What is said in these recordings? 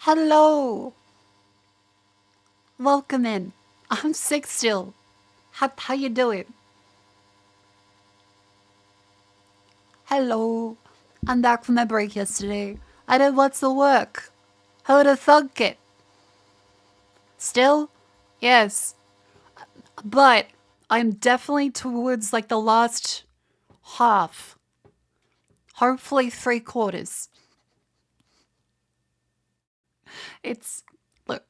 Hello! Welcome in. I'm sick still. How you doing? Hello. I'm back from my break yesterday. I did lots of work. Who'd have thunk it? Still? Yes. But I'm definitely towards like the last half. Hopefully 3/4. It's look,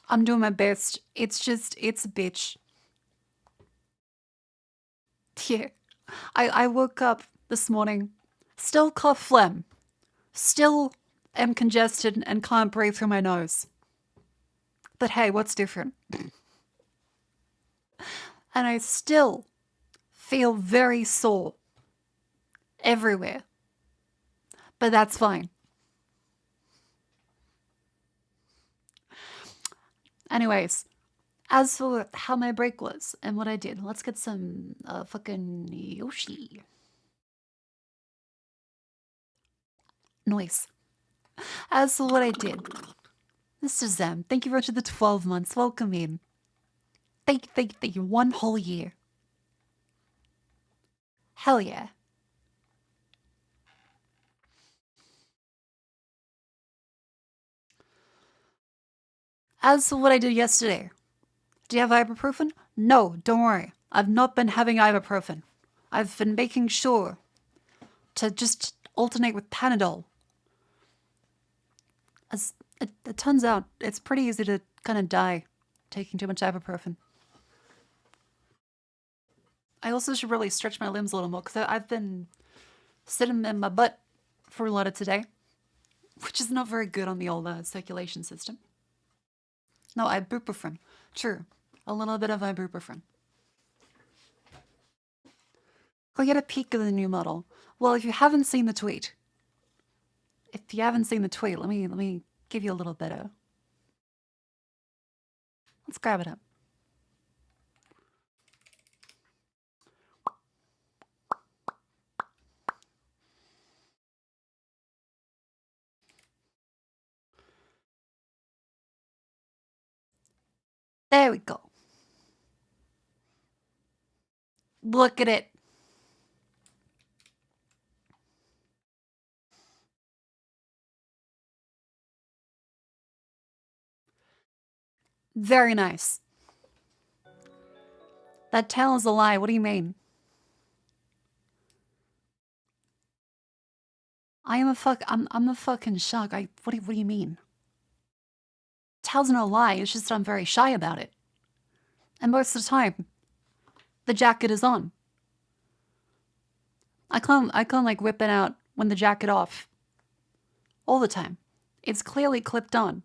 I'm doing my best. It's a bitch. Yeah. I woke up this morning, still cough phlegm. Still am congested and can't breathe through my nose. But hey, what's different? And I still feel very sore everywhere. But that's fine. Anyways, as for how my break was and what I did, let's get some fucking Yoshi noise. As for what I did, Mr. Zem, thank you for the 12 months. Welcome in. Thank you. 1 whole year. Hell yeah. As for what I did yesterday, do you have ibuprofen? No, don't worry. I've not been having ibuprofen. I've been making sure to just alternate with Panadol. As it turns out, it's pretty easy to kind of die taking too much ibuprofen. I also should really stretch my limbs a little more because I've been sitting in my butt for a lot of today, which is not very good on the old circulation system. No, ibuprofen. True. A little bit of ibuprofen. Go get a peek of the new model. Well, if you haven't seen the tweet, let me give you a little bit of. Let's grab it up. There we go. Look at it. Very nice. That tail is a lie. What do you mean? I'm a fucking shock. What do you mean? Tail's no lie. It's just I'm very shy about it. And most of the time, the jacket is on. I can't like whip it out when the jacket off. All the time. It's clearly clipped on.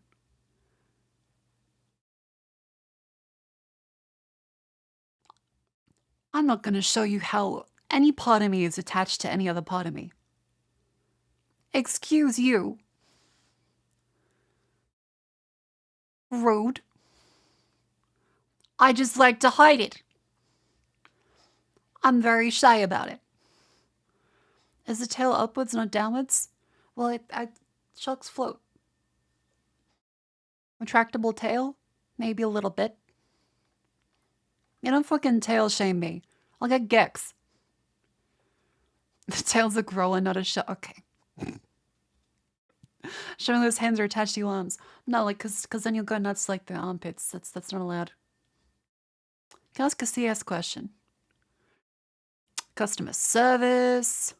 I'm not gonna show you how any part of me is attached to any other part of me. Excuse you. Rude. I just like to hide it. I'm very shy about it. Is the tail upwards, not downwards? Well, sharks float. Retractable tail? Maybe a little bit. You don't fucking tail shame me. I'll get Gex. The tail's a grower, not a shark. Okay. Showing those hands are attached to your arms. No, like, cause then you'll go nuts like the armpits. That's not allowed. Can I ask a CS question? Customer service,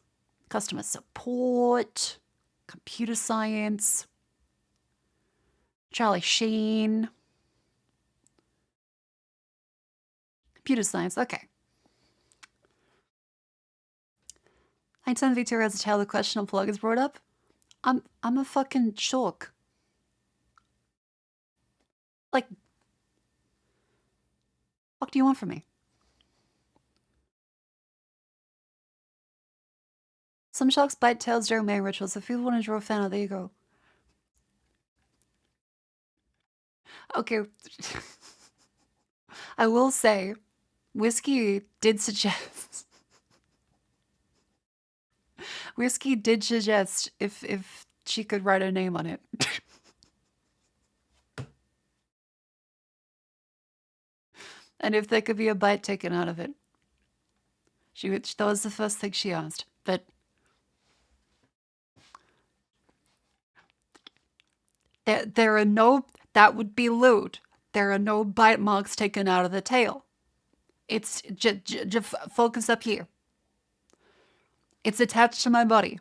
customer support, computer science, Charlie Sheen. Computer science, okay. Anytime VTuber has a tail, the question of plug is brought up. I'm a fucking chalk. Like, what do you want from me? Some sharks bite tails during mating rituals. If you want to draw a fan out, there you go. Okay. I will say, Whiskey did suggest if she could write her name on it. And if there could be a bite taken out of it, that was the first thing she asked. But there are no, that would be lewd. There are no bite marks taken out of the tail. It's just focus up here. It's attached to my body.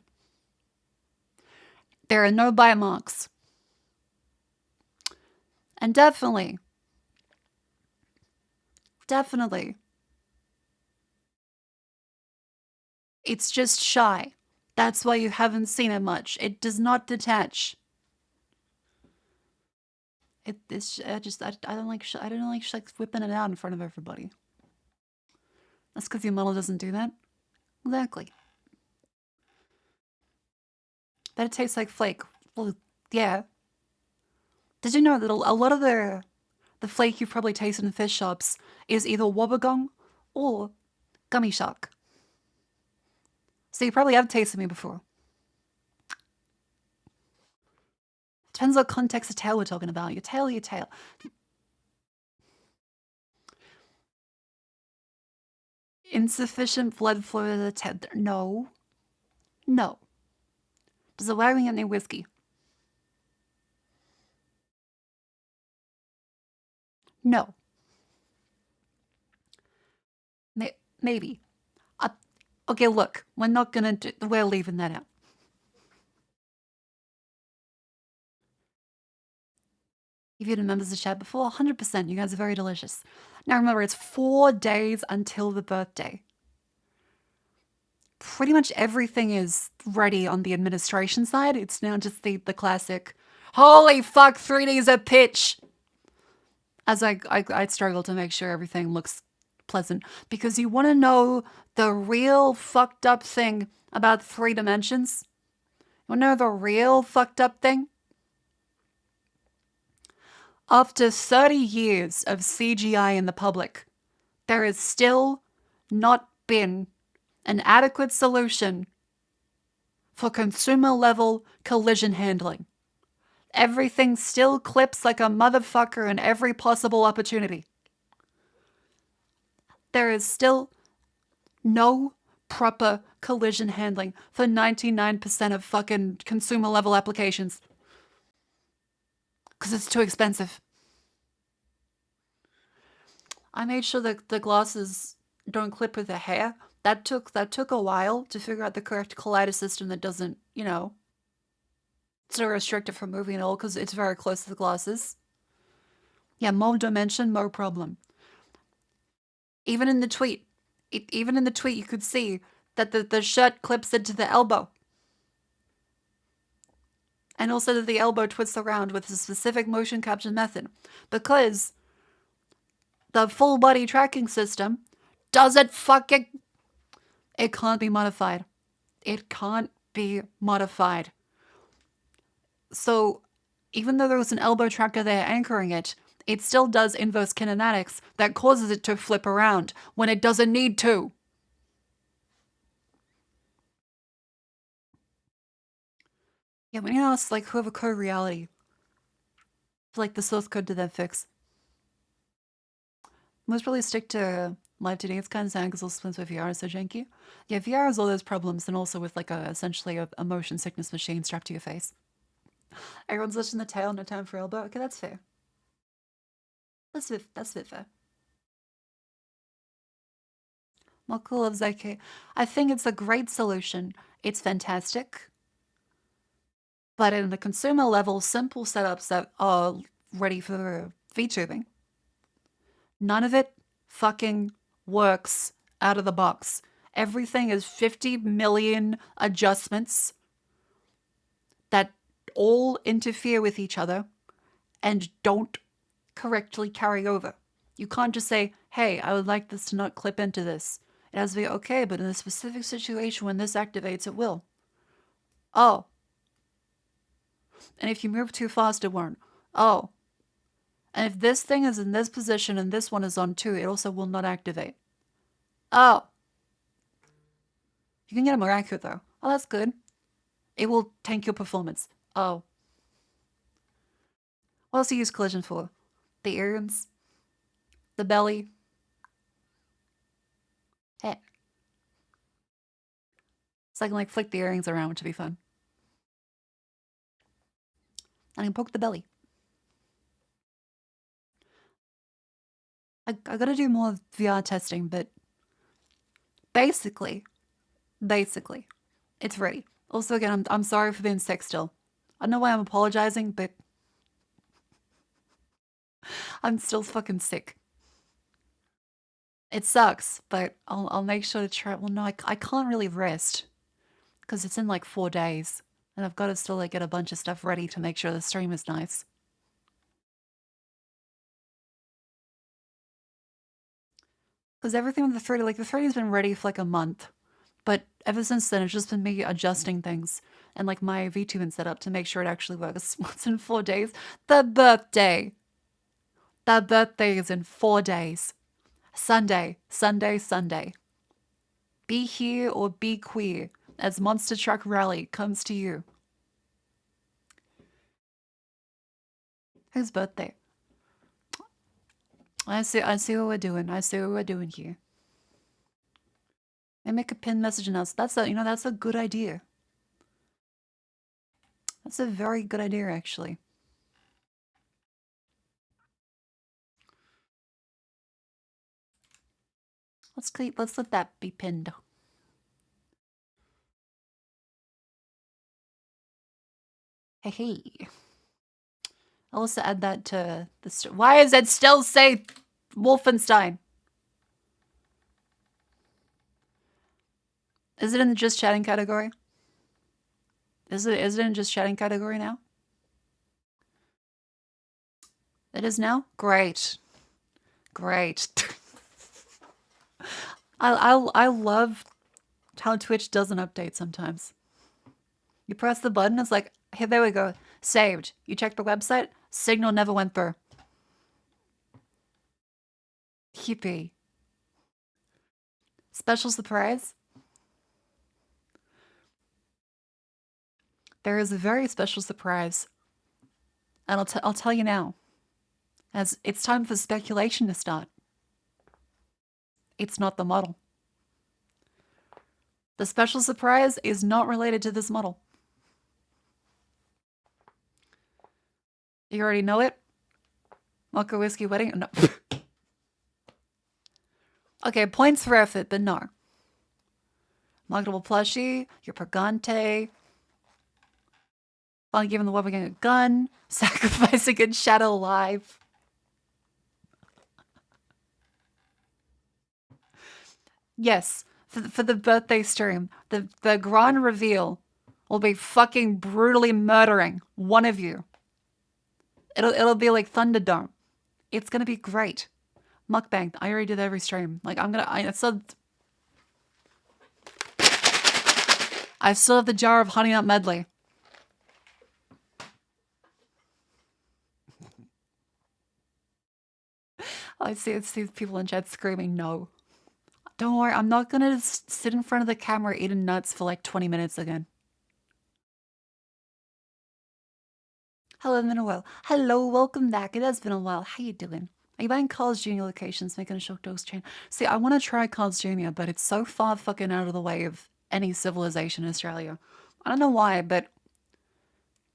There are no bite marks. And definitely, it's just shy. That's why you haven't seen it much. It does not detach. I don't like whipping it out in front of everybody. That's because your model doesn't do that. Exactly. But it tastes like flake. Well, yeah. Did you know that a lot of the flake you've probably tasted in fish shops is either wobbegong or gummy shark? So you probably have tasted me before. Depends what context of tail we're talking about. Your tail. Insufficient blood flow to the tail. No. Does it wagging any whiskey? No. Maybe. Okay, look. We're leaving that out. If you members of the chat before, 100%. You guys are very delicious. Now remember, it's 4 days until the birthday. Pretty much everything is ready on the administration side. It's now just the classic, holy fuck, 3D's a pitch. As I struggle to make sure everything looks pleasant. Because you want to know the real fucked up thing about 3 dimensions? You want to know the real fucked up thing? After 30 years of CGI in the public, there has still not been an adequate solution for consumer-level collision handling. Everything still clips like a motherfucker in every possible opportunity. There is still no proper collision handling for 99% of fucking consumer-level applications. Because it's too expensive. I made sure that the glasses don't clip with the hair. That took a while to figure out the correct collider system that doesn't, so restricted from moving at all because it's very close to the glasses. Yeah, more dimension, more problem. Even in the tweet, you could see that the shirt clips into the elbow. And also that the elbow twists around with a specific motion capture method. Because the full body tracking system doesn't fucking... It can't be modified. It can't be modified. So even though there was an elbow tracker there anchoring it, it still does inverse kinematics that causes it to flip around when it doesn't need to. Yeah, we need to ask, whoever code reality. The source code to that fix. Most probably stick to live today. It's kind of sad because also with VR is so janky. Yeah, VR has all those problems and also with essentially a motion sickness machine strapped to your face. Everyone's lifting the tail, no time for elbow. Okay, that's fair. That's a bit fair. Moko loves IK. I think it's a great solution. It's fantastic. But in the consumer level, simple setups that are ready for VTubing, none of it fucking works out of the box. Everything is 50 million adjustments that all interfere with each other and don't correctly carry over. You can't just say, hey, I would like this to not clip into this. It has to be okay, but in a specific situation when this activates, it will. Oh. And if you move too fast, it won't. Oh. And if this thing is in this position and this one is on too, it also will not activate. Oh. You can get it more accurate though. Oh, that's good. It will tank your performance. Oh. What else do you use collision for? The earrings? The belly? Hey. So I can like flick the earrings around, which would be fun. I can poke the belly. I gotta do more VR testing, but basically, it's ready. Also, again, I'm sorry for being sick still. I don't know why I'm apologizing, but I'm still fucking sick. It sucks, but I'll make sure to try. Well, no, I can't really rest because it's in like 4 days, and I've got to still like get a bunch of stuff ready to make sure the stream is nice. Because everything with the 3D, like the 3D's been ready for like a month, but ever since then it's just been me adjusting things and like my VTubing setup to make sure it actually works. Once in 4 days, the birthday. That birthday is in 4 days. Sunday, Sunday, Sunday. Be here or be queer as Monster Truck Rally comes to you. Whose birthday? I see what we're doing. I see what we're doing here. And make a pin message announcement. That's a good idea. That's a very good idea, actually. Let's let that be pinned. Hey, hey. I'll also add that to the. Why does it still say Wolfenstein? Is it in the just chatting category? Is it in just chatting category now? It is now? Great. Great. I love how Twitch doesn't update sometimes. You press the button, it's like, hey, there we go. Saved. You check the website, signal never went through. Yippee. Special surprise? There is a very special surprise. And I'll tell you now. As it's time for speculation to start. It's not the model. The special surprise is not related to this model. You already know it? Mocha Whiskey Wedding? No. Okay, points for effort, but no. Marketable plushie, your Purgante. Finally giving the weapon a gun. Sacrificing in Shadow Live. Yes, for the birthday stream, the grand reveal will be fucking brutally murdering one of you. It'll be like Thunderdome. It's gonna be great. Mukbang. I already did every stream. Like I still have the jar of Honey Nut Medley. I see people in chat screaming no. Don't worry, I'm not gonna sit in front of the camera eating nuts for like 20 minutes again. Hello, it's been a while. Hello, welcome back. It has been a while. How you doing? Are you buying Carl's Jr. locations, making a shock dose chain? See, I want to try Carl's Jr., but it's so far fucking out of the way of any civilization in Australia. I don't know why, but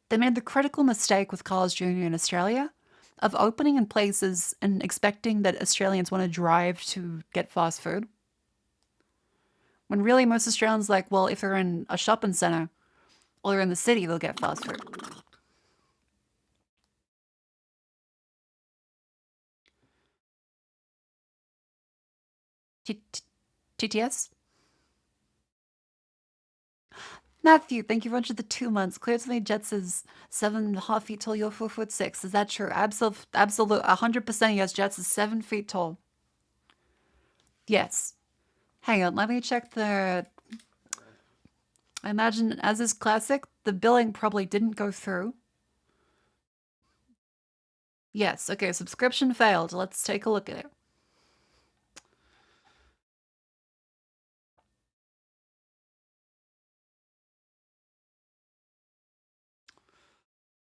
they made the critical mistake with Carl's Jr. in Australia of opening in places and expecting that Australians want to drive to get fast food. When really most Australians like, well, if they're in a shopping centre or they're in the city, they'll get fast food. TTS? Matthew, thank you very much for the 2 months. Clear to me, Jets is 7.5 feet tall, you're 4'6". Is that true? Absolute, 100% yes, Jets is 7 feet tall. Yes. Hang on, let me check the... I imagine, as is classic, the billing probably didn't go through. Yes, okay, subscription failed. Let's take a look at it.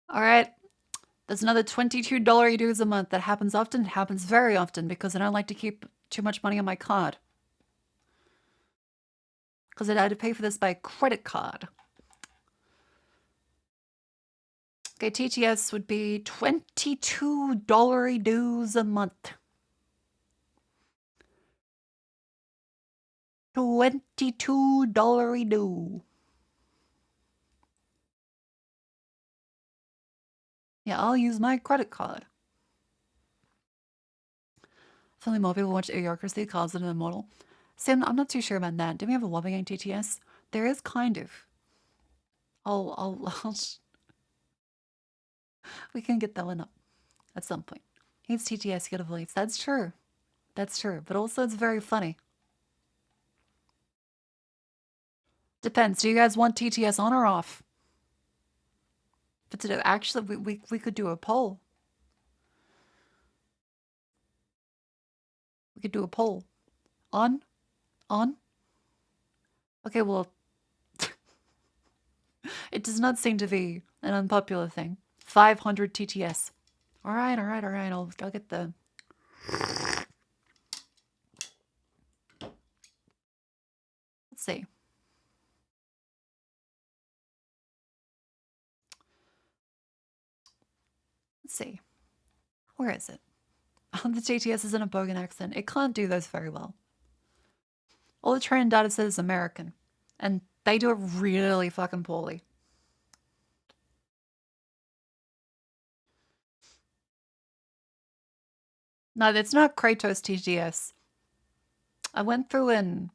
All right. There's another $22 dues a month. That happens often. It happens very often because I don't like to keep too much money on my card. Because I had to pay for this by credit card. Okay, TTS would be $22 dues a month. $22 due. Yeah, I'll use my credit card. If only more people watch Idiocracy, calls it an immortal. Sam, I'm not too sure about that. Do we have a lobby on TTS? There is kind of. We can get that one up at some point. Hates TTS, get a voice. That's true. That's true. But also it's very funny. Depends. Do you guys want TTS on or off? But to actually, we could do a poll. We could do a poll. On? On? Okay, well, it does not seem to be an unpopular thing. 500 TTS. All right. I'll get the... Let's see. Let's see. Where is it? The TTS is in a Bogan accent. It can't do those very well. All the training data says is American. And they do it really fucking poorly. No, it's not Kratos TTS. I went through and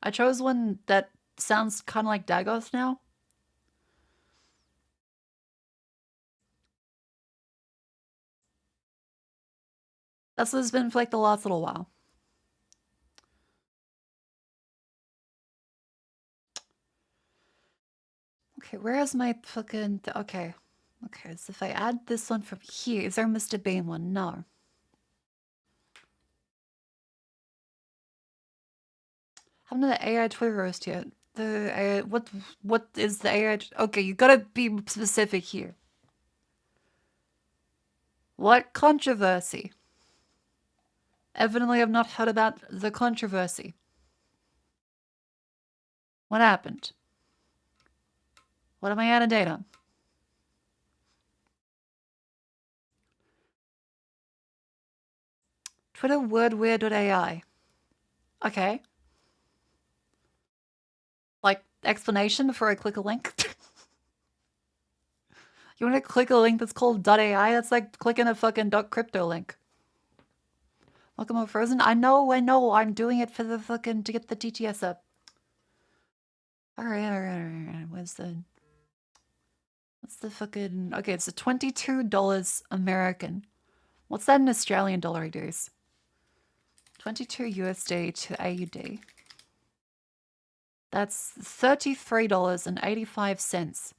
I chose one that sounds kind of like Dagoth now. That's what it's been for like the last little while. Okay, where is my fucking... Okay, so if I add this one from here, is there a Mr. Bean one? No. I haven't done the AI Twitter roast yet. The AI... What is the AI... Okay, you gotta be specific here. What controversy? Evidently, I've not heard about the controversy. What happened? What am I out of date on? Twitter wordweird.ai. Okay. Like, explanation before I click a link? You want to click a link that's called .ai? That's like clicking a fucking .crypto link. Welcome on Frozen. I know. I'm doing it for the fucking... to get the TTS up. Alright. What's the fucking... Okay, it's a $22 American. What's that in Australian dollar dues? 22 USD to AUD. That's $33.85.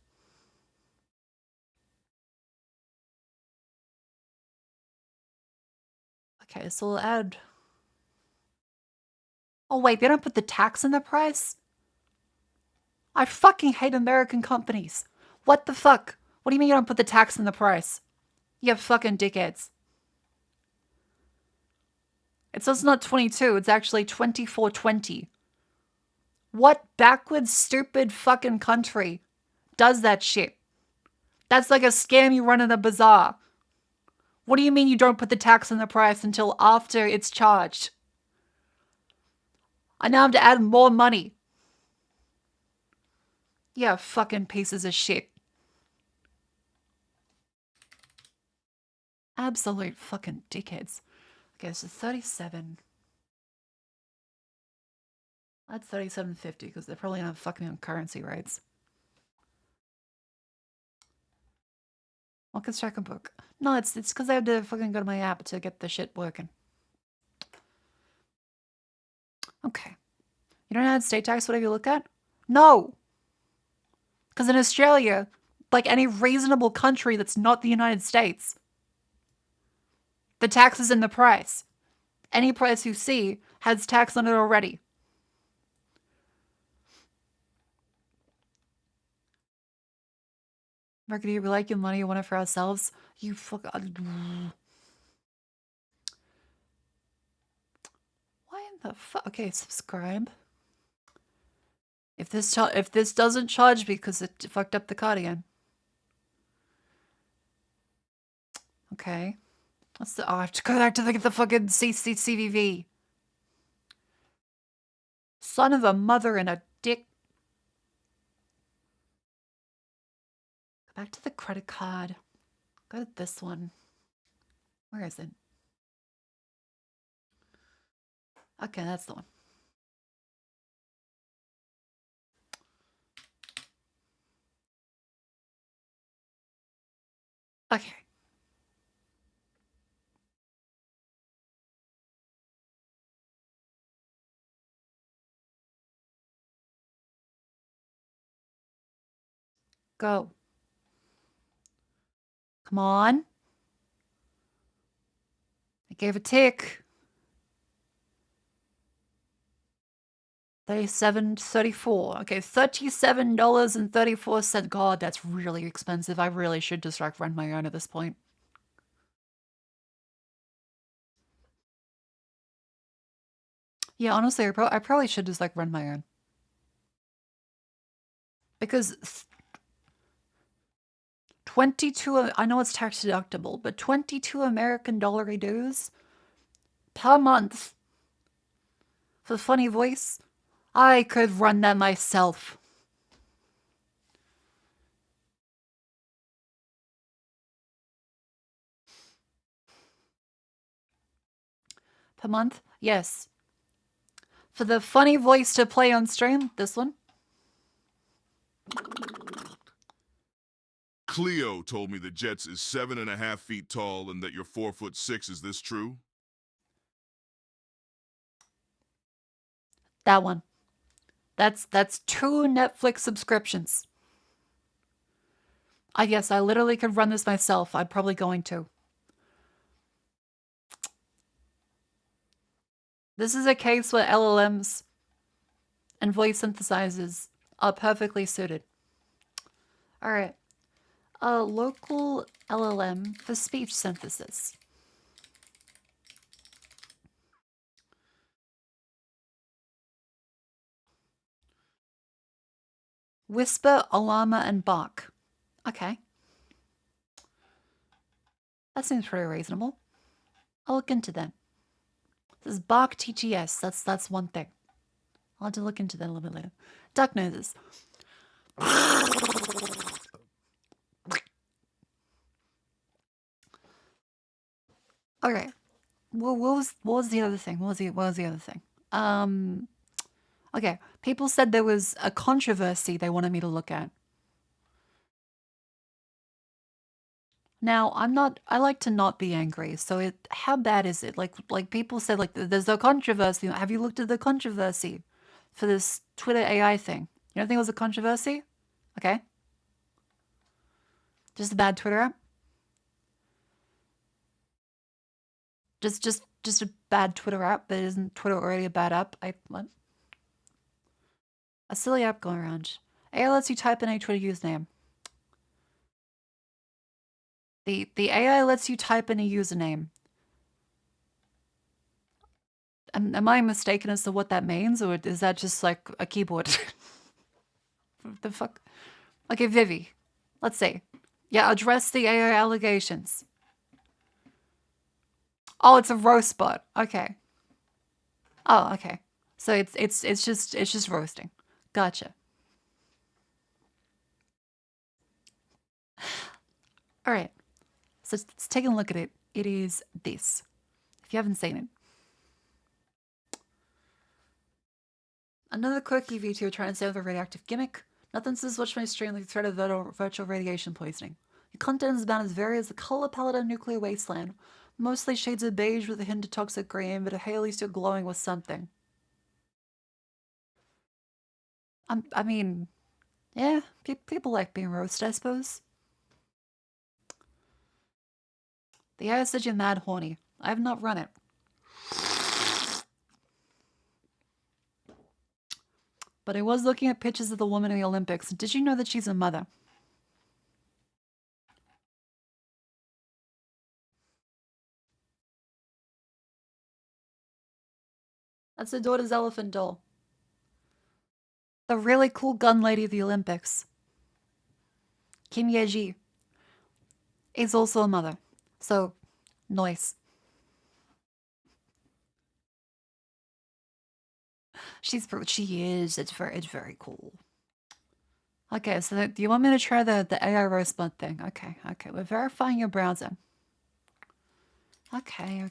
Okay, so we'll add... Oh wait, they don't put the tax in the price? I fucking hate American companies. What the fuck? What do you mean you don't put the tax in the price? You fucking dickheads. It says it's not 22, it's actually 24.20. What backwards, stupid fucking country does that shit? That's like a scam you run in a bazaar. What do you mean you don't put the tax in the price until after it's charged? I now have to add more money. Yeah, fucking pieces of shit. Absolute fucking dickheads. Okay, so 37. That's 37.50 because they're probably not fucking on currency rates. Welcome to book. No, it's because I have to fucking go to my app to get the shit working. Okay. You don't add state tax whatever you look at? No! Because in Australia, like any reasonable country that's not the United States, the tax is in the price. Any price you see has tax on it already. Marketing, we like your money, you want it for ourselves. You fuck. Why in the fuck? Okay, subscribe. If this doesn't charge because it fucked up the card again. Okay. What's the? Oh, I have to go back to the fucking CVV. Son of a mother and a dick. Go back to the credit card. Go to this one. Where is it? Okay, that's the one. Okay. Go. Come on. I gave a tick. 37.34. Okay, $37.34. God, that's really expensive. I really should just like run my own at this point. Yeah, honestly, I probably should just like run my own. Because 22, I know it's tax deductible, but 22 American dollary dues per month for the funny voice, I could run that myself. Per month? Yes. For the funny voice to play on stream, this one. Cleo told me the Jets is 7.5 feet tall and that you're 4'6". Is this true? That one. That's 2 Netflix subscriptions. I guess I literally could run this myself. I'm probably going to. This is a case where LLMs and voice synthesizers are perfectly suited. All right. A local LLM for speech synthesis. Whisper, Alama, and Bark. Okay. That seems pretty reasonable. I'll look into that. This is Bark TTS. That's one thing. I'll have to look into that a little bit later. Duck noses. Okay. What was the other thing? What was the other thing? Okay. People said there was a controversy they wanted me to look at. Now, I like to not be angry. So how bad is it? Like people said, like there's a controversy. Have you looked at the controversy for this Twitter AI thing? You don't think it was a controversy? Okay. Just a bad Twitter app? Just a bad Twitter app, but isn't Twitter already a bad app? What? A silly app going around. AI lets you type in a Twitter username. The AI lets you type in a username. Am I mistaken as to what that means, or is that just like a keyboard? What the fuck? Okay, Vivi. Let's see. Yeah, address the AI allegations. Oh, it's a roast bot. Okay. Oh, okay. So it's just roasting. Gotcha. All right. So let's take a look at it. It is this. If you haven't seen it. Another quirky VTuber trying to save a radioactive gimmick. Nothing says watch my stream like the threat of virtual radiation poisoning. Your content is about as varied as the color palette of nuclear wasteland. Mostly shades of beige with a hint of toxic green, but hey, at least you're glowing with something. I mean, yeah, people like being roasted, I suppose. The AI said you're mad horny. I have not run it. But I was looking at pictures of the woman in the Olympics. Did you know that she's a mother? That's her daughter's elephant doll. The really cool gun lady of the Olympics. Kim Ye-ji is also a mother. So, nice. She is. It's very cool. Okay, so do you want me to try the AI roast thing? Okay, we're verifying your browser. Okay.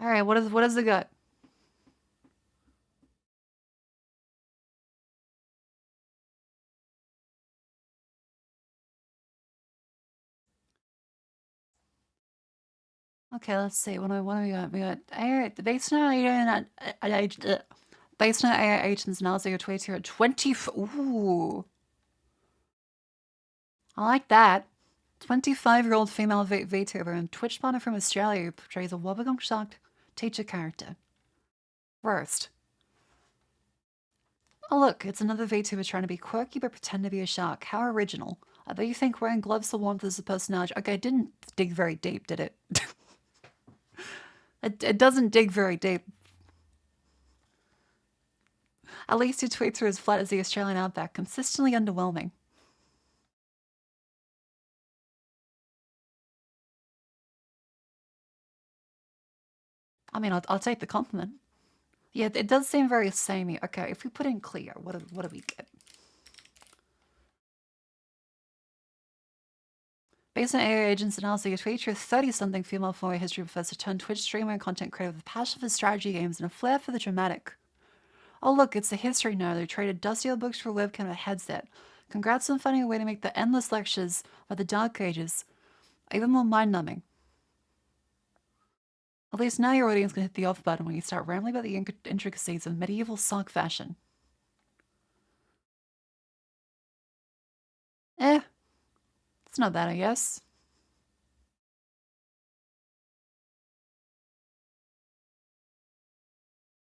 All right, what is the gut? Okay, let's see. What do we got? We got based on based on AI agents analysis, your tweets here at 20. Ooh, I like that. 25-year-old female VTuber and Twitch partner from Australia who portrays a wobbegong shocked teacher character. Worst. Oh look, it's another VTuber trying to be quirky but pretend to be a shark. How original. I bet you think wearing gloves for warmth is a personality. Okay, it didn't dig very deep, did it? It doesn't dig very deep. At least your tweets are as flat as the Australian outback, consistently underwhelming. I mean, I'll take the compliment. Yeah, it does seem very samey. Okay, if we put in clear, what do we get? Based on AI agents analysis, your tweet, your 30-something female former history professor turned Twitch streamer and content creator with a passion for strategy games and a flair for the dramatic. Oh look, it's a history nerd who traded dusty old books for a webcam and a headset. Congrats on finding a way to make the endless lectures of the Dark Ages even more mind-numbing. At least now your audience can hit the off button when you start rambling about the intricacies of medieval sock fashion. It's not bad, I guess.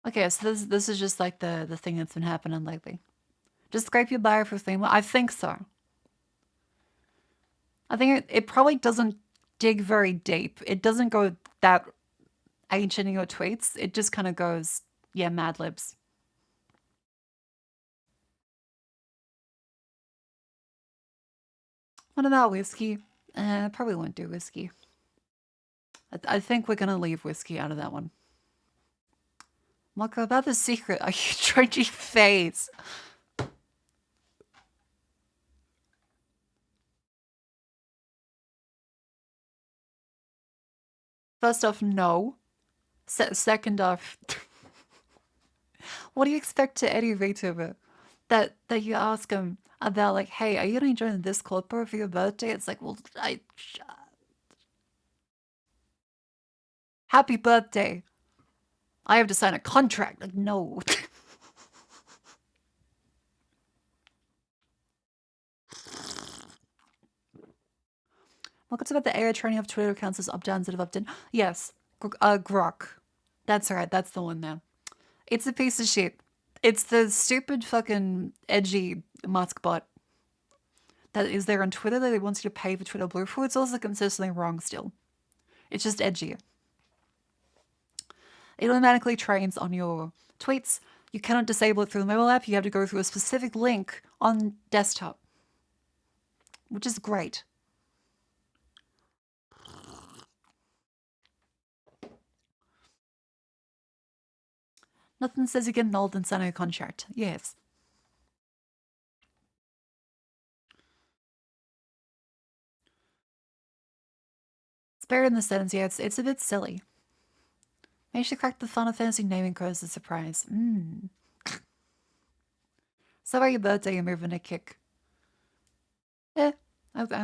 Okay, so this is just like the thing that's been happening lately. Just scrape your bio for thing. Well, I think so. I think it probably doesn't dig very deep. It doesn't go that ancient in your tweets. It just kind of goes, yeah, Mad Libs. What about whiskey? Probably won't do whiskey. I think we're gonna leave whiskey out of that one. Marco, about the secret, are you changing face? First off, no. Second off, what do you expect to any VTuber? That you ask them about like, hey, are you gonna join this club for your birthday? It's like, well, happy birthday. I have to sign a contract. Like, no. Welcome to about the AI training of Twitter accounts as up-downs that have opt-in. Yes, Grok. That's right. That's the one now. It's a piece of shit. It's the stupid fucking edgy Musk bot that is there on Twitter that wants you to pay for Twitter Blue for. It's also consistently wrong still. It's just edgy. It automatically trains on your tweets. You cannot disable it through the mobile app. You have to go through a specific link on desktop, which is great. Nothing says you get an old and signing a contract. Yes. It's better in the sentence. Yeah, it's a bit silly. Maybe she cracked the Final Fantasy naming code as a surprise. So about your birthday, you're moving a kick. I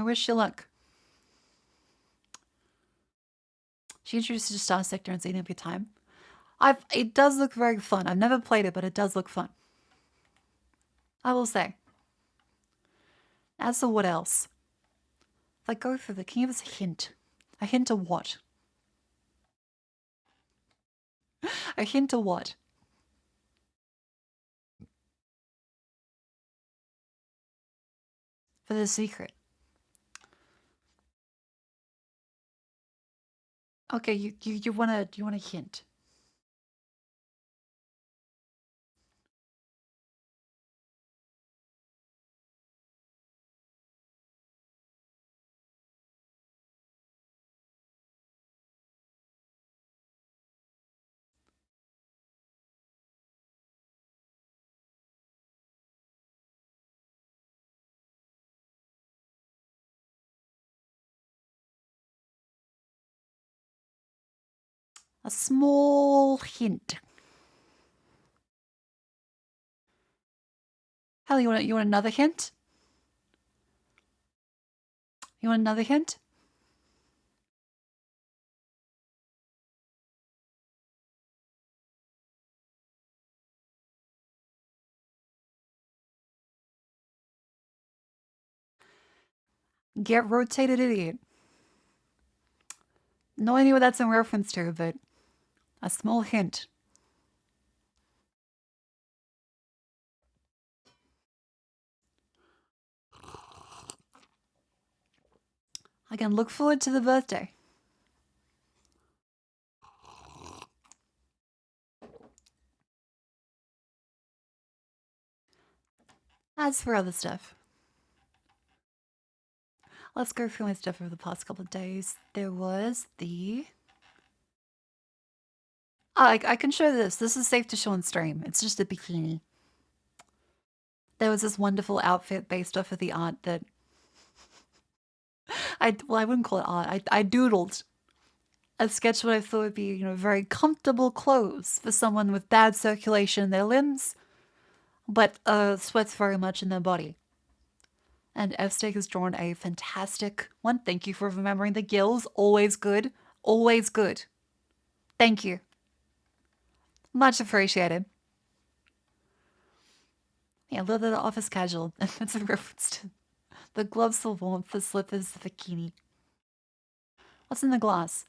wish you luck. She introduced you to Star Sector and Eating Up Your Time. It does look very fun. I've never played it, but it does look fun. I will say. As for what else? If I go through the, can you give us a hint? A hint of what? A hint of what? for the secret. Okay, you want a hint? A small hint. Hell, you want another hint? You want another hint? Get rotated, idiot. No idea what that's in reference to, but a small hint. I can look forward to the birthday. As for other stuff, let's go through my stuff over the past couple of days. There was the... I can show this. This is safe to show on stream. It's just a bikini. There was this wonderful outfit based off of the art that... I wouldn't call it art. I doodled a sketch what I thought would be, very comfortable clothes for someone with bad circulation in their limbs, but sweats very much in their body. And F-Steak has drawn a fantastic one. Thank you for remembering the gills. Always good. Always good. Thank you. Much appreciated. Yeah, a little bit of office casual. That's a reference to the gloves for warmth, the slippers, the bikini. What's in the glass?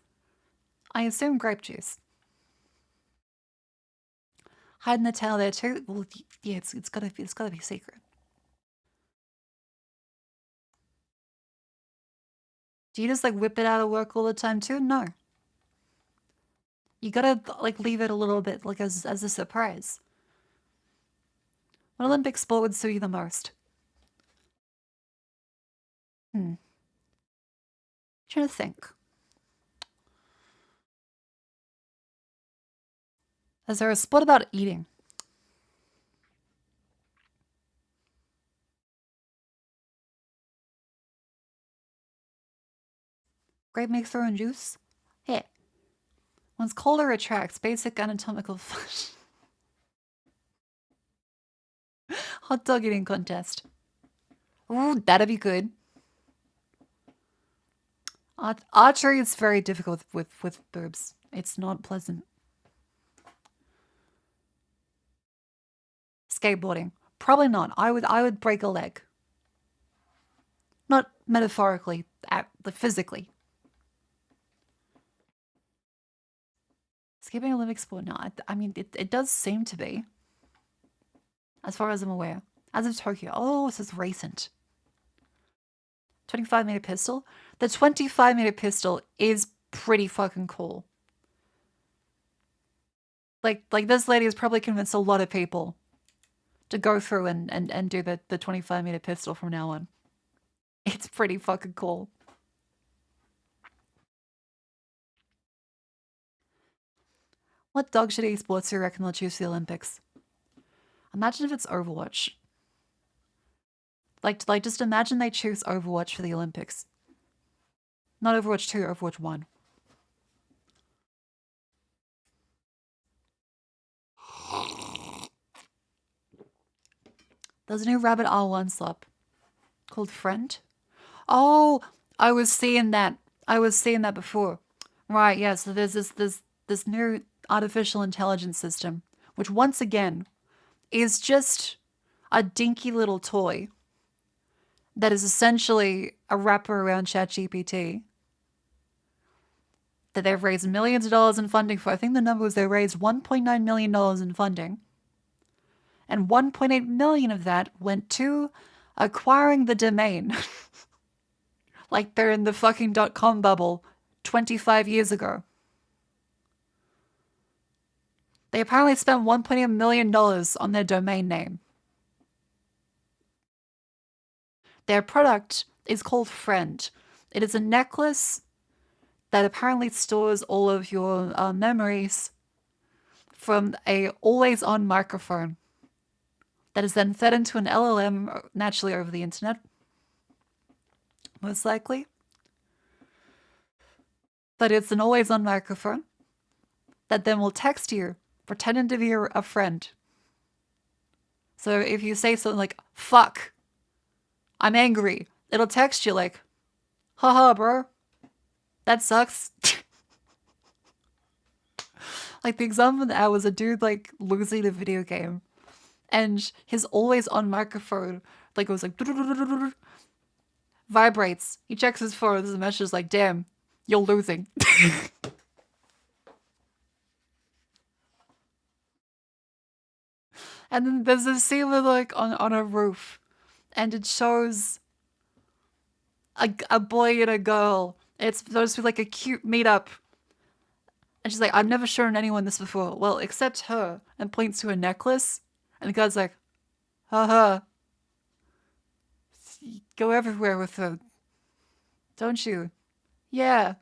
I assume grape juice. Hiding the tail there too? Well, yeah, it's gotta be secret. Do you just whip it out of work all the time too? No. You gotta leave it a little bit as a surprise. What Olympic sport would suit you the most? Trying to think. Is there a sport about eating? Grape makes their own juice? Hey. One's colder attracts basic anatomical function. Hot dog eating contest. Ooh, that'd be good. Archery is very difficult with boobs. It's not pleasant. Skateboarding. Probably not. I would break a leg. Not metaphorically, but physically. Skipping Olympic sport? No, I mean, it does seem to be. As far as I'm aware. As of Tokyo. Oh, this is recent. 25-meter pistol? The 25-meter pistol is pretty fucking cool. Like this lady has probably convinced a lot of people to go through and do the 25-meter pistol from now on. It's pretty fucking cool. What dog shit esports do you reckon they'll choose for the Olympics? Imagine if it's Overwatch. Just imagine they choose Overwatch for the Olympics. Not Overwatch 2, Overwatch 1. There's a new Rabbit R1 slop called Friend. Oh, I was seeing that. Before. Right, yeah, so there's this new artificial intelligence system, which once again is just a dinky little toy that is essentially a wrapper around ChatGPT that they've raised millions of dollars in funding for. I think the number was they raised $1.9 million in funding. And $1.8 million of that went to acquiring the domain like they're in the fucking .com bubble 25 years ago. They apparently spent $1.8 million on their domain name. Their product is called Friend. It is a necklace that apparently stores all of your memories from a always-on microphone that is then fed into an LLM naturally over the internet, most likely. But it's an always-on microphone that then will text you, pretending to be a friend. So if you say something like, fuck, I'm angry, it'll text you like, haha, bro, that sucks. Like the example that was a dude like losing a video game and his always on microphone like goes like vibrates. He checks his phone, there's a message like, damn, you're losing. And then there's a scene with like on a roof and it shows a boy and a girl. It's supposed to be like a cute meetup. And she's like, I've never shown anyone this before. Well, except her. And points to a necklace. And the guy's like, haha. You go everywhere with her. Don't you? Yeah.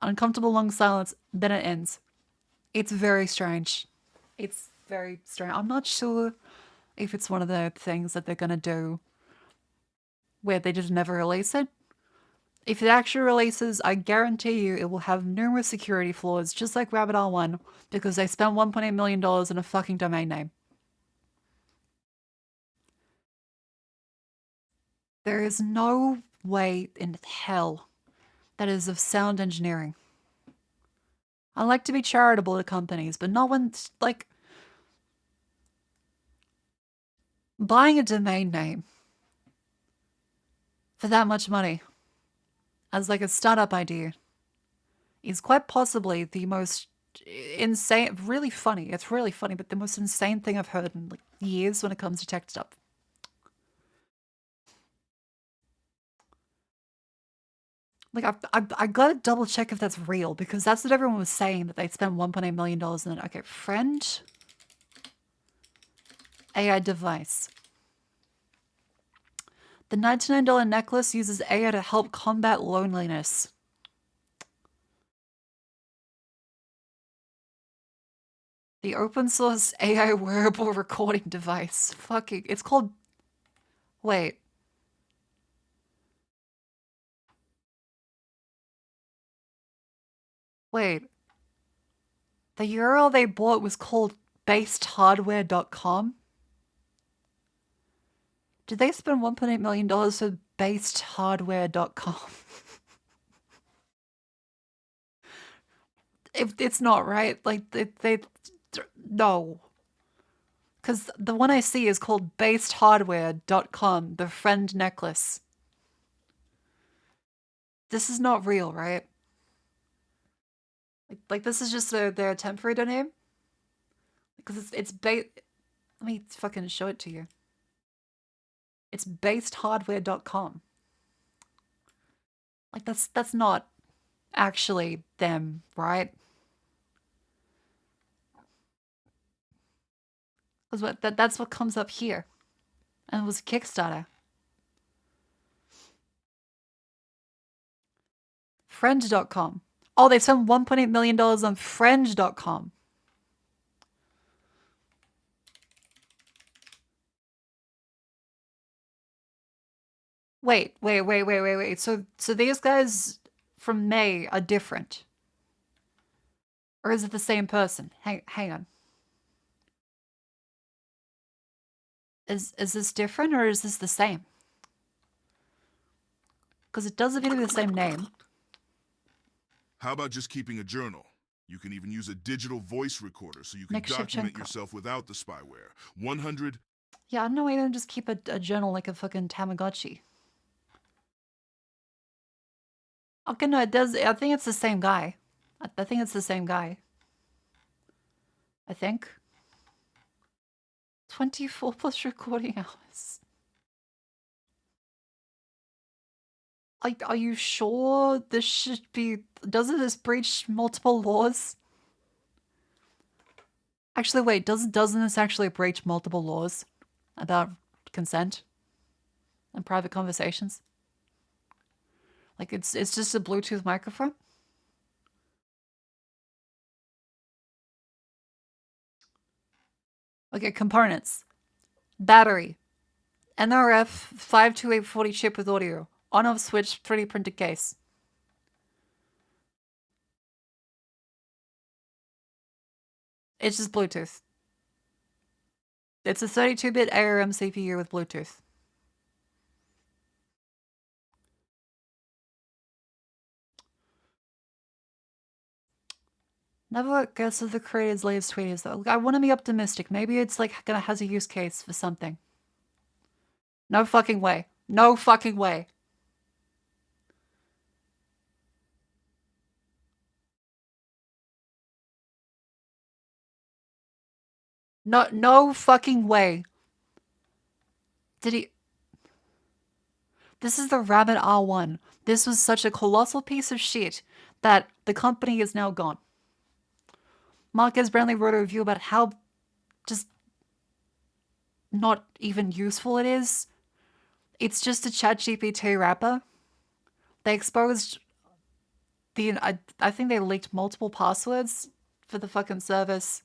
Uncomfortable long silence. Then it ends. It's very strange. It's very strange. I'm not sure if it's one of the things that they're going to do where they just never release it. If it actually releases, I guarantee you it will have numerous security flaws, just like Rabbit R1, because they spent $1.8 million in a fucking domain name. There is no way in hell that is of sound engineering. I like to be charitable to companies, but not when, like, buying a domain name for that much money as like a startup idea is quite possibly the most insane, really funny. It's really funny, but the most insane thing I've heard in like years when it comes to tech stuff. Like I gotta double check if that's real because that's what everyone was saying, that they'd spent $1.8 million and then, okay, friend AI device. The $99 necklace uses AI to help combat loneliness. The open source AI wearable recording device. Fucking, it's called, wait. Wait. The URL they bought was called basedhardware.com. Did they spend $1.8 million for basedhardware.com? If it's not right, like they no. Because the one I see is called basedhardware.com, the friend necklace. This is not real, right? Like this is just their temporary domain? Because it's let me fucking show it to you. It's basedhardware.com. Like that's not actually them, right? Because that's what comes up here. And it was Kickstarter. Friend.com. Oh, they spent $1.8 million on Friend.com. Wait. So these guys from May are different. Or is it the same person? Hang on. Is this different or is this the same? Because it does appear to be the same name. How about just keeping a journal? You can even use a digital voice recorder so you can Nick document Shevchenko. yourself without the spyware. 100. Yeah, I don't know why you don't just keep a journal like a fucking Tamagotchi. Okay, no, it does. I think it's the same guy. I think it's the same guy. I think. 24 plus recording hours. Are you sure this should be... Doesn't this breach multiple laws? Actually, wait, doesn't this actually breach multiple laws about consent and private conversations? Like, it's just a Bluetooth microphone? Okay, components. Battery. NRF 52840 chip with audio. On-off switch, 3D printed case. It's just Bluetooth. It's a 32-bit ARM CPU with Bluetooth. Never guess what the creator's latest tweet is though. I want to be optimistic. Maybe it's like gonna has a use case for something. No fucking way. No fucking way. No fucking way. Did he... This is the Rabbit R1. This was such a colossal piece of shit that the company is now gone. Marquez Brownlee wrote a review about how just not even useful it is. It's just a ChatGPT wrapper. They exposed the... I think they leaked multiple passwords for the fucking service.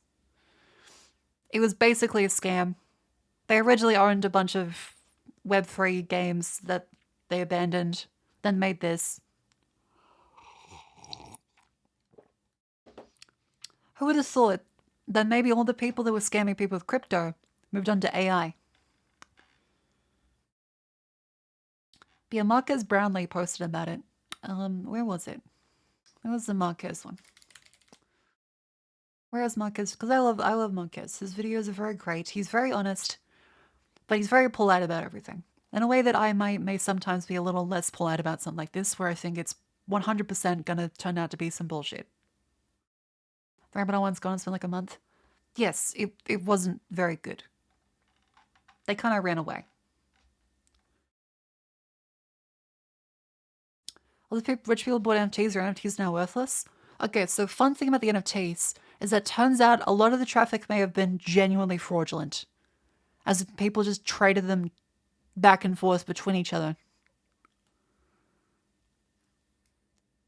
It was basically a scam. They originally owned a bunch of Web3 games that they abandoned, then made this. Who would have thought that maybe all the people that were scamming people with crypto moved on to AI? Yeah, Marquez Brownlee posted about it. Where was it? Where was the Marquez one? Where is Marquez? Because I love Marquez. His videos are very great. He's very honest, but he's very polite about everything. In a way that I may sometimes be a little less polite about something like this, where I think it's 100% gonna turn out to be some bullshit. The Rabbit One's gone, it's been like a month. Yes, it wasn't very good. They kind of ran away. All the rich people bought NFTs, or NFTs now worthless? Okay, so fun thing about the NFTs is that turns out a lot of the traffic may have been genuinely fraudulent, as people just traded them back and forth between each other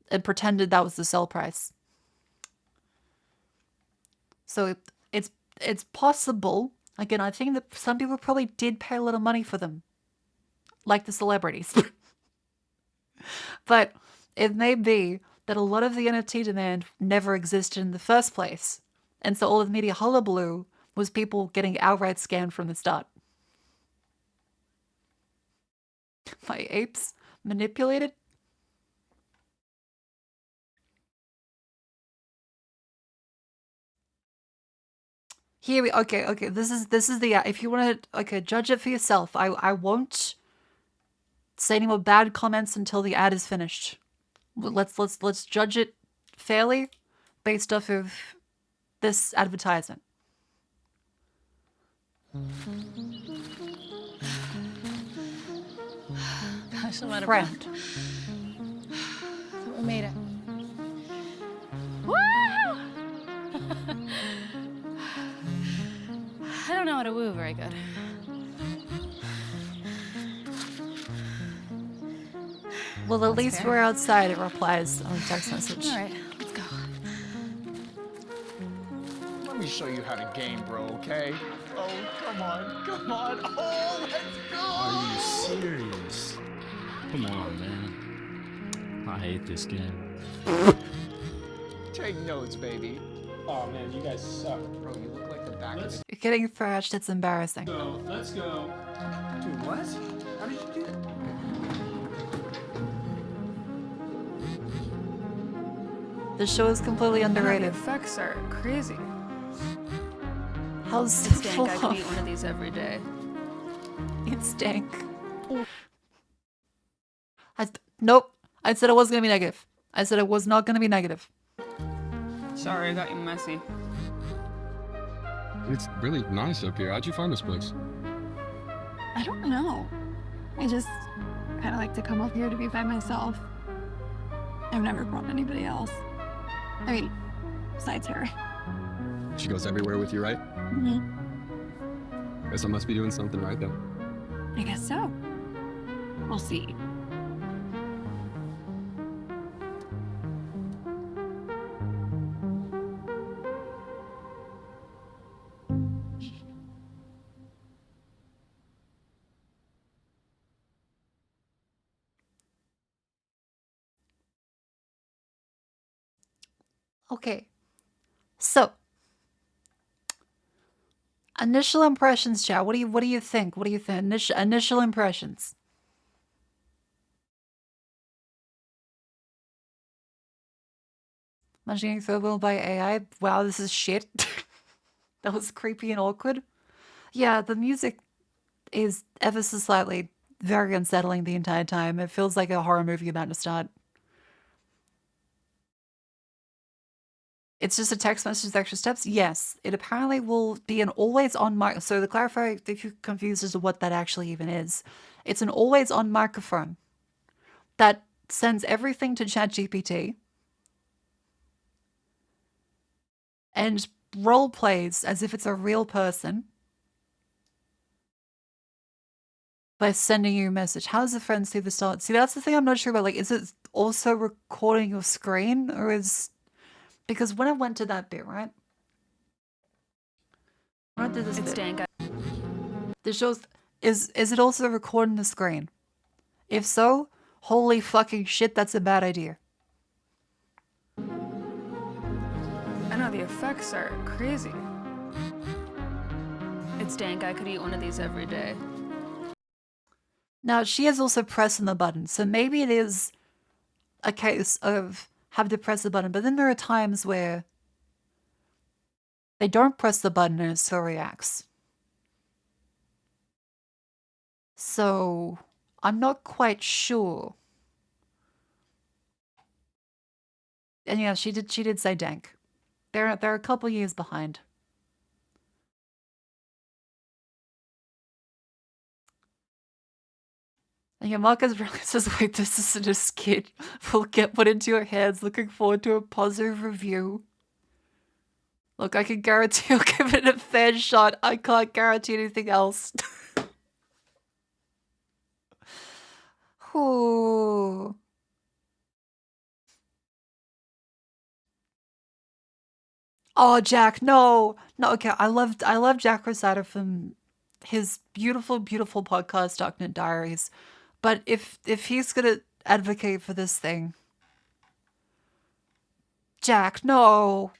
and pretended that was the sell price. So it's possible. Again, I think that some people probably did pay a little money for them, like the celebrities. But it may be that a lot of the NFT demand never existed in the first place. And so all of the media hullabaloo was people getting outright scammed from the start. My apes manipulated? Here we... Okay, this is the... if you want to... Okay, judge it for yourself. I won't say any more bad comments until the ad is finished. Let's judge it fairly based off of this advertisement. Friend. We made it. Woo! I don't know how to woo very good. Well, at least we're outside, it replies on a text message. All right, let's go. Let me show you how to game, bro, okay? Oh, come on. Oh, let's go! Are you serious? Come on, man. I hate this game. Take notes, baby. Oh man, you guys suck. Bro, you look like the back of the... You're getting thrashed, it's embarrassing. So, let's go. Dude, what? How did you do that? The show is completely underrated. The effects are crazy. How's It's dank. I could eat one of these every day. It's dank. Nope. I said it wasn't gonna be negative. I said it was not gonna be negative. Sorry, I got you messy. It's really nice up here. How'd you find this place? I don't know. I just kind of like to come up here to be by myself. I've never brought anybody else. I mean, besides her. She goes everywhere with you, right? Guess I must be doing something right then. I guess so. We'll see. Okay. So, initial impressions, chat. What do you think? What do you think? Initial impressions. Imagine getting thrown by AI. Wow, this is shit. That was creepy and awkward. Yeah, the music is ever so slightly very unsettling the entire time. It feels like a horror movie about to start. It's just a text message with extra steps? Yes. It apparently will be an always-on mic. So to clarify, if you're confused as to what that actually even is, it's an always-on microphone that sends everything to ChatGPT and role plays as if it's a real person by sending you a message. How does a friend see the start? See, that's the thing I'm not sure about. Like, is it also recording your screen, or is... Because when I went to that bit, right? When I did this It's bit, dank. this shows... Is it also recording the screen? If so, holy fucking shit, that's a bad idea. I know the effects are crazy. It's dank. I could eat one of these every day. Now, she is also pressing the button, so maybe it is a case of have to press the button, but then there are times where they don't press the button and it still reacts. So, I'm not quite sure. And yeah, she did say dank. They're a couple years behind. And yeah, Marcus really says, wait, this isn't a skit. Will get put into your hands. Looking forward to a positive review. Look, I can guarantee I'll give it a fair shot. I can't guarantee anything else. Ooh. Oh, Jack, no. No, okay. I love Jack Rosado from his beautiful, beautiful podcast, Darknet Diaries. But if he's gonna advocate for this thing, Jack, no.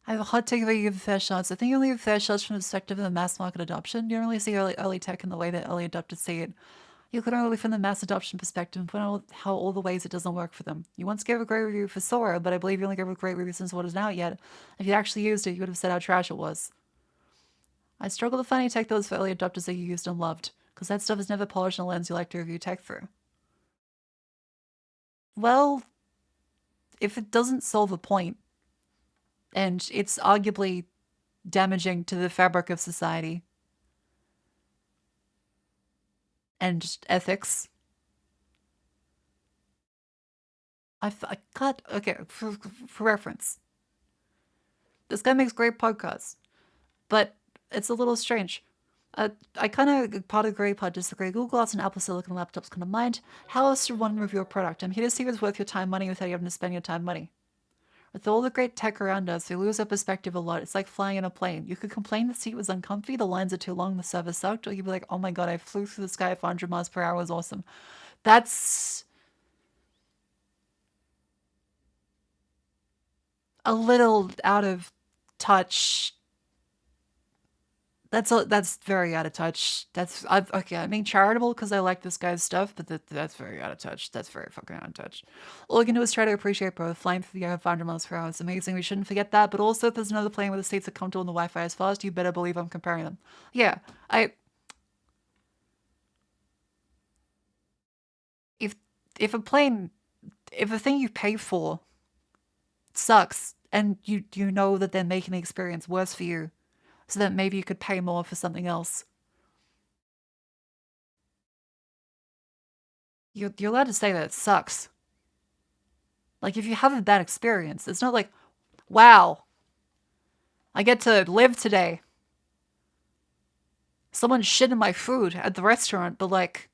I have a hot take about you give fair shots. I think you only give fair shots from the perspective of the mass market adoption. You don't really see early tech in the way that early adopters see it. You look at it only from the mass adoption perspective and point out how all the ways it doesn't work for them. You once gave a great review for Sora, but I believe you only gave a great review since what isn't out yet. If you actually used it, you would have said how trash it was. I struggle to find any tech that was for early adopters that you used and loved, because that stuff is never polished in a lens you like to review tech through. Well, if it doesn't solve a point, and it's arguably damaging to the fabric of society and ethics. I cut, okay, for reference. This guy makes great podcasts, but it's a little strange. I kind of part agree, part disagree. Google Glass and Apple Silicon laptops kind of mind. How else should one review a product? I'm here to see if it's worth your time, money, without you having to spend your time, money. With all the great tech around us, we lose our perspective a lot. It's like flying in a plane. You could complain the seat was uncomfy, the lines are too long, the service sucked, or you'd be like, oh my god, I flew through the sky at 500 miles per hour, it was awesome. That's a little out of touch. That's very out of touch. Okay. I'm being charitable because I like this guy's stuff, but that's very out of touch. That's very fucking out of touch. All we can do is try to appreciate both. Flying through the air at 500 miles per hour is amazing. We shouldn't forget that. But also, if there's another plane where the seats are comfortable and the Wi-Fi is fast, you better believe I'm comparing them. Yeah, if a thing you pay for sucks and you know that they're making the experience worse for you, so that maybe you could pay more for something else. You're allowed to say that it sucks. Like, if you have a bad experience, it's not like, wow, I get to live today. Someone shit in my food at the restaurant, but like,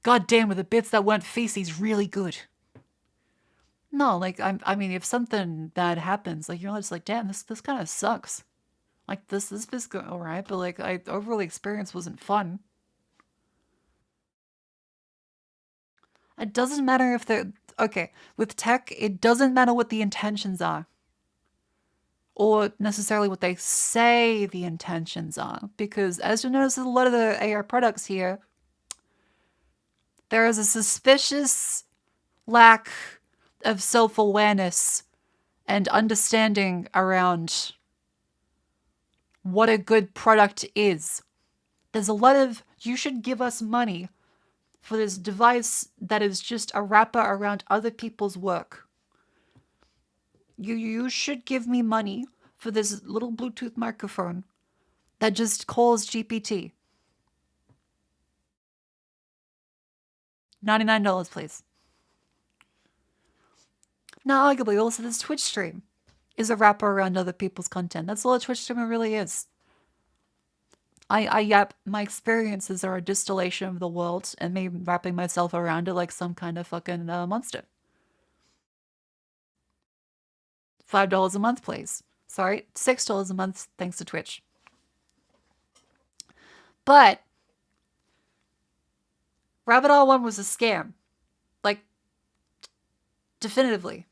god damn, were the bits that weren't feces really good. No, like, I mean, if something bad happens, like, you're just like, damn, this kind of sucks. Like, this is good, alright, but like, overall the experience wasn't fun. It doesn't matter if they're, okay, with tech, it doesn't matter what the intentions are. Or necessarily what they say the intentions are. Because as you notice with a lot of the AR products here, there is a suspicious lack of self-awareness and understanding around what a good product is. There's a lot of, you should give us money for this device that is just a wrapper around other people's work. You should give me money for this little Bluetooth microphone that just calls GPT. $99, please. Now, arguably, also this Twitch stream is a wrapper around other people's content. That's all a Twitch streamer really is. My experiences are a distillation of the world and me wrapping myself around it like some kind of fucking monster. $5 a month, please. Sorry, $6 a month thanks to Twitch. But Rabbit All 1 was a scam. Like, definitively.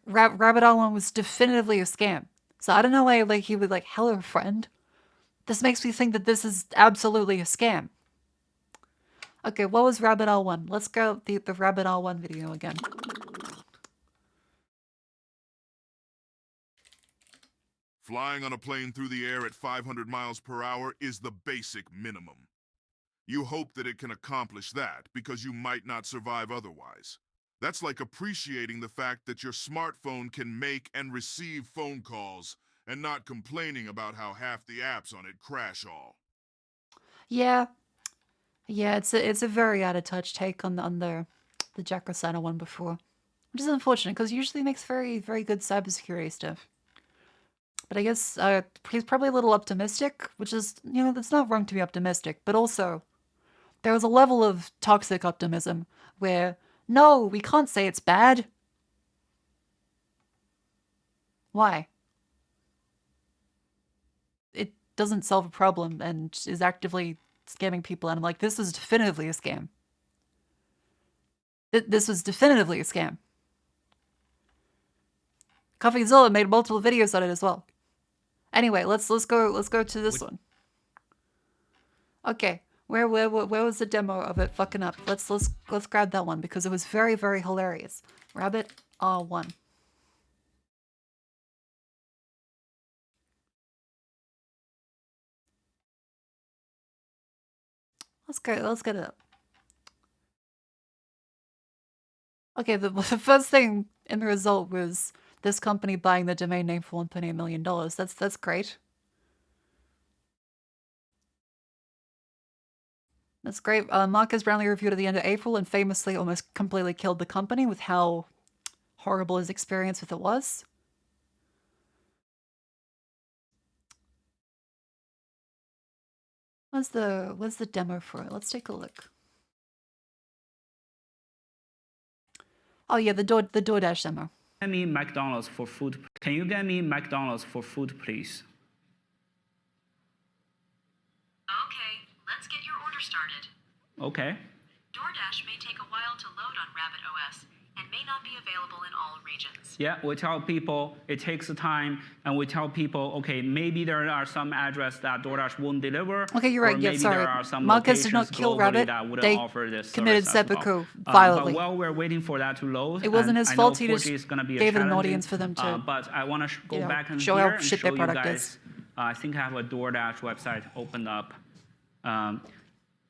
Rabbit All 1 was definitively a scam. So I don't know why like he would like, hello friend. This makes me think that this is absolutely a scam. Okay, what was Rabbit All 1? Let's go the Rabbit All 1 video again. Flying on a plane through the air at 500 miles per hour is the basic minimum. You hope that it can accomplish that because you might not survive otherwise. That's like appreciating the fact that your smartphone can make and receive phone calls and not complaining about how half the apps on it crash all. Yeah. Yeah, it's a very out of touch take on the Jack Rosano one before. Which is unfortunate because he usually makes very, very good cybersecurity stuff. But I guess he's probably a little optimistic, which is, you know, it's not wrong to be optimistic, but also there was a level of toxic optimism where, no, we can't say it's bad. Why? It doesn't solve a problem and is actively scamming people, and I'm like, this is definitively a scam. This was definitively a scam. CoffeeZilla made multiple videos on it as well. Anyway, let's go to this one. Okay, where was the demo of it fucking up? Let's grab that one because it was very, very hilarious. Rabbit All 1. Let's get it up. Okay, the first thing in the result was this company buying the domain name for $1.8 million. That's great. That's great. Marcus Brownlee reviewed at the end of April and famously almost completely killed the company with how horrible his experience with it was. What's the demo for it? Let's take a look. Oh yeah, the DoorDash demo. Get me McDonald's for food. Can you get me McDonald's for food, please? Okay, let's get your order started. Okay. DoorDash may take a while to load on Rabbit OS and may not be available in all regions. Yeah, we tell people it takes time, and we tell people, okay, maybe there are some address that DoorDash won't deliver. Okay, you're right. Or Yeah, maybe sorry. there are some Marcus did not kill globally Rabbit. that wouldn't They offer this committed service as well. seppuku violently. But while we're waiting for that to load, It wasn't and his I fault. know He just 4G is gonna be gave it an challenging, audience for them to, but I want to go back and show here how and shit show their you product guys. is. I think I have a DoorDash website opened up.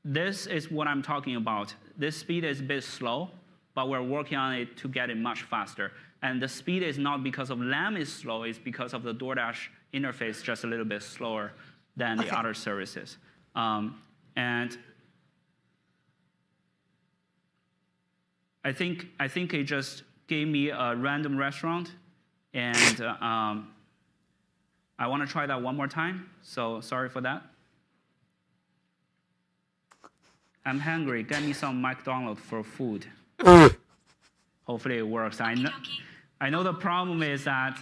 This is what I'm talking about. This speed is a bit slow, but we're working on it to get it much faster. And the speed is not because of LAM is slow, it's because of the DoorDash interface just a little bit slower than the other services. And I think it just gave me a random restaurant, and I want to try that one more time, so sorry for that. I'm hungry, get me some McDonald's for food. Hopefully it works. I know the problem is that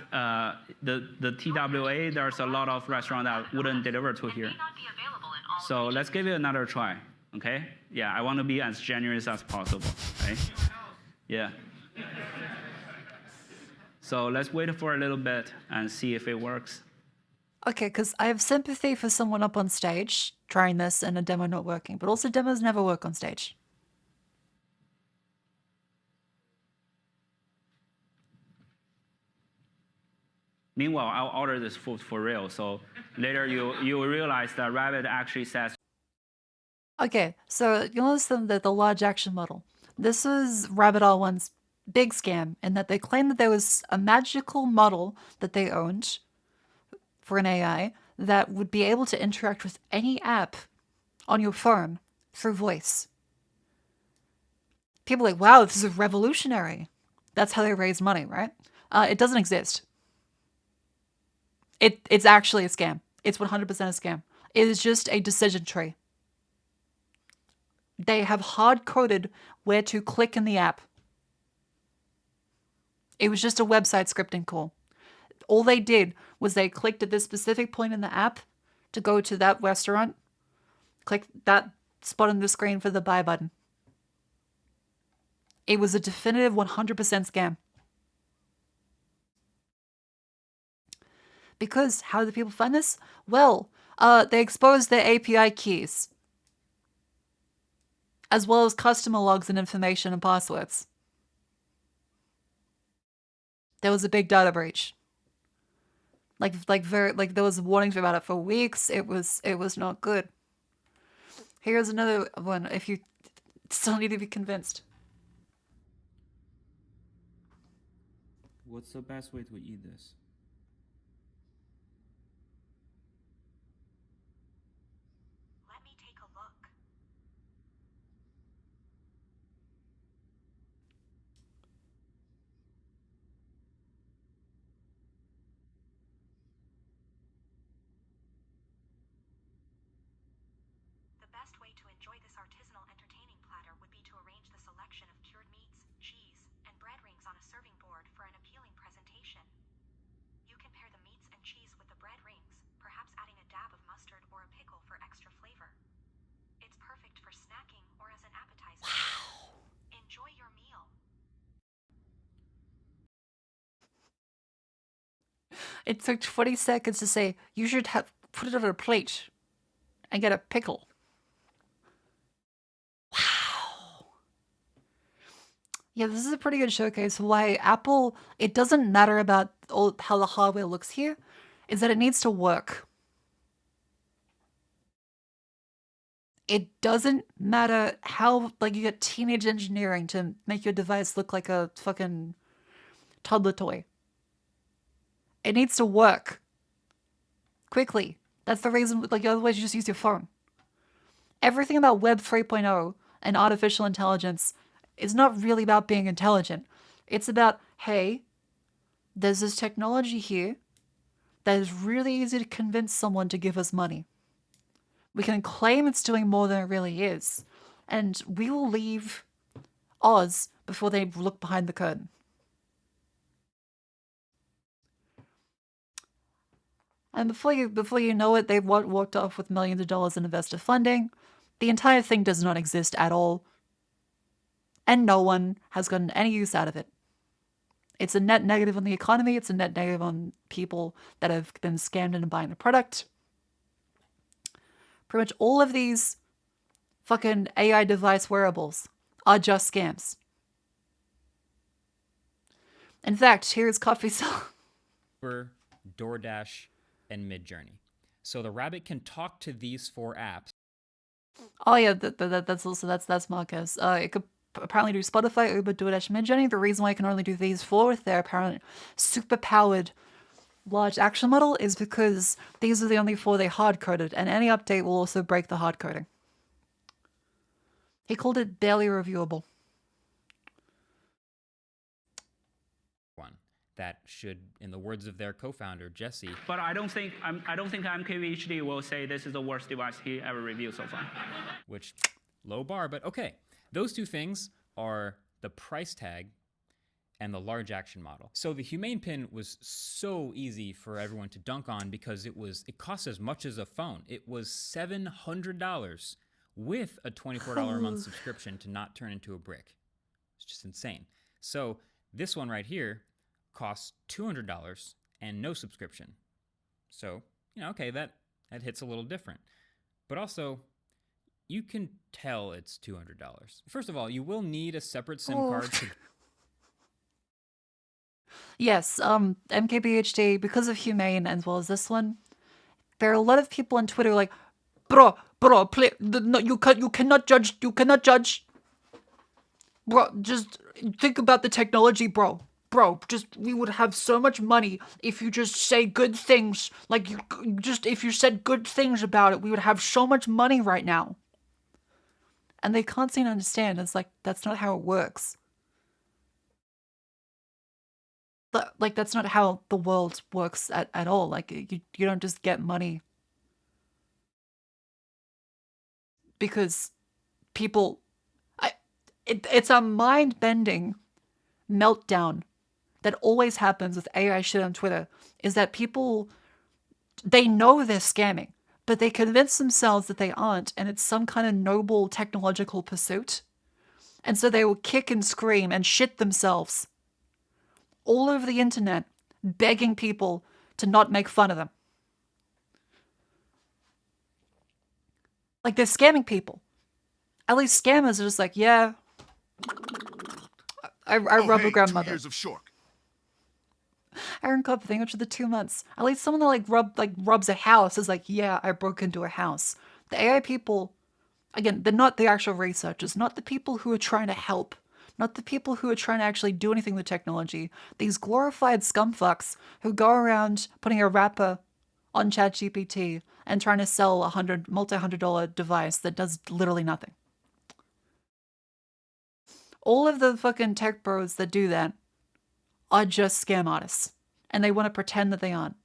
the TWA, there's a lot of restaurants that wouldn't deliver to here. So let's give it another try, okay? Yeah, I want to be as generous as possible, right? Yeah. So let's wait for a little bit and see if it works. Okay, because I have sympathy for someone up on stage trying this and a demo not working, but also demos never work on stage. Meanwhile, I'll order this food for real, so later you will realize that Rabbit actually says. Okay, so you'll notice that the large action model. This is Rabbit R1's big scam in that they claim that there was a magical model that they owned for an AI that would be able to interact with any app on your phone through voice. People are like, wow, this is revolutionary. That's how they raise money, right? It doesn't exist. It's actually a scam. It's 100% a scam. It is just a decision tree. They have hard-coded where to click in the app. It was just a website scripting call. All they did was they clicked at this specific point in the app to go to that restaurant, click that spot on the screen for the buy button. It was a definitive 100% scam. Because how do people find this? Well, they exposed their API keys, as well as customer logs and information and passwords. There was a big data breach. Like there was warnings about it for weeks. It was not good. Here's another one if you still need to be convinced. What's the best way to eat this? Let me take a look. The best way to enjoy this artisanal entertaining platter would be to arrange the selection of cured meats, cheese, and bread rings on a serving board for an appealing presentation. You can pair the meats and cheese with the bread rings, perhaps adding a dab of mustard or a pickle for extra flavor. It's perfect for snacking or as an appetizer. Wow. Enjoy your meal. It took 20 seconds to say, you should have put it on a plate and get a pickle. Wow. Yeah, this is a pretty good showcase. Why Apple, it doesn't matter about how the hardware looks here, is that it needs to work. It doesn't matter how, like, you get teenage engineering to make your device look like a fucking toddler toy. It needs to work quickly. That's the reason, like, otherwise you just use your phone. Everything about Web 3.0 and artificial intelligence is not really about being intelligent. It's about, hey, there's this technology here that is really easy to convince someone to give us money. We can claim it's doing more than it really is, and we will leave Oz before they look behind the curtain. And before you know it, they've walked off with millions of dollars in investor funding. The entire thing does not exist at all. And no one has gotten any use out of it. It's a net negative on the economy. It's a net negative on people that have been scammed into buying the product. Pretty much all of these fucking AI device wearables are just scams. In fact, here's Coffee Cell. For DoorDash and Midjourney. So the Rabbit can talk to these 4 apps. Oh yeah, that's Marcus. It could apparently do Spotify, Uber, DoorDash, Midjourney. The reason why I can only do these four with their apparent super powered large action model is because these are the only four they hard coded, and any update will also break the hard coding. He called it barely reviewable. One that should, in the words of their co-founder Jesse. But I don't think MKBHD will say this is the worst device he ever reviewed so far. Which, low bar, but okay. Those two things are the price tag and the large action model. So the Humane Pin was so easy for everyone to dunk on because it cost as much as a phone. It was $700 with a $24 a month subscription to not turn into a brick. It's just insane. So this one right here costs $200 and no subscription. So, okay, that hits a little different. But also, you can tell it's $200. First of all, you will need a separate SIM card to... Yes, MKBHD, because of Humane as well as this one, there are a lot of people on Twitter like, bro, please, no, you cannot judge. Bro, just think about the technology, bro. Bro, we would have so much money if you just say good things. Like, if you said good things about it, we would have so much money right now. And they can't seem to understand. It's like, that's not how it works. Like, that's not how the world works at all. Like, you don't just get money because people... It's a mind-bending meltdown that always happens with AI shit on Twitter, is that people, they know they're scamming, but they convince themselves that they aren't, and it's some kind of noble technological pursuit. And so they will kick and scream and shit themselves all over the internet, begging people to not make fun of them. Like, they're scamming people. At least scammers are just like, yeah, I rub a grandmother. 2 years of short. Aaron Cobb thing, which are the 2 months. At least someone that rubs a house is like, yeah, I broke into a house. The AI people, again, they're not the actual researchers, not the people who are trying to help, not the people who are trying to actually do anything with technology. These glorified scumfucks who go around putting a wrapper on ChatGPT and trying to sell a multi-$100 device that does literally nothing. All of the fucking tech bros that do that are just scam artists. And they want to pretend that they aren't.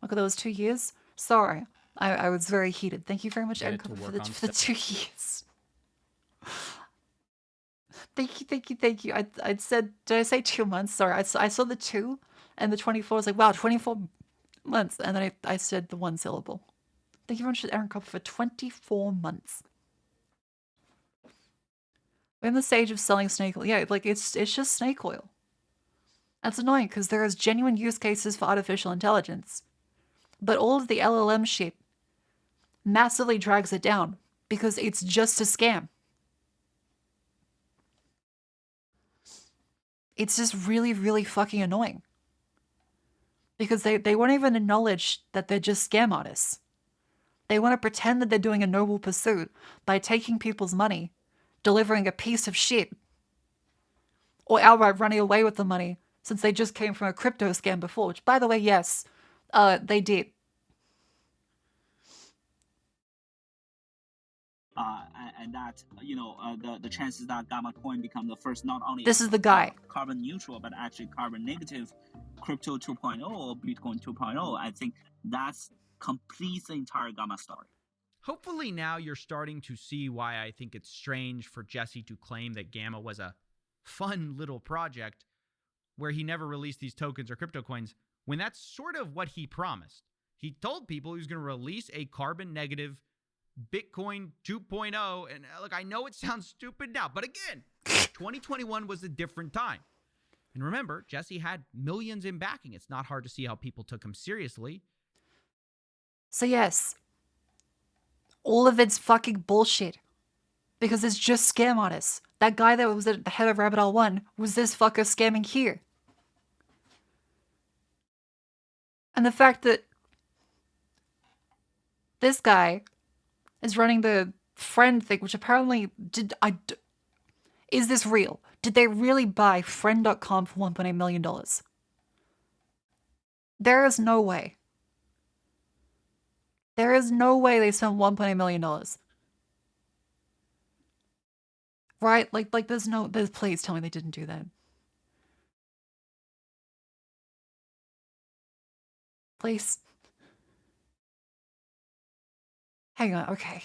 Look at those 2 years. Sorry. I was very heated. Thank you very much, Aaron Cobb, for the 2 years. Thank you. I said, did I say 2 months? Sorry, I saw the 2 and the 24. I was like, wow, 24 months. And then I said the 1 syllable. Thank you very much, Aaron Cobb, for 24 months. We're in the stage of selling snake oil. Yeah, like, it's just snake oil. That's annoying because there is genuine use cases for artificial intelligence. But all of the LLM shit massively drags it down because it's just a scam. It's just really, really fucking annoying. Because they won't even acknowledge that they're just scam artists. They want to pretend that they're doing a noble pursuit by taking people's money, delivering a piece of shit, or outright running away with the money since they just came from a crypto scam before, which, by the way, yes, they did. And that, the chances that Gamma Coin become the first not only This is the guy. Carbon neutral, but actually carbon negative crypto 2.0 or Bitcoin 2.0, I think that's completes the entire Gamma story. Hopefully now you're starting to see why I think it's strange for Jesse to claim that Gamma was a fun little project where he never released these tokens or crypto coins, when that's sort of what he promised. He told people he was going to release a carbon negative Bitcoin 2.0. And look, I know it sounds stupid now, but again, 2021 was a different time. And remember, Jesse had millions in backing. It's not hard to see how people took him seriously. So yes, all of it's fucking bullshit. Because it's just scam artists. That guy that was at the head of Rabbit Hole 1 was this fucker scamming here. And the fact that this guy is running the friend thing, which apparently is this real? Did they really buy friend.com for $1.8 million? There is no way. There is no way they spent $1.8 million. Right? Like there's please tell me they didn't do that. Please. Hang on, okay.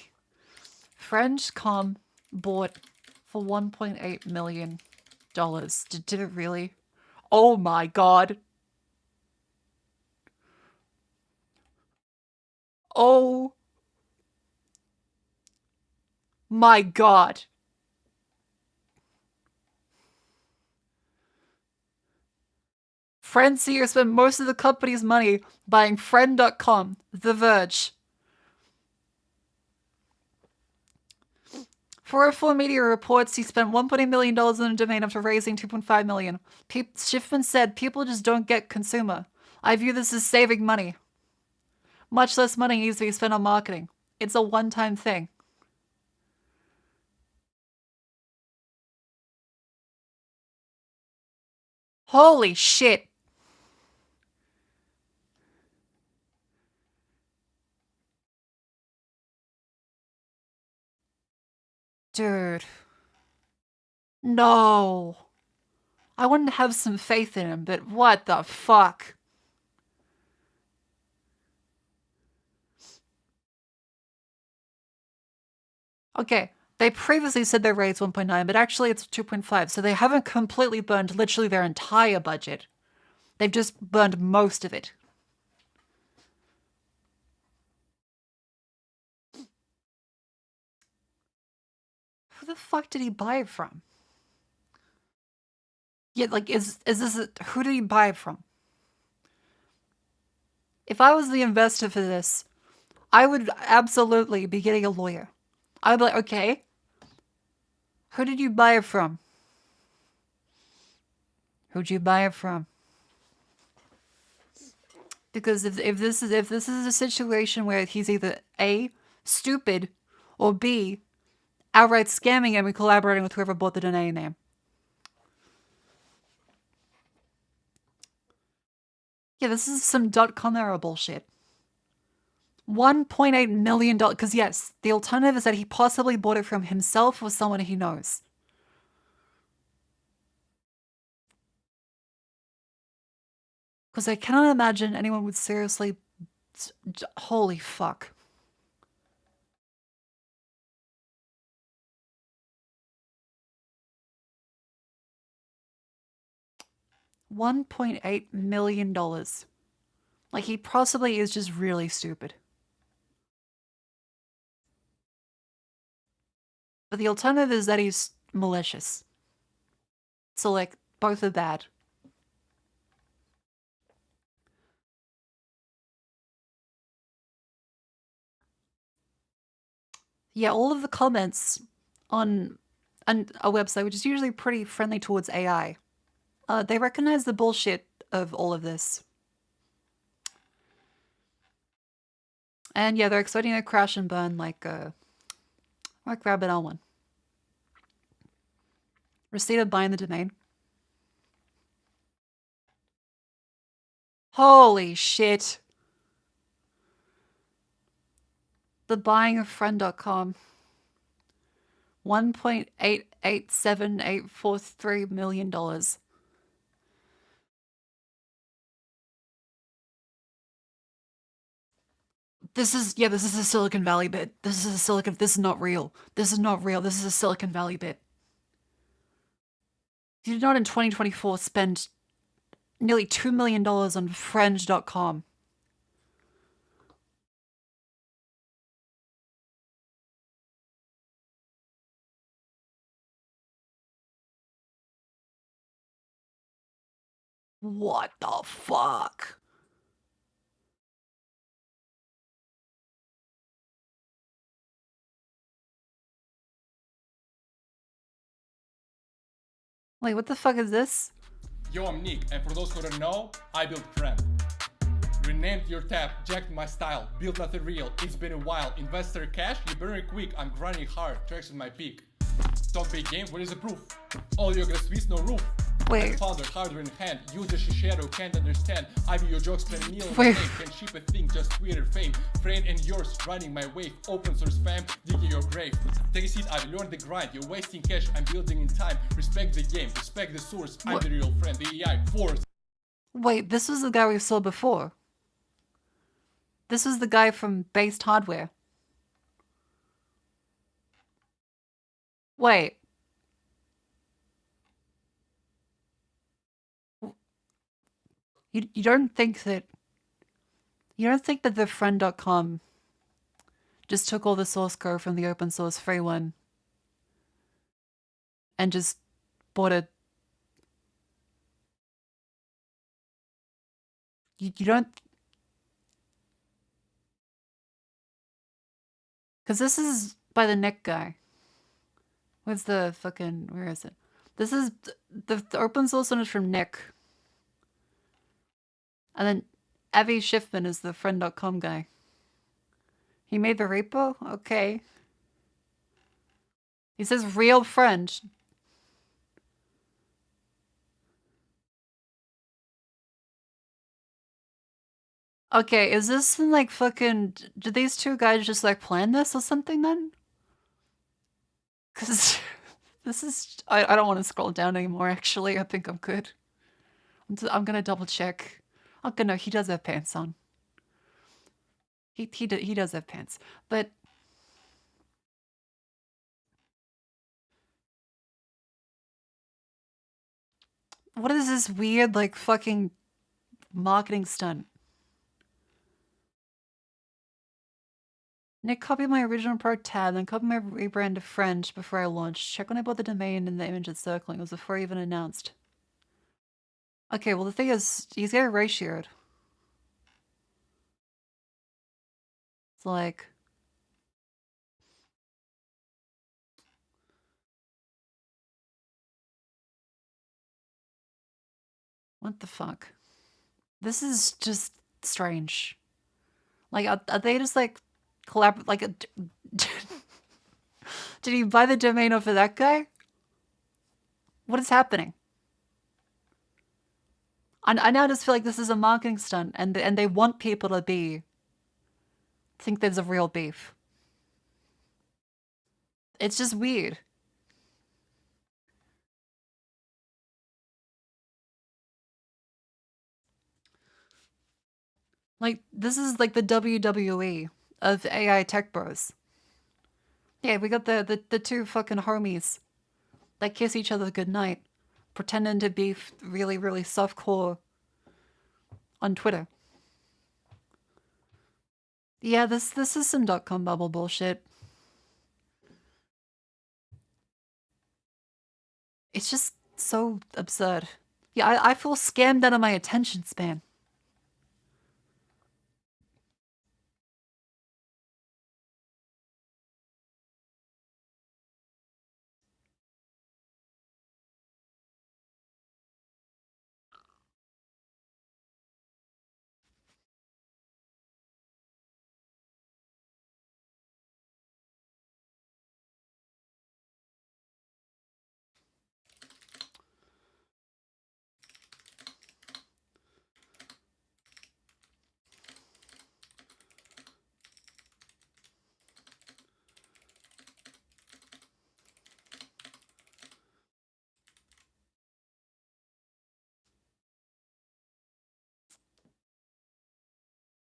Friend.com bought for $1.8 million. Did it really? Oh my god. Oh my god. Friend here spent most of the company's money buying Friend.com, The Verge. 404 Media reports he spent $1.8 million on a domain after raising $2.5 million. Schiffman said, people just don't get consumer. I view this as saving money. Much less money needs to be spent on marketing. It's a one-time thing. Holy shit. Dude. No. I wouldn't have some faith in him, but what the fuck? Okay, they previously said they raised 1.9, but actually it's 2.5, so they haven't completely burned literally their entire budget. They've just burned most of it. Who the fuck did he buy it from? Yeah, like, who did he buy it from? If I was the investor for this, I would absolutely be getting a lawyer. I'd be like, okay, who did you buy it from? Who'd you buy it from? Because if this is a situation where he's either A, stupid, or B, outright scamming him and collaborating with whoever bought the domain name. Yeah, this is some .com era bullshit. $1.8 million, because yes, the alternative is that he possibly bought it from himself or someone he knows. Because I cannot imagine anyone would seriously... Holy fuck. $1.8 million. Like, he possibly is just really stupid. But the alternative is that he's malicious. So, like, both are bad. Yeah, all of the comments on a website, which is usually pretty friendly towards AI, they recognize the bullshit of all of this. And yeah, they're expecting a crash and burn like Rabbit L1. Receipt of buying the domain. Holy shit. The buying of friend.com. $1.887843 million. This is a Silicon Valley bit. This is not real. This is not real. This is a Silicon Valley bit. You did not in 2024 spend nearly $2 million on friend.com. What the fuck? Wait, what the fuck is this? Yo, I'm Nick, and for those who don't know, I built Friend. Renamed your tab, jacked my style, built nothing real, it's been a while. Investor cash, you burn it quick, I'm grinding hard, tracks with my peak. Don't big game, where is the proof? All you're gonna squeeze, no roof. Wait. I'm founder, hardware in hand, user shadow can't understand. I view your jokes, spend meal Wait. can ship a thing, just Twitter fame. Friend and yours, riding my wave, open source spam, digging your grave. Take a seat, I've learned the grind, you're wasting cash, I'm building in time. Respect the game, respect the source, I'm What? the real friend, the AI force. Wait, this was the guy we saw before. This was the guy from Based Hardware. Wait. You don't think that the friend.com just took all the source code from the open source free one and just bought it? You don't, because this is by the Nick guy. Where's the fucking, where is it? This is the open source one is from Nick. And then Avi Schiffman is the friend.com guy. He made the repo? Okay. He says real friend. Okay, is this like fucking, did these two guys just like plan this or something then? Cause this is, I don't want to scroll down anymore actually, I think I'm good. I'm gonna double check. Okay, no, he does have pants on. He does have pants, but what is this weird like fucking marketing stunt? Nick copied my original pro tab, then copied my rebrand to friend before I launched. Check when I bought the domain and the image it's circling. It was before I even announced. Okay, well the thing is, he's got it ratioed. It's like, what the fuck? This is just strange. Like, are they just like like did he buy the domain off of that guy? What is happening? I now just feel like this is a marketing stunt, and they want people to think there's a real beef. It's just weird. Like, this is like the WWE of AI tech bros. Yeah, we got the two fucking homies that kiss each other goodnight, pretending to be really, really softcore on Twitter. Yeah, this is some .com bubble bullshit. It's just so absurd. Yeah, I feel scammed out of my attention span.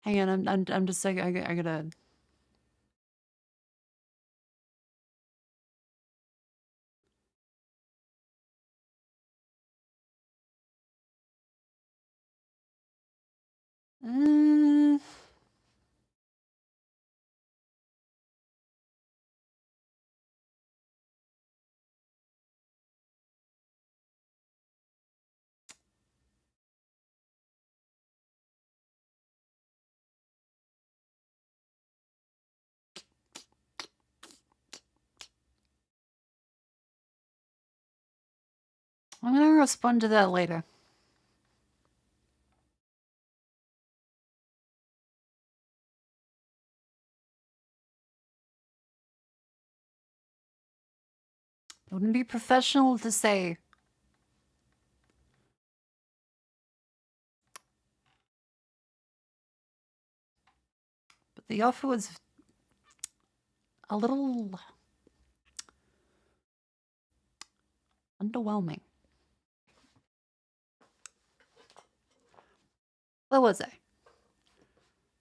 Hang on, I'm just like I gotta. Uh, I'm gonna respond to that later. It wouldn't be professional to say. But the offer was a little underwhelming. What was I?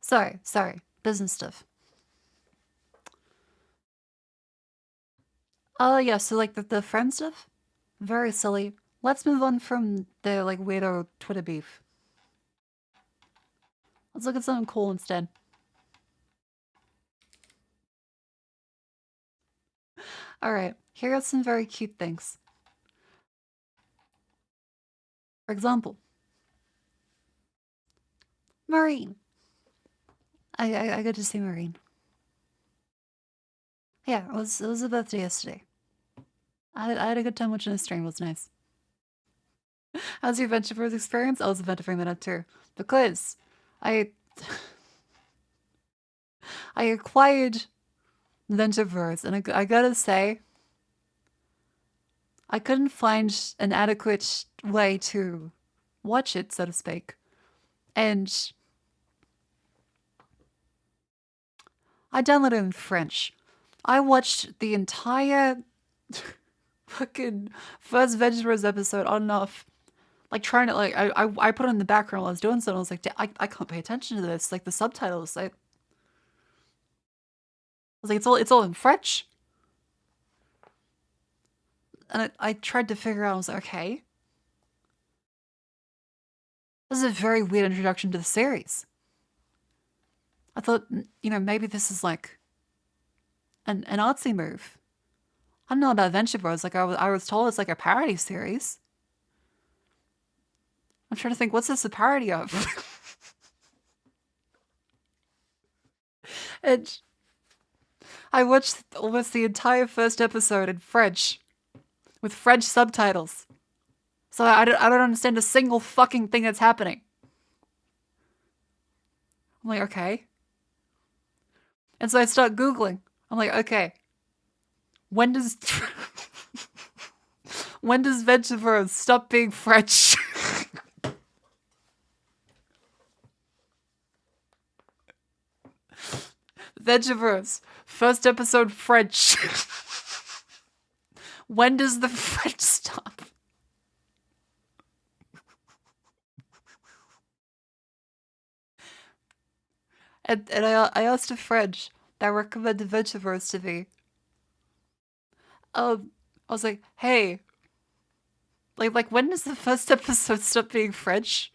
Sorry. Business stuff. Oh, yeah, so like the friend stuff? Very silly. Let's move on from the like weirdo Twitter beef. Let's look at something cool instead. Alright, here are some very cute things. For example, Marine. I got to see Marine. Yeah, it was a birthday yesterday. I had a good time watching the stream. It was nice. How's your Ventureverse experience? I was about to bring that up too, because I acquired Ventureverse, and I gotta say, I couldn't find an adequate way to watch it, so to speak, and I downloaded it in French. I watched the entire fucking first Ventureverse episode on and off. Like trying to I put it in the background while I was doing something. I was like, I can't pay attention to this. Like the subtitles. I was like, it's all in French. And I tried to figure out. I was like, okay, this is a very weird introduction to the series. I thought, maybe this is like an artsy move. I don't know about Adventure Bros. Like I was told it's like a parody series. I'm trying to think, what's this a parody of? And I watched almost the entire first episode in French, with French subtitles. So I don't understand a single fucking thing that's happening. I'm like, okay. And so I start Googling. I'm like, okay. When does Ventureverse stop being French? Ventureverse, first episode French. When does the French stop? And I asked a friend that recommended Ventureverse to me. I was like, hey, like when does the first episode stop being French?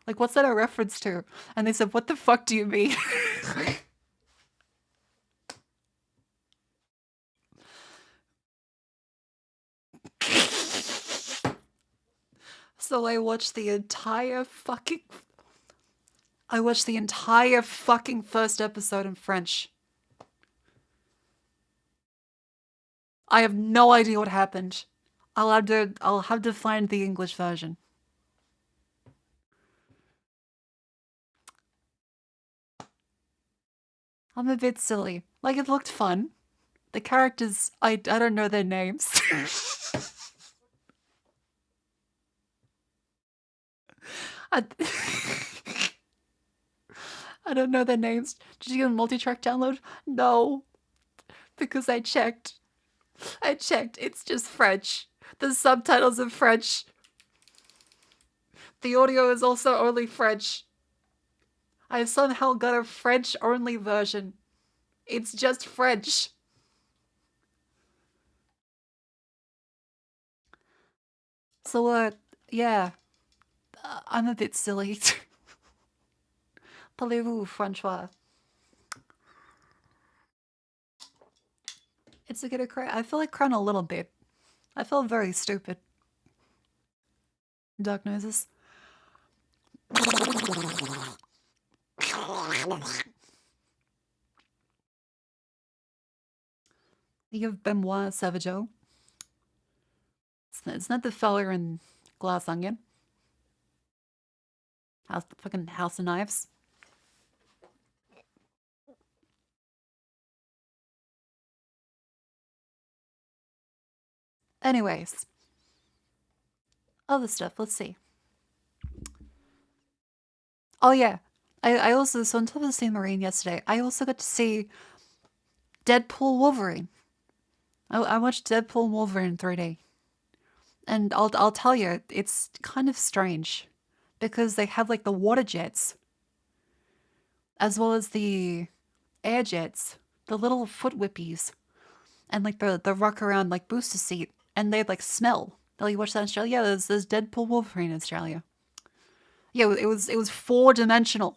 Like, what's that a reference to? And they said, what the fuck do you mean? So I watched the entire fucking first episode in French. I have no idea what happened. I'll have to find the English version. I'm a bit silly. Like, it looked fun. The characters, I don't know their names. I don't know their names. Did you get a multi-track download? No. Because I checked. It's just French. The subtitles are French. The audio is also only French. I somehow got a French-only version. It's just French. So, yeah. I'm a bit silly. Parlez-vous, Francois? It's okay to cry. I feel like crying a little bit. I feel very stupid. Dark noises. You have Benoit Savageau. It's not the feller in Glass Onion. Fucking House of Knives. Anyways, other stuff. Let's see. Oh yeah, I also, so on top of seeing Marine yesterday, I also got to see Deadpool Wolverine. I watched Deadpool Wolverine in 3D, and I'll tell you, it's kind of strange because they have like the water jets as well as the air jets, the little foot whippies, and like the rock around like booster seat, and they like smell. Oh, you watch that in Australia? Yeah, there's Deadpool Wolverine in Australia. Yeah, it was 4-dimensional.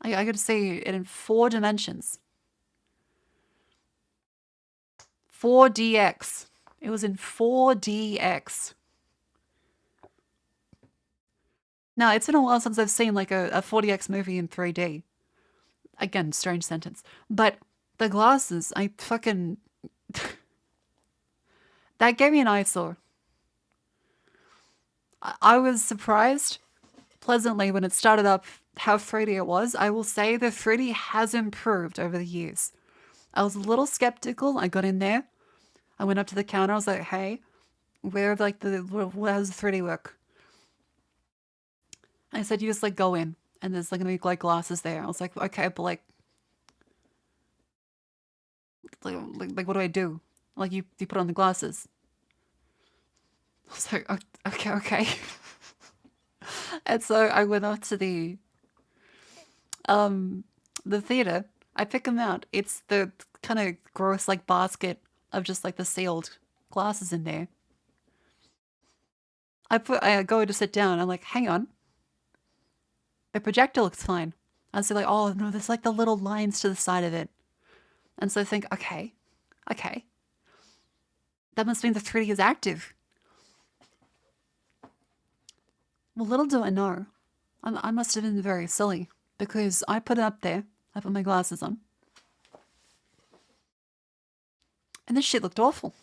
I got to see it in 4 dimensions. 4DX. It was in 4DX. Now, it's been a while since I've seen like a 4DX movie in 3D. Again, strange sentence. But the glasses, I fucking... that gave me an eyesore. I was surprised pleasantly when it started up how 3D it was. I will say the 3D has improved over the years. I was a little skeptical. I got in there. I went up to the counter. I was like, hey, where like how does the 3D work? I said, you just like go in and there's like gonna be like glasses there. I was like, okay, but like what do I do? Like you put on the glasses. I was like, okay. And so I went up to the theater. I pick them out. It's the kind of gross like basket of just like the sealed glasses in there. I go to sit down. I'm like, hang on. The projector looks fine. I was like, oh no, there's like the little lines to the side of it. And so I think, okay. That must mean the 3D is active. Well, little do I know, I must have been very silly because I put it up there. I put my glasses on. And this shit looked awful.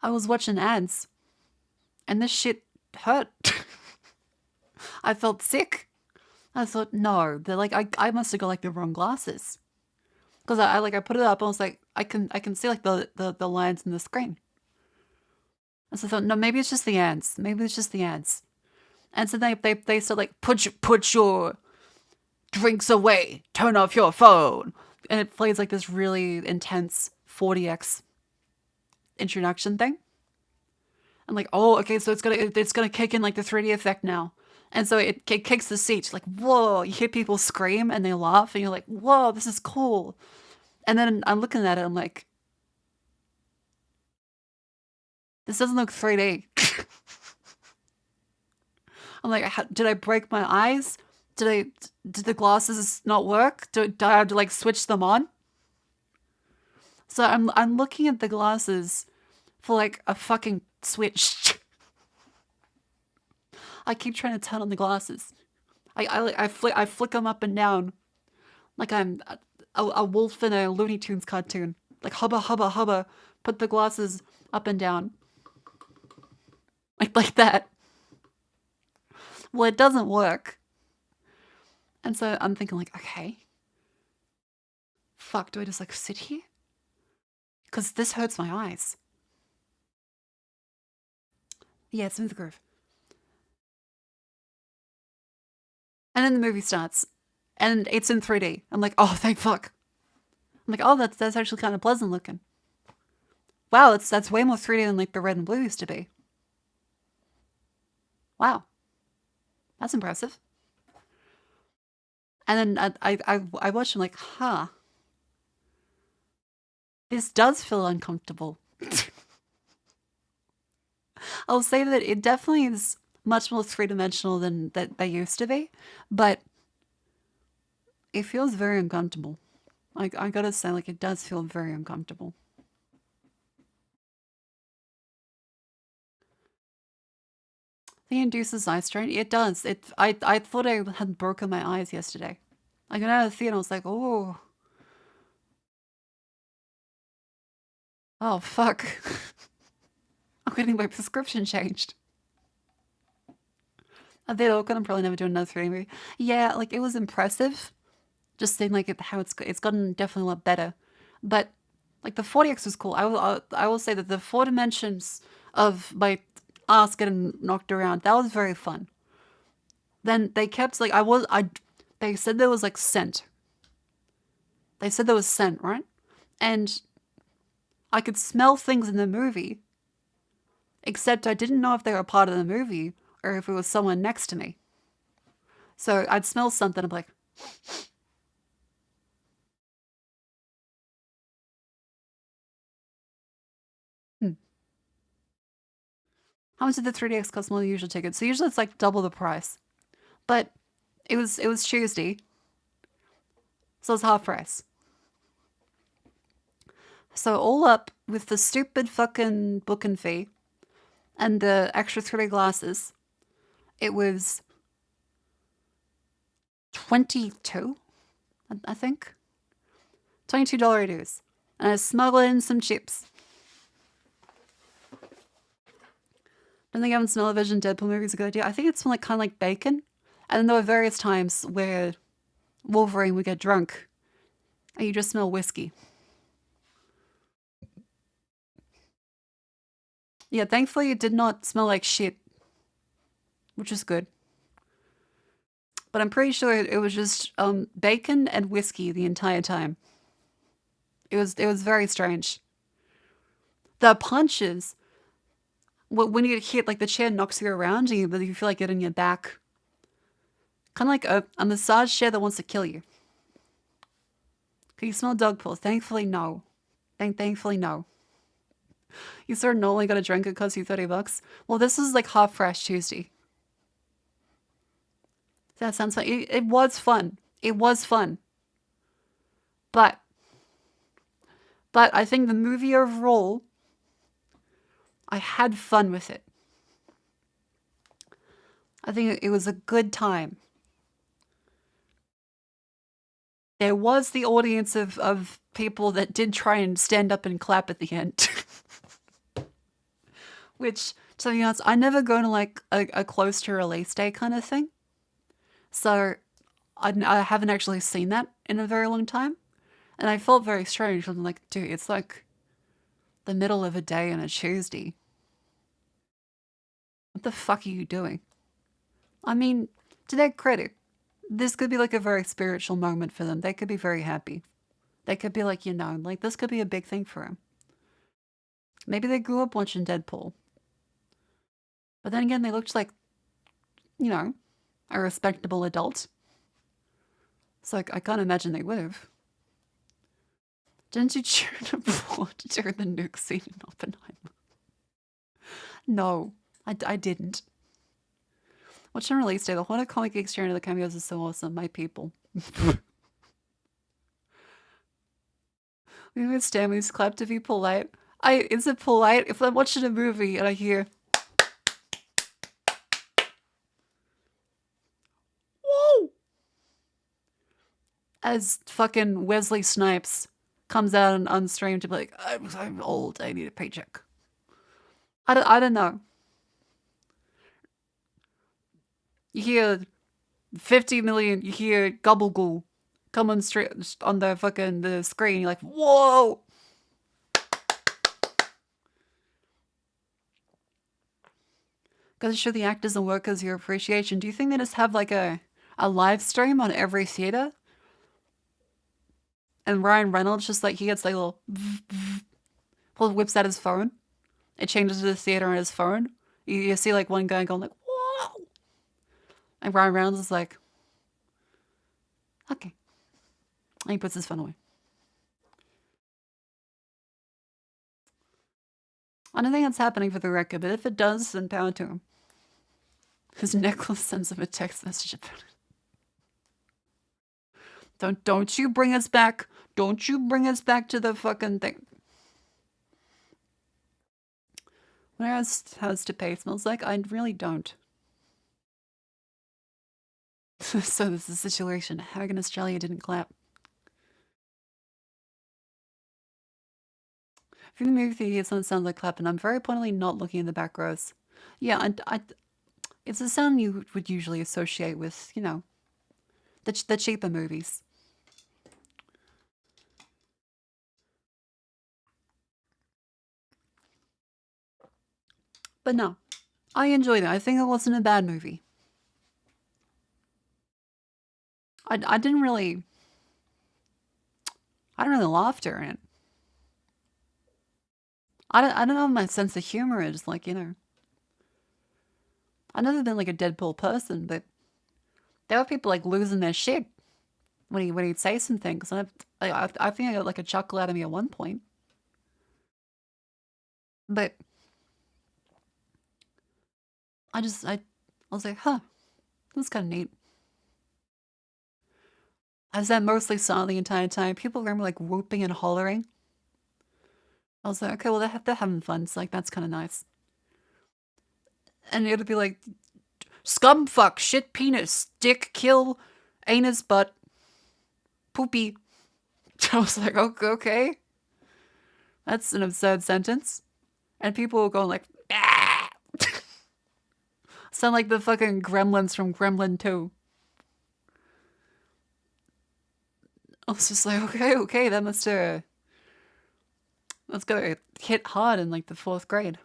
I was watching ads and this shit hurt. I felt sick. I thought, no, they're like, I must have got like the wrong glasses. Because I put it up and I was like, I can see like the lines in the screen. And so I thought, no, maybe it's just the ads. Maybe it's just the ads. And so they said like, put your drinks away, turn off your phone. And it plays like this really intense 4DX introduction thing. I'm like, oh, okay, so it's gonna kick in like the 3D effect now. And so it kicks the seat. Like, whoa, you hear people scream and they laugh and you're like, whoa, this is cool. And then I'm looking at it, I'm like, this doesn't look 3D. I'm like, did I break my eyes? Did the glasses not work? Do I have to like switch them on? So I'm looking at the glasses for like a fucking switch. I keep trying to turn on the glasses. I flick them up and down like I'm a wolf in a Looney Tunes cartoon. Like hubba hubba hubba, put the glasses up and down. Like that. Well, it doesn't work. And so I'm thinking like, okay. Fuck, do I just like sit here? Because this hurts my eyes. Yeah, smooth groove. And then the movie starts. And it's in 3D. I'm like, oh, thank fuck. I'm like, oh, that's actually kind of pleasant looking. Wow, that's way more 3D than like the red and blue used to be. Wow. That's impressive. And then I watched him like, huh. This does feel uncomfortable. I'll say that it definitely is much more 3-dimensional than that they used to be, but it feels very uncomfortable. I gotta say, like, it does feel very uncomfortable. The induces eye strain. It does. I thought I had broken my eyes yesterday. I got out of the theater. I was like, oh, fuck. I'm getting my prescription changed. They all gonna probably never do another 3D movie. Yeah, like it was impressive. Just seeing like how it's gotten definitely a lot better. But like the 40x was cool. I will say that the 4 dimensions of my ass getting knocked around, that was very fun. Then they kept like they said there was like scent. They said there was scent, right? And I could smell things in the movie, except I didn't know if they were part of the movie or if it was someone next to me. So I'd smell something, I'm like, how much did the 3DX cost more than the usual ticket? So usually it's like double the price. But it was Tuesday. So it was half price. So all up with the stupid fucking booking fee and the extra 3 glasses, it was 22, I think. $22 dues. And I smuggled in some chips. Don't think having smell-o-vision Deadpool movie is a good idea. I think it's like kind of like bacon. And then there were various times where Wolverine would get drunk and you just smell whiskey. Yeah, thankfully it did not smell like shit, which is good. But I'm pretty sure it was just bacon and whiskey the entire time. It was very strange. The punches, when you get hit, like the chair knocks you around and you feel like it in your back. Kind of like a massage chair that wants to kill you. Can you smell dog poo? Thankfully, no. Thankfully, no. You sort of normally got a drink, it costs you $30. Well, this is like half fresh Tuesday. That sounds fun. It was fun. It was fun. But I think the movie overall, I had fun with it. I think it was a good time. There was the audience of people that did try and stand up and clap at the end. Which, to be honest, I never go to like a close to release day kind of thing. So I haven't actually seen that in a very long time. And I felt very strange. I'm like, dude, it's like the middle of a day on a Tuesday. What the fuck are you doing? I mean, to their credit, this could be like a very spiritual moment for them. They could be very happy. They could be like, like this could be a big thing for them. Maybe they grew up watching Deadpool. But then again, they looked like, a respectable adult. So I can't imagine they would have. Didn't you cheer and applaud during the nuke scene in Oppenheimer? No, I didn't. Watching release day, the Hornet comic experience of the cameos is so awesome. My people. We would stand, we clap to be polite. Is it polite if I'm watching a movie and I hear, whoa, as fucking Wesley Snipes comes out on stream to be like, I'm old, I need a paycheck. I don't know. You hear 50 million, you hear Gobble come on the fucking the screen, you're like, whoa! Gotta show the actors and workers your appreciation. Do you think they just have like a live stream on every theater? And Ryan Reynolds just like, he gets like a little whips out his phone. It changes to the theater on his phone. You see like one guy going like, whoa! And Ryan Reynolds is like, okay. And he puts his phone away. I don't think that's happening for the record, but if it does, then power to him. His necklace sends him a text message about it. Don't you bring us back. Don't you bring us back to the fucking thing. What else House to Pay smells like? I really don't. So this is the situation. Hag in Australia didn't clap. If you're in the movie theater, someone sounds like clapping. I'm very pointedly not looking in the back rows. Yeah, it's a sound you would usually associate with, the cheaper movies. But no, I enjoyed it. I think it wasn't a bad movie. I didn't really laugh during it. I don't know, my sense of humor is like, you know, I've never been like a Deadpool person, but there were people like losing their shit when he'd say some things. And I think I got like a chuckle out of me at one point. But I was like, huh, that's kind of neat. I was mostly silent the entire time. People around me like whooping and hollering. I was like, okay, well, they're having fun. It's like, that's kind of nice. And it'd be like, scum, fuck, shit, penis, dick, kill, anus, butt, poopy. I was like, okay. That's an absurd sentence. And people were going like, ah! Sound like the fucking gremlins from Gremlin 2. I was just like, okay, that must have... That's gonna hit hard in like the 4th grade.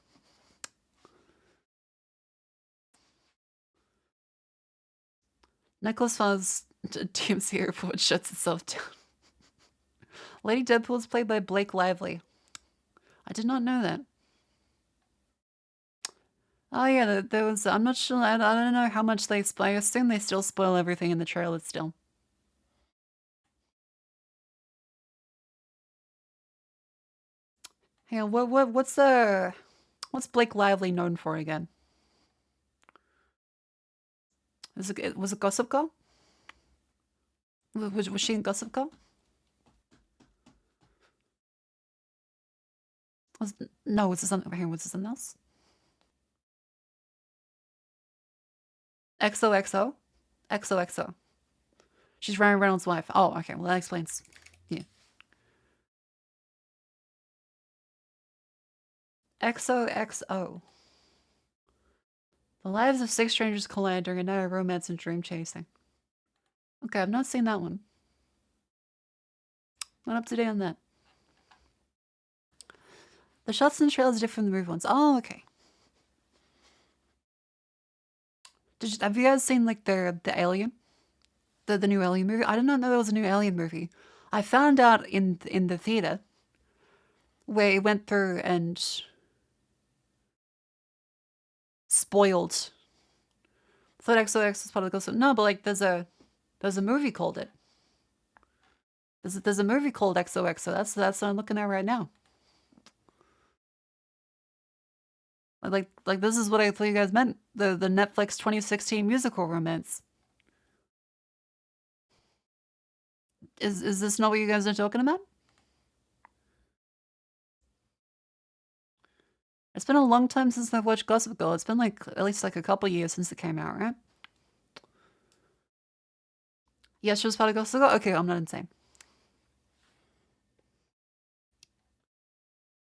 Nicholas Fuzz DMC Airport shuts itself down. Lady Deadpool is played by Blake Lively. I did not know that. Oh yeah, there was... I'm not sure. I don't know how much they... I assume they still spoil everything in the trailer still. Yeah, what's Blake Lively known for again? Was it Gossip Girl? Was she in Gossip Girl? Was it something else? XOXO? XOXO. She's Ryan Reynolds' wife. Oh, okay. Well, that explains. Yeah. XOXO. The lives of 6 strangers collide during a night of romance and dream chasing. Okay, I've not seen that one. Not up to date on that. The shots in the trailers are different from the movie ones. Oh, okay. Have you guys seen like the Alien? The new Alien movie? I did not know there was a new Alien movie. I found out in the theater where it went through and spoiled. I thought XOX was part of the Ghost. No, but like there's a movie called it. There's a movie called XOXO. That's what I'm looking at right now. Like this is what I thought you guys meant. The Netflix 2016 musical romance. Is this not what you guys are talking about? It's been a long time since I've watched Gossip Girl. It's been like at least like a couple years since it came out, right? Yes, she was part of Gossip Girl? Okay, I'm not insane.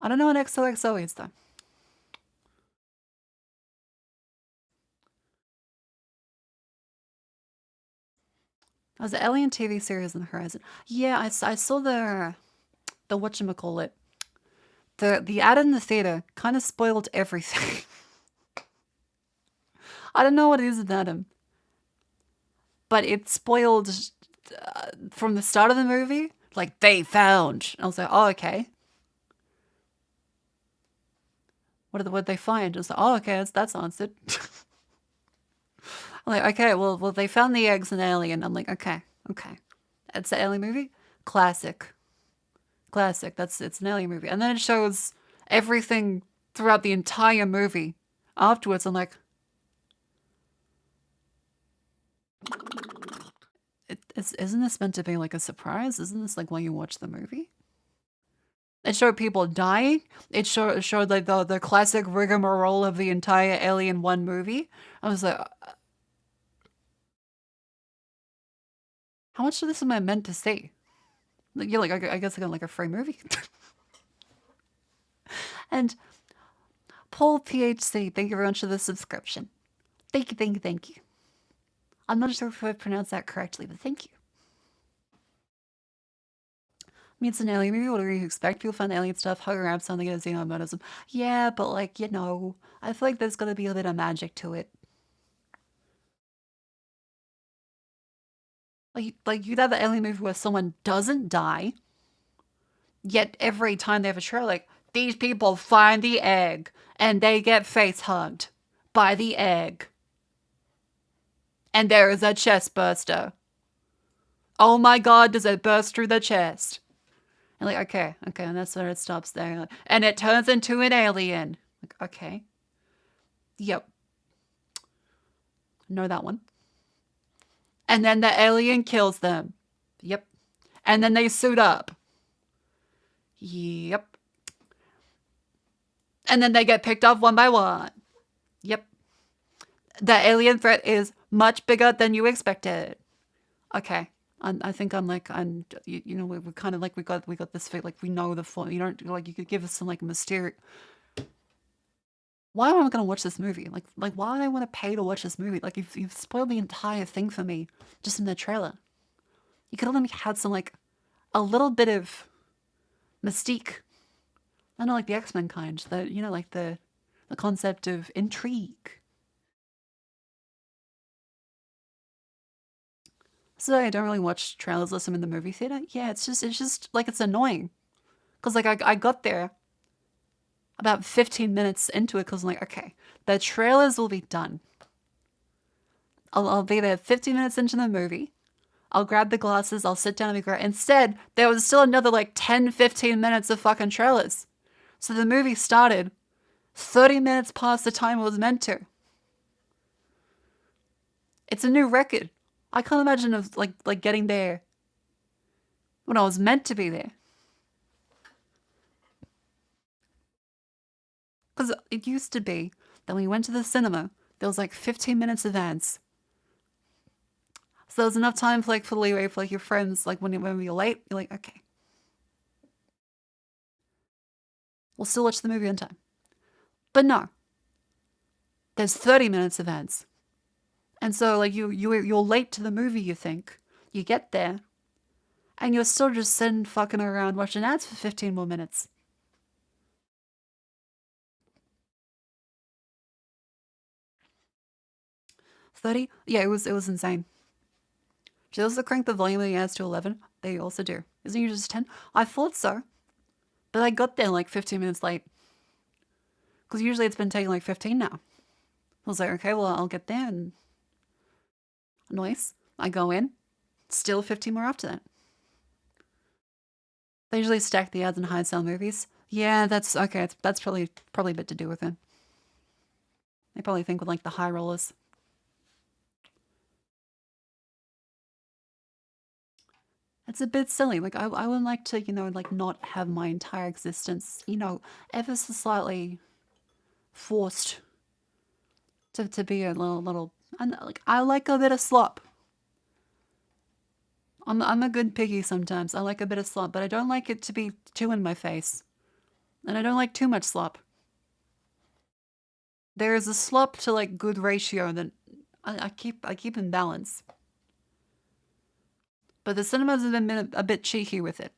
I don't know what XOXO is though. There's an Alien TV series on the horizon. Yeah, I saw the whatchamacallit. The ad in the theater kind of spoiled everything. I don't know what it is about him. But it spoiled from the start of the movie. Like, they found. I was like, oh, okay. What did they find? I was like, oh, okay, that's answered. I'm like, okay, well, they found the eggs in Alien. I'm like, okay. It's an Alien movie? Classic. It's an Alien movie. And then it shows everything throughout the entire movie. Afterwards, I'm like, isn't this meant to be like a surprise? Isn't this like when you watch the movie? It showed people dying. It showed like the classic rigmarole of the entire Alien 1 movie. I was like, how much of this am I meant to see? Like, yeah, like I guess I got like a free movie. And Paul PHC, thank you very much for the subscription. Thank you. I'm not sure if I pronounced that correctly, but thank you. mean, it's an alien movie. What do you expect? People find alien stuff, hug around something, and xenomorphism. Yeah, but like, you know, I feel like there's gonna be a bit of magic to it. Like you'd have the alien movie where someone doesn't die, yet every time they have a trailer, like, these people find the egg and they get face hugged by the egg. And there is a chest burster. Oh my god, does it burst through the chest? And like, okay, and that's where it stops there. And it turns into an alien. Like, okay. Yep. Know that one. And then the alien kills them. Yep. And then they suit up. Yep. And then they get picked off one by one. Yep. The alien threat is much bigger than you expected. Okay. I think you know, we're kind of like, we got this feel like we know the form. You don't, like, you could give us some like mysterious. Why am I gonna watch this movie? Like why would I want to pay to watch this movie? Like you've spoiled the entire thing for me just in the trailer. You could have had some like a little bit of mystique. I know, like the X-Men kind, that, you know, like the concept of intrigue. So I don't really watch trailers unless I'm in the movie theater. Yeah, it's just like, it's annoying. Cause like I got there about 15 minutes into it, cause I'm like, okay, the trailers will be done. I'll be there 15 minutes into the movie. I'll grab the glasses, I'll sit down and be great. Instead, there was still another like 10, 15 minutes of fucking trailers. So the movie started 30 minutes past the time it was meant to. It's a new record. I can't imagine of like getting there when I was meant to be there. Because it used to be that when you went to the cinema, there was like 15 minutes of ads. So there was enough time for the leeway for like your friends, like when you're late, you're like, okay, we'll still watch the movie on time. But no, there's 30 minutes of ads. And so like you're late to the movie, you think. You get there, and you're still just sitting fucking around watching ads for 15 more minutes. $30? Yeah, it was insane. Should they also crank the volume of the ads to 11? They also do. Isn't it just 10? I thought so. But I got there like 15 minutes late. Because usually it's been taking like 15 now. I was like, okay, well, I'll get there and... Nice. I go in. Still 15 more after that. They usually stack the ads in high sell movies. Yeah, that's... Okay, that's probably a bit to do with it. They probably think with like the high rollers. It's a bit silly. Like, I would like to, you know, like not have my entire existence, you know, ever so slightly forced to be a little, like, I like a bit of slop. I'm a good piggy sometimes. I like a bit of slop, but I don't like it to be too in my face. And I don't like too much slop. There is a slop to like good ratio that I keep in balance. But the cinemas have been a bit cheeky with it.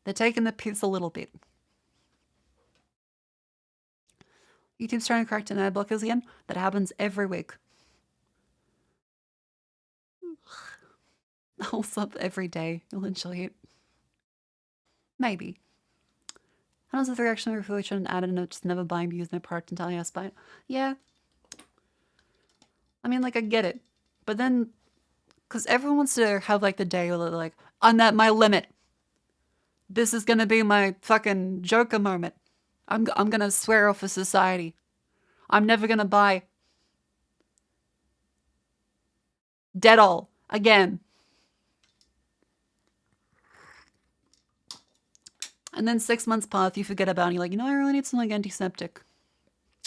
They're taking the piss a little bit. YouTube's trying to correct an ad blockers again. That happens every week. I'll sub every day. You'll enjoy it. Maybe. I don't know if the reaction I really shouldn't add it and just never buying views, no parts until I buy it. Yeah. I mean, like, I get it. But then, because everyone wants to have, like, the day where they're like, I'm at my limit. This is gonna be my fucking Joker moment. I'm gonna swear off of society. I'm never gonna buy Deadall again. And then 6 months pass, you forget about it, and you're like, you know, I really need some like antiseptic.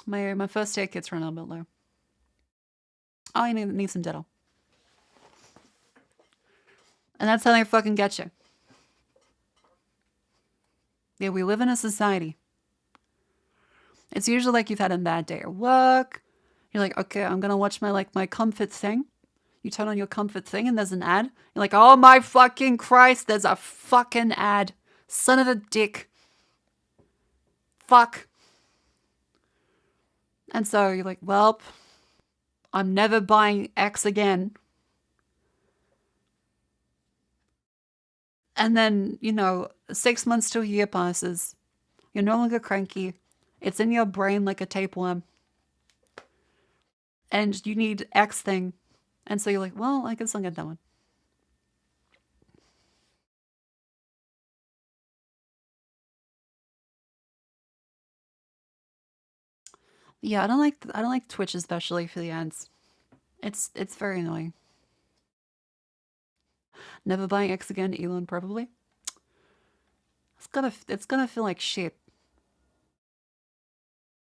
My first aid kit's running a bit low. Oh, I need some Dettol. And that's how they fucking get you. Yeah, we live in a society. It's usually like you've had a bad day at work. You're like, okay, I'm gonna watch my comfort thing. You turn on your comfort thing and there's an ad. You're like, oh my fucking Christ, there's a fucking ad. Son of a dick. Fuck. And so you're like, well, I'm never buying X again. And then, 6 months to a year passes. You're no longer cranky. It's in your brain like a tapeworm. And you need X thing. And so you're like, well, I guess I'll get that one. Yeah, I don't like Twitch especially for the ads. It's very annoying. Never buying X again, Elon probably. It's gonna feel like shit.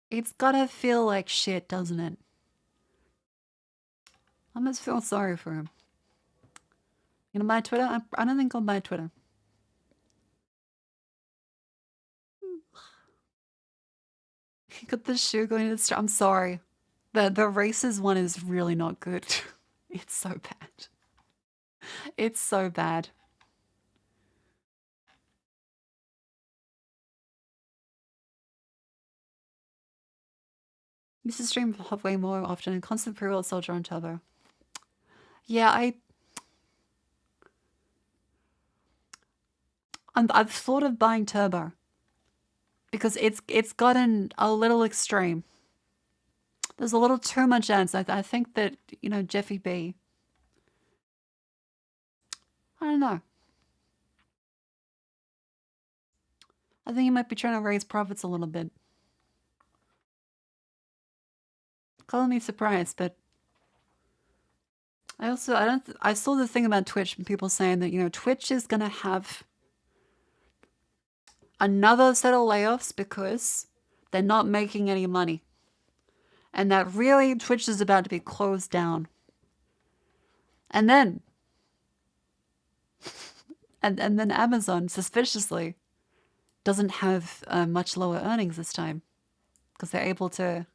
It's gotta feel like shit, doesn't it? I must feel sorry for him. You know, my Twitter? I don't think I'll buy Twitter. You got the shoe going to the store. I'm sorry. The races one is really not good. It's so bad. It's so bad. Used to stream way more often and constant pre-roll Soldier on Turbo. Yeah, I've thought of buying Turbo because it's gotten a little extreme. There's a little too much ads. I think that, Jeffy B. I don't know. I think he might be trying to raise profits a little bit. Calling me surprised, but I saw the thing about Twitch and people saying that, Twitch is gonna have another set of layoffs because they're not making any money. And that really Twitch is about to be closed down. And then and then Amazon suspiciously doesn't have much lower earnings this time because they're able to,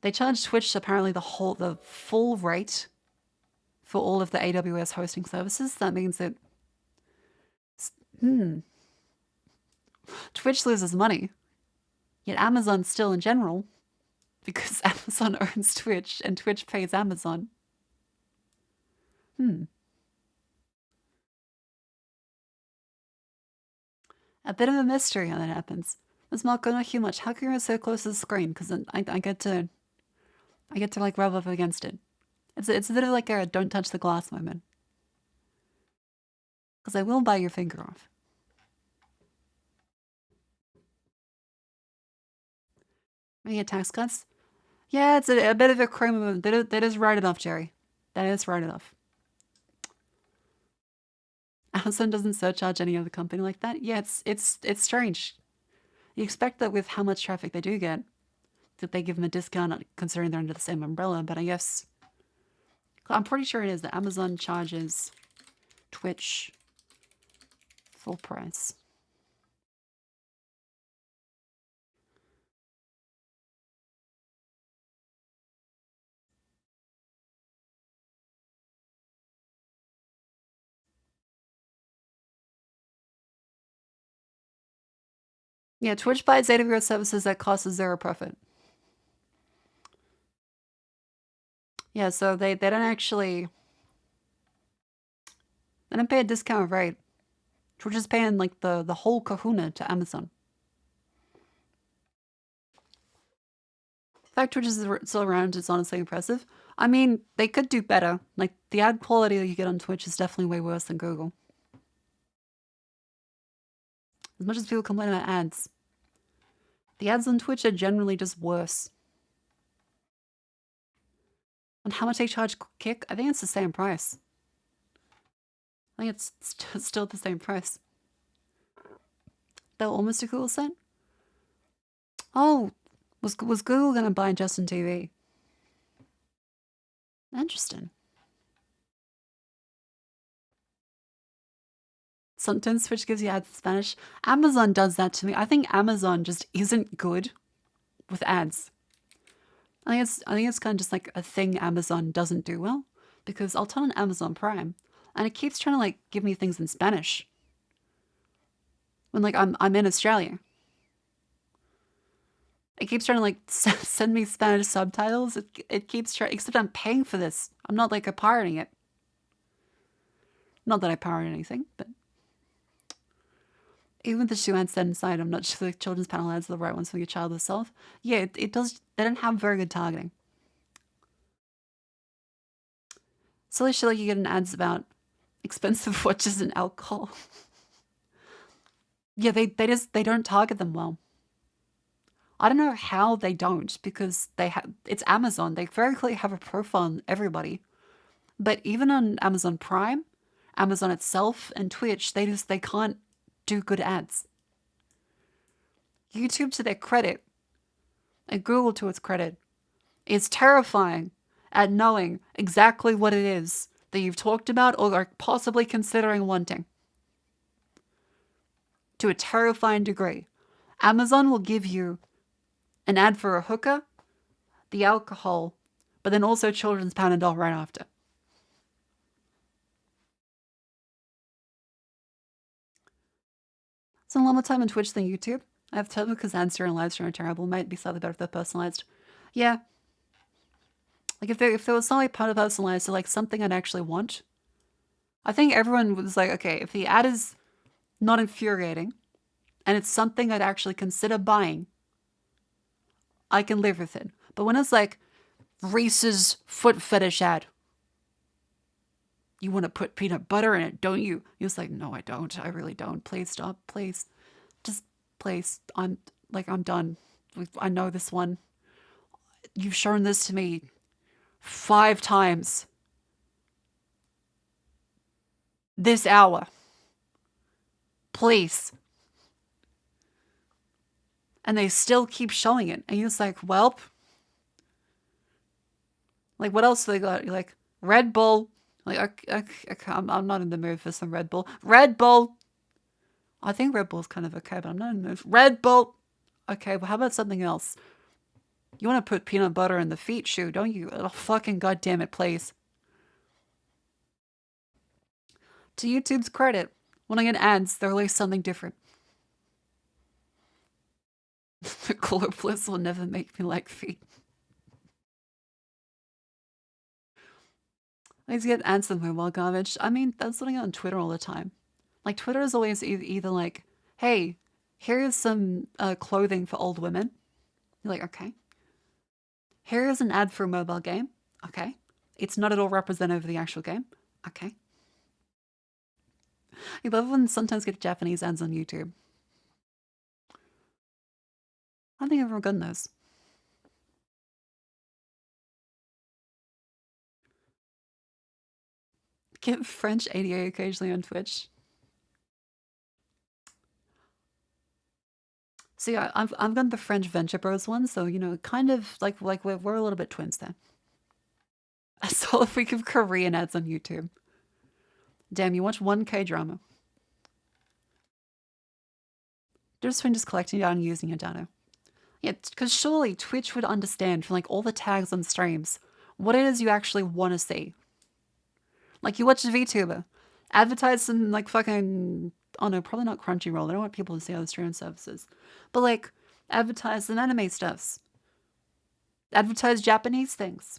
they charge Twitch apparently the full rate for all of the AWS hosting services. That means that Twitch loses money, yet Amazon still in general, because Amazon owns Twitch and Twitch pays Amazon. A bit of a mystery how that happens. This Mark, not too much. How come you're so close to the screen? Because I get to like rub up against it. It's a bit of like a don't touch the glass moment. Because I will bite your finger off. May get tax cuts? Yeah, it's a bit of a crime moment. That is right enough, Jerry. That is right enough. Amazon doesn't surcharge any other company like that. Yeah, it's strange. You expect that with how much traffic they do get, that they give them a discount considering they're under the same umbrella, but I guess I'm pretty sure it is that Amazon charges Twitch full price. Yeah, Twitch buys AWS services that cost zero profit. Yeah, so they don't actually... They don't pay a discount rate. Twitch is paying like the whole kahuna to Amazon. The fact Twitch is still around is honestly impressive. I mean, they could do better. Like, the ad quality that you get on Twitch is definitely way worse than Google. As much as people complain about ads, the ads on Twitch are generally just worse. And how much they charge Kick? I think it's the same price. I think it's still the same price. They're almost a Google set? Oh, was Google going to buy Justin TV? Interesting. Sometimes Twitch gives you ads in Spanish. Amazon does that to me. I think Amazon just isn't good with ads. I think it's kind of just like a thing Amazon doesn't do well, because I'll turn on Amazon Prime and it keeps trying to like give me things in Spanish when like I'm in Australia. It keeps trying to like send me Spanish subtitles. It keeps trying, except I'm paying for this. I'm not like pirating it. Not that I pirate anything, but even with the shoe ads that inside, I'm not sure the children's panel ads are the right ones for your child itself. Yeah, it does. They don't have very good targeting. Silly shit like you get an ads about expensive watches and alcohol. Yeah, they don't target them well. I don't know how they don't, because it's Amazon. They very clearly have a profile on everybody. But even on Amazon Prime, Amazon itself, and Twitch, they can't do good ads. YouTube, to their credit, and Google, to its credit, is terrifying at knowing exactly what it is that you've talked about or are possibly considering wanting. To a terrifying degree. Amazon will give you an ad for a hookah, the alcohol, but then also children's Panadol right after. So a lot more time on Twitch than YouTube. I have told because ads during live stream are terrible. Might be slightly better if they're personalized. Yeah. Like if there was something personalized to like something I'd actually want. I think everyone was like, okay, if the ad is not infuriating and it's something I'd actually consider buying, I can live with it. But when it's like Reese's foot fetish ad, you want to put peanut butter in it, don't you? You're just like, no, I don't. I really don't. Please stop. Please. Just please. I'm done. I know this one. You've shown this to me 5 times this hour. Please. And they still keep showing it. And you're just like, welp. Like, what else do they got? You're like, Red Bull. Like, okay, I'm not in the mood for some Red Bull. Red Bull! I think Red Bull's kind of okay, but I'm not in the mood. Red Bull! Okay, well, how about something else? You want to put peanut butter in the feet shoe, don't you? Oh, fucking goddamn it, please. To YouTube's credit, when I get ads, they're always something different. The globalist will never make me like feet. I used to get ads of mobile garbage. I mean, that's something on Twitter all the time. Like, Twitter is always either like, hey, here's some clothing for old women. You're like, okay. Here's an ad for a mobile game. Okay. It's not at all representative of the actual game. Okay. I love when sometimes get Japanese ads on YouTube. I don't think I've ever gotten those. Get French ADA occasionally on Twitch. So yeah, I've got the French Venture Bros one, so you know, kind of like we're a little bit twins then. I saw a week of Korean ads on YouTube. Damn, you watch 1K drama. Just when just collecting data and using your data. Yeah, because surely Twitch would understand from like all the tags on streams what it is you actually want to see. Like you watch a VTuber, advertise some like fucking, oh no, probably not Crunchyroll. I don't want people to see other streaming services. But like, advertise some anime stuffs. Advertise Japanese things.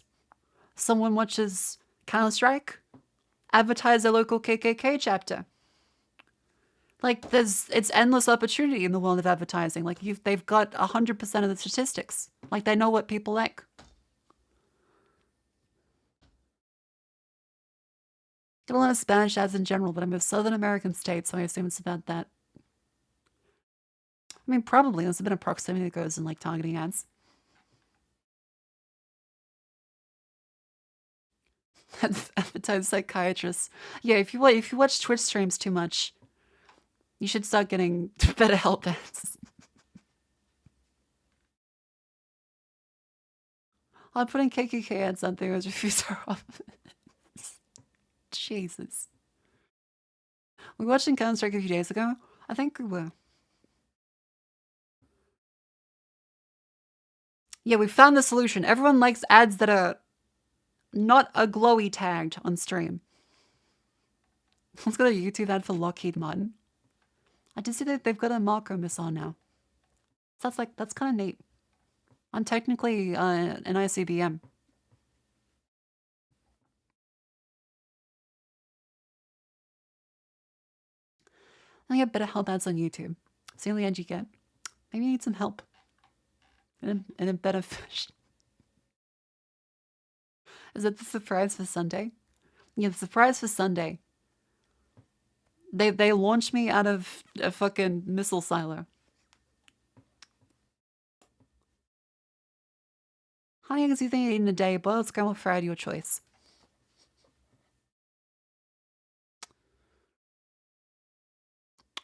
Someone watches Counter-Strike, advertise their local KKK chapter. Like it's endless opportunity in the world of advertising. Like they've got 100% of the statistics. Like they know what people like. Get a lot of Spanish ads in general, but I'm a Southern American state, so I assume it's about that. I mean, probably there's a bit of proximity that goes in like targeting ads. Advertise psychiatrists. Yeah, if you watch Twitch streams too much, you should start getting better help ads. I'm putting KKK ads on there as refuse our office. Jesus. We watched in Counter-Strike a few days ago. I think we were. Yeah, we found the solution. Everyone likes ads that are not a glowy tagged on stream. Let's go to YouTube ad for Lockheed Martin. I did see that they've got a macro missile now. So that's kind of neat. I'm technically an ICBM. I get better help ads on YouTube. It's the only ad you get. Maybe you need some help. And a better fish. Is that the surprise for Sunday? Yeah, the surprise for Sunday. They launched me out of a fucking missile silo. How many eggs do you think you eat in a day? Boiled, scrambled, fried, your choice.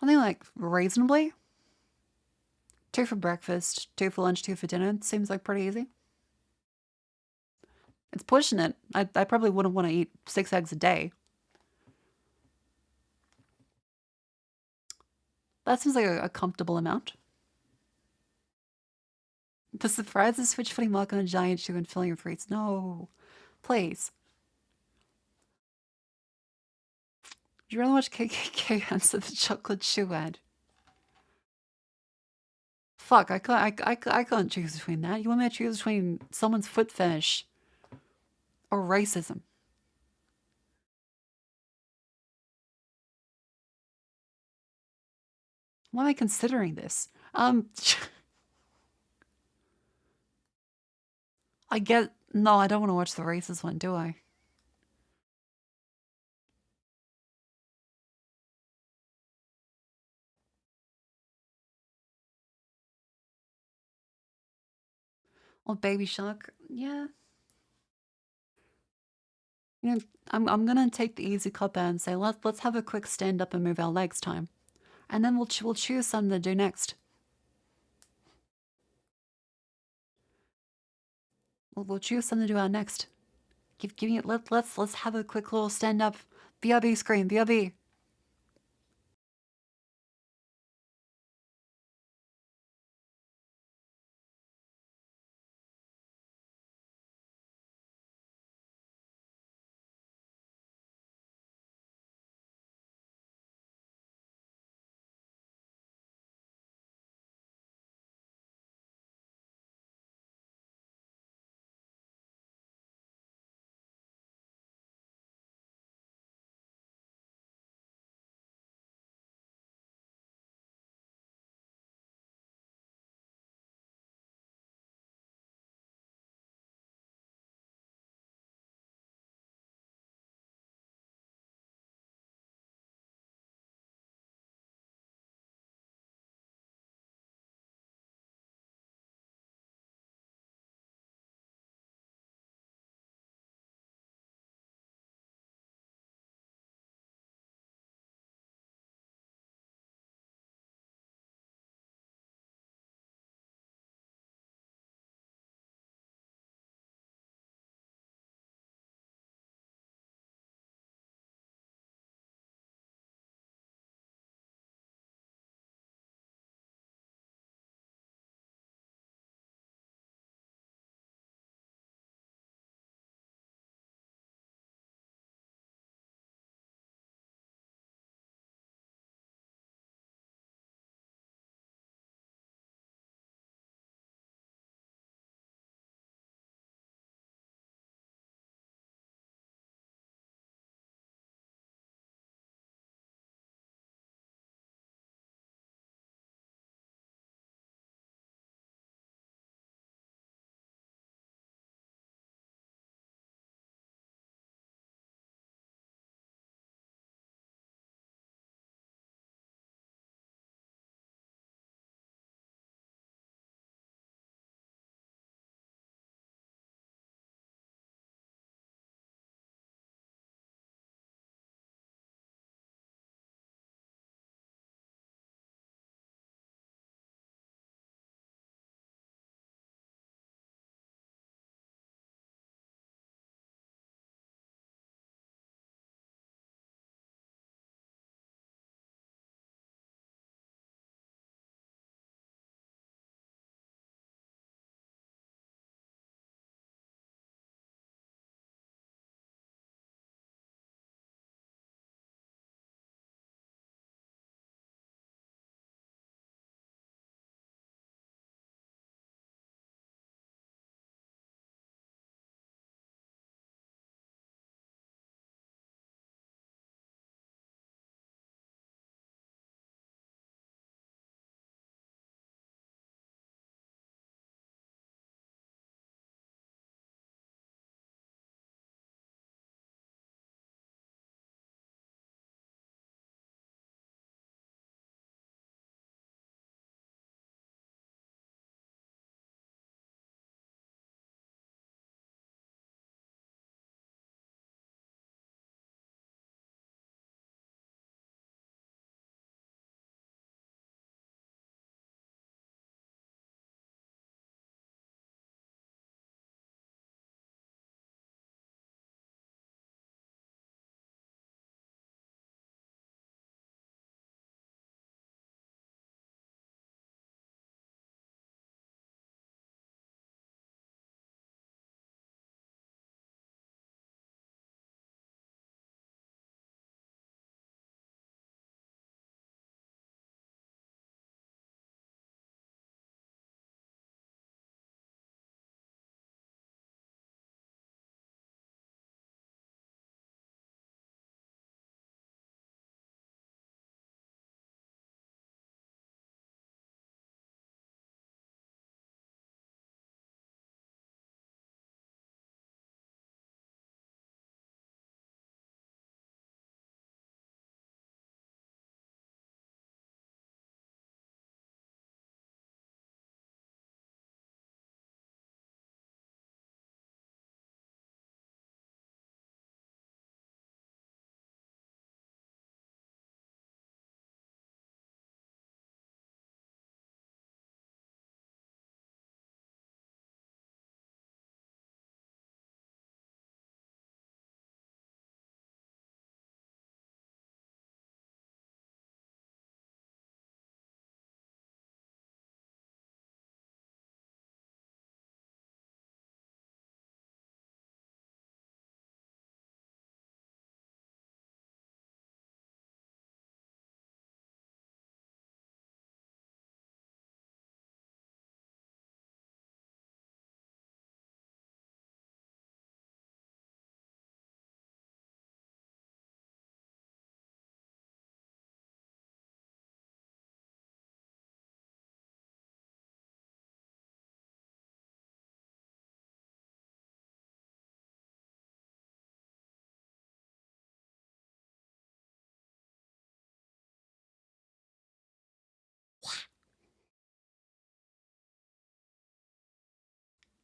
I think like reasonably. 2 for breakfast, 2 for lunch, 2 for dinner. It seems like pretty easy. It's pushing it. I probably wouldn't want to eat 6 eggs a day. That seems like a comfortable amount. The surprise is Switch putting milk on a giant shoe and filling your fruits. No. Please. Would you rather watch KKK answer the chocolate shoe ad? Fuck, I can't choose between that. You want me to choose between someone's foot fetish or racism? Why am I considering this? No, I don't want to watch the racist one, do I? Or Baby Shark, yeah. You know, I'm gonna take the easy cop out and say let's have a quick stand up and move our legs time, and then we'll choose something to do next. We'll choose something to do our next. Give me it. Let's have a quick little stand up. BRB screen. BRB.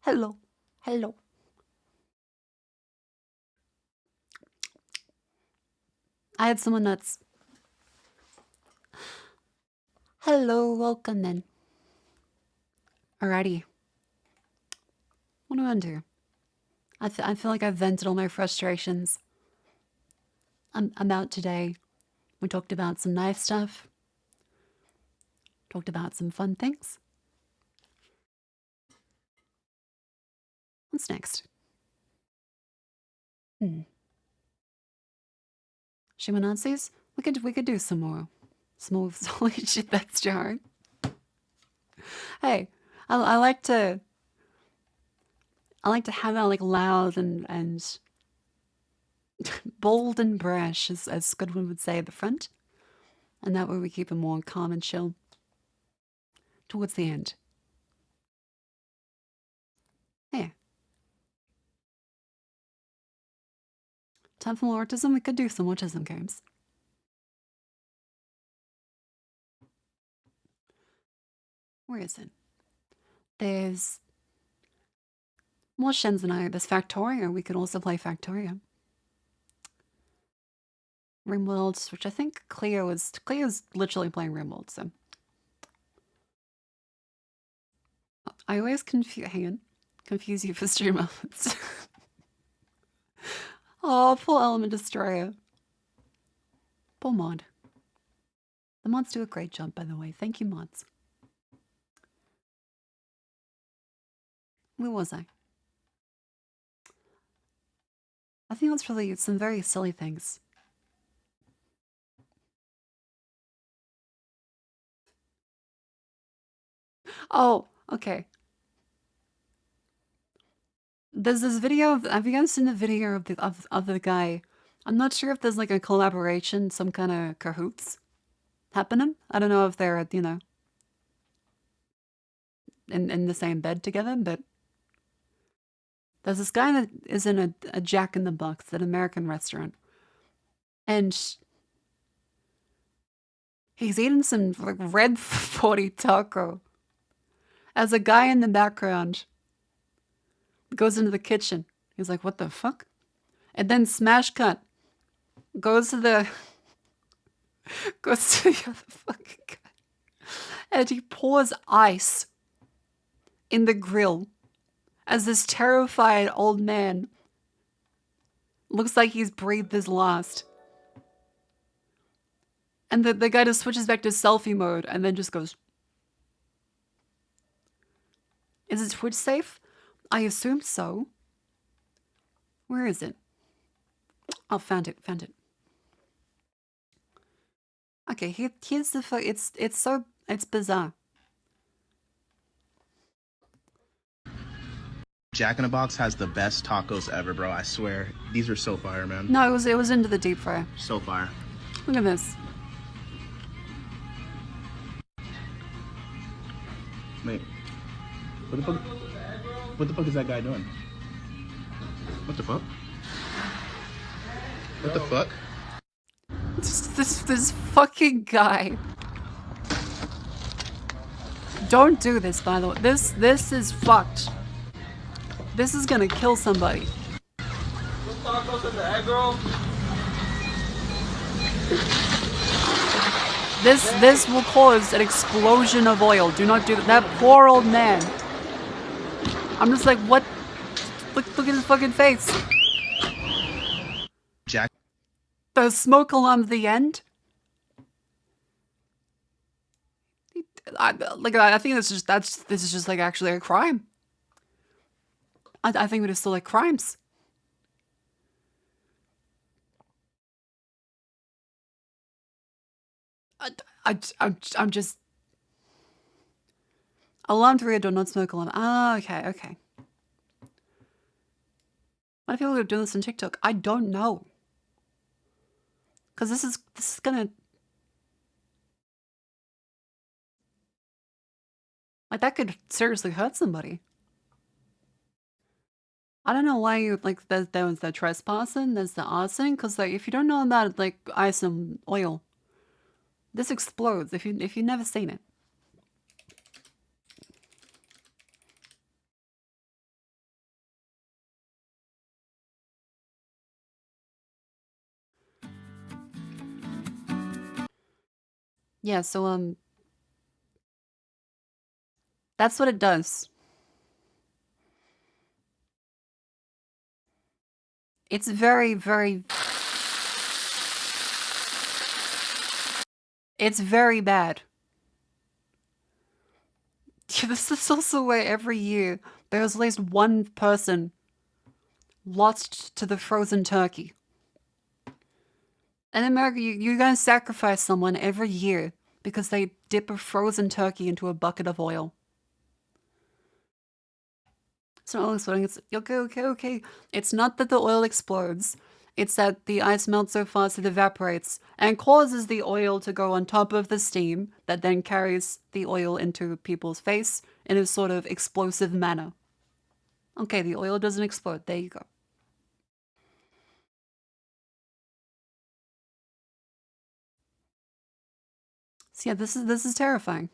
Hello. Hello. I had someone nuts. Hello, welcome in. Alrighty. What do I do? I feel like I've vented all my frustrations about today. We talked about some knife stuff. Talked about some fun things. What's next? Shimonazis? We could do some more. Holy shit, that's jarring. Hey, I like to have that like loud and bold and brash, as Goodwin would say at the front. And that way we keep it more calm and chill towards the end. Yeah. Time for more autism? We could do some autism games. Where is it? There's more Shens and I. There's Factorio. We could also play Factorio. Rimworld, which I think Cleo's literally playing Rimworld, so. I always confuse you for stream elements. Oh, poor Element Destroyer. Poor mod. The mods do a great job, by the way. Thank you, mods. Where was I? I think that's really some very silly things. Oh, okay. There's this video of, have you guys seen the video of the guy? I'm not sure if there's like a collaboration, some kind of cahoots happening. I don't know if they're, you know, in the same bed together, but there's this guy that is in a Jack in the Box, an American restaurant. And he's eating some like red 40 taco. As a guy in the background goes into the kitchen. He's like, what the fuck? And then smash cut. Goes to the other fucking guy. And he pours ice in the grill as this terrified old man looks like he's breathed his last. And the guy just switches back to selfie mode and then just goes. Is it Twitch safe? I assume so. Where is it? Oh, found it. Okay, here's the it's bizarre. Jack in the Box has the best tacos ever, bro. I swear. These are so fire, man. No, it was into the deep fryer. So fire. Look at this. Wait. What the fuck is that guy doing? What the fuck? What the fuck? This fucking guy. Don't do this, by the way. This is fucked. This is gonna kill somebody. This will cause an explosion of oil. Do not do that. That poor old man. I'm just like, what? Look at his fucking face. Jack. The smoke alarm at the end. I think this is just like actually a crime. I think it is still like crimes. I'm just. Alarm to rear door, not smoke alarm. Ah, okay. Why do people do this on TikTok? I don't know. Because this is gonna. Like, that could seriously hurt somebody. I don't know why you, like, there was the trespassing, there's the arson, because, like, if you don't know about, like, ice and oil, this explodes if you've never seen it. Yeah, so that's what it does. It's very, very... It's very bad. This is also where every year there's at least one person lost to the frozen turkey. In America, you're gonna sacrifice someone every year because they dip a frozen turkey into a bucket of oil. It's not oil exploding, it's... Okay. It's not that the oil explodes. It's that the ice melts so fast it evaporates and causes the oil to go on top of the steam that then carries the oil into people's face in a sort of explosive manner. Okay, the oil doesn't explode. There you go. So yeah, this is terrifying.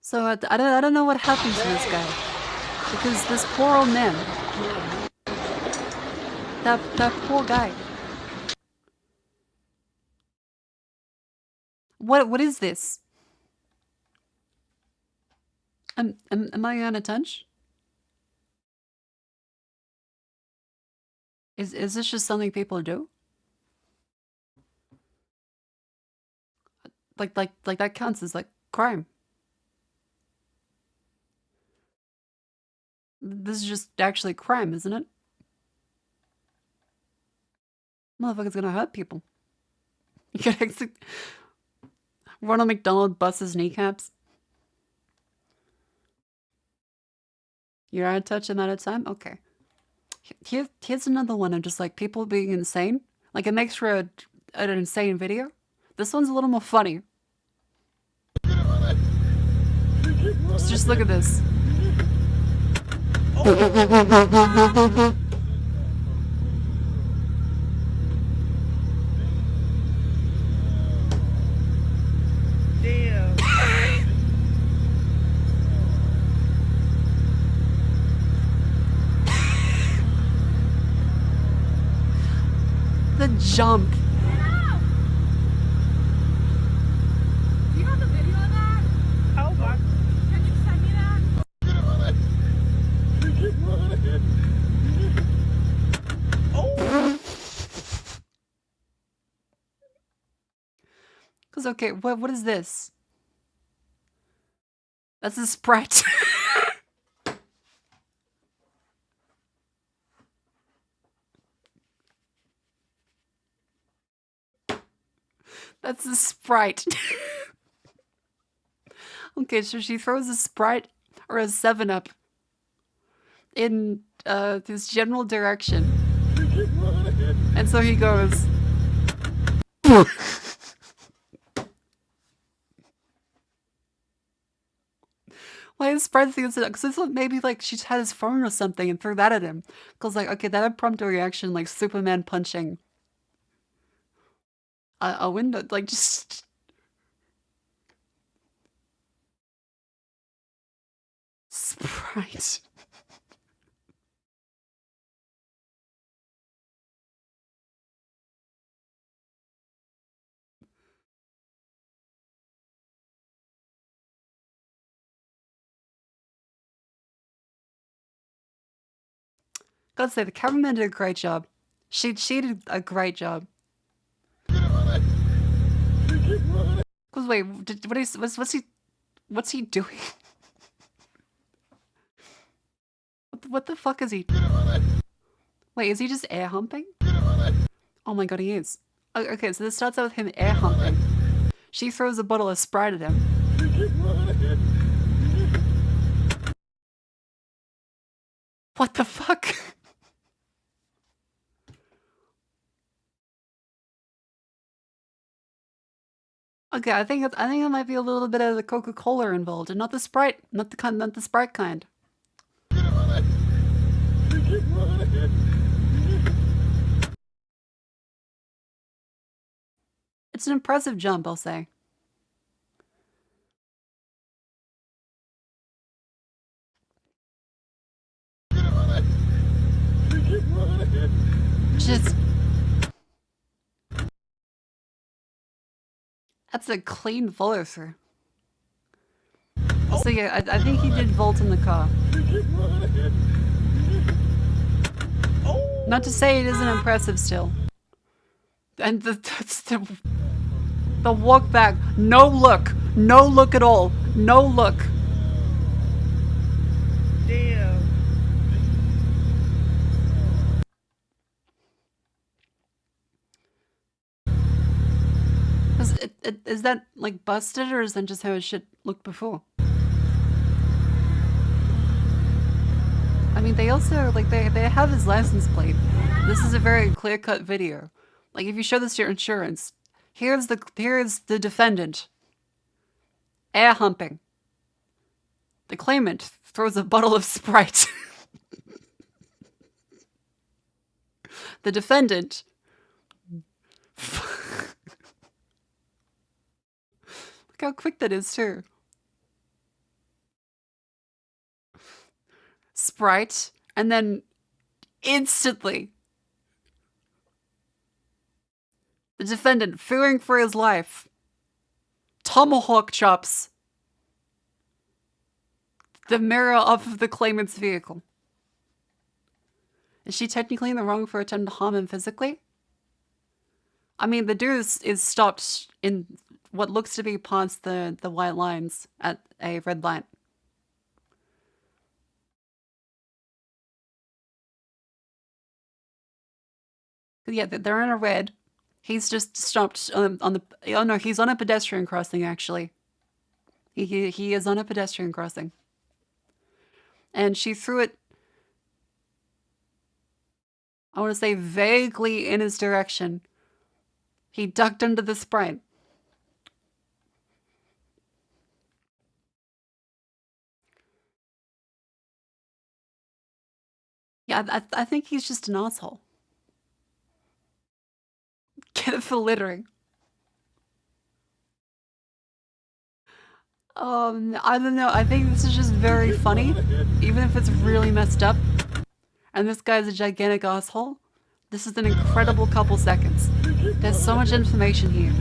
So I don't know what happened to this guy, because this poor old man, that poor guy. What is this? Am I on a touch? Is this just something people do? Like that counts as like crime. This is just actually crime, isn't it? Motherfucker's gonna hurt people. You gotta Ronald McDonald busts his kneecaps. You're out of touch amount of time? Okay. Here's another one of just like people being insane. Like it makes for an insane video. This one's a little more funny. Just look at this. The jump. Do you have the video of that? Oh, what? Can you send me that? Oh. Cause okay, what is this? That's a Sprite. That's a Sprite. Okay, so she throws a Sprite or a 7-Up in this general direction. And so he goes. Why is Sprite thinking that? Because this one maybe like she had his phone or something and threw that at him. Because like, okay, that impromptu reaction, like Superman punching a window, like just... Sprite. Gotta say, the cameraman did a great job. She did a great job. Cause wait, what's he doing? What the fuck is he? Wait, is he just air humping? Oh my god, he is. Okay, so this starts out with him air humping. She throws a bottle of Sprite at him. What the fuck? Okay, I think there might be a little bit of the Coca-Cola involved, and not the Sprite, not the Sprite kind. It's an impressive jump, I'll say. That's a clean follow through. So yeah, I think he did vault in the car. Not to say it isn't impressive still. And the walk back, no look at all, no look. Damn. Is that like busted, or is that just how his shit looked before? I mean, they also, like, they have his license plate. This is a very clear-cut video. Like, if you show this to your insurance, here's the defendant. Air humping. The claimant throws a bottle of Sprite. The defendant. Look how quick that is, too. Sprite, and then instantly the defendant, fearing for his life, tomahawk chops the mirror off of the claimant's vehicle. Is she technically in the wrong for attempting to harm him physically? I mean, the dude is stopped in what looks to be past the white lines at a red light. Yeah, they're in a red. He's just stopped on the... Oh no, he's on a pedestrian crossing, actually. He is on a pedestrian crossing. And she threw it, I want to say, vaguely in his direction. He ducked under the Sprite. Yeah, I think he's just an asshole. Get it for littering. I don't know. I think this is just very funny, even if it's really messed up. And this guy's a gigantic asshole. This is an incredible couple seconds. There's so much information here.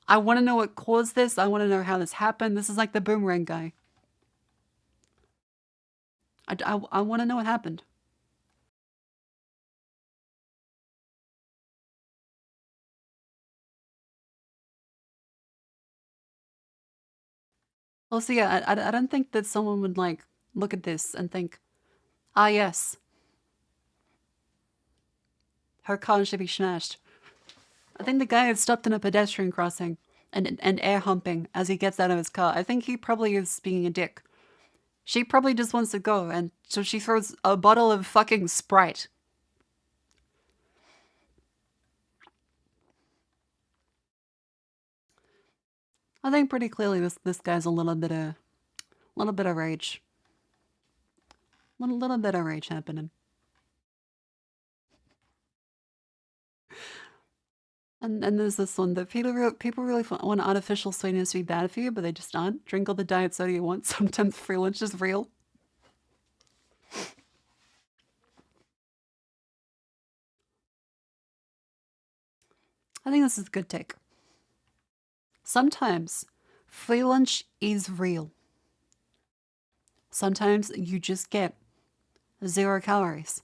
I want to know what caused this. I want to know how this happened. This is like the boomerang guy. I want to know what happened. Also, yeah, I don't think that someone would, like, look at this and think, ah, yes, her car should be smashed. I think the guy had stopped in a pedestrian crossing and air humping as he gets out of his car. I think he probably is being a dick. She probably just wants to go, and so she throws a bottle of fucking Sprite. I think pretty clearly this guy's a little bit of rage. Little bit of rage happening. And there's this one that people really want artificial sweetness to be bad for you, but they just aren't. Drink all the diet soda you want. Sometimes free lunch is real. I think this is a good take. Sometimes free lunch is real. Sometimes you just get 0 calories.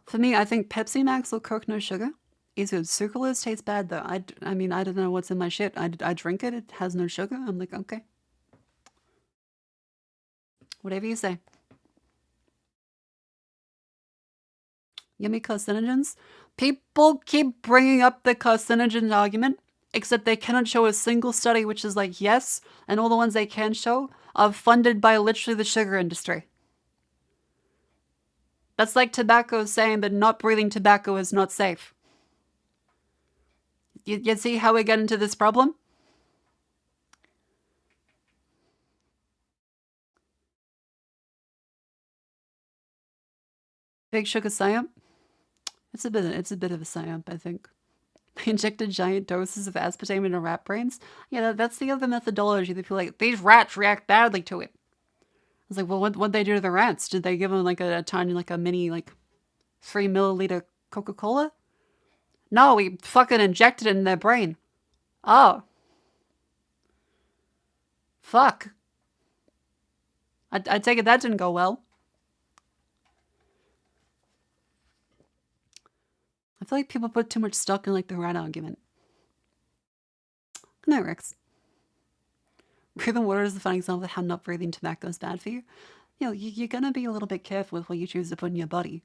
For me, I think Pepsi Max or Coke No Sugar is good. Sucralose tastes bad though. I mean, I don't know what's in my shit. I drink it. It has no sugar. I'm like, okay. Whatever you say. Yummy carcinogens. People keep bringing up the carcinogen argument, except they cannot show a single study which is like, yes, and all the ones they can show are funded by literally the sugar industry. That's like tobacco saying that not breathing tobacco is not safe. You see how we get into this problem? Big sugar psyop? It's a bit of a psyop, I think. They injected giant doses of aspartame into rat brains. Yeah, that's the other methodology. They feel like these rats react badly to it. I was like, well, what'd they do to the rats? Did they give them like a tiny, like a mini, like 3 milliliter Coca-Cola? No, we fucking injected it in their brain. Oh. Fuck. I take it that didn't go well. I feel like people put too much stock in like the rat argument. Good night, Rex. Breathing water is a fun example of how not breathing tobacco is bad for you. You know, you're gonna be a little bit careful with what you choose to put in your body.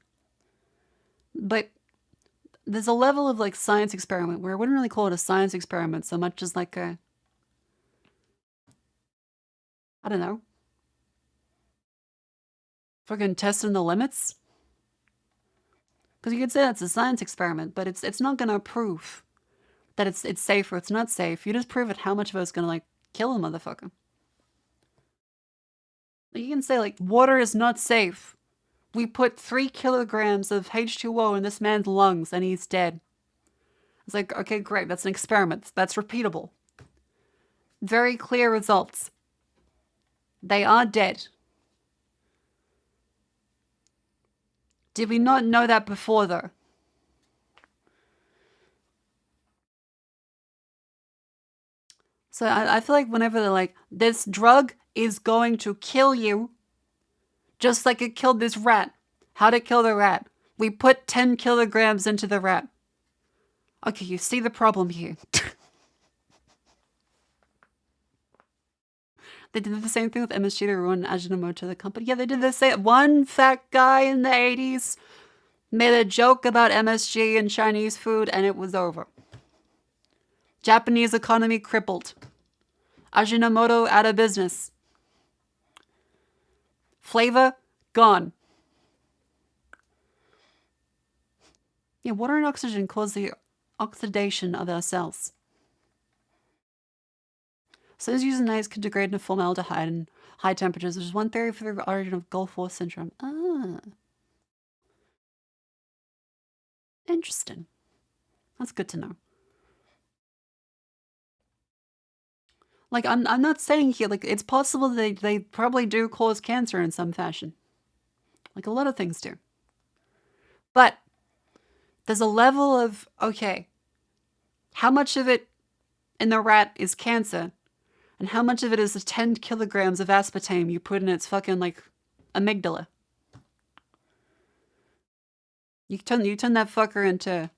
But there's a level of like science experiment where I wouldn't really call it a science experiment so much as like a, I don't know, fucking testing the limits. Because you could say that's a science experiment, but it's not gonna prove that it's safe or it's not safe. You just prove it how much of it's gonna like kill a motherfucker. Like, you can say like water is not safe. We put 3 kilograms of H2O in this man's lungs and he's dead. It's like, okay, great, that's an experiment. That's repeatable. Very clear results. They are dead. Did we not know that before, though? So I feel like whenever they're like, this drug is going to kill you, just like it killed this rat. How'd it kill the rat? We put 10 kilograms into the rat. Okay, you see the problem here. They did the same thing with MSG to ruin Ajinomoto, the company. Yeah, they did the same. One fat guy in the 80s made a joke about MSG and Chinese food, and it was over. Japanese economy crippled. Ajinomoto out of business. Flavor gone. Yeah, water and oxygen cause the oxidation of our cells. Cells using nice can degrade into formaldehyde in high temperatures, which is one theory for the origin of Gulf War syndrome. Ah. Interesting. That's good to know. Like, I'm not saying here, like, it's possible they probably do cause cancer in some fashion. Like, a lot of things do. But there's a level of, okay, how much of it in the rat is cancer? And how much of it is the 10 kilograms of aspartame you put in its fucking, like, amygdala? You turn that fucker into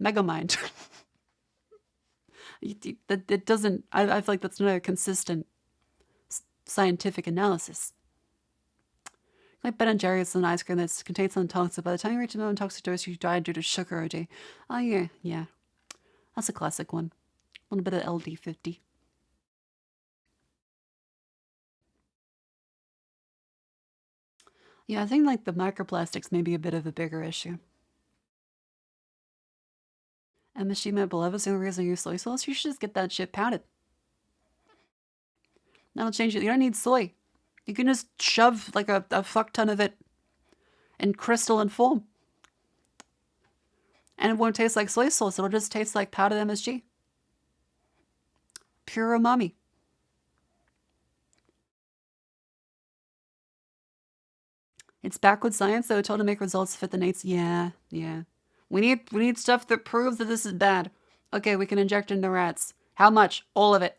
Megamind. It doesn't, I feel like that's not a consistent scientific analysis. Like Ben and Jerry's an ice cream that contains some toxic. By the time you reach a minimum toxic dose, you die due to sugar OD. Oh yeah. That's a classic one. A little bit of LD50. Yeah, I think like the microplastics may be a bit of a bigger issue. MSG met below is the only reason I use soy sauce. You should just get that shit powdered. That'll change it. You don't need soy. You can just shove like a fuck ton of it in crystalline form. And it won't taste like soy sauce. It'll just taste like powdered MSG. Pure umami. It's backwards science, though, told to make results fit the Nates. Yeah. We need stuff that proves that this is bad. Okay, we can inject into rats. How much? All of it.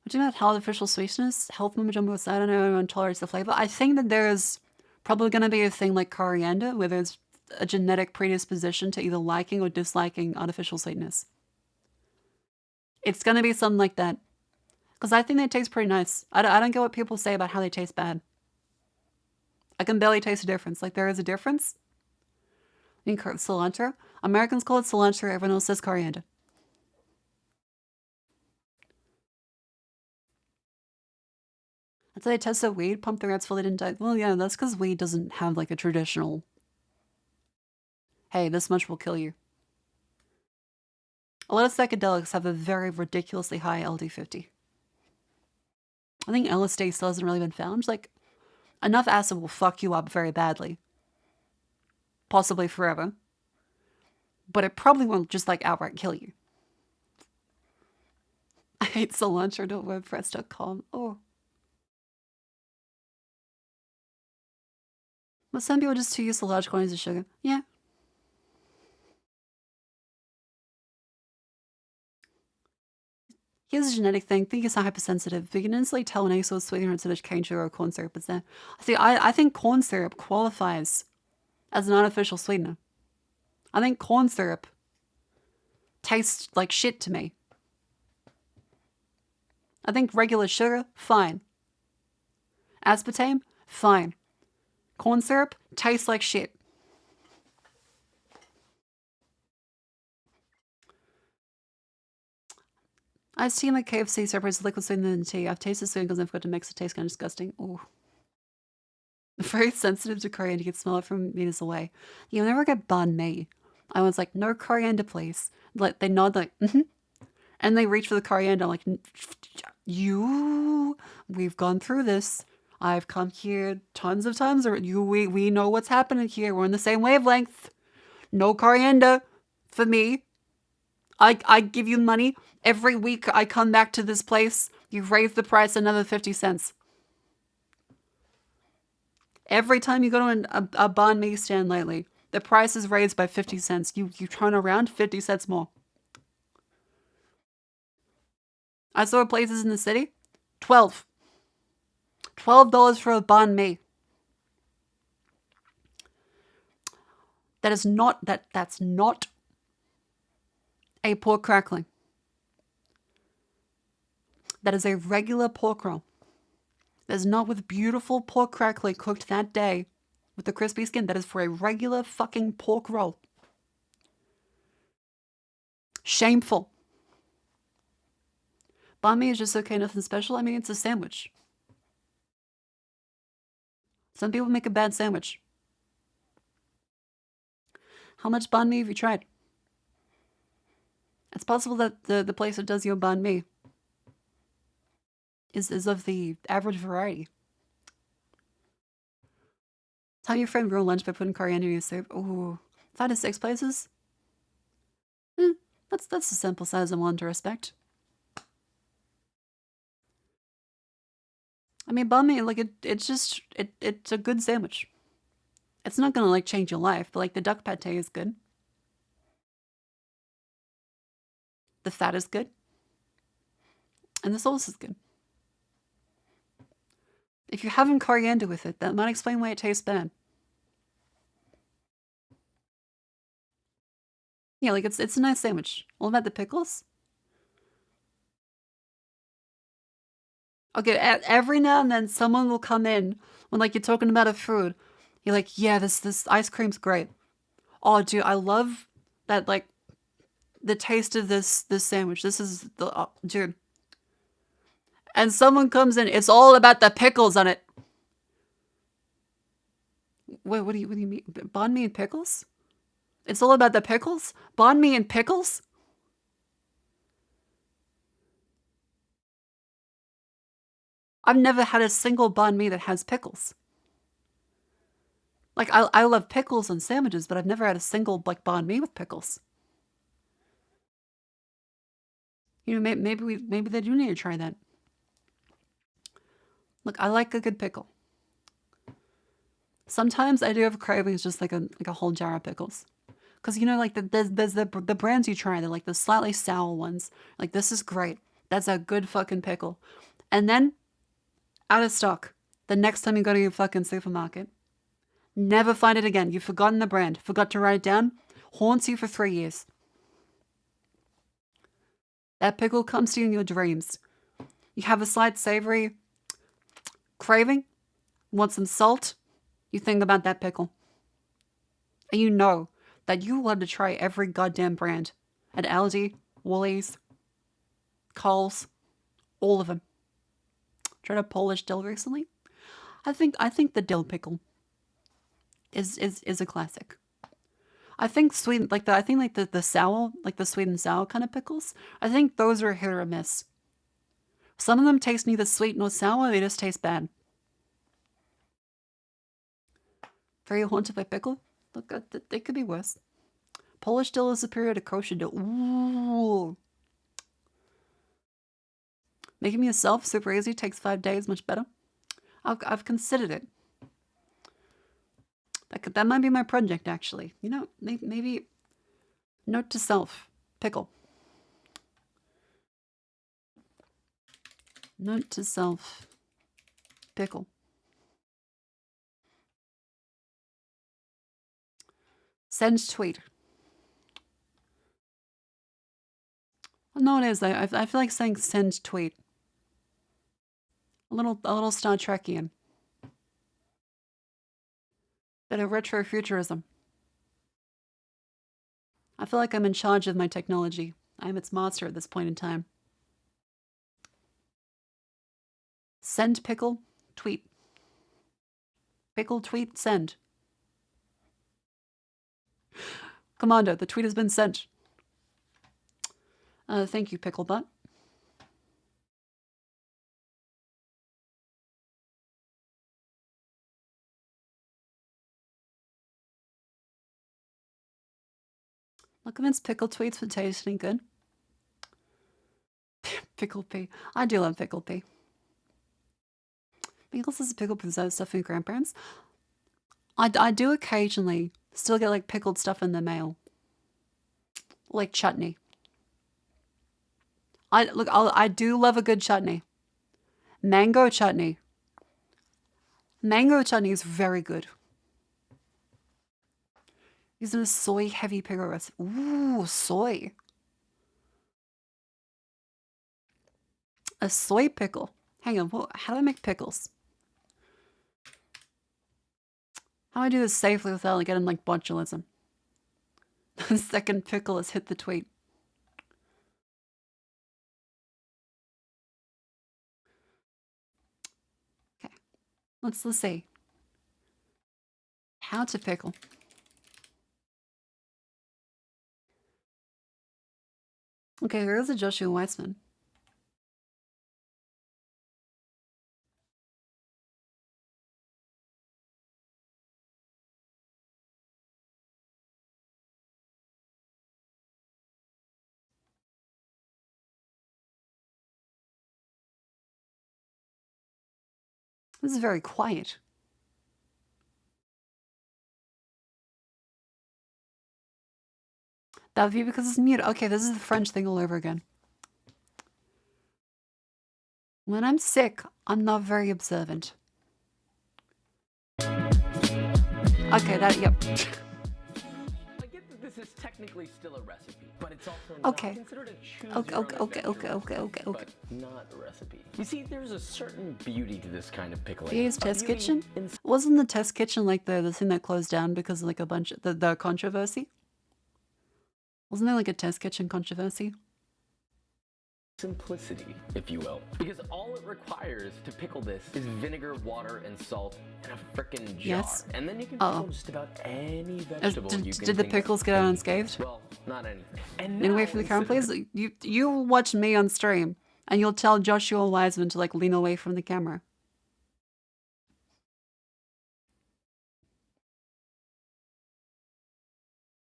We're talking about artificial sweetness, health mumbo jumbo. I don't know, everyone tolerates the flavor. I think that there's probably going to be a thing like coriander, where there's a genetic predisposition to either liking or disliking artificial sweetness. It's going to be something like that. Because I think they taste pretty nice. I don't get what people say about how they taste bad. I can barely taste a difference. Like, there is a difference. I mean, cilantro. Americans call it cilantro. Everyone else says coriander. That's why they tested weed, pumped the rats full, they didn't die. Well, yeah, that's because weed doesn't have, like, a traditional, hey, this much will kill you. A lot of psychedelics have a very ridiculously high LD50. I think LSD still hasn't really been found. Like, enough acid will fuck you up very badly. Possibly forever. But it probably won't just, like, outright kill you. I hate cilantro.wordpress.com. Oh. But some people are just too used to large quantities of sugar. Yeah. Here's a genetic thing. Think it's hypersensitive. We can instantly tell when any sort of sweetener instead of cane sugar or corn syrup is there. See, I think corn syrup qualifies as an artificial sweetener. I think corn syrup tastes like shit to me. I think regular sugar, fine. Aspartame, fine. Corn syrup tastes like shit. Iced tea in my KFC separates liquid sweetener than tea. I've tasted sweetener because I forgot to mix it. Tastes kind of disgusting. Ooh. Very sensitive to coriander. You can smell it from meters away. You'll never get banh mi. I was like, no coriander, please. Like they nod like, and they reach for the coriander. I'm like, we've gone through this. I've come here tons of times. We know what's happening here. We're on the same wavelength. No coriander for me. I give you money. Every week I come back to this place. You've raised the price another 50 cents. Every time you go to a banh mi stand lately, the price is raised by 50 cents. You turn around, 50 cents more. I saw places in the city, $12 for a banh mi. That's not a pork crackling. That is a regular pork roll. That is not with beautiful pork crackling cooked that day with the crispy skin. That is for a regular fucking pork roll. Shameful. Banh mi is just okay, nothing special. I mean, it's a sandwich. Some people make a bad sandwich. How much banh mi have you tried? It's possible that the place that does your banh mi is of the average variety. Tell your friend ruin lunch by putting coriander in your soup. Ooh, 5 to 6 places? That's a simple size I'm willing to respect. I mean, banh mi, like, it's a good sandwich. It's not gonna, like, change your life, but, like, the duck pate is good. The fat is good. And the sauce is good. If you're having coriander with it, that might explain why it tastes bad. Yeah, like, it's a nice sandwich. All about the pickles? Okay, every now and then someone will come in when, like, you're talking about a food. You're like, yeah, this ice cream's great. Oh, dude, I love that, like, the taste of this sandwich. This is the dude. And someone comes in, it's all about the pickles on it. Wait, what do you mean? Banh mi and pickles? It's all about the pickles? Banh mi and pickles? I've never had a single banh mi that has pickles. Like, I love pickles on sandwiches, but I've never had a single, like, banh mi with pickles. You know, maybe they do need to try that. Look, I like a good pickle. Sometimes I do have cravings, just like a whole jar of pickles. Because, you know, like, there's the brands you try, they're like the slightly sour ones. Like, this is great. That's a good fucking pickle. And then, out of stock. The next time you go to your fucking supermarket. Never find it again. You've forgotten the brand. Forgot to write it down. Haunts you for 3 years. That pickle comes to you in your dreams. You have a slight savory craving. Want some salt. You think about that pickle. And you know that you will have to try every goddamn brand. At Aldi, Woolies, Coles, all of them. Tried a Polish dill recently. I think the dill pickle is a classic. I think the sour, like the sweet and sour kind of pickles, I think those are hit or miss. Some of them taste neither sweet nor sour, they just taste bad. Very haunted by pickle? Look, they could be worse. Polish dill is superior to kosher dill. Ooh. Making me yourself super easy, takes 5 days, much better. I've considered it. That might be my project, actually. You know, maybe note to self, pickle. Note to self, pickle. Send tweet. No, it is. I feel like saying send tweet. A little Star Trekian. Bit of retro futurism. I feel like I'm in charge of my technology. I am its master at this point in time. Send pickle, tweet. Pickle, tweet, send. Commando, the tweet has been sent. Thank you, Picklebutt. Look, Vince Pickle tweets for tasting good. Pickle pea. I do love pickle pea. Pickles is pickle preserved stuff from grandparents. I do occasionally still get like pickled stuff in the mail. Like chutney. I do love a good chutney. Mango chutney. Mango chutney is very good. Using a soy heavy pickle recipe. Ooh, soy. A soy pickle. Hang on, how do I make pickles? How do I do this safely without like, getting like botulism? The second pickle has hit the tweet. Okay, let's see. How to pickle. Okay, here's a Joshua Weissman. This is very quiet. That would be because it's muted. Okay, this is the French thing all over again. When I'm sick, I'm not very observant. Okay, yep. I get that this is technically still a recipe, but it's also Okay. not considered a choose Okay, your own okay, adventure okay. but not a recipe. You see, there's a certain beauty to this kind of pickling. Here's A Test beauty Kitchen. in Wasn't the Test Kitchen like the thing that closed down because of like a bunch of the controversy? Wasn't there like a Test Kitchen controversy? simplicity, if you will. Because all it requires to pickle this is vinegar, water, and salt in a frickin' jar. Yes. And then you can Uh-oh. pickle just about any vegetable you can Did the think pickles of. get out unscathed? Well, not anything. And Anyway, now, for the camera, instead of please. You watch me on stream, and you'll tell Joshua Wiseman to like lean away from the camera.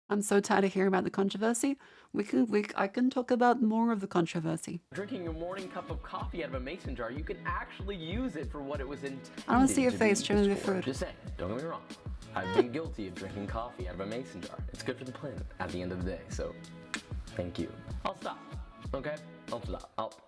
I'm so tired of hearing about the controversy. I can talk about more of the controversy. drinking a morning cup of coffee out of a mason jar, you can actually use it for what it was intended I don't see your to face be trimming used the for. food. Just saying, don't get me wrong. I've been guilty of drinking coffee out of a mason jar. It's good for the planet at the end of the day, so thank you. I'll stop, okay? I'll stop.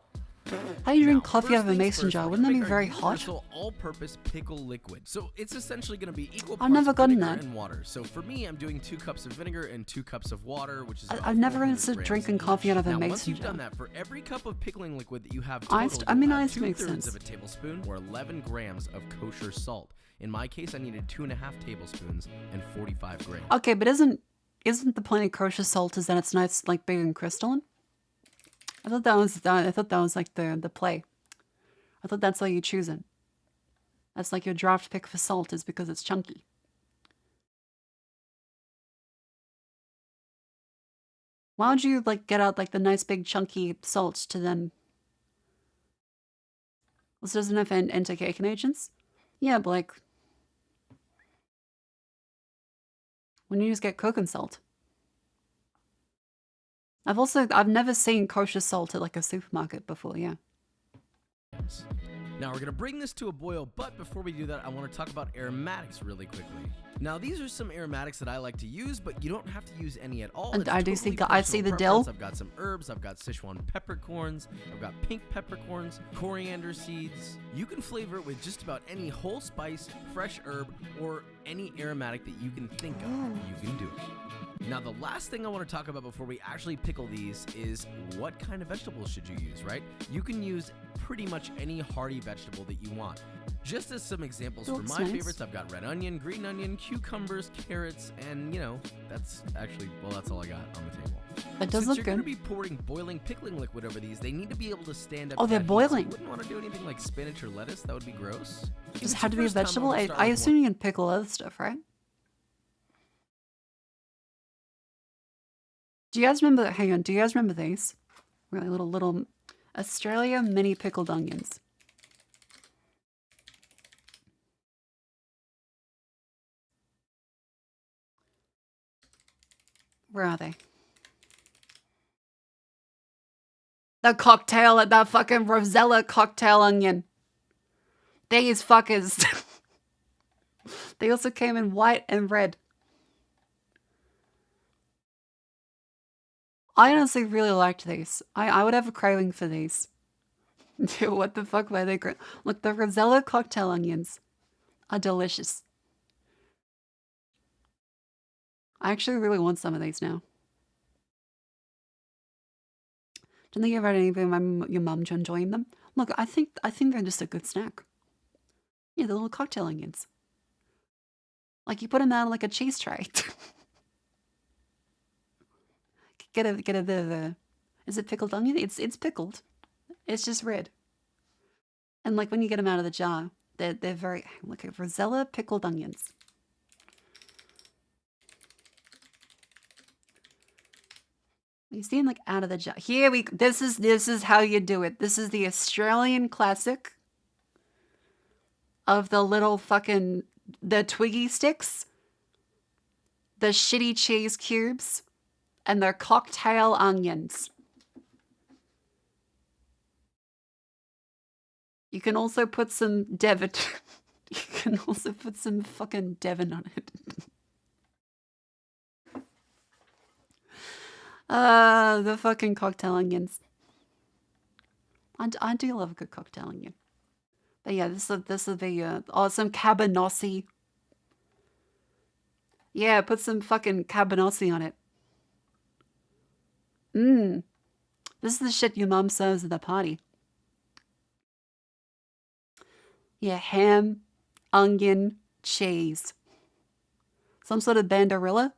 How do you drink coffee out of a mason jar? Wouldn't that be very hot? Universal all-purpose pickle liquid. So it's essentially going to be equal I've parts never gotten vinegar that. and water. So for me, I'm doing 2 cups of vinegar and 2 cups of water, which is I've never 400 understood grams drinking each. coffee out of a now, mason once you've jar. done that, for every cup of pickling liquid that you have Iced- total, I mean, you'll add iced makes 2/3 sense. of a tablespoon or 11 grams of kosher salt. In my case, I needed 2.5 tablespoons and 45 grams. Okay, but isn't the point of kosher salt is that it's nice, like big and crystalline? I thought that was like the play. I thought that's why you choose it. That's like your draft pick for salt is because it's chunky. Why would you like get out like the nice big chunky salt to then? This doesn't have anti-caking agents. Yeah, but like when you just get cooking salt. I've never seen kosher salt at like a supermarket before. Yeah. Now we're gonna bring this to a boil, but before we do that, I want to talk about aromatics really quickly. Now these are some aromatics that I like to use, but you don't have to use any at all. And It's I do totally see, I see personal the dill. preference. I've got some herbs, I've got Sichuan peppercorns, I've got pink peppercorns, coriander seeds. You can flavor it with just about any whole spice, fresh herb, or any aromatic that you can think of. You can do it. Now the last thing I want to talk about before we actually pickle these is what kind of vegetables should you use, right? You can use pretty much any hearty vegetable that you want. Just as some examples for my favorites, I've got red onion, green onion, cucumbers, carrots, and that's actually, well, that's all I got on the table. That does Since look you're good. going to be pouring boiling pickling liquid over these, they need to be able to stand up. Oh, to they're that heat, so boiling. you wouldn't want to do anything like spinach or lettuce. That would be gross. If Does it's it have to your be a first time, vegetable? would start I with assume you can pickle other stuff, right? Do you guys remember? Hang on. Do you guys remember these? Really little Australia mini pickled onions. Where are they? The cocktail at that fucking Rosella cocktail onion. These fuckers. They also came in white and red. I honestly really liked these. I would have a craving for these. What the fuck were they? Look, the Rosella cocktail onions are delicious. I actually really want some of these now. Don't think you've had anything your mum to enjoying them? Look, I think they're just a good snack. Yeah, the little cocktail onions. Like you put them out on like a cheese tray. Get a bit of a. Is it pickled onion? It's pickled. It's just red. And like when you get them out of the jar, they're very look at Rosella pickled onions. You see them like out of the jar. Here we. This is how you do it. This is the Australian classic of the little fucking the Twiggy sticks, the shitty cheese cubes, and their cocktail onions. You can also put some Devon. You can also put some fucking Devon on it. The fucking cocktail onions. I do love a good cocktail onion. But yeah, this will be some cabanossi. Yeah, put some fucking cabanossi on it. This is the shit your mom serves at the party. Yeah, ham, onion, cheese. Some sort of banderilla.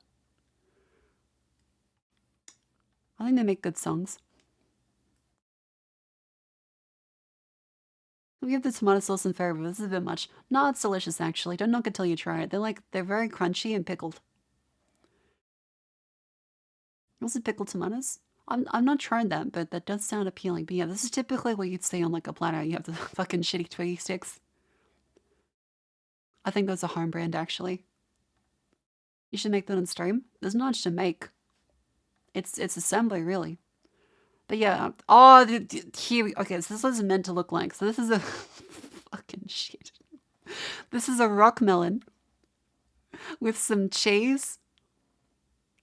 I think they make good songs. We give the tomato sauce in favor, but this is a bit much. No, it's delicious actually. Don't knock it till you try it. They're very crunchy and pickled. Also pickled tomatoes. I'm not trying that, but that does sound appealing. But yeah, this is typically what you'd see on like a platter. You have the fucking shitty Twiggy sticks. I think those are home brand actually. You should make that on stream. There's not much to make. It's assembly really. But yeah, here okay, so this is what it's meant to look like. So this is a fucking shit. This is a rock melon with some cheese,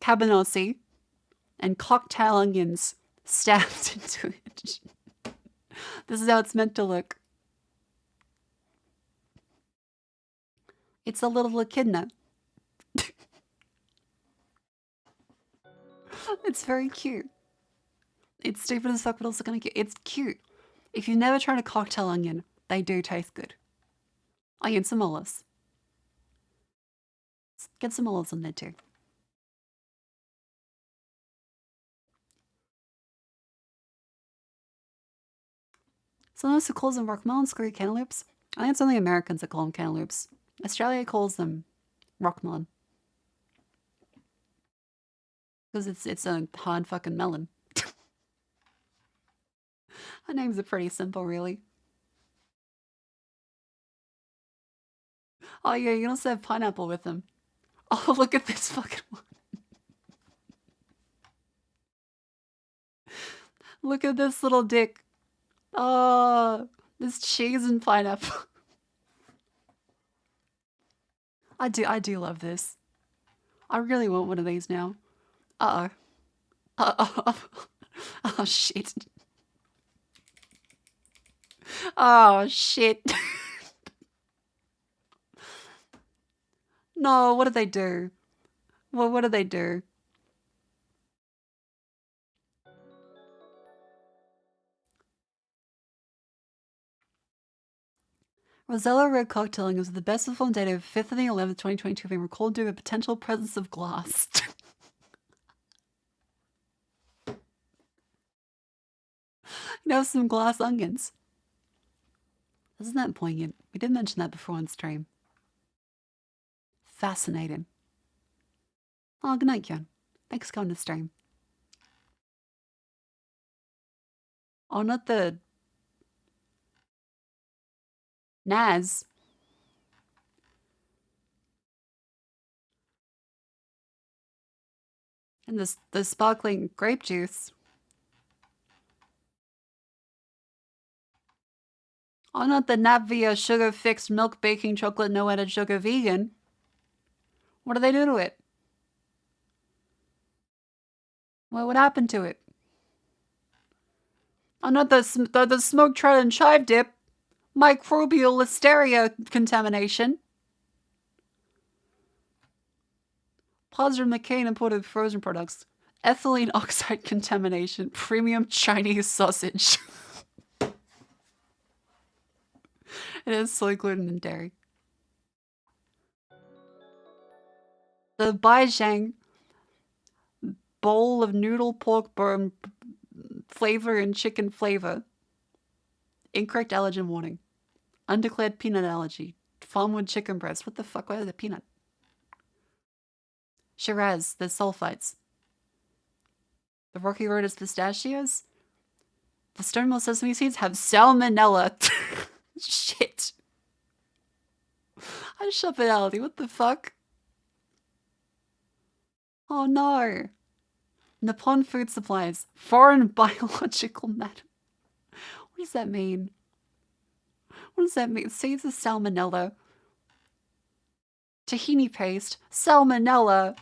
cabanossi, and cocktail onions stabbed into it. This is how it's meant to look. It's a little echidna. It's very cute. It's stupid as fuck, but also kind of cute. It's cute. If you've never tried a cocktail onion, they do taste good. I get some olives. Get some olives on there too. Someone else who calls them rock melon, screw cantaloupes. I think it's only Americans that call them cantaloupes. Australia calls them rock melon. Because it's a hard fucking melon. Our names are pretty simple, really. Oh yeah, you can also have pineapple with them. Oh, look at this fucking one. Look at this little dick. Oh, There's cheese and pineapple. I do love this. I really want one of these now. Uh-oh. Uh-oh. Oh, shit. Oh, shit. No, what did they do? Well, what did they do? Rosella Red Cocktailing is the best performed date of 5th of the 11th, 2022, being recalled due to a potential presence of glass. You know, some glass onions. Isn't that poignant? We did mention that before on stream. Fascinating. Oh, good night, Kyon. Thanks for coming to stream. Oh, not the... Naz. And the sparkling grape juice. Oh, not the Navia sugar-fixed milk baking chocolate no added sugar vegan. What do they do to it? What happened to it? Oh, not the smoked trout and chive dip. Microbial listeria contamination. Positive McCain imported frozen products. Ethylene oxide contamination. Premium Chinese sausage. It is soy, gluten, and dairy. The Baizhang bowl of noodle pork burn flavor and chicken flavor. Incorrect allergen warning. Undeclared peanut allergy. Farmwood chicken breast. What the fuck? Why is it peanut? Shiraz. The sulfites. The Rocky Road is pistachios. The Stonewall sesame seeds have salmonella. Shit. I shop at Aldi. What the fuck? Oh no. Nippon Food Supplies. Foreign biological matter. What does that mean? What does that mean? Seeds of salmonella. Tahini paste. Salmonella.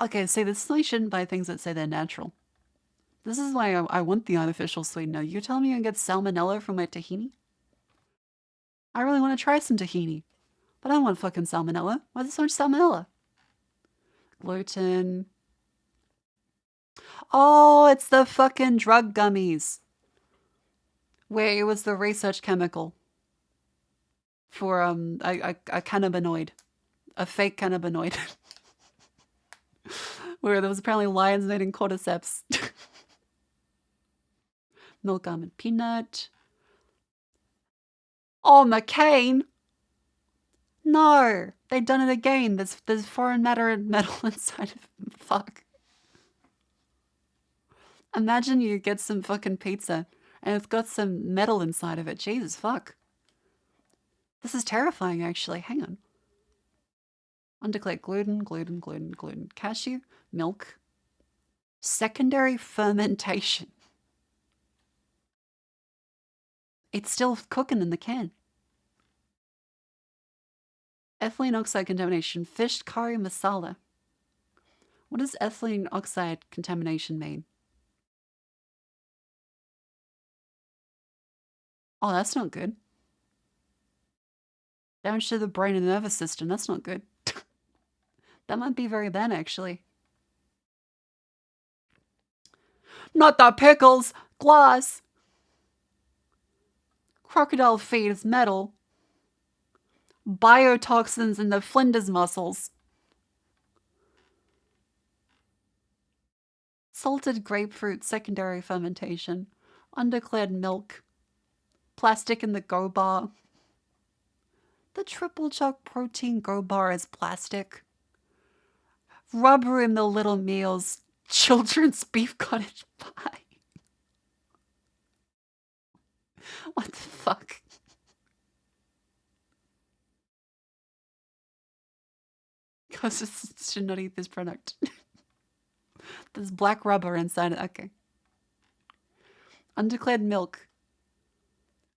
Okay, see, this is why you shouldn't buy things that say they're natural. This is why I want the artificial sweetener. You're telling me I can get salmonella from my tahini? I really want to try some tahini. But I don't want fucking salmonella. Why is there so much salmonella? Gluten. Oh, it's the fucking drug gummies. Where it was the research chemical. For, a cannabinoid. A fake cannabinoid. Where there was apparently lions eating cordyceps. Milk almond peanut. Oh, McCain! No! They've done it again. There's foreign matter and metal inside of them. Fuck. Imagine you get some fucking pizza and it's got some metal inside of it. Jesus, fuck. This is terrifying, actually. Hang on. Undeclared gluten. Cashew, milk. Secondary fermentation. It's still cooking in the can. Ethylene oxide contamination. Fish curry masala. What does ethylene oxide contamination mean? Oh, that's not good. Damage to the brain and nervous system. That's not good. That might be very bad, actually. Not the pickles! Glass! Crocodile feed is metal. Biotoxins in the Flinders muscles. Salted grapefruit secondary fermentation. Undeclared milk. Plastic in the Go Bar. The triple choc protein Go Bar is plastic. Rubber in the little meals. Children's beef cottage pie. What the fuck? Because should not eat this product. There's black rubber inside it. Okay. Undeclared milk.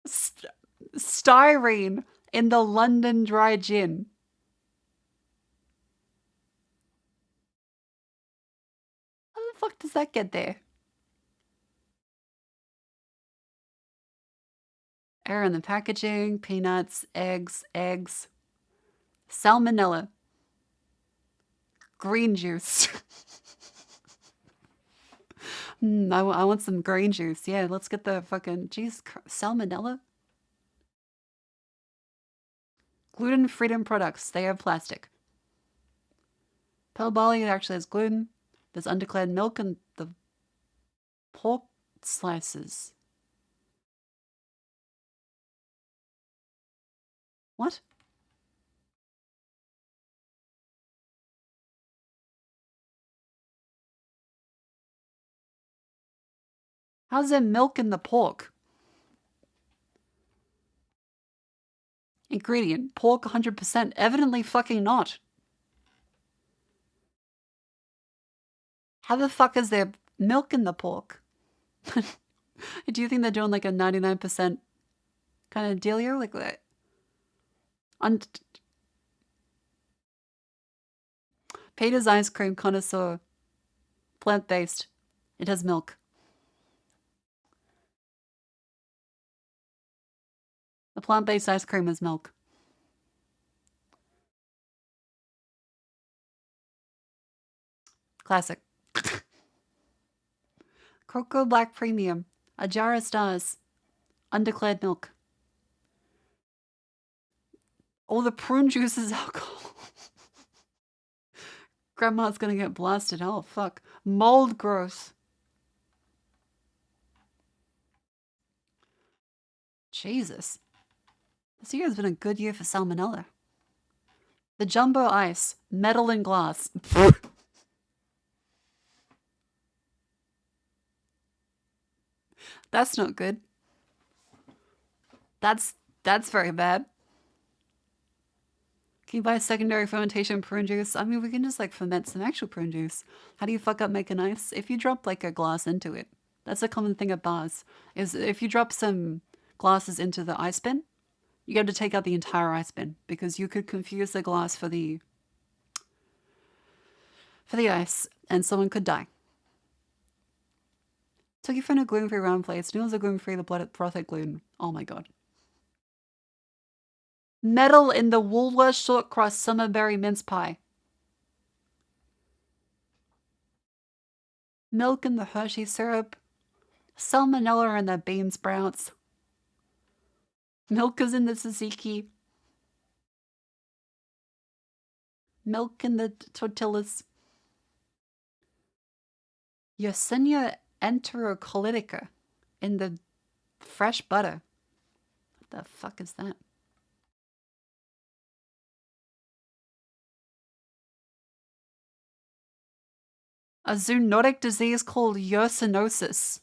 Styrene in the London dry gin. How the fuck does that get there? Air in the packaging, peanuts, eggs. Salmonella. Green juice. I want some green juice. Yeah, let's get the fucking... Jeez, salmonella? Gluten freedom products. They have plastic. Pale barley actually has gluten. There's undeclared milk and the pork slices. What? How's there milk in the pork? Ingredient, pork 100%. Evidently fucking not. How the fuck is there milk in the pork? Do you think they're doing like a 99% kind of deal here? Like that? Peter's ice cream connoisseur. Plant-based. It has milk. The plant-based ice cream has milk. Classic. Cocoa Black Premium. A jar of stars. Undeclared milk. All the prune juice is alcohol. Grandma's gonna get blasted. Oh, fuck. Mold growth. Jesus. This year has been a good year for salmonella. The jumbo ice. Metal and glass. That's not good. That's very bad. Can you buy secondary fermentation prune juice? I mean, we can just like ferment some actual prune juice. How do you fuck up making ice? If you drop like a glass into it, that's a common thing at bars, is if you drop some glasses into the ice bin, you got to take out the entire ice bin because you could confuse the glass for the ice and someone could die. Took your friend a gluten-free round plates. Noodles are gluten-free, the broth had gluten. Oh my god. Metal in the Woolworths short crust summerberry mince pie. Milk in the Hershey syrup. Salmonella in the bean sprouts. Milk is in the tzatziki. Milk in the tortillas. Yersinia enterocolytica in the fresh butter. What the fuck is that? A zoonotic disease called yersinosis.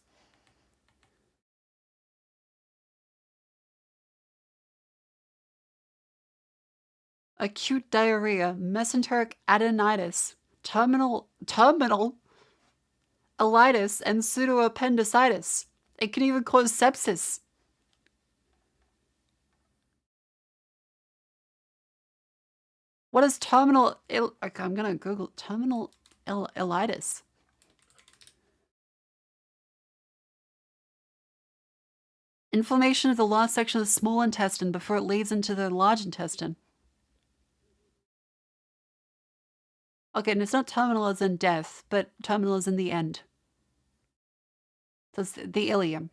Acute diarrhea, mesenteric adenitis, terminal ileitis, and pseudoappendicitis. It can even cause sepsis. What is terminal okay, I'm gonna Google terminal ileitis. Inflammation of the last section of the small intestine before it leads into the large intestine. Okay, and it's not terminal as in death, but terminal as in the end. So it's the ileum.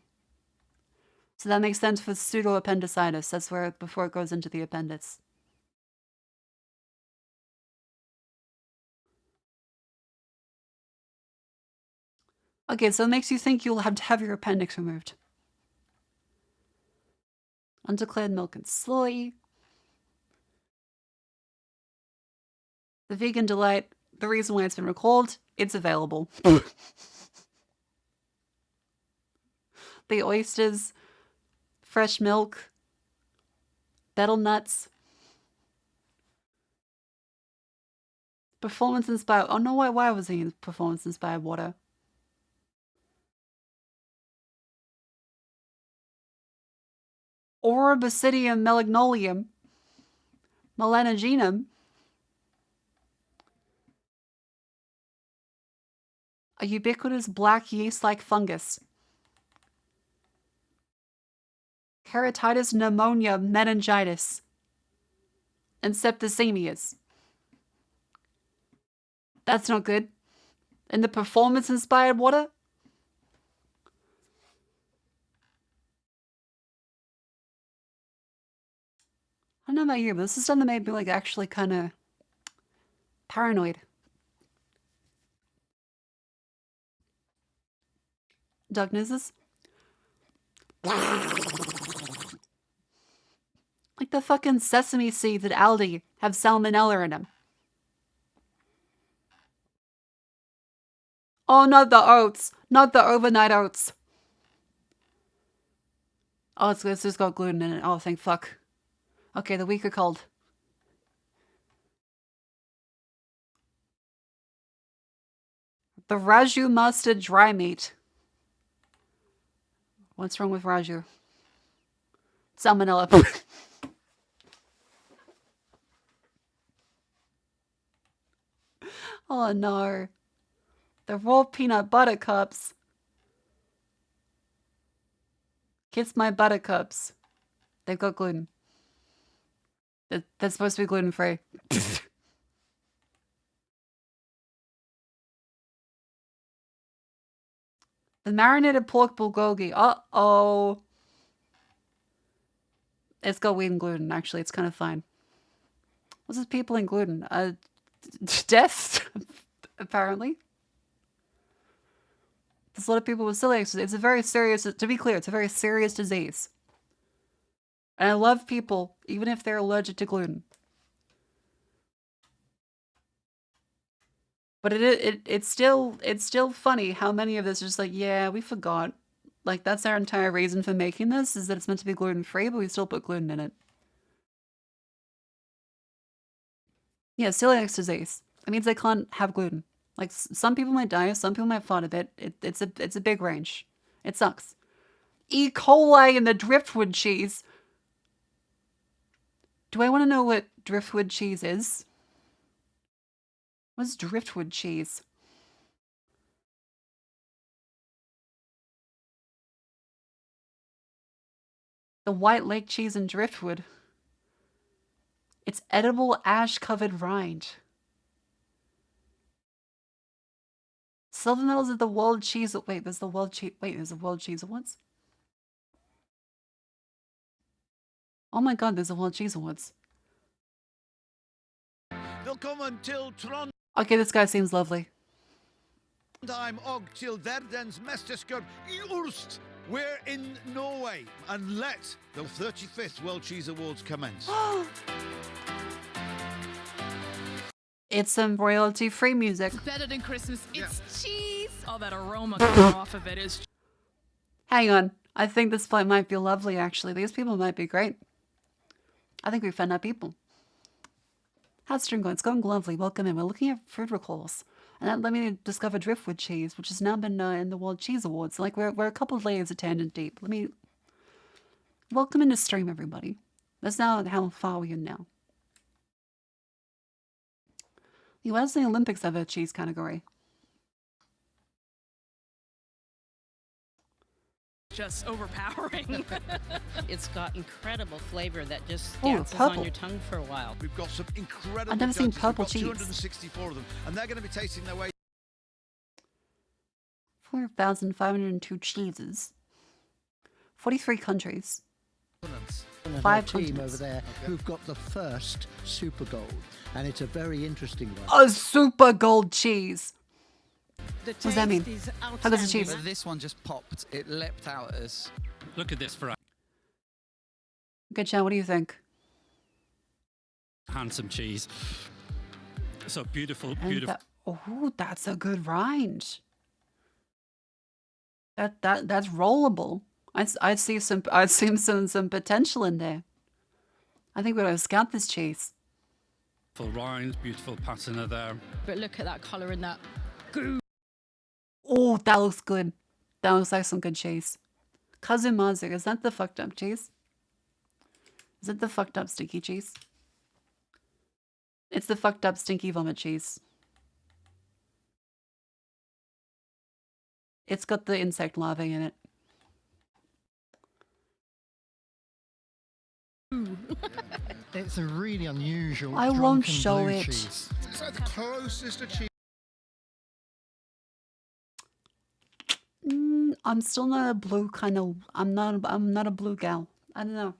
So that makes sense for pseudoappendicitis. That's where before it goes into the appendix. Okay, so it makes you think you'll have to have your appendix removed. Undeclared milk and soy. The Vegan Delight. The reason why it's been recalled, it's available. The oysters. Fresh milk. Betel nuts. Performance inspired. Oh no, why was he performance inspired water? Orobasidium melagnolium. Melanogenum. A ubiquitous black yeast-like fungus. Keratitis pneumonia meningitis. And septicemias. That's not good. And the performance-inspired water? I don't know about you, but this is something that made me like actually kind of paranoid. Diagnosis? Like the fucking sesame seeds at Aldi have salmonella in them. Oh, not the oats. Not the overnight oats. Oh, it's just got gluten in it. Oh, thank fuck. Okay, the weak are cold. The Raju mustard dry meat. What's wrong with Raju? Salmonella. Oh no. The raw peanut butter cups. Kiss my buttercups. They've got gluten. That's supposed to be gluten free. The marinated pork bulgogi. Uh-oh. It's got wheat and gluten, actually. It's kind of fine. What's with people in gluten? Death, apparently. There's a lot of people with celiac disease. It's a very serious, to be clear, it's a very serious disease. And I love people, even if they're allergic to gluten. But it's still funny how many of this are just like, yeah, we forgot. Like, that's our entire reason for making this, is that it's meant to be gluten-free, but we still put gluten in it. Yeah, celiac disease. It means they can't have gluten. Like, some people might die, some people might fall a bit. It's a big range. It sucks. E. coli in the driftwood cheese. Do I want to know what driftwood cheese is? What's driftwood cheese? The White Lake cheese and driftwood. It's edible ash-covered rind. Silver medals at the World Cheese. Wait, there's the World Cheese. Wait, there's the World Cheese Awards. Oh my God, there's a World Cheese Awards. Velkommen til Trondheim Okay, this guy seems lovely. og til verdens mesterskap I Urst. We're in Norway and let the 35th World Cheese Awards commence. It's some royalty-free music. It's better than Christmas. It's cheese. All that aroma coming off of it is. Hang on. I think this flight might be lovely, actually. These people might be great. I think we found our people. How's stream going? It's going lovely. Welcome in. We're looking at food recalls. And that let me discover driftwood cheese, which has now been in the World Cheese Awards. Like, we're a couple of layers of tangent deep. Let me... Welcome into stream, everybody. That's now how far we are now. The US and the Olympics have a cheese category. Just overpowering. It's got incredible flavor that just Oh, dances purple. on your tongue for a while. We've got some incredible I've never seen judges. purple We've got cheese. 264 of them, and they're going to be tasting their way. 4,502 cheeses. 43 countries. And a 5 team continents. over there who've got the first Super Gold, and it's a very interesting one. A super gold cheese. What does that mean? How does the cheese? But this one just popped. It leapt out at us. Look at this for a Good chat. What do you think? handsome cheese. So beautiful, And beautiful. oh, that's a good rind. That's rollable. I'd see some potential in there. I think we're gonna scout this cheese. Full rind, beautiful patina there. But look at that colour in that goo. Oh, that looks good. That looks like some good cheese. Kazumazu, is that the fucked up cheese? Is it the fucked up stinky cheese? It's the fucked up stinky vomit cheese. It's got the insect larvae in it. It's a really unusual. I won't drunken show blue it. Cheese. It's like the closest to cheese. I'm still not a blue kind of. I'm not a blue gal. I don't know.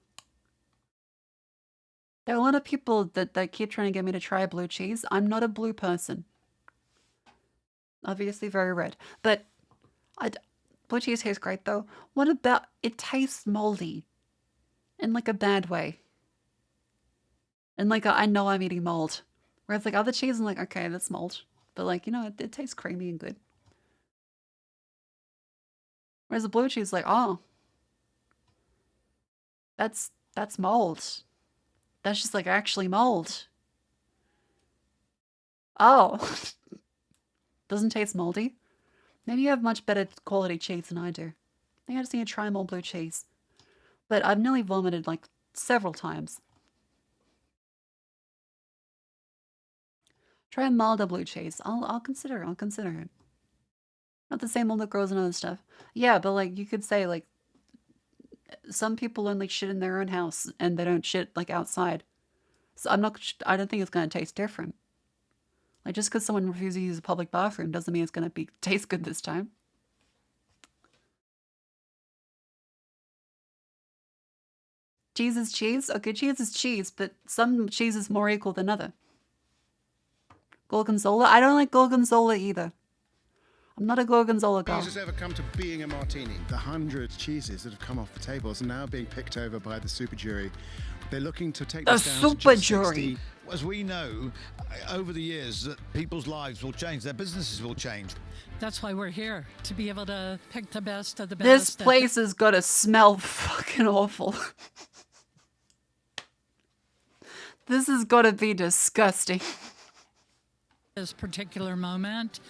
There are a lot of people that keep trying to get me to try blue cheese. I'm not a blue person. Obviously very red. But blue cheese tastes great though. What about it tastes moldy? In like a bad way. And like I know I'm eating mold. Whereas like other cheese I'm like, okay, that's mold. But like, you know, it tastes creamy and good. Whereas the blue cheese like, oh. That's mold. That's just like actually mold. Oh. Doesn't taste moldy. Maybe you have much better quality cheese than I do. I think I just need to try more blue cheese. But I've nearly vomited like several times. Try a milder blue cheese. I'll consider it. Not the same one that grows in other stuff. Yeah, but like you could say like some people only shit in their own house and they don't shit like outside. So I don't think it's gonna taste different. Like just because someone refuses to use a public bathroom doesn't mean it's gonna taste good this time. Cheese is cheese? Okay, cheese is cheese, but some cheese is more equal than other. Gorgonzola? I don't like gorgonzola either. I'm not a gorgonzola girl. Cheese has ever come to being a martini. The 100 cheeses that have come off the tables are now being picked over by the super jury. They're looking to take this down to just 60. As we know, over the years, that people's lives will change, their businesses will change. That's why we're here, to be able to pick the best of the best. This place has got to smell fucking awful. This has got to be disgusting. This particular moment.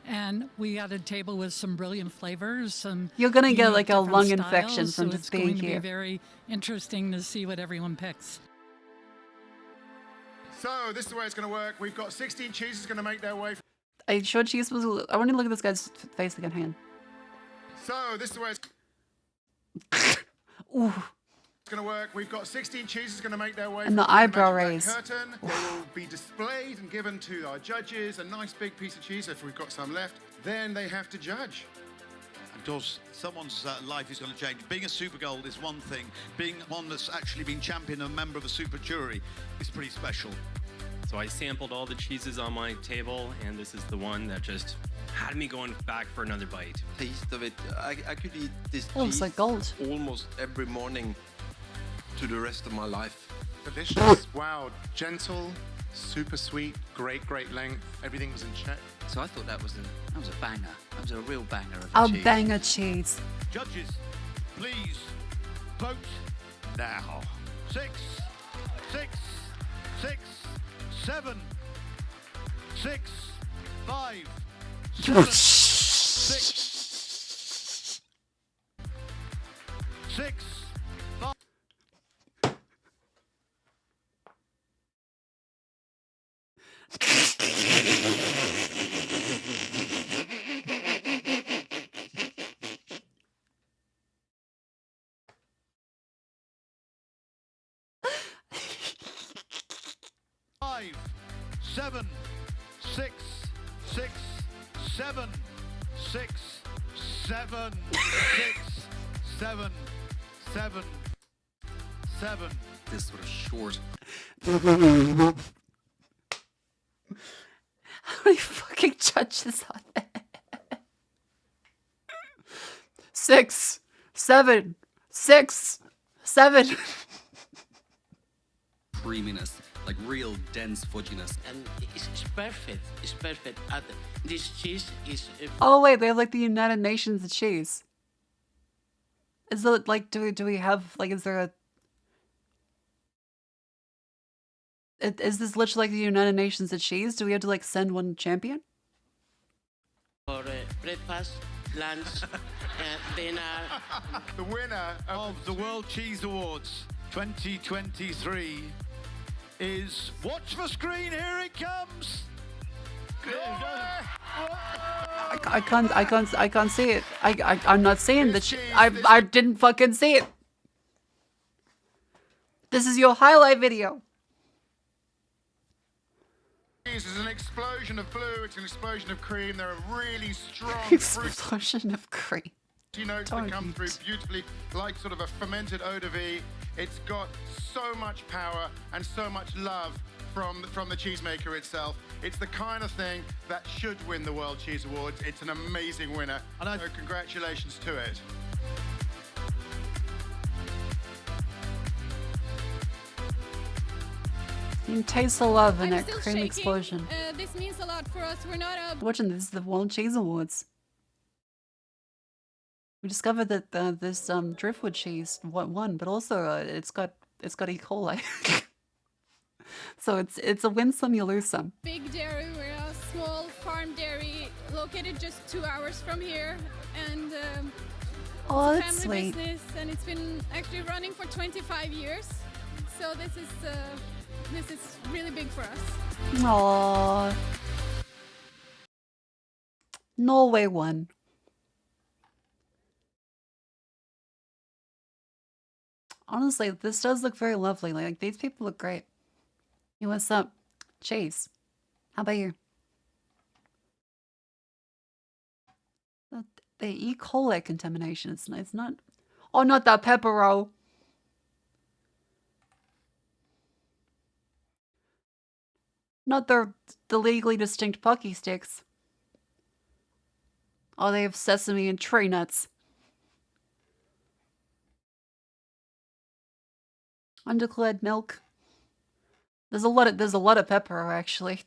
And we got a table with some brilliant flavors. You're going to get like a different lung styles, infection from so just being It's going here. to be very interesting to see what everyone picks. So this is the way it's going to work. We've got 16 cheeses going to make their way. Are you sure cheese was... I want to look at this guy's face again. Hang on. So this is the way it's Ooh. going to work. We've got 16 cheeses going to make their way. And the from eyebrow magic raise. Curtain. They will be displayed and given to our judges. A nice big piece of cheese if we've got some left. Then they have to judge. Of course, someone's life is going to change. Being a Super Gold is one thing. Being one that's actually been champion and a member of a super jury is pretty special. So I sampled all the cheeses on my table, and this is the one that just had me going back for another bite. Taste of it, I could eat this Oh, it's cheese like gold. almost every morning to the rest of my life. Delicious. Wow. Gentle, super sweet, great length. Everything was in check. So I thought that was a banger. That was a real banger of A cheese. banger cheese. Judges, please vote now. 6, 6, 6, 7, 6, 5, 7, 6, 6, 5. Five, 7, 6, 6, 7, 6, 7, 6, 7, 7, 7. This sort of short. How many fucking judges are there? 6, 7, 6, 7. Creaminess, like real dense fudginess. And it's perfect. It's perfect. And this cheese is... Oh wait, they have like the United Nations of cheese. Is it like do we have like is there a is this literally like the United Nations of cheese? Do we have to like send one champion? For breakfast, lunch, dinner. The winner of the World Cheese Awards 2023 is watch the screen, here it comes. I can't see it. I'm not seeing the shit. I didn't fucking see it. This is your highlight video. This is an explosion of blue, it's an explosion of cream. There are really strong Explosion of cream. notes that come through beautifully, like sort of a fermented eau de vie. It's got so much power and so much love from the cheesemaker itself. It's the kind of thing that should win the World Cheese Awards. It's an amazing winner, so congratulations to it. You can taste the love in I'm that still cream shaking. explosion. This means a lot for us. We're not a Watching this is the World Cheese Awards. We discovered that this driftwood cheese won, but also it's got E. coli. So it's a win some, you lose some. big dairy. We're a small farm dairy located just 2 hours from here, and Oh, it's a that's family sweet. business, and it's been actually running for 25 years. So this is really big for us. Aww. Norway won. Honestly, this does look very lovely. Like, these people look great. Hey, what's up? Chase. How about you? The E. coli contamination. It's not... Oh, not that pepper-o. Not the legally distinct Pocky Sticks. Oh, they have sesame and tree nuts. Undeclared milk. There's a lot of pepper actually.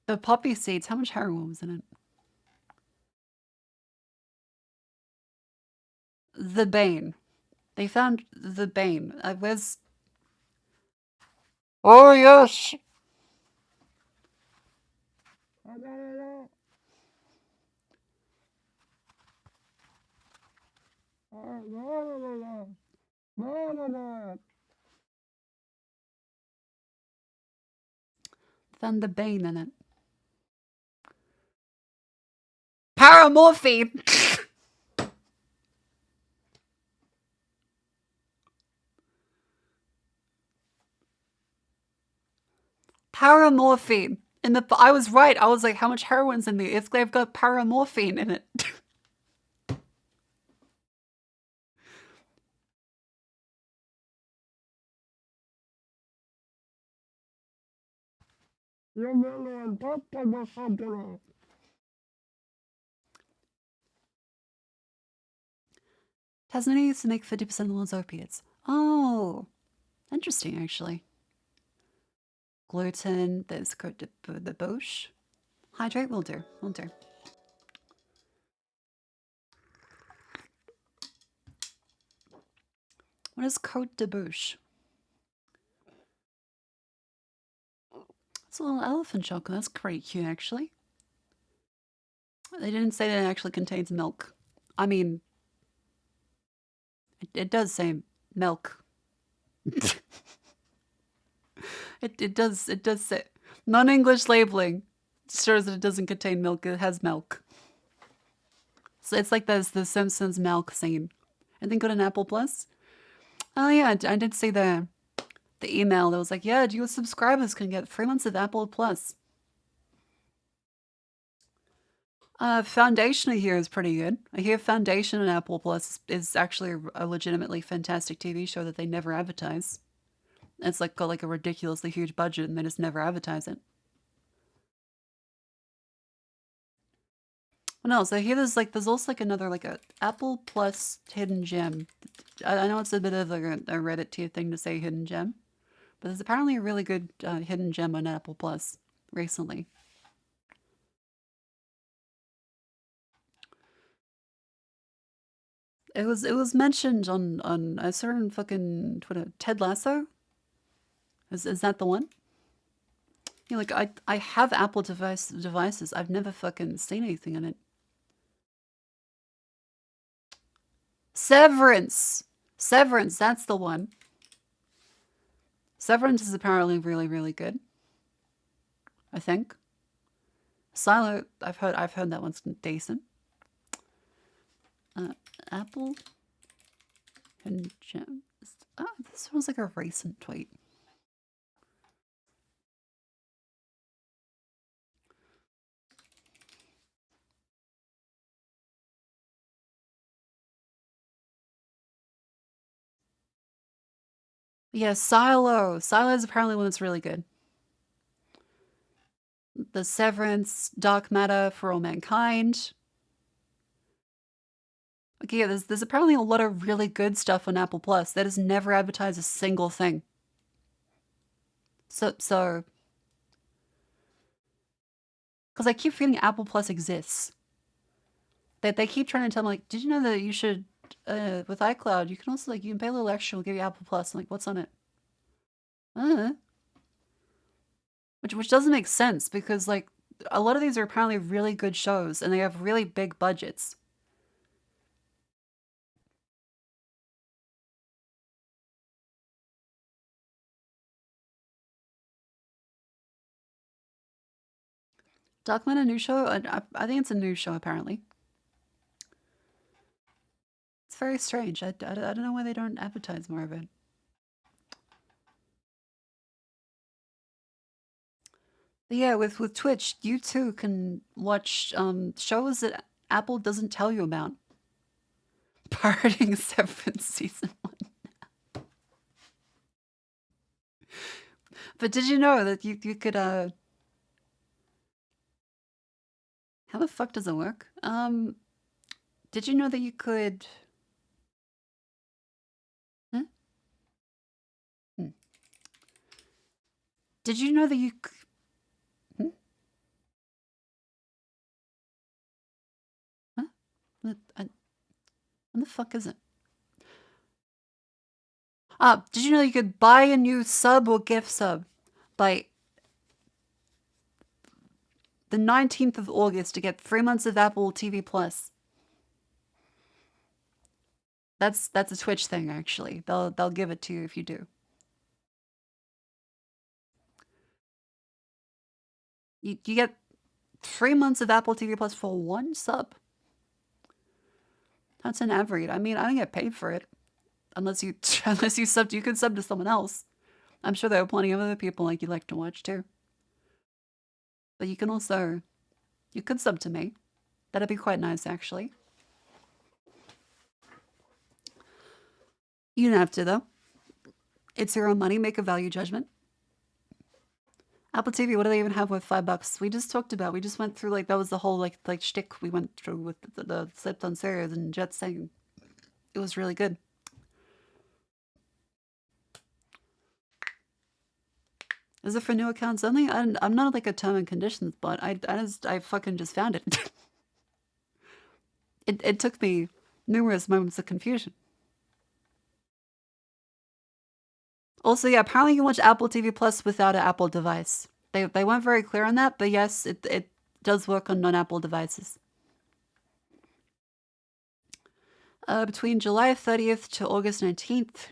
The poppy seeds. How much heroin was in it? The Bane. They found the Bane. Where's... Oh yes. Found the Bane in it. Paramorphine. Paramorphine. I was right. I was like, how much heroin's in the? They've got paramorphine in it. Tasmania used to make 50% of the world's opiates. Oh, interesting, actually. Gluten, there's the Bosch. Hydrate will do. Will do. What is Cote de Bouche? It's a little elephant chocolate. That's pretty cute, actually. They didn't say that it actually contains milk. I mean, it does say milk. It does say non-English labeling shows that it doesn't contain milk. It has milk. So it's like the Simpsons milk scene. I think on an Apple Plus. Oh yeah, I did see the email that was like, yeah, your subscribers can get 3 months of Apple Plus. Foundation I hear is pretty good. I hear Foundation and Apple Plus is actually a legitimately fantastic TV show that they never advertise. It's like got like a ridiculously huge budget and they just never advertise it. What else? I hear there's also like another like a Apple Plus hidden gem. I know it's a bit of like a Reddit tier thing to say hidden gem, but there's apparently a really good hidden gem on Apple Plus recently. It was mentioned on a certain fucking Twitter. Ted Lasso? Is that the one? You know, like I have Apple devices. I've never fucking seen anything in it. Severance. Severance, that's the one. Severance is apparently really, really good. I think. Silo, I've heard that one's decent. Apple and gems. Oh, this sounds like a recent tweet. Yeah, Silo. Silo is apparently one that's really good. The Severance, Dark Matter for All Mankind. Okay, yeah, there's apparently a lot of really good stuff on Apple Plus that has never advertised a single thing. So, because I keep feeling Apple Plus exists. They keep trying to tell me, like, did you know that you should, with iCloud, you can also, like, you can pay a little extra, we'll give you Apple Plus. I'm like, what's on it? Which doesn't make sense because, like, a lot of these are apparently really good shows and they have really big budgets. Darkman, a new show? I think it's a new show, apparently. It's very strange. I don't know why they don't advertise more of it. But yeah, with Twitch, you too can watch shows that Apple doesn't tell you about. Pirating Severance Season 1. But did you know that you could, how the fuck does it work? Did you know that you could... Huh? Did you know that you... Huh? What the fuck is it? Did you know you could buy a new sub or gift sub by the 19th of August to get 3 months of Apple TV Plus? That's a Twitch thing, actually. They'll give it to you if you do. You get 3 months of Apple TV Plus for one sub. That's an average. I mean, I don't get paid for it. Unless you sub, you can sub to someone else. I'm sure there are plenty of other people like you like to watch too. But you can also, you could sub to me. That'd be quite nice, actually. You don't have to, though. It's your own money. Make a value judgment. Apple TV, what do they even have with $5? We just talked about, we just went through, like, that was the whole, like shtick we went through with the Slept on series and Jet saying it was really good. Is it for new accounts only? I'm not like a term and conditions, but I fucking just found it. It took me numerous moments of confusion. Also, yeah, apparently you can watch Apple TV Plus without an Apple device. They weren't very clear on that, but yes, it does work on non-Apple devices. Between July 30th to August 19th,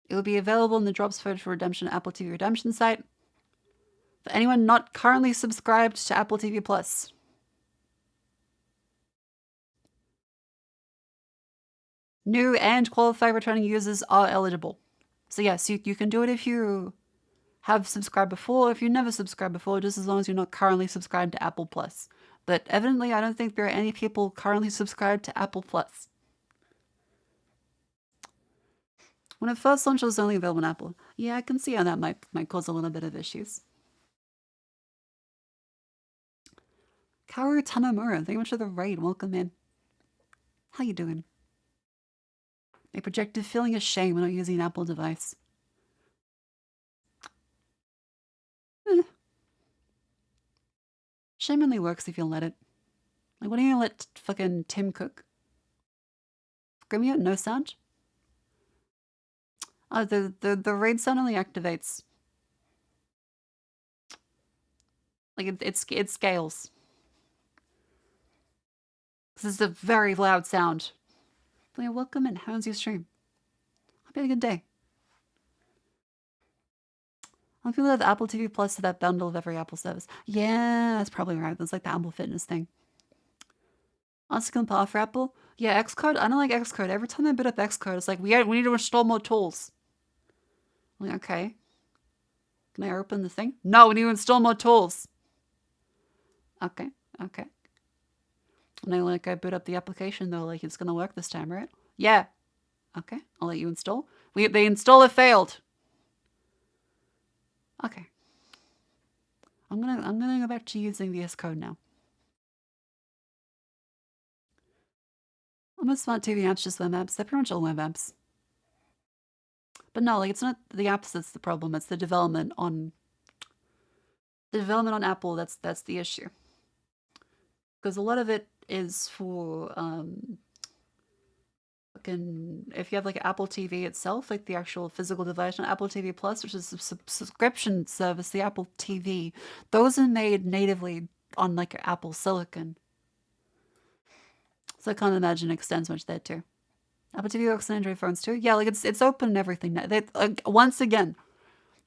it will be available in the Drops for Redemption Apple TV Redemption site for anyone not currently subscribed to Apple TV Plus. New and qualified returning users are eligible. So yes, you can do it if you have subscribed before, if you never subscribed before, just as long as you're not currently subscribed to Apple Plus. But evidently, I don't think there are any people currently subscribed to Apple Plus. When it first launched, it was only available on Apple. Yeah, I can see how that might cause a little bit of issues. Kaoru Tanamura, thank you much for the raid. Welcome in. How you doing? A projected feeling of shame when not using an Apple device. Shame only works if you let it. Like, why don't you let fucking Tim cook? Grimmy, no sound? Oh, the raid sound only activates. Like, it scales. This is a very loud sound. Well, welcome and how's your stream? Hope you had a good day. I feel that Apple TV Plus to that bundle of every Apple service. Yeah, that's probably right. That's like the Apple Fitness thing. Oscar and Power for Apple? Yeah, Xcode? I don't like Xcode. Every time I boot up Xcode, it's like, we need to install more tools. I'm like, okay. Can I open the thing? No, we need to install more tools. Okay, okay. And I like, I boot up the application though, like it's gonna work this time, right? Yeah. Okay, I'll let you install. The installer failed. Okay. I'm gonna go back to using VS Code now. Almost smart TV apps, just web apps. They're pretty much all web apps. But no, like it's not the apps that's the problem. It's the development on Apple. That's the issue. Because a lot of it is for if you have like Apple TV itself, like the actual physical device on Apple TV Plus, which is a subscription service, the Apple TV, those are made natively on like Apple Silicon. So I can't imagine it extends much there too. Apple TV works on Android phones too. Yeah, like it's open and everything. Once again,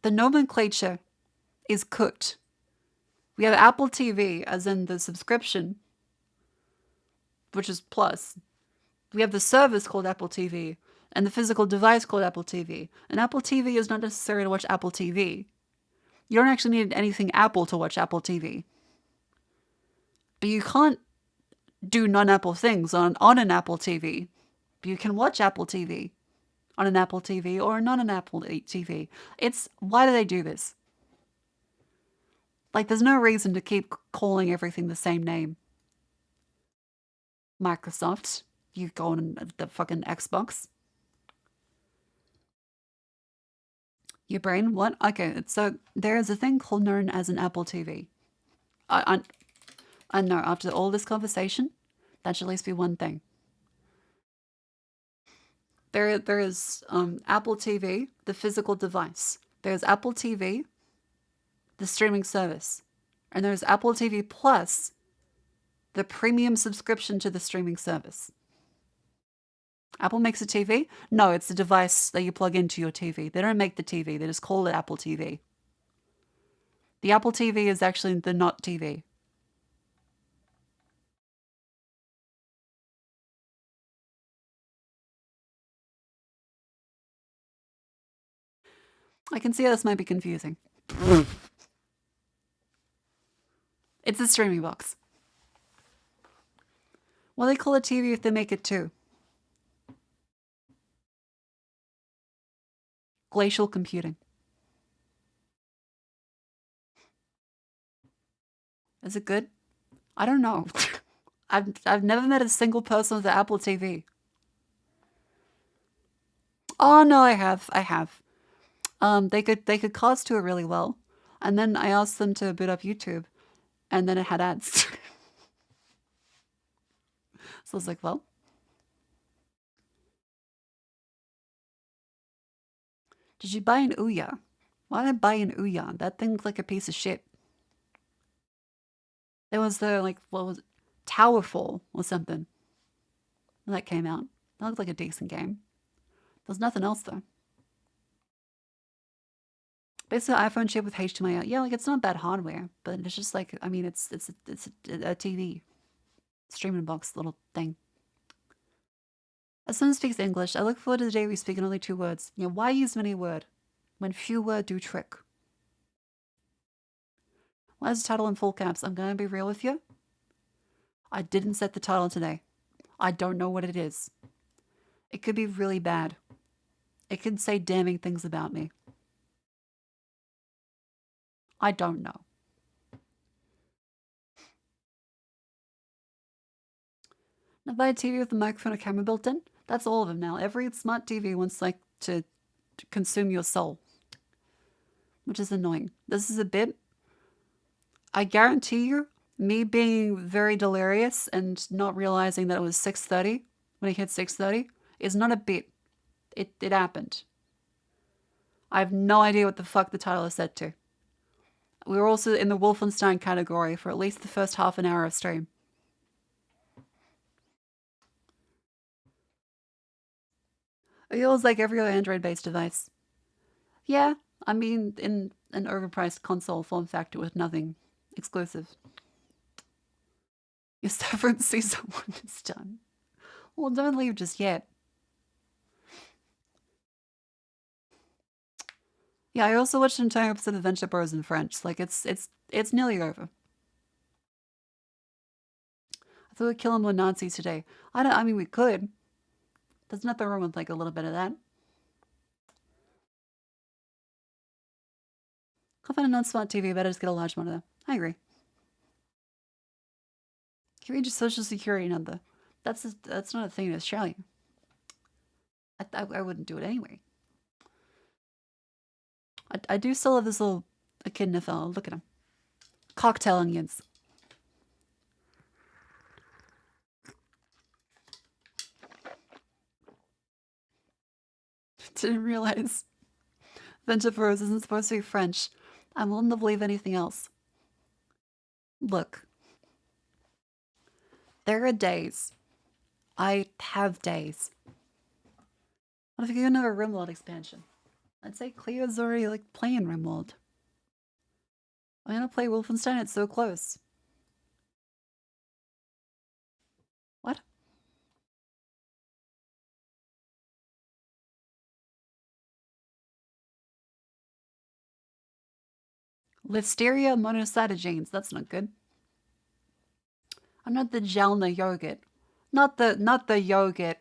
the nomenclature is cooked. We have Apple TV as in the subscription, which is Plus. We have the service called Apple TV and the physical device called Apple TV. And Apple TV is not necessary to watch Apple TV. You don't actually need anything Apple to watch Apple TV. But you can't do non-Apple things on an Apple TV. But you can watch Apple TV on an Apple TV or not an Apple TV. Why do they do this? Like, there's no reason to keep calling everything the same name. Microsoft. You go on the fucking Xbox. Your brain? What? Okay, so there is a thing called known as an Apple TV. I know, after all this conversation, that should at least be one thing. There is Apple TV, the physical device. There's Apple TV, the streaming service. And there's Apple TV Plus, the premium subscription to the streaming service. Apple makes a TV? No, it's a device that you plug into your TV. They don't make the TV. They just call it Apple TV. The Apple TV is actually the not TV. I can see how this might be confusing. It's a streaming box. Well, they call it TV if they make it too. Glacial computing. Is it good? I don't know. I've never met a single person with an Apple TV. Oh no, I have. They could cast to it really well, and then I asked them to boot up YouTube, and then it had ads. So I was like, well. Did you buy an Ouya? Why did I buy an Ouya? That thing looked like a piece of shit. There was the, like, what was it? Towerfall or something. When that came out. That looked like a decent game. There's nothing else though. Basically, iPhone chip with HDMI out. Yeah, like it's not bad hardware, but it's just like, I mean, it's a TV. Streaming box little thing. As someone speaks English, I look forward to the day we speak in only 2 words. Yeah, why use many word when few word do trick? Why is the title in full caps? I'm gonna be real with you. I didn't set the title today. I don't know what it is. It could be really bad. It could say damning things about me. I don't know. Now, buy a TV with a microphone or camera built in. That's all of them now. Every smart TV wants like to consume your soul, which is annoying. This is a bit. I guarantee you, me being very delirious and not realizing that it was 6:30 when it hit 6:30 is not a bit. It happened. I have no idea what the fuck the title is set to. We were also in the Wolfenstein category for at least the first half an hour of stream. It feels like every other Android-based device. Yeah, I mean, in an overpriced console form factor with nothing exclusive. Your severance season 1 is done. Well, don't leave just yet. Yeah, I also watched an entire episode of Venture Bros in French. Like, it's nearly over. I thought we'd kill more Nazis today. I mean, we could. There's nothing wrong with, like, a little bit of that. Can't find a non-smart TV, better just get a large monitor. I agree. Can you read your social security number? That's not a thing in Australia. I wouldn't do it anyway. I do still have this little echidna fellow. Look at him. Cocktail onions. Didn't realize Venture Bros isn't supposed to be French. I'm willing to believe anything else. Look. There are days. I have days. What if you get another RimWorld expansion? I'd say Cleo's already like playing RimWorld. I'm gonna play Wolfenstein, it's so close. What? Listeria monocytogenes, that's not good. I'm not the Jalna yogurt. Not the yogurt.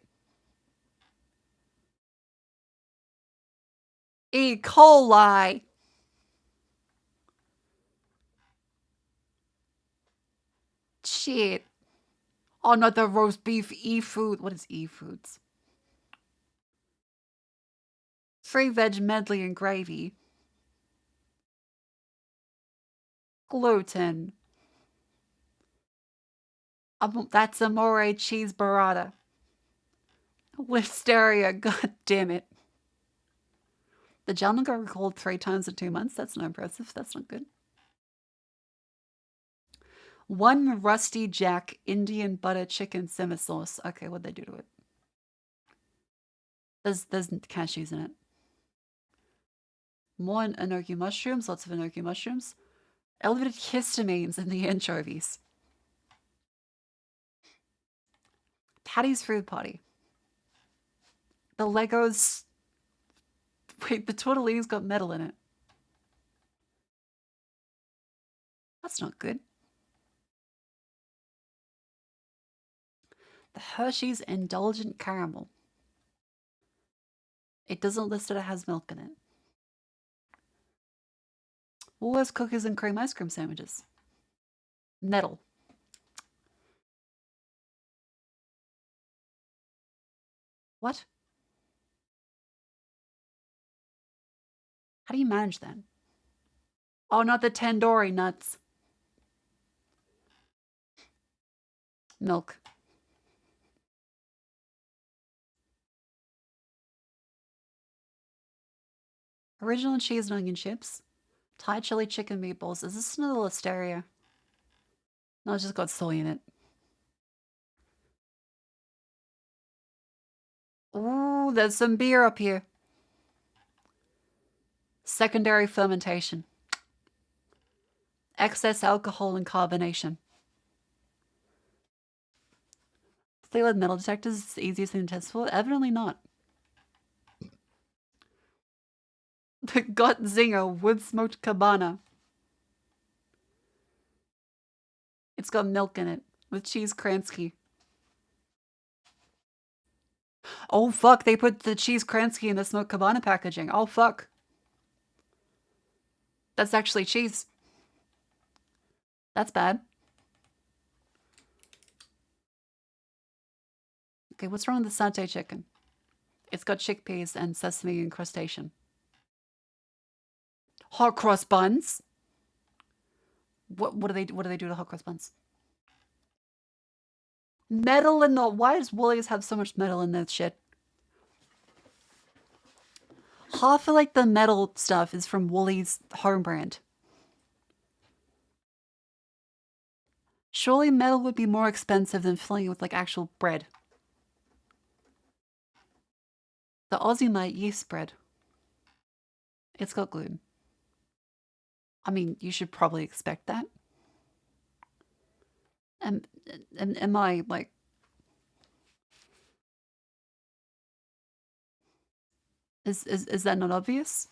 E. coli. Shit. Oh, not the roast beef E-food. What is E-foods? Free veg medley and gravy. Gluten. That's amore cheese burrata. Listeria, god damn it. The gentleman got recalled 3 times in 2 months. That's not impressive. That's not good. 1 Rusty Jack Indian butter chicken simmer sauce. Okay, what'd they do to it? There's cashews in it. More enoki mushrooms. Lots of enoki mushrooms. Elevated histamines in the anchovies. Patty's food party. The Legos. Wait, the tortelline's got metal in it. That's not good. The Hershey's Indulgent Caramel. It doesn't list that it has milk in it. Woolworths cookies and cream ice cream sandwiches. Metal. What? How do you manage that? Oh, not the tandoori nuts. Milk. Original cheese and onion chips. Thai chili chicken meatballs. Is this another Listeria? No, it's just got soy in it. Ooh, there's some beer up here. Secondary fermentation. Excess alcohol and carbonation. Lead metal detectors is the easiest thing to test for? Evidently not. The Gut Zinger wood smoked cabana. It's got milk in it with cheese Kransky. Oh fuck, they put the cheese Kransky in the smoked cabana packaging. Oh fuck. That's actually cheese. That's bad. Okay, what's wrong with the satay chicken? It's got chickpeas and sesame incrustation. Hot cross buns? What do they do to hot cross buns? Metal in the... Why does Woolies have so much metal in their shit? Half of like the metal stuff is from Woolies home brand. Surely metal would be more expensive than filling it with like actual bread. The Aussie Mate yeast spread. It's got gluten. I mean, you should probably expect that. Am I like... Is that not obvious?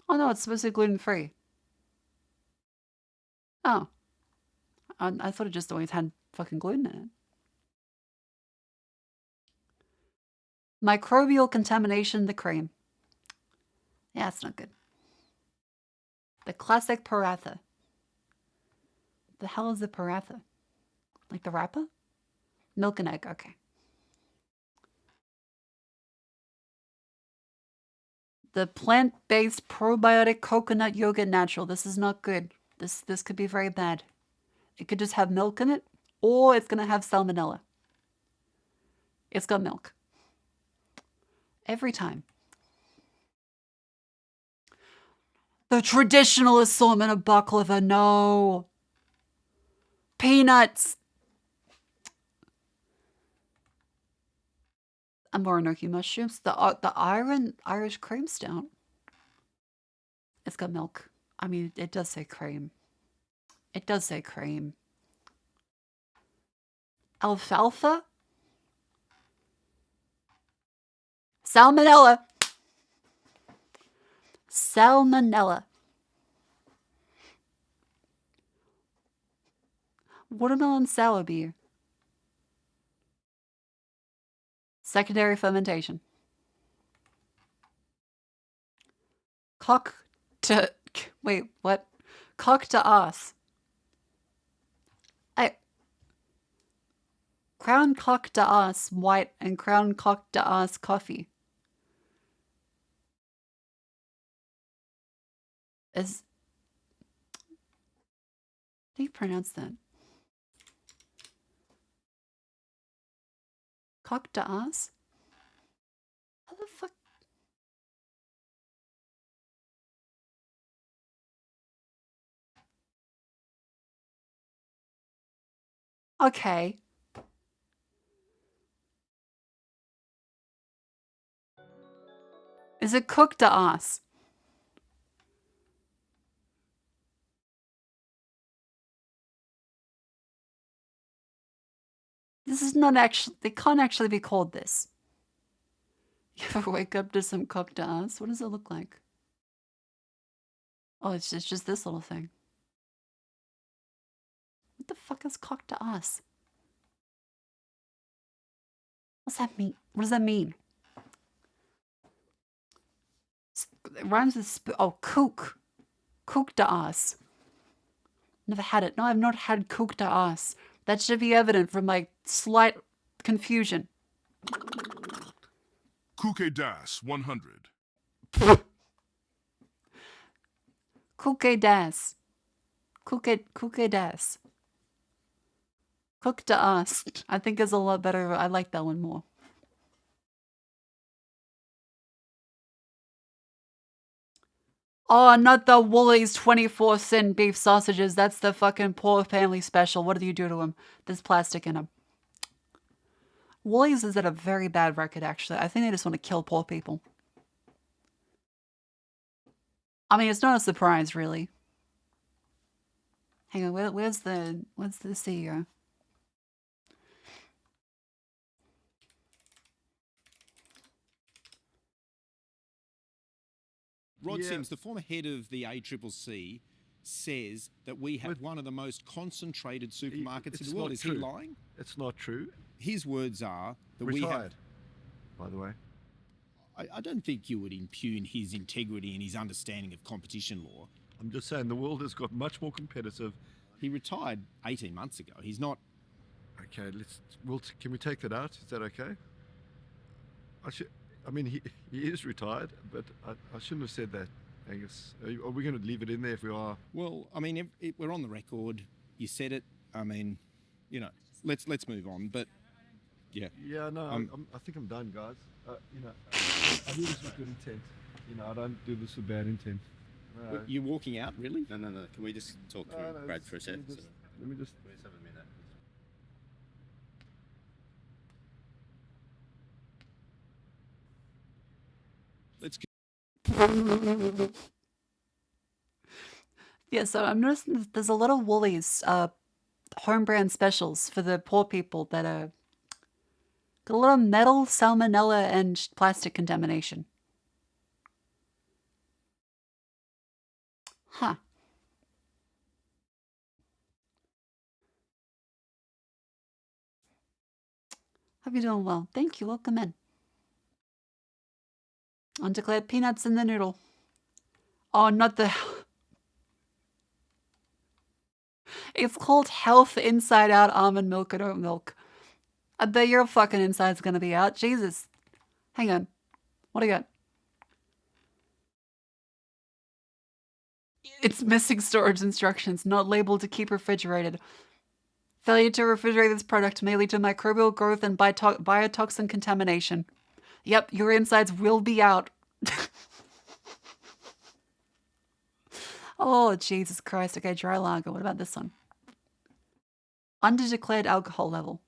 Oh no, it's supposed to be gluten-free. Oh. I thought it just always had fucking gluten in it. Microbial contamination in the cream. Yeah, it's not good. The classic paratha. The hell is the paratha? Like the wrapper? Milk and egg, okay. The plant-based probiotic coconut yogurt natural. This is not good. This could be very bad. It could just have milk in it, or it's gonna have salmonella. It's got milk. Every time. The traditional assortment of baklava, no. Peanuts. Amorinoki mushrooms. The Irish cream stout. It's got milk. I mean, it does say cream. It does say cream. Alfalfa? Salmonella. Salmonella. Watermelon sour beer. Secondary fermentation. Wait, what? Cock to ass. Crown cock to ass white and crown cock to ass coffee. How do you pronounce that? Cock to ass? How the fuck? Okay. Is it cooked to ass? This is not actually, they can't actually be called this. You ever wake up to some cooked to ass? What does it look like? Oh, it's just this little thing. What the fuck is cocked to ass? What's that mean? What does that mean? It rhymes with oh, kook. Kook to ass. Never had it. No, I've not had kook to ass. That should be evident from my slight confusion. Kuke Das 100. Kuke das. Kuke das. Cook to ass. I think is a lot better. I like that one more. Oh, not the Woolies 24-cent beef sausages. That's the fucking poor family special. What do you do to them? There's plastic in them. Woolies is at a very bad record, actually. I think they just want to kill poor people. I mean, it's not a surprise, really. Hang on, where's the CEO? Rod Sims, the former head of the ACCC, says that we have one of the most concentrated supermarkets in the world. Is he lying? It's not true. His words are that Retired, we have... by the way. I don't think you would impugn his integrity and his understanding of competition law. I'm just saying the world has got much more competitive. He retired 18 months ago. He's not... Okay, can we take that out? Is that okay? I mean, he is retired, but I shouldn't have said that, Angus. Are we going to leave it in there if we are? Well, I mean, we're on the record. You said it. I mean, you know, let's move on. But yeah. Yeah, no, I think I'm done, guys. You know, I do this with good intent. You know, I don't do this with bad intent. You're walking out, really? No. Can we just talk through Brad for a second? Let me just have a minute. Yeah, so I'm noticing that there's a lot of Woolies home brand specials for the poor people that are got a lot of metal, salmonella, and plastic contamination. Huh. Hope you're doing well. Thank you. Welcome in. Undeclared peanuts in the noodle. Oh, not the... It's called Health Inside Out Almond Milk and Oat Milk. I bet your fucking inside's gonna be out. Jesus. Hang on. What do you got? It's missing storage instructions, not labeled to keep refrigerated. Failure to refrigerate this product may lead to microbial growth and biotoxin contamination. Yep, your insides will be out. Oh, Jesus Christ. Okay, dry lager. What about this one? Underdeclared alcohol level.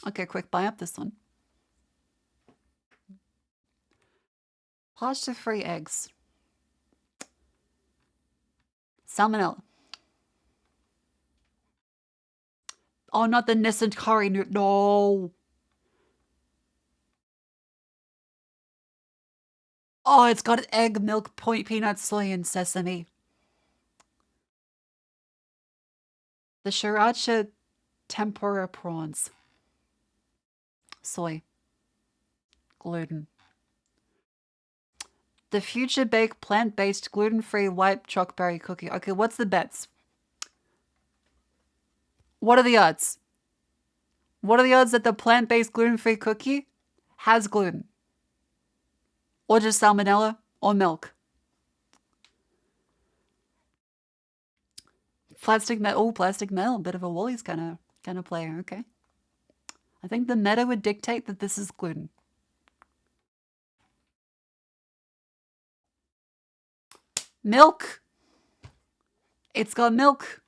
Okay, quick, buy up this one. Pasture-free eggs. Salmonella. Oh, not the Nissan curry. No. Oh, it's got egg, milk, peanut, soy, and sesame. The sriracha tempura prawns. Soy. Gluten. The Future Bake plant-based gluten-free white chocolate cookie. Okay, what's the bets? What are the odds? What are the odds that the plant-based gluten-free cookie has gluten? Or just salmonella or milk? Plastic metal. Oh, plastic metal. Bit of a Woolies kind of player. Okay. I think the meta would dictate that this is gluten. Milk. It's got milk.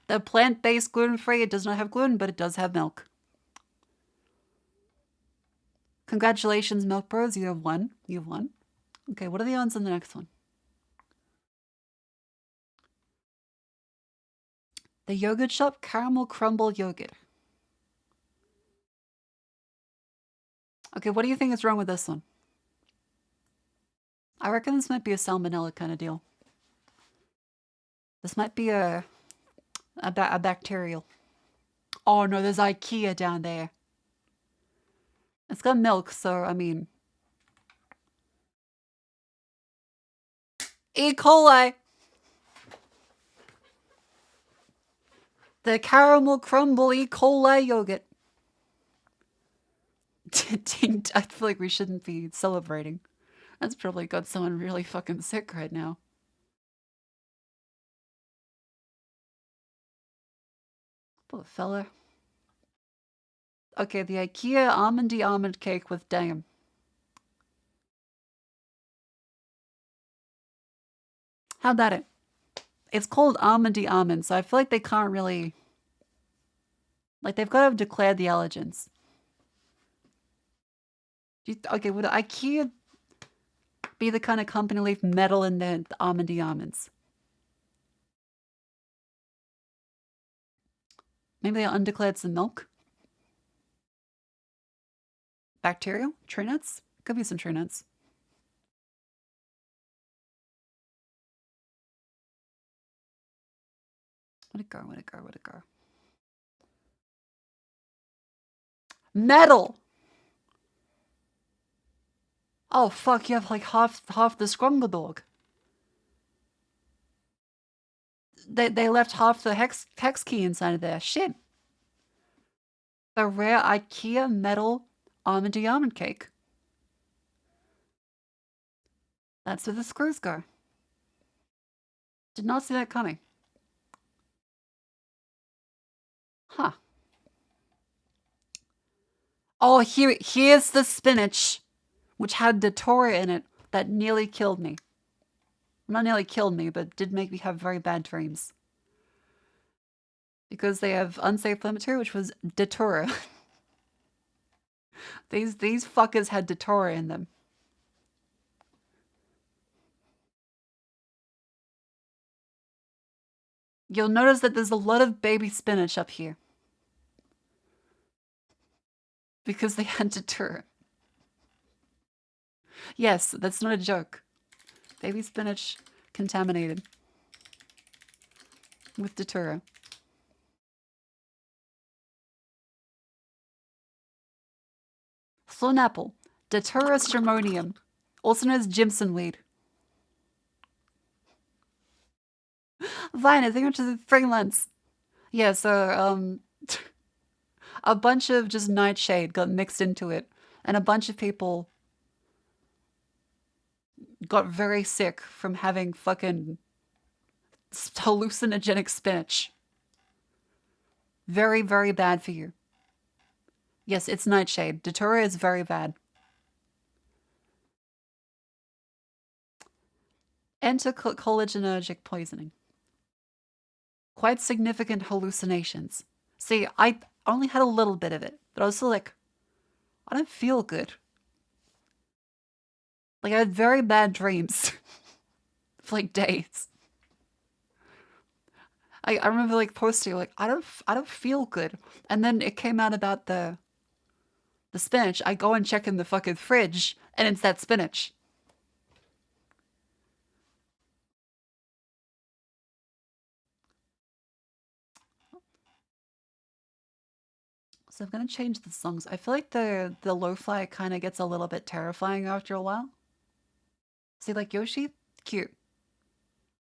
The plant-based gluten-free, it does not have gluten, but it does have milk. Congratulations, Milk Bros. You have won. You've won. Okay, what are the odds on the next one? The Yogurt Shop Caramel Crumble Yogurt. Okay, what do you think is wrong with this one? I reckon this might be a salmonella kind of deal. This might be a bacterial. Oh no, there's IKEA down there. It's got milk, so I mean... E. coli! The caramel crumble E. coli yogurt. I feel like we shouldn't be celebrating. That's probably got someone really fucking sick right now. Poor fella. Okay, the IKEA almondy almond cake with damn. How'd that it? It's called almondy almond, so I feel like they can't really... Like, they've got to have declared the allergens. Okay, would IKEA be the kind of company leave metal in the almondy almonds? Maybe they undeclared some milk? Bacterial? Tree nuts? Could be some tree nuts. Where'd it go? Where'd it go? Where'd it go? Metal! Oh fuck, you have like half the Scrumgle dog. They left half the hex key inside of there. Shit. A rare IKEA metal almondy almond cake. That's where the screws go. Did not see that coming. Huh. Oh, here's the spinach, which had Datura in it that nearly killed me. Not nearly killed me, but did make me have very bad dreams. Because they have unsafe plant material, which was Datura. These fuckers had datura in them. You'll notice that there's a lot of baby spinach up here. Because they had datura. Yes, that's not a joke. Baby spinach contaminated with datura. Thorn apple, Datura stramonium, also known as Jimson weed. Vine, I think which is fragrance. Yeah, so a bunch of just nightshade got mixed into it, and a bunch of people got very sick from having fucking hallucinogenic spinach. Very, very bad for you. Yes, it's nightshade. Datura is very bad. Anticholinergic poisoning. Quite significant hallucinations. See, I only had a little bit of it, but I was still like, I don't feel good. Like, I had very bad dreams for like days. I remember like posting like, I don't feel good. And then it came out about the spinach. I go and check in the fucking fridge, and it's that spinach. So I'm gonna change the songs. I feel like the lo-fi kind of gets a little bit terrifying after a while. See, like Yoshi, cute.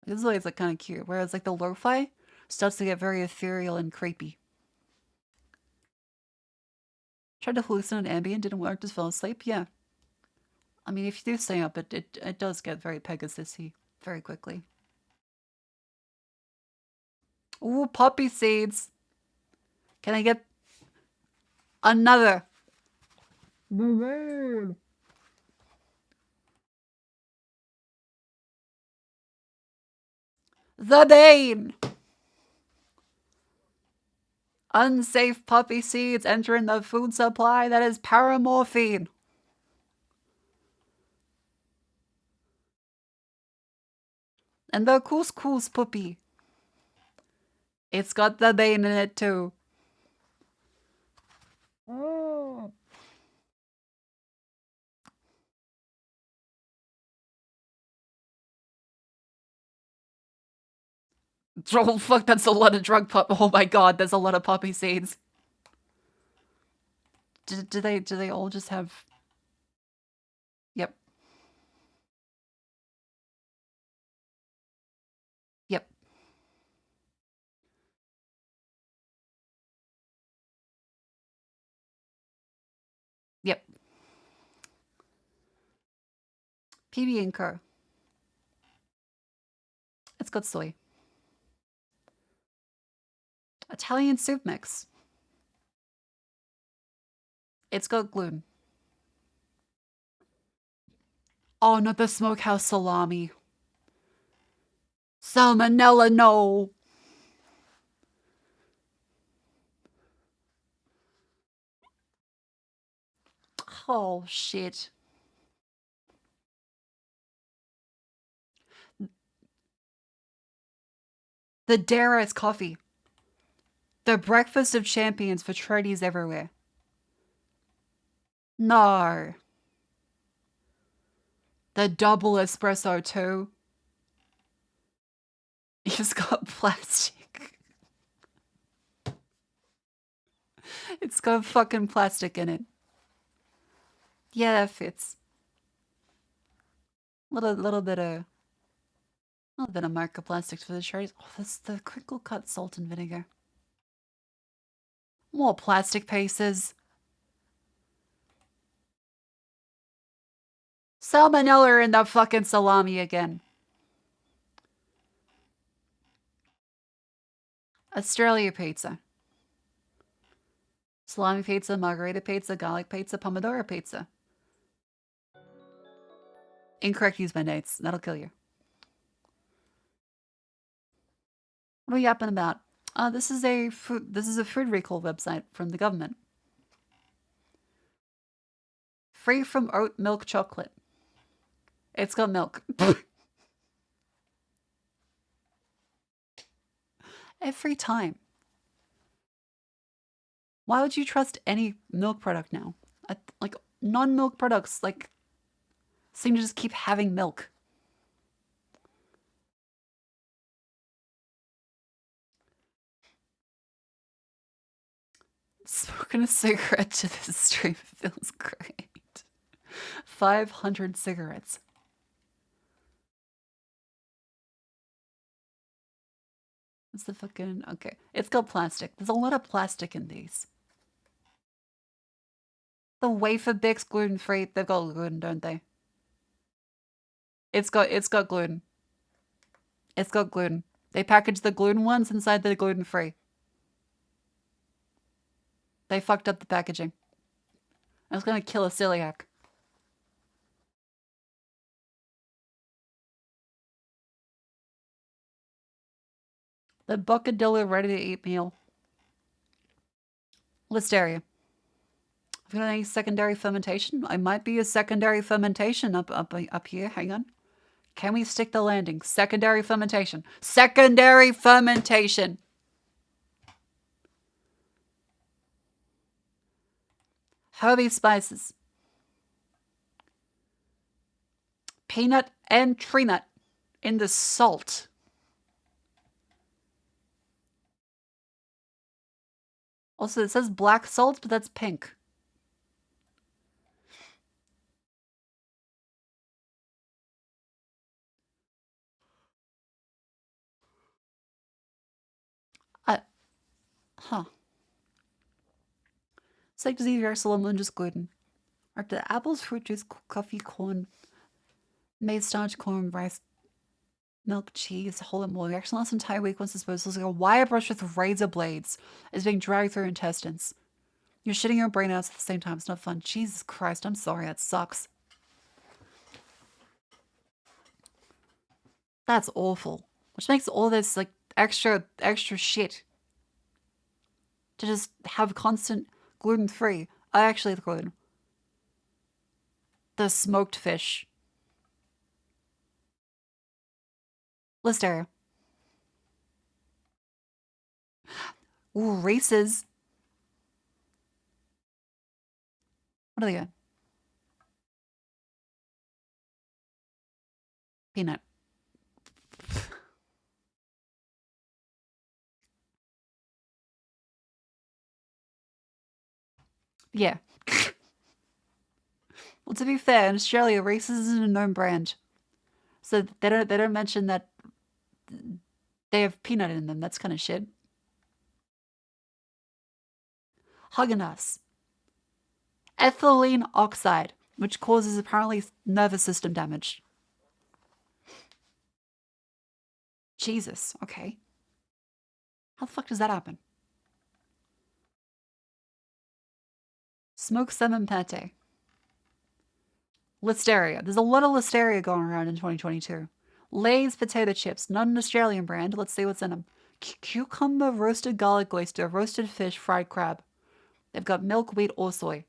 This is always like kind of cute. Whereas like the lo-fi starts to get very ethereal and creepy. Tried to hallucinate Ambien, didn't work, just fell asleep. Yeah. I mean, if you do stay up, it does get very Pegasus-y very quickly. Ooh, poppy seeds. Can I get another? The Bane! Unsafe poppy seeds entering the food supply. That is paramorphine. And the couscous puppy. It's got the Bane in it too. Oh. Oh fuck, that's a lot of drug pop. Oh my god, there's a lot of poppy seeds. Do they all just have? Yep. Yep. Yep. PB and Co. It's got soy. Italian soup mix. It's got gluten. Oh, not the smokehouse salami. Salmonella, no. Oh, shit. The Dara's coffee. The breakfast of champions for tradies everywhere. No. The double espresso too. It's got plastic. It's got fucking plastic in it. Yeah, that fits. Little bit of microplastics for the cherries. Oh, that's the crinkle cut salt and vinegar. More plastic pieces. Salmonella in the fucking salami again. Australia pizza. Salami pizza, margarita pizza, garlic pizza, pomodoro pizza. Incorrect use by Nates. That'll kill you. What are we yapping about? This is a food recall website from the government. Free from oat milk chocolate. It's got milk. Every time. Why would you trust any milk product now? Like, non-milk products, like, seem to just keep having milk. Smoking a cigarette to this stream feels great. 500 cigarettes. What's the fucking... Okay. It's got plastic. There's a lot of plastic in these. The wafer Bix gluten-free. They've got gluten, don't they? It's got gluten. It's got gluten. They package the gluten ones inside the gluten-free. They fucked up the packaging. I was gonna kill a celiac. The Bocadillo ready-to-eat meal. Listeria. I've got any secondary fermentation? I might be a secondary fermentation up here. Hang on. Can we stick the landing? Secondary fermentation. Secondary fermentation! Herby spices. Peanut and tree nut in the salt. Also, it says black salt, but that's pink. Huh. It's like disease universal and just gluten. Are the apples, fruit juice, coffee, corn, maize starch, corn, rice, milk, cheese, whole and more. Reaction last entire week once disposal is like a wire brush with razor blades is being dragged through intestines. You're shitting your brain out at the same time. It's not fun. Jesus Christ, I'm sorry. That sucks. That's awful. Which makes all this like extra shit to just have constant gluten-free. I actually the gluten. The smoked fish. Listeria. Ooh, Reese's. What are they got? Peanut. Yeah. Well, to be fair, in Australia, Reese's isn't a known brand, so they don't mention that they have peanut in them. That's kind of shit. Haagen-Dazs. Ethylene oxide, which causes apparently nervous system damage. Jesus. Okay. How the fuck does that happen? Smoked salmon pate. Listeria. There's a lot of Listeria going around in 2022. Lay's potato chips, not an Australian brand. Let's see what's in them. Cucumber, roasted garlic oyster, roasted fish, fried crab. They've got milk, wheat, or soy.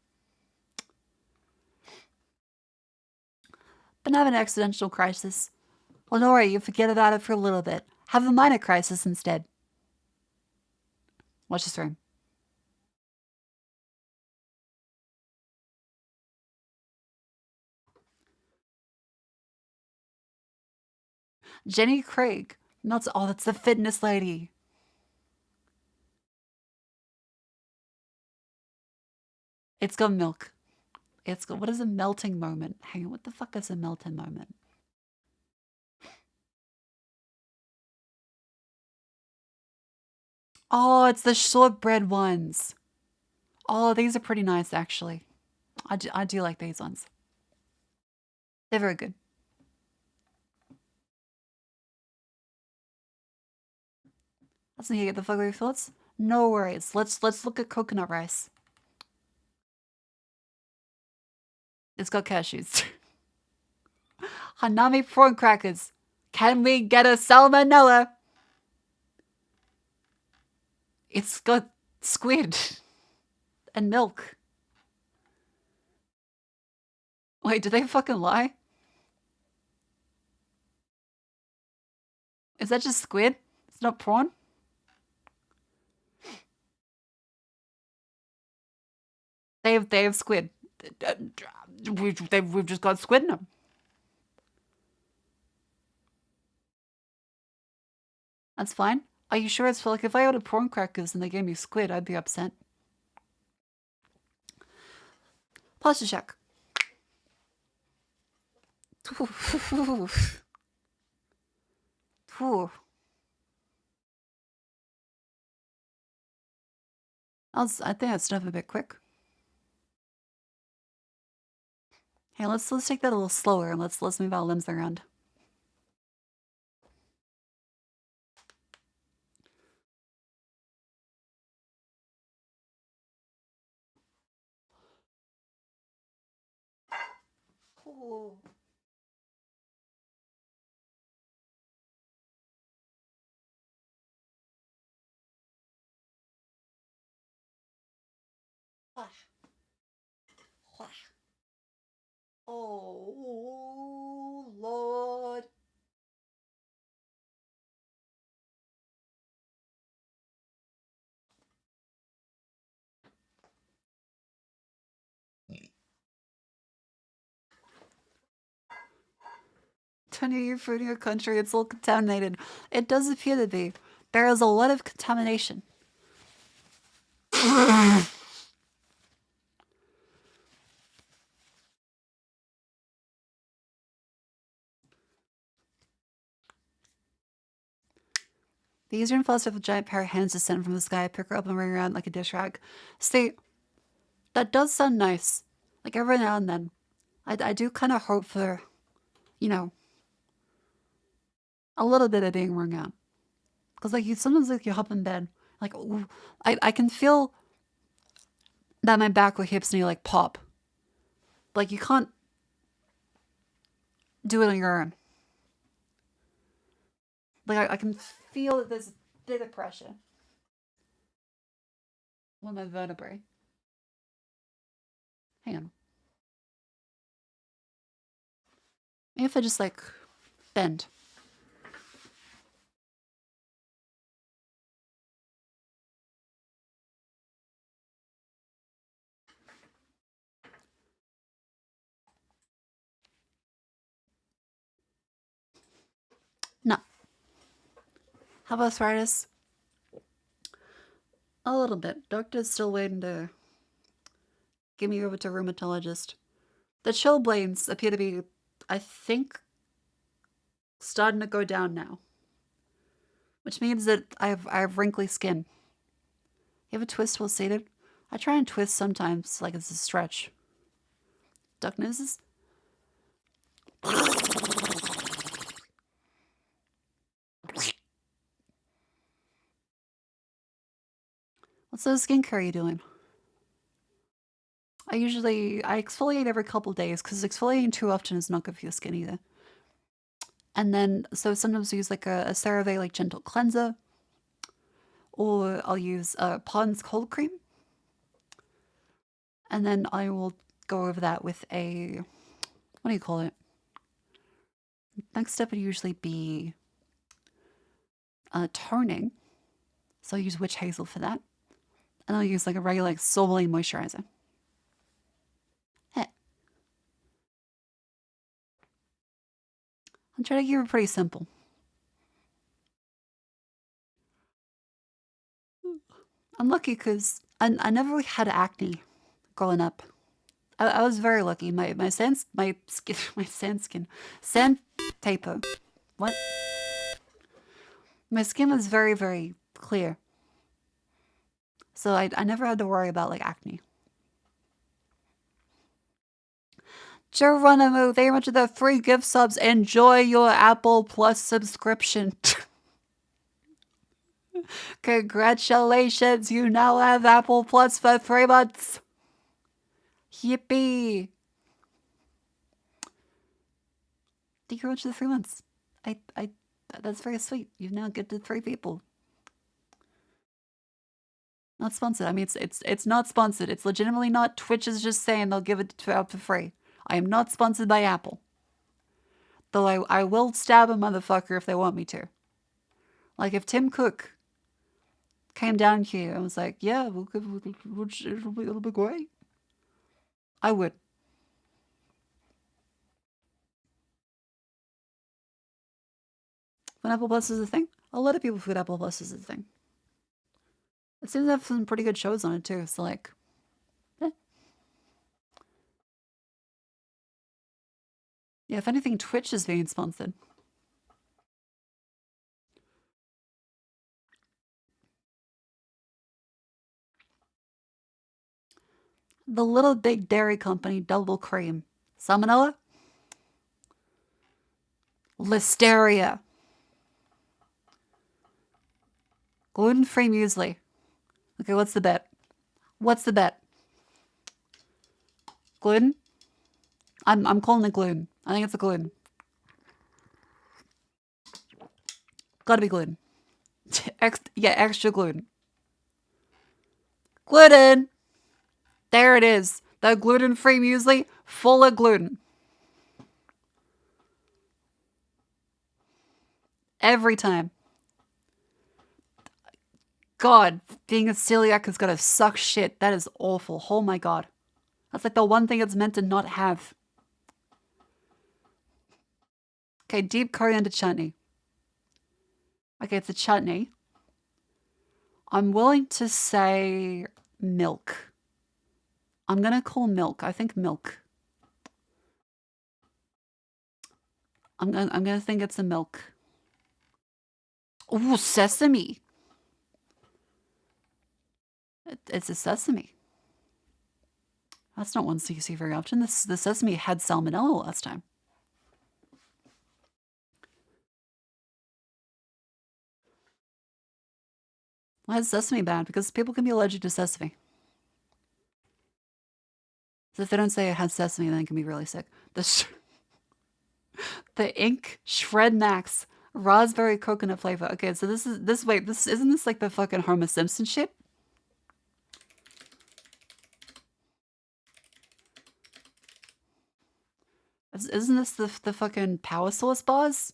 But have an existential crisis. Well, don't worry, you forget about it for a little bit. Have a minor crisis instead. Watch the stream. Jenny Craig. Not oh, that's the fitness lady. It's got milk. It's got what is a melting moment? Hang on, what the fuck is a melting moment? Oh, it's the shortbread ones. Oh, these are pretty nice actually. I do like these ones. They're very good. Let's see, get the fuck your thoughts. No worries. Let's look at coconut rice. It's got cashews. Hanami prawn crackers. Can we get a salmonella? It's got squid and milk. Wait, did they fucking lie? Is that just squid? It's not prawn? They have squid. We've just got squid in them. That's fine. Are you sure it's like if I ordered prawn crackers and they gave me squid, I'd be upset. Posture check. I think that's stuff a bit quick. Hey, let's take that a little slower and let's move our limbs around. Ooh. Oh, Lord. Turn your food in your country, it's all contaminated. It does appear to be. There is a lot of contamination. The user falls with a giant pair of hands descend from the sky, pick her up and bring her around like a dish rag. See, that does sound nice. Like every now and then. I do kind of hope for, you know, a little bit of being wrung out. Because like sometimes like you hop in bed, like ooh, I can feel that my back or hips need like pop. Like you can't do it on your own. Like I can feel that there's a bit of pressure on my vertebrae. Hang on. Maybe if I just like bend. No. How about arthritis? A little bit. Doctor's still waiting to give me over to a rheumatologist. The chilblains appear to be, I think, starting to go down now. Which means that I have wrinkly skin. You ever twist while seated? I try and twist sometimes, like it's a stretch. Duck noses? What sort of skincare are you doing? I exfoliate every couple days because exfoliating too often is not good for your skin either. And then, so sometimes I use like a CeraVe like gentle cleanser, or I'll use Pond's cold cream. And then I will go over that with a, what do you call it? Next step would usually be toning. So I'll use witch hazel for that. And I'll use like a regular like Soleil moisturizer. I'm trying to keep it pretty simple. I'm lucky because I never really had acne growing up. I was very lucky. My sandpaper. What? My skin was very, very clear. So I never had to worry about like acne. Geronimo, thank you much for the free gift subs. Enjoy your Apple Plus subscription. Congratulations, you now have Apple Plus for 3 months. Yippee. Thank you very much for the 3 months. That's very sweet. You've now gifted 3 people. Not sponsored. I mean, it's not sponsored. It's legitimately not. Twitch is just saying they'll give it out for free. I am not sponsored by Apple. Though I will stab a motherfucker if they want me to. Like if Tim Cook came down here and was like, yeah, it'll be great. I would. When Apple Plus is a thing, a lot of people forget Apple Plus is a thing. It seems to have some pretty good shows on it too, so like, yeah, if anything, Twitch is being sponsored. The Little Big Dairy Company Double Cream. Salmonella? Listeria. Gluten-free muesli. Okay, what's the bet? What's the bet? Gluten? I'm calling it gluten. I think it's a gluten. Gotta be gluten. Extra gluten. Gluten! There it is. The gluten-free muesli, full of gluten. Every time. God, being a celiac is gonna suck shit. That is awful. Oh my god. That's like the one thing it's meant to not have. Okay, deep coriander chutney. Okay, it's a chutney. I'm willing to say milk. I'm gonna call milk. I think milk. I'm gonna think it's a milk. Ooh, sesame. It's a sesame. That's not one you see very often. The sesame had salmonella last time. Why is sesame bad? Because people can be allergic to sesame. So if they don't say it has sesame, then it can be really sick. The Ink Shred Max raspberry coconut flavor. Okay, so isn't this like the fucking Homer Simpson shit? Isn't this the fucking power source bars?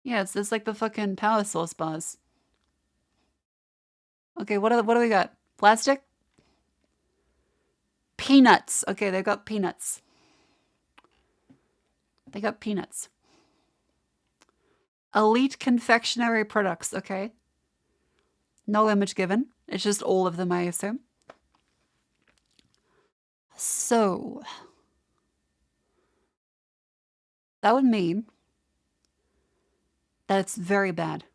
Yeah, it's like the fucking power source bars. Okay, what do we got? Plastic? Peanuts. Okay, they got peanuts. They got peanuts. Elite confectionery products. Okay. No image given. It's just all of them, I assume. So that would mean that it's very bad.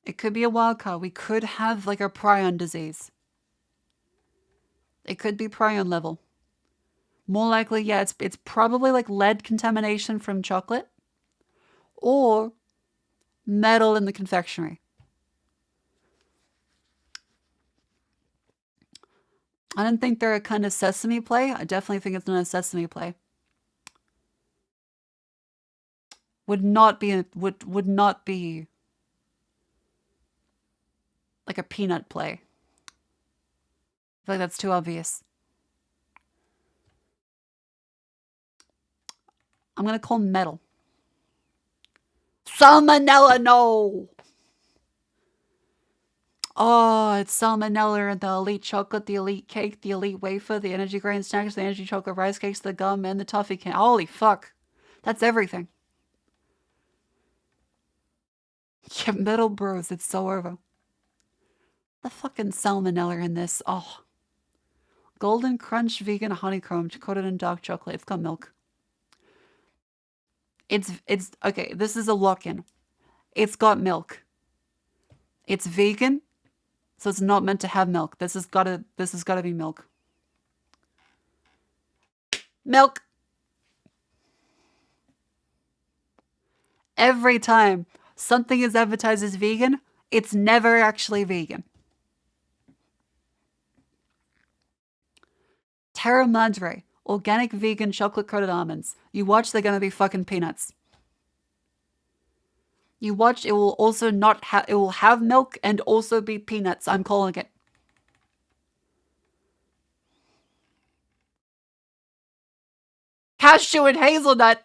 It could be a wild card. We could have like a prion disease. It could be prion level. More likely, yeah, it's probably like lead contamination from chocolate or metal in the confectionery. I don't think they're a kind of sesame play. I definitely think it's not a sesame play. Would not be like a peanut play. I feel like that's too obvious. I'm gonna call metal. Salmonella, no! Oh, it's salmonella in the elite chocolate, the elite cake, the elite wafer, the energy grain snacks, the energy chocolate rice cakes, the gum, and the toffee can. Holy fuck. That's everything. Yeah, metal bros, it's so over. The fucking salmonella in this. Oh. Golden Crunch vegan honeycomb coated in dark chocolate. It's got milk. It's okay, this is a lock-in. It's got milk. It's vegan, so it's not meant to have milk. This has gotta be milk. Milk. Every time something is advertised as vegan, it's never actually vegan. Terra Madre, organic vegan chocolate coated almonds. You watch, they're gonna be fucking peanuts. You watch, it will also not have, it will have milk and also be peanuts. I'm calling it. Cashew and hazelnut.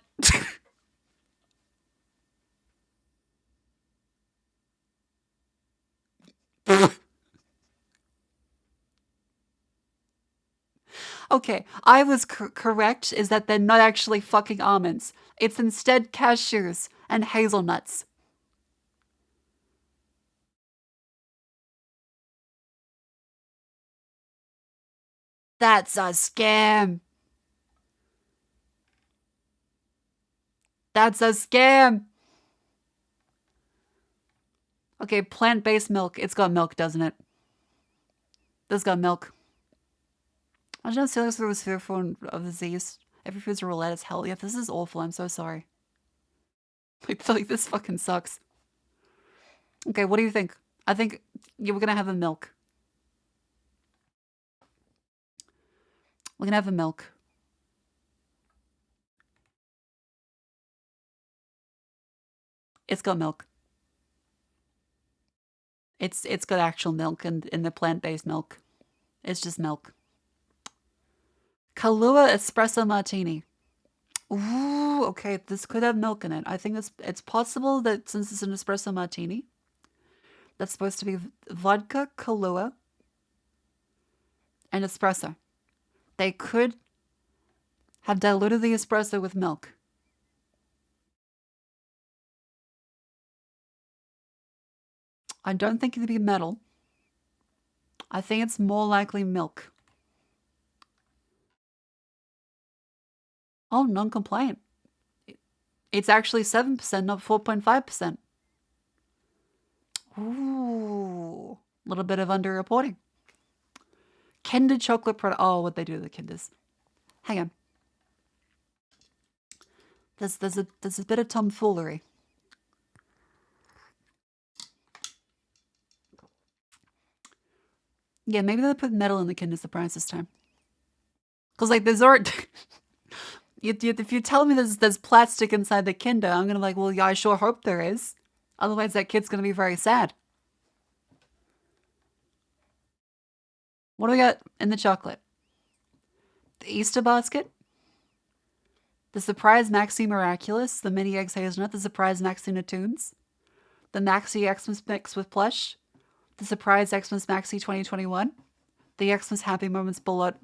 Okay, I was correct, is that they're not actually fucking almonds. It's instead cashews and hazelnuts. That's a scam. That's a scam. Okay, plant-based milk. It's got milk, doesn't it? This got milk. I don't know, Celsius was fearful of disease. Every food's a roulette as hell. Yeah, this is awful. I'm so sorry. Like, this fucking sucks. Okay, what do you think? I think we're gonna have a milk. We're gonna have a milk. It's got milk. It's got actual milk in the plant-based milk. It's just milk. Kahlua espresso martini. Ooh, okay, this could have milk in it. I think it's possible that since it's an espresso martini, that's supposed to be vodka, Kahlua, and espresso. They could have diluted the espresso with milk. I don't think it'd be metal. I think it's more likely milk. Oh, non-compliant. It's actually 7%, not 4.5%. Ooh, a little bit of underreporting. Kinder chocolate product. Oh, what they do to the Kinders. Hang on. There's a bit of tomfoolery. Yeah, maybe they put metal in the Kinder Surprise this time. Cause like there's already. If you tell me there's plastic inside the Kinder, I'm gonna be like, well, yeah, I sure hope there is. Otherwise, that kid's gonna be very sad. What do we got in the chocolate? The Easter basket, the Surprise Maxi Miraculous, the Mini Eggs Hazelnut, the Surprise Maxi Natoons, the Maxi Xmas Mix with Plush, the Surprise Xmas Maxi 2021, the Xmas Happy Moments Bulletin,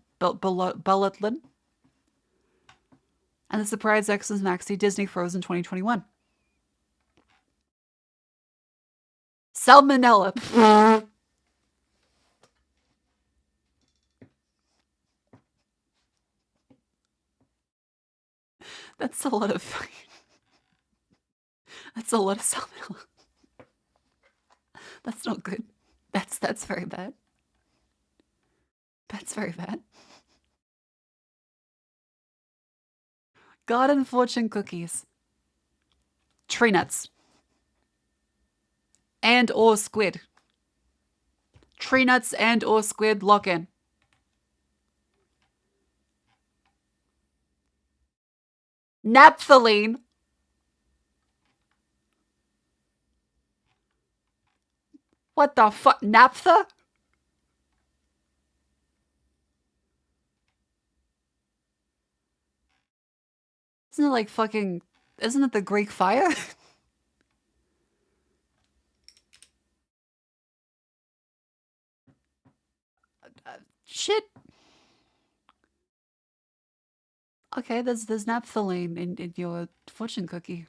and the Surprise Xmas Maxi Disney Frozen 2021. Salmonella. That's a lot of. That's a lot of salmonella. That's not good. That's very bad. That's very bad. Garden Fortune cookies. Tree nuts. And or squid. Tree nuts and or squid lock in. Naphthalene. What the fuck? Naphtha? Isn't it like fucking... Isn't it the Greek fire? Shit. Okay, there's naphthalene in your fortune cookie.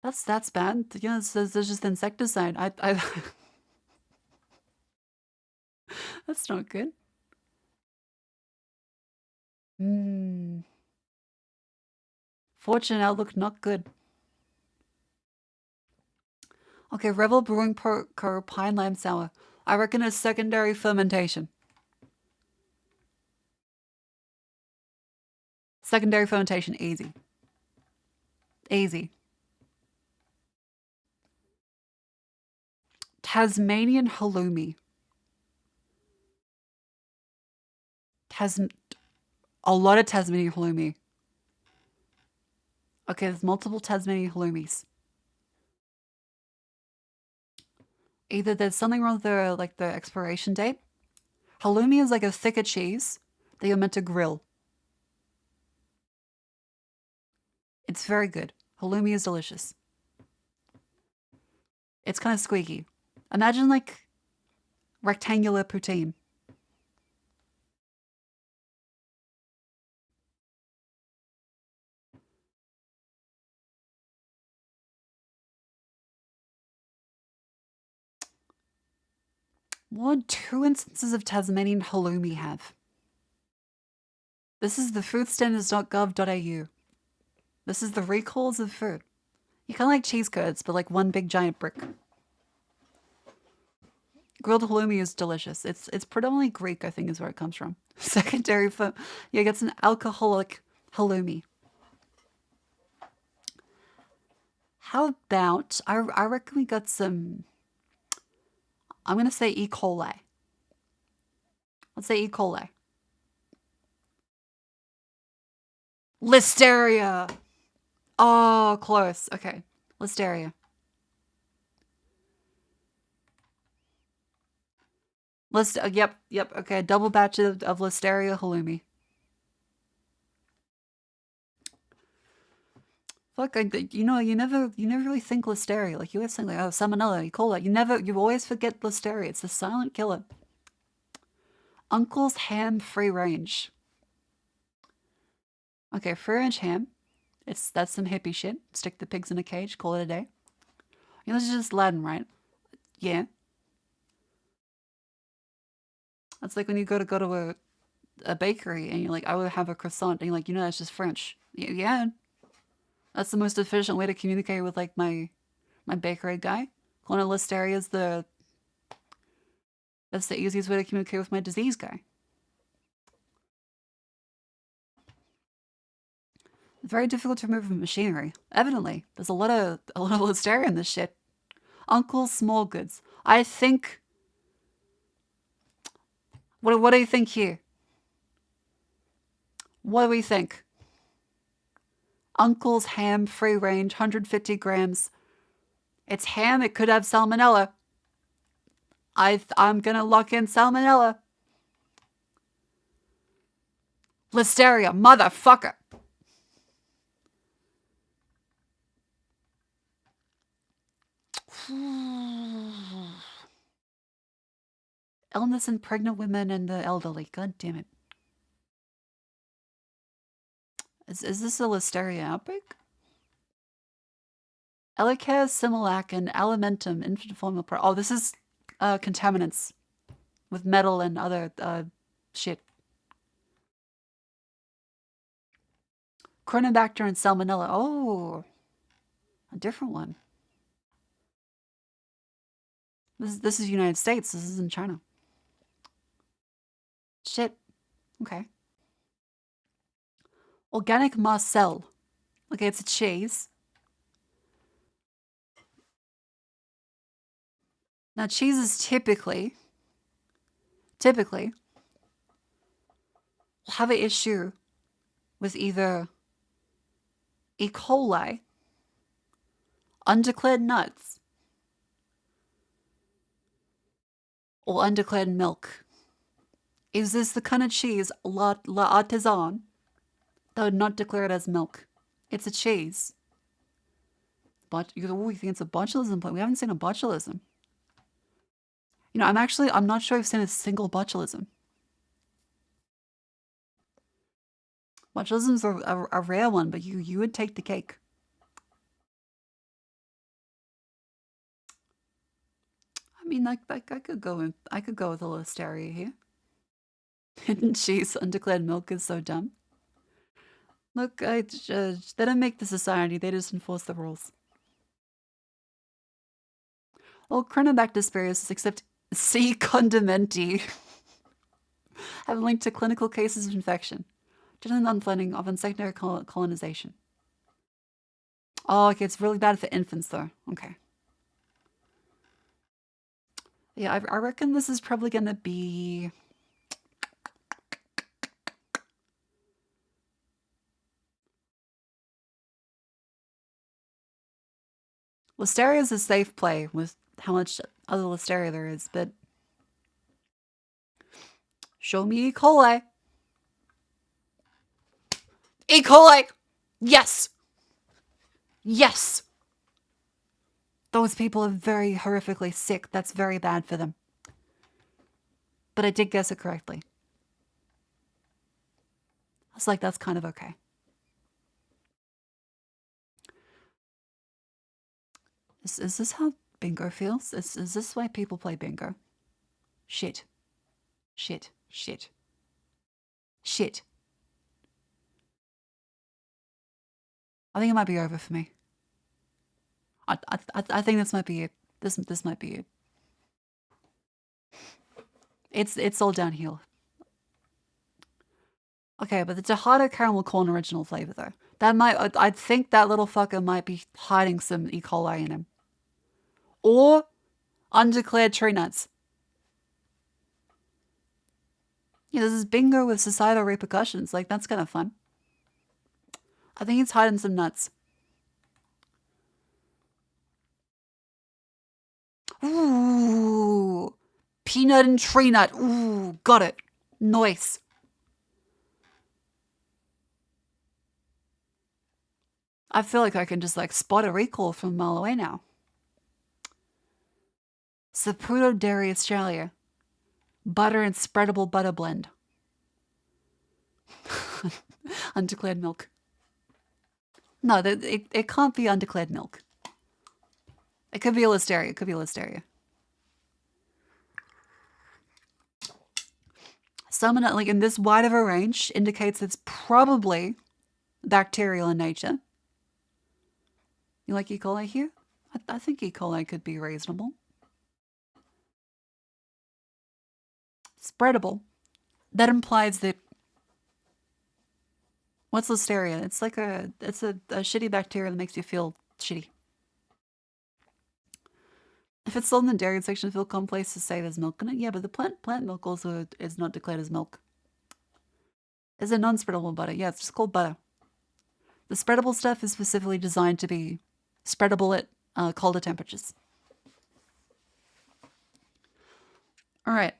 That's bad. You know, there's just insecticide. I That's not good. Fortune outlook not good. Okay, Rebel Brewing Co. Pine Lime Sour. I reckon it's secondary fermentation. Secondary fermentation, easy. Easy. Tasmanian halloumi. A lot of Tasmanian halloumi. Okay, there's multiple Tasmanian halloumis. Either there's something wrong with the expiration date. Halloumi is like a thicker cheese that you're meant to grill. It's very good. Halloumi is delicious. It's kind of squeaky. Imagine like rectangular poutine. What would 2 instances of Tasmanian halloumi have? This is the foodstandards.gov.au. This is the recalls of food. You kind of like cheese curds, but like one big giant brick. Grilled halloumi is delicious. It's predominantly Greek, I think, is where it comes from. Secondary for yeah, get some alcoholic halloumi. How about I reckon we got some. I'm gonna say E. coli. Let's say E. coli. Listeria. Oh, close. Okay, Listeria. Yep. Okay, double batch of Listeria halloumi. Fuck, you never really think Listeria. Like you always think like, oh, Salmonella, E. coli. You always forget Listeria. It's the silent killer. Uncle's ham free range. Okay, free range ham. That's some hippie shit. Stick the pigs in a cage, call it a day. You know, this is just Latin, right? Yeah. That's like when you go to a bakery and you're like, I will have a croissant, and you're like, that's just French. Yeah. That's the most efficient way to communicate with like my bakery guy. Calling it Listeria is that's the easiest way to communicate with my disease guy. Very difficult to remove from machinery. Evidently, there's a lot of Listeria in this shit. Uncle Small Goods. I think. What do you think here? What do we think? Uncle's ham, free range, 150 grams. It's ham. It could have salmonella. I'm gonna lock in salmonella. Listeria, motherfucker. Illness in pregnant women and the elderly. God damn it. Is this a Listeria outbreak? Elicare, Similac, and Alimentum infant formula Oh, this is contaminants with metal and other shit. Chronobacter and Salmonella. Oh, a different one. This is United States. This is in China. Shit. Okay. Organic Marcel. Okay, it's a cheese. Now, cheeses typically will have an issue with either E. coli, undeclared nuts, or undeclared milk. Is this the kind of cheese, la artisan, that would not declare it as milk? It's a cheese. But you think it's a botulism plant. We haven't seen a botulism. I'm not sure I've seen a single botulism. Botulism's a rare one, but you would take the cake. I mean, I could go with a Listeria here. Hidden cheese, undeclared milk is so dumb. Look, they don't make the society, they just enforce the rules. Well, Chronobacter spurious, except C. condimenti, have linked to clinical cases of infection, generally non-threatening of secondary colonization. Oh, okay, it's really bad for infants, though. Okay. Yeah, I reckon this is probably going to be... Listeria is a safe play with how much other Listeria there is, but show me E. coli. E. coli! Yes! Yes! Those people are very horrifically sick. That's very bad for them. But I did guess it correctly. I was like, that's kind of okay. Is this how bingo feels? Is this why people play bingo? Shit. Shit. Shit. Shit. I think it might be over for me. I think this might be it. This might be it. It's all downhill. Okay, but the Tejada caramel corn original flavor though. That might I think that little fucker might be hiding some E. coli in him. Or undeclared tree nuts. Yeah, this is bingo with societal repercussions. Like, that's kind of fun. I think he's hiding some nuts. Ooh. Peanut and tree nut. Ooh, got it. Nice. I feel like I can just like spot a recall from a mile away now. Saputo Dairy Australia. Butter and spreadable butter blend. Undeclared milk. No, it can't be undeclared milk. It could be a Listeria. It could be a Listeria. Salmonella, like in this wide of a range, indicates it's probably bacterial in nature. You like E. coli here? I think E. coli could be reasonable. Spreadable. That implies that... What's Listeria? It's like it's a shitty bacteria that makes you feel shitty. If it's sold in the dairy section, feel commonplace to say there's milk in it. Yeah, but the plant milk also is not declared as milk. It's a non-spreadable butter. Yeah, it's just called butter. The spreadable stuff is specifically designed to be spreadable at colder temperatures. All right.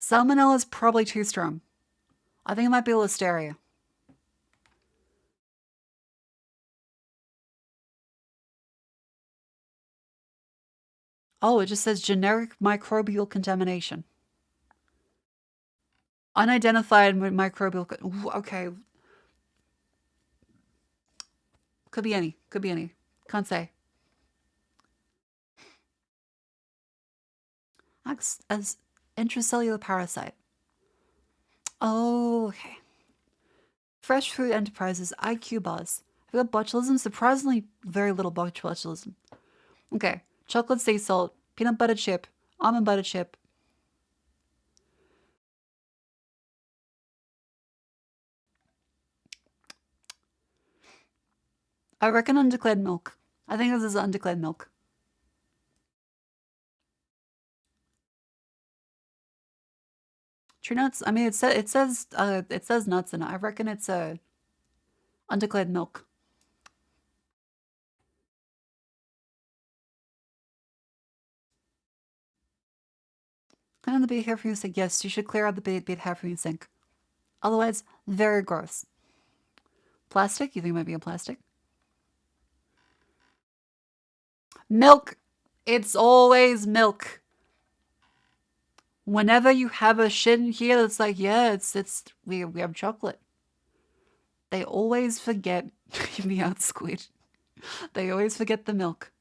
Salmonella is probably too strong. I think it might be Listeria. Oh, it just says generic microbial contamination. Unidentified microbial... Ooh, okay. Could be any. Could be any. Can't say. Acts as intracellular parasite. Oh, okay. Fresh Food Enterprises, IQ Buzz. I've got botulism. Surprisingly, very little botulism. Okay. Chocolate sea salt, peanut butter chip, almond butter chip. I reckon undeclared milk. I think this is undeclared milk. Tree nuts. I mean, it says nuts in it. I reckon it's a undeclared milk. Clean out the beet hair from your sink. Yes, you should clear out the beet hair from your sink. Otherwise, very gross. Plastic? You think it might be a plastic? Milk. It's always milk. Whenever you have a shit in here that's like, yeah, we have chocolate. They always forget. Me out, squid. They always forget the milk.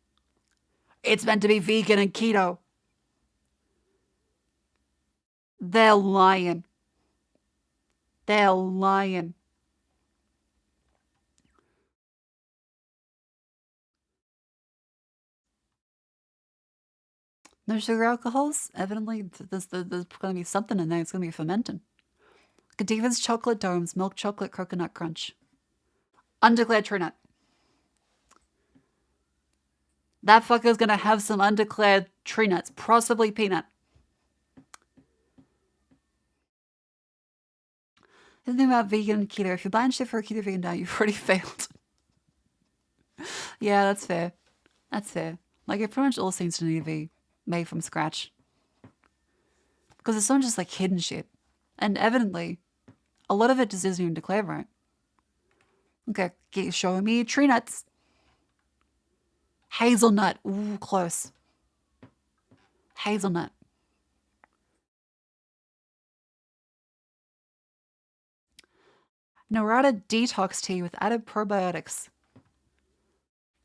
It's meant to be vegan and keto. They're lying. They're lying. No sugar alcohols? Evidently, there's going to be something in there. It's going to be fermenting. Godiva's chocolate domes, milk chocolate coconut crunch. Undeclared tree nut. That fucker's going to have some undeclared tree nuts, possibly peanut. The thing about vegan and keto, if you're buying shit for a keto vegan diet, you've already failed. Yeah, that's fair. That's fair. Like, it pretty much all seems to need to be made from scratch. Because it's not just like hidden shit. And evidently, a lot of it just isn't even declared right. Okay, show me tree nuts. Hazelnut. Ooh, close. Hazelnut. Narada detox tea with added probiotics.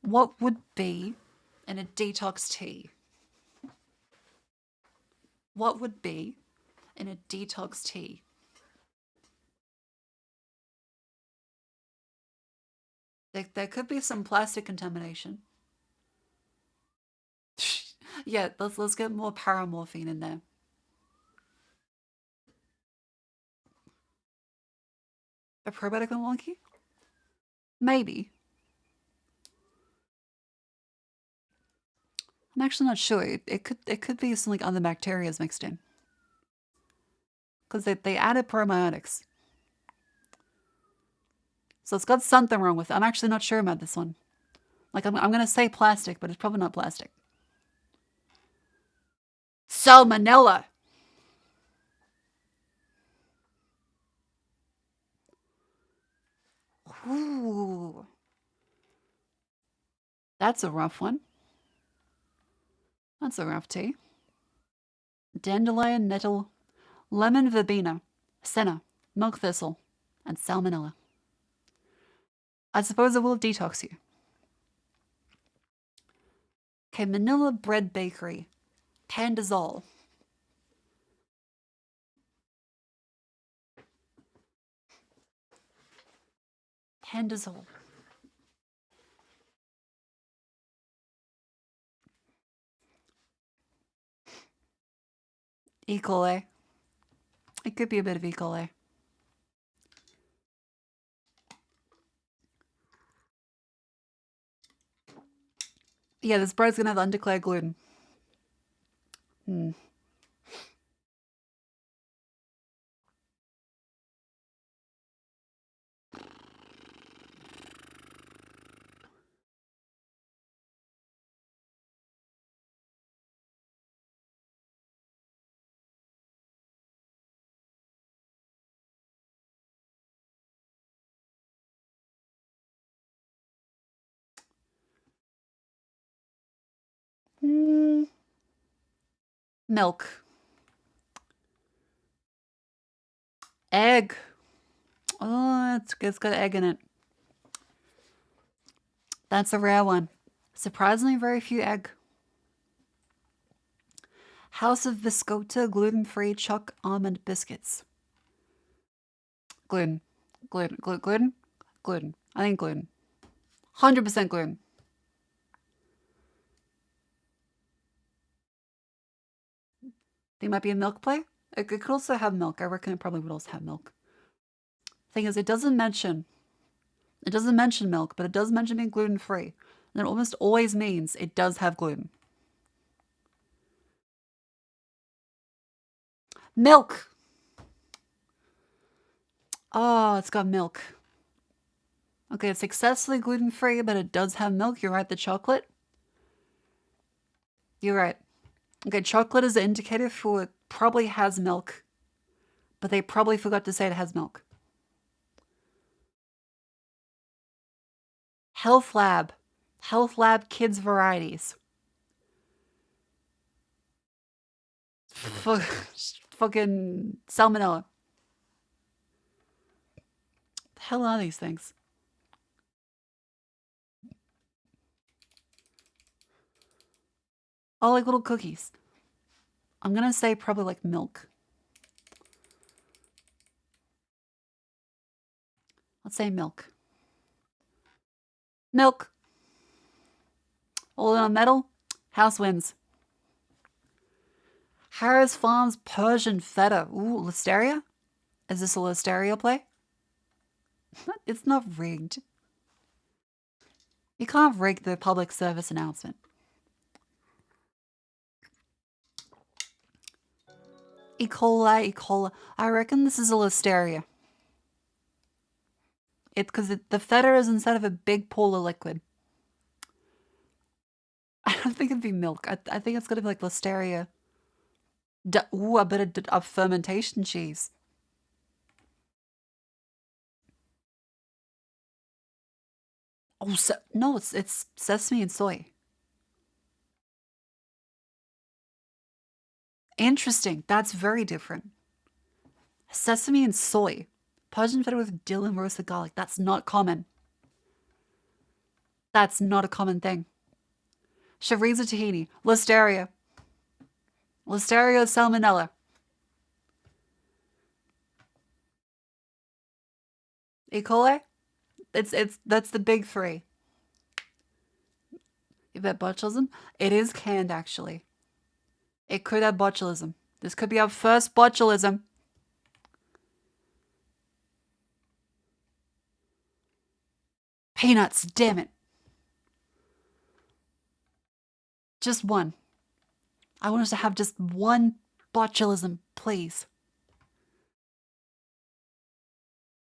What would be in a detox tea? What would be in a detox tea? There could be some plastic contamination. Yeah, let's get more paramorphine in there. A probiotic and wonky? Maybe. I'm actually not sure. It could be some like other bacteria mixed in. Because they added probiotics. So it's got something wrong with it. I'm actually not sure about this one. Like I'm gonna say plastic, but it's probably not plastic. Salmonella. Ooh. That's a rough one. That's a rough tea. Dandelion, nettle, lemon verbena, senna, milk thistle, and salmonella. I suppose it will detox you. Okay, Manila Bread Bakery. Pandazole. Pandazole. E. coli. It could be a bit of E. coli. Yeah, this bread's gonna have undeclared gluten. Hmm. Milk. Egg. Oh, it's got egg in it. That's a rare one. Surprisingly, very few egg. House of Biscotta gluten-free choc almond biscuits. Gluten. Gluten. I think gluten. 100% gluten. They might be a milk play. It could also have milk. I reckon it probably would also have milk. Thing is, it doesn't mention milk, but it does mention being gluten-free. And it almost always means it does have gluten. Milk. Oh, it's got milk. Okay, it's successfully gluten-free, but it does have milk. You're right, the chocolate. You're right. Okay, chocolate is the indicator for it probably has milk, but they probably forgot to say it has milk. Health Lab. Health Lab Kids Varieties. Fucking salmonella. The hell are these things? Oh, like little cookies. I'm gonna say probably like milk. Let's say milk. Milk. All in on metal. House wins. Harris Farms Persian Feta. Ooh, Listeria? Is this a Listeria play? It's not rigged. You can't rig the public service announcement. E. coli. I reckon this is a Listeria. It's because the feta is inside of a big pool of liquid. I don't think it'd be milk. I think it's gonna be like listeria. Ooh, a bit of fermentation cheese. Oh, no, it's sesame and soy. Interesting. That's very different. Sesame and soy. Persian feta with dill and roasted garlic. That's not common. That's not a common thing. Chorizo tahini. Listeria. Listeria salmonella. E. coli? That's the big three. You bet botulism? It is canned, actually. It could have botulism. This could be our first botulism. Peanuts, damn it. Just one. I want us to have just one botulism, please.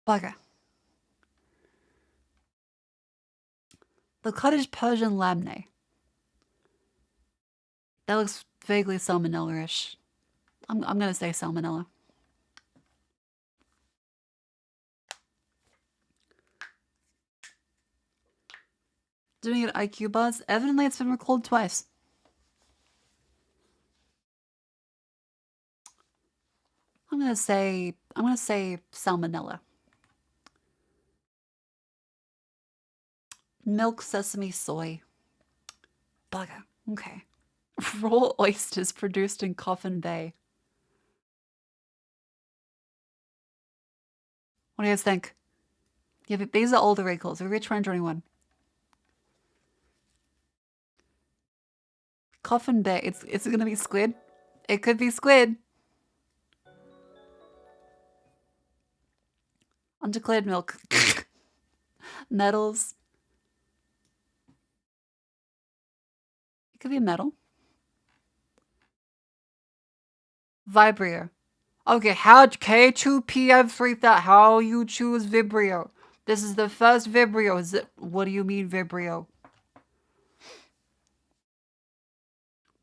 Bugger. The cottage Persian lamne. That looks vaguely salmonella-ish. I'm gonna say salmonella. Doing an IQ buzz? Evidently it's been recalled twice. I'm gonna say salmonella. Milk, sesame, soy. Bugger. Okay. Raw oysters produced in Coffin Bay. What do you guys think? Yeah, but these are older recalls. Maybe 2021. Coffin Bay. It's gonna be squid. It could be squid. Undeclared milk. Metals. It could be metal. Vibrio. Okay, how K2PF3000, how you choose Vibrio? This is the first Vibrio. What do you mean Vibrio?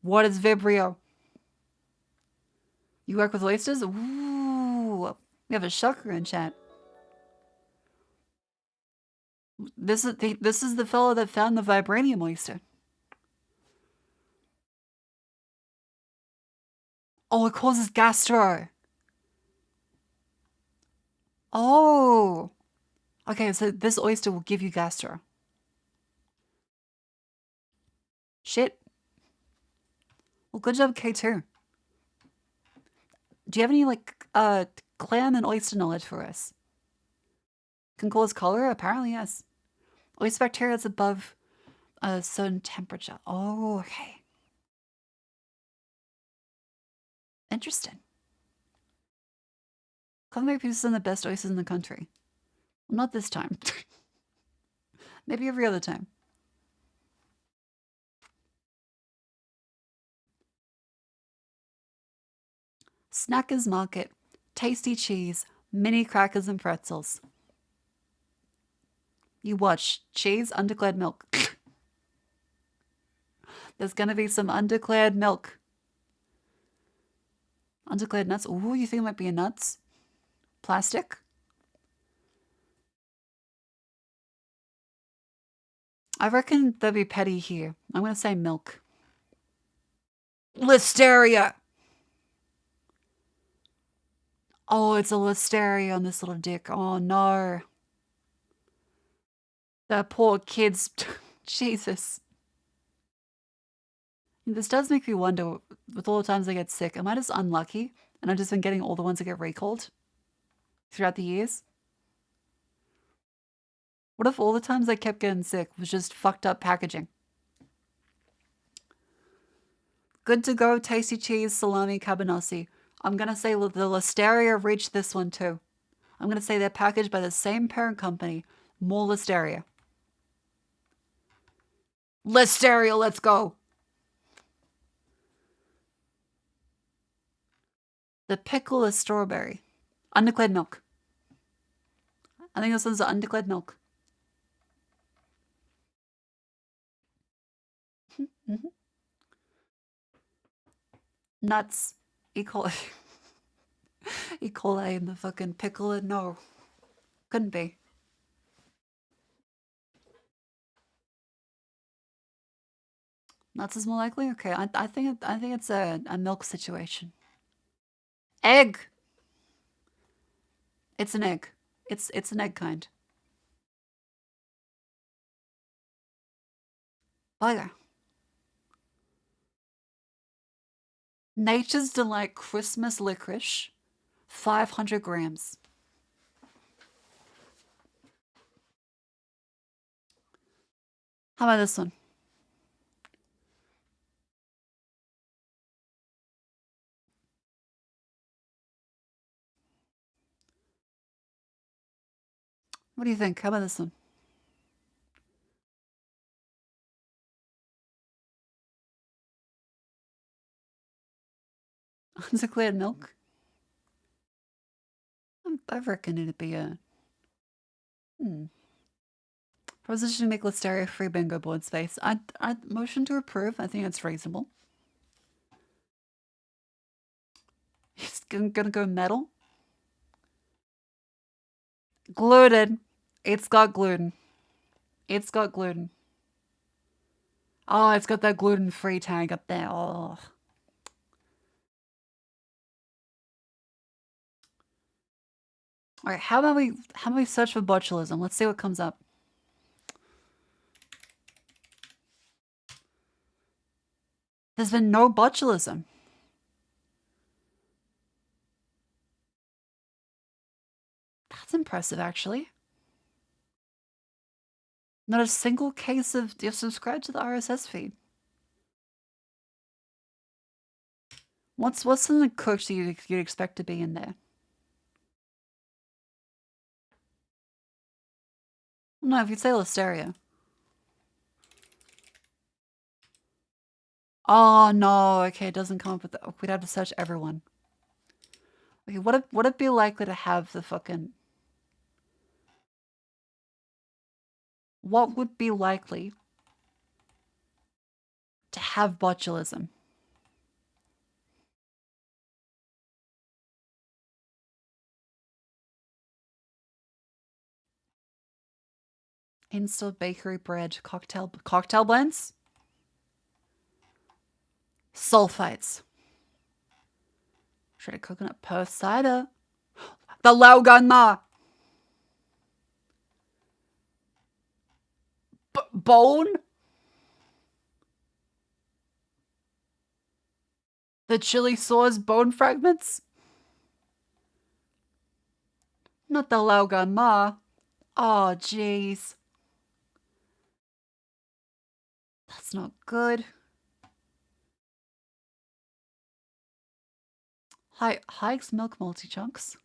What is Vibrio? You work with oysters? Ooh, we have a shocker in chat. This is the fellow that found the vibranium oyster. Oh, it causes gastro. Oh. Okay, so this oyster will give you gastro. Shit. Well, good job, K2. Do you have any, like, clam and oyster knowledge for us? Can cause cholera? Apparently, yes. Oyster bacteria is above a certain temperature. Oh, okay. Interesting. Clam produces some of the best oysters in the country. Well, not this time. Maybe every other time. Snackers Market. Tasty cheese. Mini crackers and pretzels. You watch. Cheese, undeclared milk. There's gonna be some undeclared milk. Undeclared nuts. Ooh, you think it might be a nuts? Plastic? I reckon there'll be petty here. I'm gonna say milk. Listeria! Oh, it's a listeria on this little dick. Oh no. The poor kids. Jesus. This does make me wonder, with all the times I get sick, am I just unlucky? And I've just been getting all the ones that get recalled throughout the years? What if all the times I kept getting sick was just fucked up packaging? Good to go, tasty cheese, salami, cabanossi. I'm gonna say the Listeria reached this one too. I'm gonna say they're packaged by the same parent company. More Listeria. Listeria, let's go! The pickle is strawberry. Undeclared milk. I think this one's the undeclared milk. Mm-hmm. Nuts. E. coli. E. coli in the fucking pickle. No. Couldn't be. Nuts is more likely? Okay, I think it's a milk situation. Egg! It's an egg. It's an egg kind. Bugger. Nature's Delight Christmas licorice. 500 grams. How about this one? What do you think? How about this one? Undeclared milk? I reckon it'd be a... Proposition to make Listeria free bingo board space. I'd motion to approve. I think it's reasonable. He's gonna go metal. Gluten. It's got gluten. It's got gluten. Oh, it's got that gluten-free tag up there. Oh. Alright, how about we search for botulism? Let's see what comes up. There's been no botulism. That's impressive, actually. Not a single case of... You're subscribed to the RSS feed. What's something cooked that you'd expect to be in there? No, if you'd say Listeria. Oh, no. Okay, it doesn't come up with... The, we'd have to search everyone. Okay, would it be likely to have the fucking... What would be likely to have botulism? In-store bakery bread, cocktail blends? Sulfites. Shredded coconut Perth cider. The Laugana. Bone? The chili sauce bone fragments? Not the Laugana. Oh, jeez. That's not good. Hike's milk multi-chunks.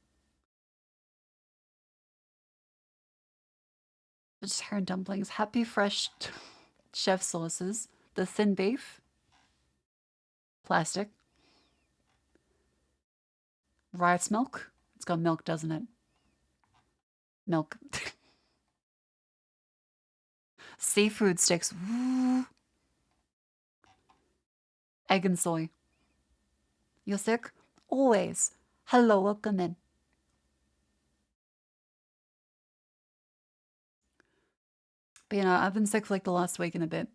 Vegetarian dumplings. Happy Fresh chef sauces. The thin beef. Plastic. Rice milk. It's got milk, doesn't it? Milk. Seafood sticks. Woo. Egg and soy. You're sick? Always. Hello, welcome in. But you know, I've been sick for like the last week and a bit.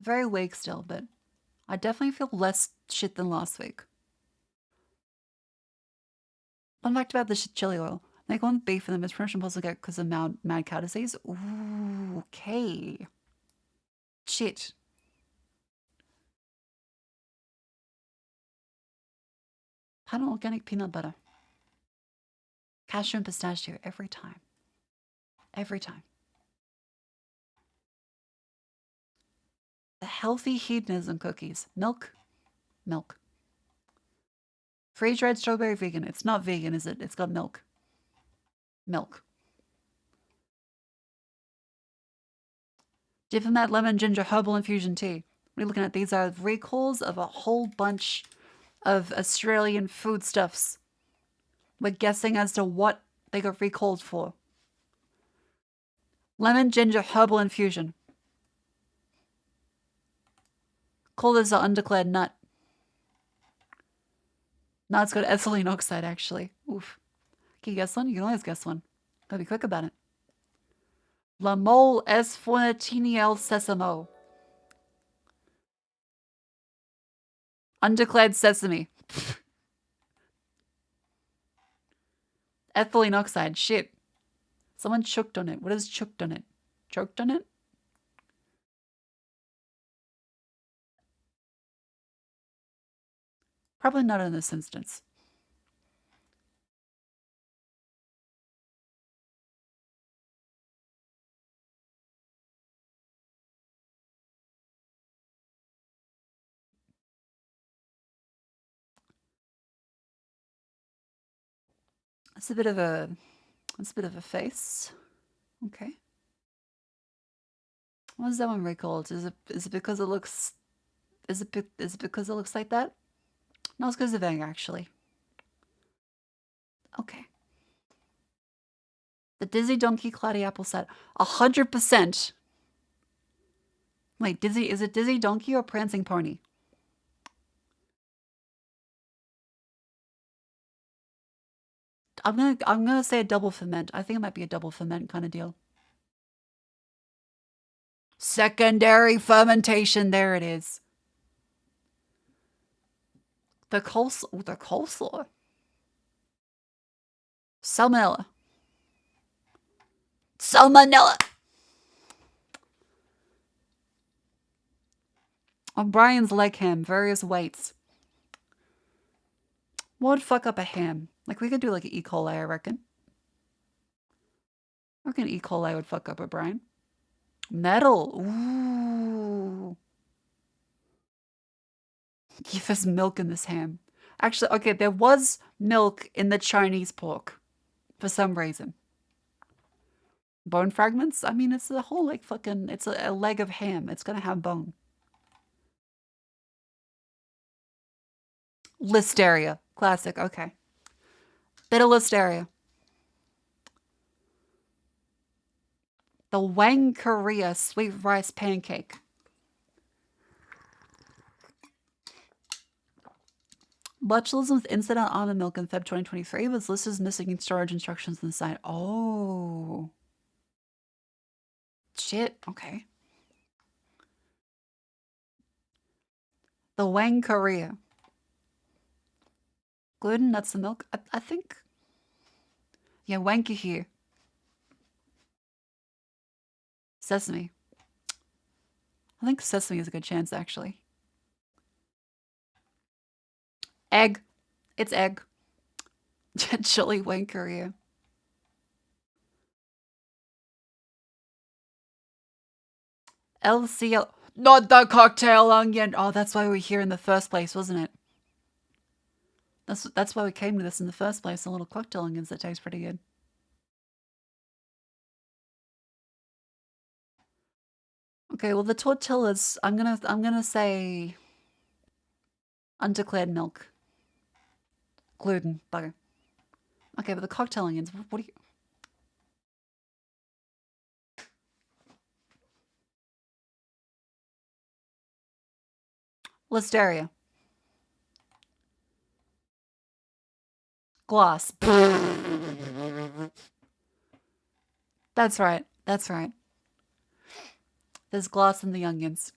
Very weak still, but I definitely feel less shit than last week. Fun fact about the chili oil. Make one beef and the mispronunciation possible get because of mad cow disease. Ooh, okay. Shit. Panel organic peanut butter. Cashew and pistachio every time. Every time. The healthy hedonism cookies. Milk. Milk. Freeze-dried strawberry vegan. It's not vegan, is it? It's got milk. Milk. Diplomat lemon ginger herbal infusion tea. What are you looking at? These are recalls of a whole bunch of Australian foodstuffs. We're guessing as to what they got recalled for. Lemon ginger herbal infusion. Call this an undeclared nut. No, it's got ethylene oxide, actually. Oof. Can you guess one? You can always guess one. Gotta be quick about it. La mole es fornitiniel sesamo. Undeclared sesame. Ethylene oxide. Shit. Someone choked on it. What is choked on it? Choked on it? Probably not in this instance. It's a bit of a face. Okay. What is that one recalled? Is it because it looks because it looks like that? No, it's because of Vang, actually. Okay. The Dizzy Donkey Cloudy Apple set. 100%. Wait, Dizzy, is it Dizzy Donkey or Prancing Pony? I'm gonna say a double ferment. I think it might be a double ferment kind of deal. Secondary fermentation, there it is. The coleslaw. Salmonella. Salmonella. O'Brien's leg ham, various weights. What would fuck up a ham? Like, we could do like an E. coli, I reckon. I reckon E. coli would fuck up O'Brien. Metal. Ooh. If there's milk in this ham. Actually, okay, there was milk in the Chinese pork. For some reason. Bone fragments? I mean, it's a whole, like, fucking... It's a leg of ham. It's gonna have bone. Listeria. Classic, okay. Bit of listeria. The Wang Korea sweet rice pancake. Botulism with incident almond milk in Feb 2023 was listed as missing in storage instructions on the site. Oh. Shit, okay. The Wang Korea. Gluten, nuts, and milk. I think. Yeah, wanky here. Sesame. I think sesame is a good chance, actually. Egg. It's egg. Chili Wang Korea. LCL. Not the cocktail onion. Oh, that's why we're here in the first place, wasn't it? That's why we came to this in the first place. The little cocktail onions that taste pretty good. Okay, well the tortillas, I'm gonna say undeclared milk. Gluten, bugger. Okay, but the cocktail onions, what do you... Listeria. Gloss. That's right. That's right. There's gloss in the onions.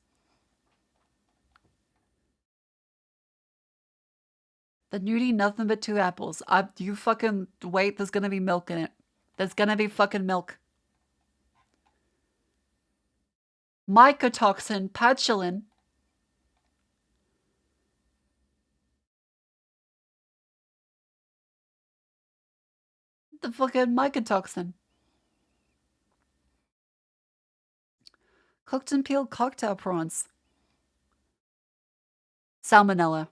The nudie, nothing but 2 apples. You fucking wait, there's gonna be milk in it. There's gonna be fucking milk. Mycotoxin, patulin. The fucking mycotoxin. Cooked and peeled cocktail prawns. Salmonella.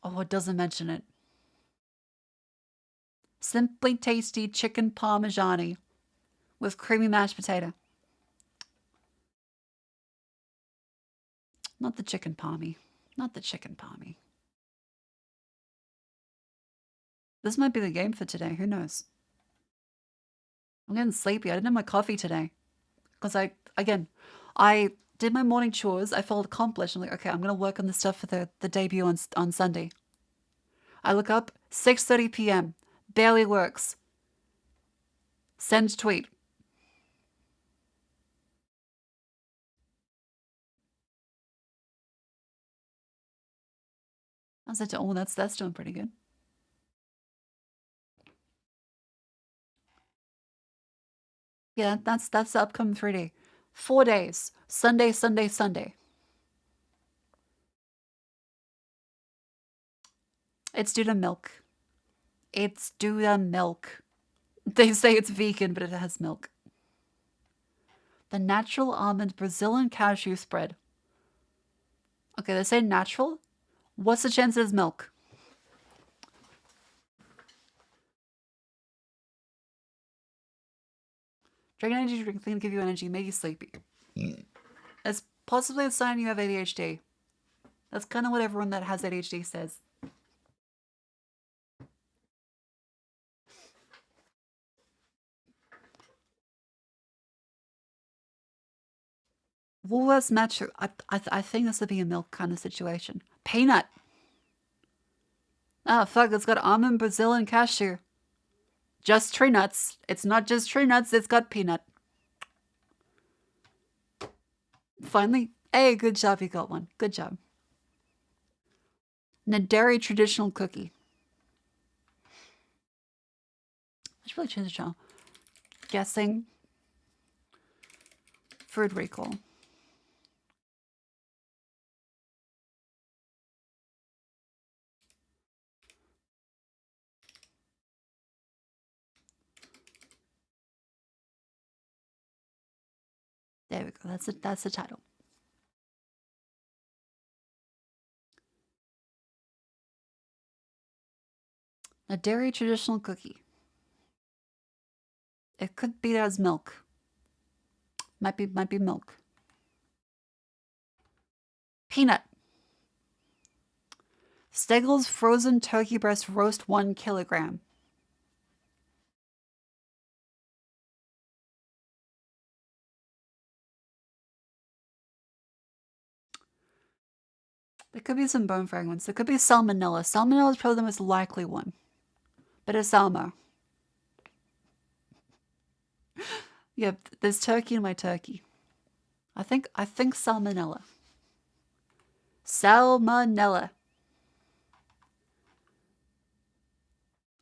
Oh, it doesn't mention it. Simply tasty chicken parmigiani with creamy mashed potato. Not the chicken palmy. Not the chicken palmy. This might be the game for today. Who knows? I'm getting sleepy. I didn't have my coffee today. Because again, I did my morning chores. I felt accomplished. I'm like, okay, I'm going to work on the stuff for the debut on Sunday. I look up, 6:30 p.m. Barely works. Send tweet. I was like, oh, that's doing pretty good. Yeah, that's the upcoming 3-day. 4 days. Sunday, Sunday, Sunday. It's due to milk. It's due to milk. They say it's vegan, but it has milk. The natural almond Brazilian cashew spread. Okay, they say natural. What's the chance it's milk? Drink an energy drink thing to give you energy, make you sleepy. That's possibly a sign you have ADHD. That's kind of what everyone that has ADHD says. Woolworths match. I think this would be a milk kind of situation. Peanut. Oh, fuck, it's got almond, Brazil, and cashew. Just tree nuts. It's not just tree nuts, it's got peanut. Finally. Hey, good job, you got one. Good job. Naderi traditional cookie. I should really change the channel. Guessing. Food recall. There we go. That's the title. A dairy traditional cookie. It could be as milk. Might be milk. Peanut. Stegel's frozen turkey breast roast 1 kilogram. There could be some bone fragments. There could be salmonella. Salmonella is probably the most likely one. But it's salmo. Yeah, there's turkey in my turkey. I think salmonella. Salmonella.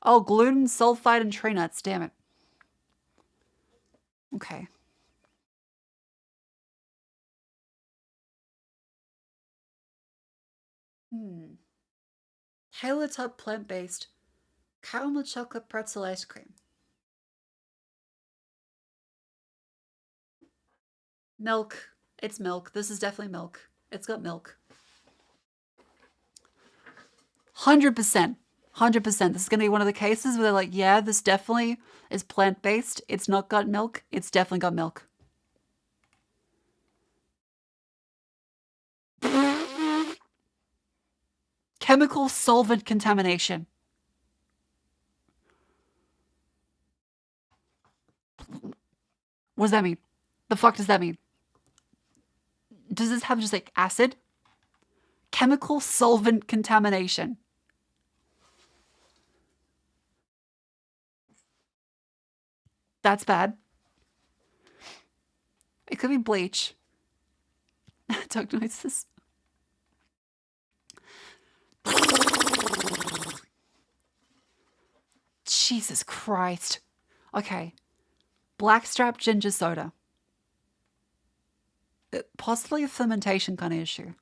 Oh, gluten, sulfide, and tree nuts. Damn it. Okay. Halo Top plant-based caramel chocolate pretzel ice cream. Milk. It's milk. This is definitely milk. It's got milk. 100%. 100%. This is going to be one of the cases where they're like, yeah, this definitely is plant-based. It's not got milk. It's definitely got milk. Chemical solvent contamination. What does that mean? The fuck does that mean? Does this have just like acid? Chemical solvent contamination. That's bad. It could be bleach. Dog noises. Jesus Christ. Okay. Blackstrap ginger soda. Possibly a fermentation kind of issue.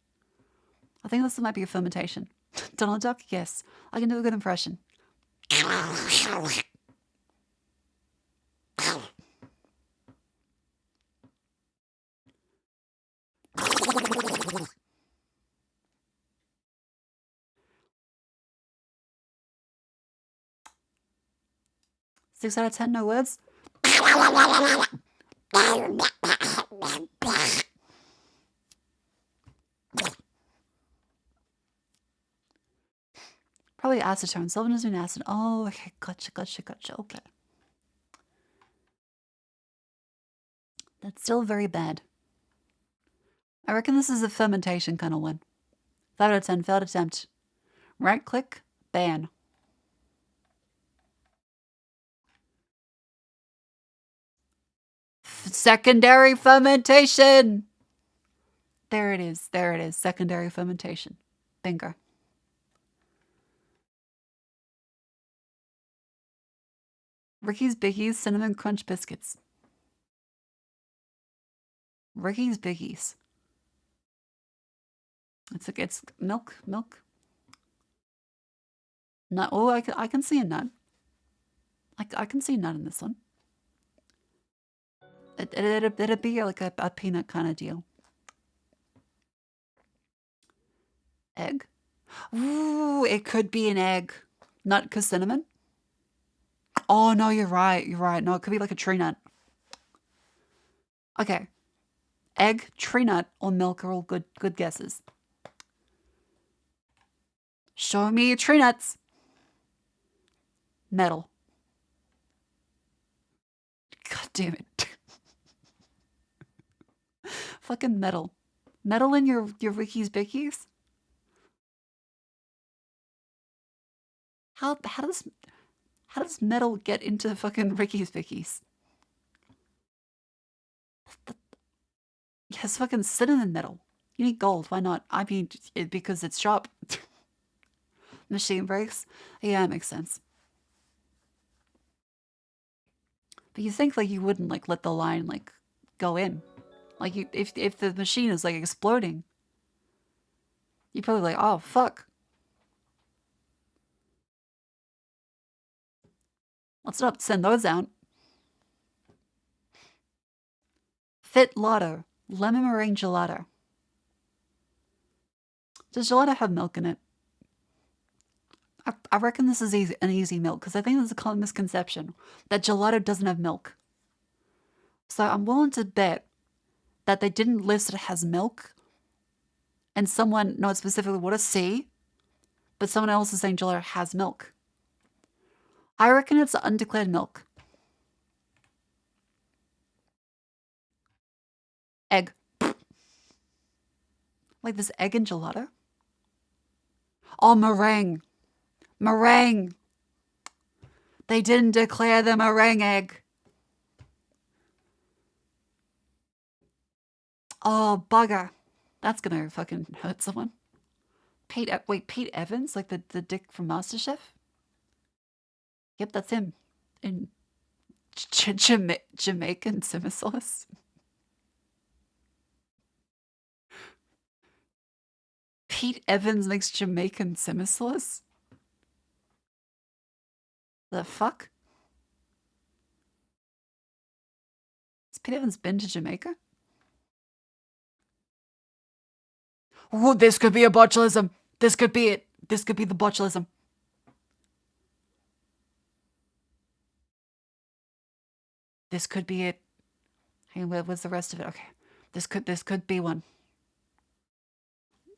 I think this might be a fermentation. Donald Duck? Yes. I can do a good impression. 6 out of 10, no words. Probably acetone. Solvent is an acid. Oh, okay. Gotcha. Okay. That's still very bad. I reckon this is a fermentation kind of one. 5 out of 10, failed attempt. Right click, ban. Secondary fermentation! There it is, secondary fermentation. Bingo. Ricky's Biggies Cinnamon Crunch Biscuits. Ricky's Biggies. It's milk. Nut. Oh, I can see a nut. I can see a nut in this one. It'd be like a peanut kind of deal. Egg. Ooh, it could be an egg. Nut because cinnamon. Oh no, you're right. No, it could be like a tree nut. Okay. Egg, tree nut, or milk are all good guesses. Show me your tree nuts. Metal. God damn it. Fucking metal. Metal in your Ricky's Bickies? How does metal get into fucking Ricky's Bickies? Yes, fucking cinnamon metal. You need gold. Why not? I mean, because it's sharp. Machine brakes. Yeah, it makes sense. But you think like you wouldn't like let the line like go in, like if the machine is like exploding, you're probably like, oh fuck. Let's not send those out. Fit Lotto. Lemon meringue gelato. Does gelato have milk in it? I reckon this is an easy milk because I think there's a common misconception that gelato doesn't have milk. So I'm willing to bet that they didn't list it has milk and someone knows specifically what a C, but someone else is saying gelato has milk. I reckon it's undeclared milk. Egg. Like this egg in gelato? Oh, meringue. Meringue. They didn't declare the meringue egg. Oh, bugger. That's gonna fucking hurt someone. Pete Evans? Like the dick from MasterChef? Yep, that's him. In Jamaican simmer sauce. Pete Evans makes Jamaican simmer sauce? The fuck? Has Pete Evans been to Jamaica? Oh, this could be a botulism. This could be it. This could be the botulism. This could be it. Hang on, what's the rest of it? Okay. This could be one.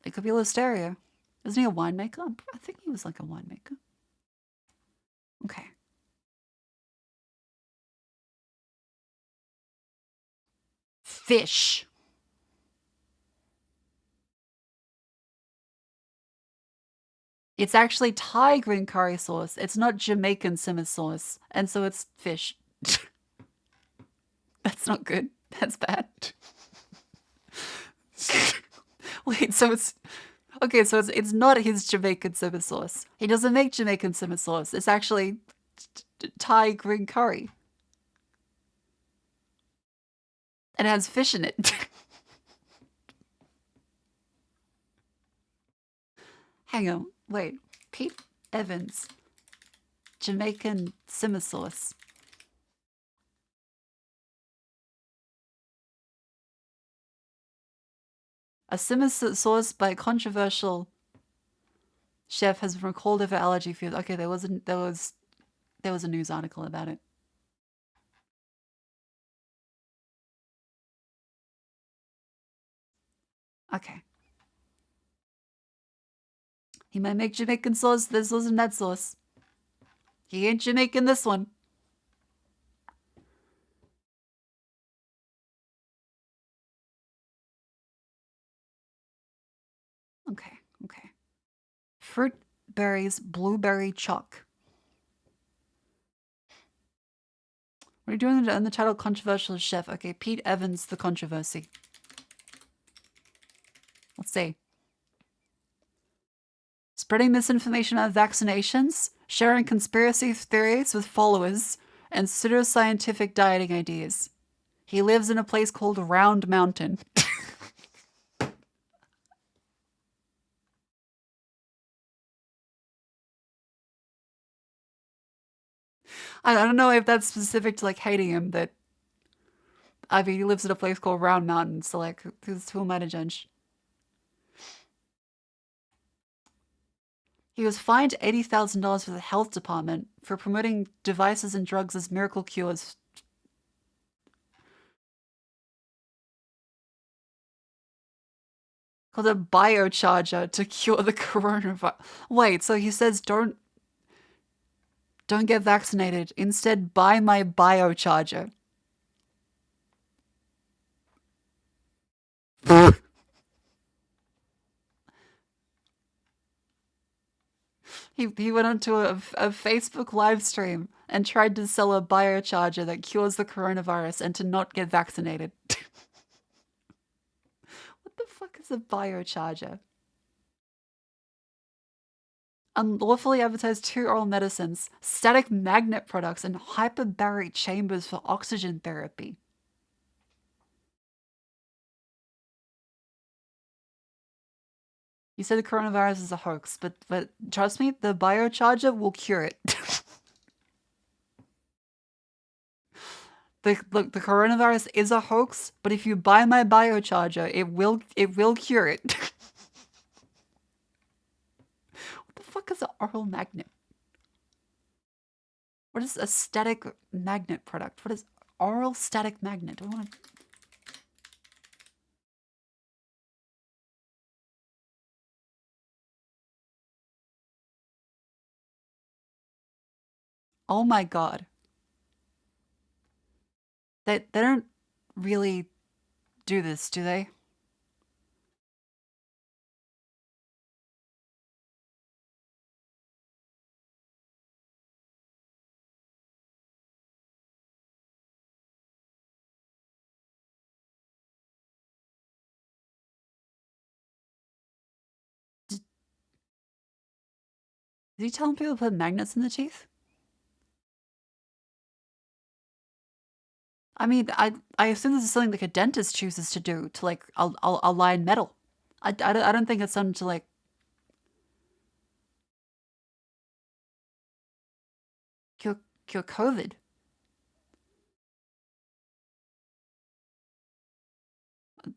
It could be Listeria. Isn't he a winemaker? I think he was like a winemaker. Okay. Fish. It's actually Thai green curry sauce. It's not Jamaican simmer sauce. And so it's fish. That's not good. That's bad. Wait, so it's... Okay, so it's not his Jamaican simmer sauce. He doesn't make Jamaican simmer sauce. It's actually Thai green curry. And it has fish in it. Hang on, wait. Pete Evans. Jamaican simmer sauce. A simmer sauce by a controversial chef has been recalled over allergy fears. Okay, there was a news article about it. Okay. He might make Jamaican sauce. This wasn't that sauce. He ain't Jamaican this one. Okay, okay. Fruit berries, blueberry chalk. What are you doing in the title controversial chef? Okay, Pete Evans, the controversy. Let's see. Spreading misinformation about vaccinations, sharing conspiracy theories with followers, and pseudoscientific dieting ideas. He lives in a place called Round Mountain. I don't know if that's specific to like hating him, that I mean he lives in a place called Round Mountain, so like who am I to judge? He was fined $80,000 for the health department for promoting devices and drugs as miracle cures. Called a biocharger to cure the coronavirus. Wait, so he says don't get vaccinated. Instead, buy my biocharger. He went onto a Facebook live stream and tried to sell a biocharger that cures the coronavirus and to not get vaccinated. What the fuck is a biocharger? Unlawfully advertised 2 oral medicines, static magnet products, and hyperbaric chambers for oxygen therapy. You said the coronavirus is a hoax, but trust me, the biocharger will cure it. Look, the coronavirus is a hoax, but if you buy my biocharger, it will cure it. What the fuck is an oral magnet? What is a static magnet product? What is oral static magnet? Do I want to... Oh my god. They don't really do this, do they? Is he telling people to put magnets in the teeth? I mean, I assume this is something like a dentist chooses to do to like align metal. I don't think it's something to like cure COVID.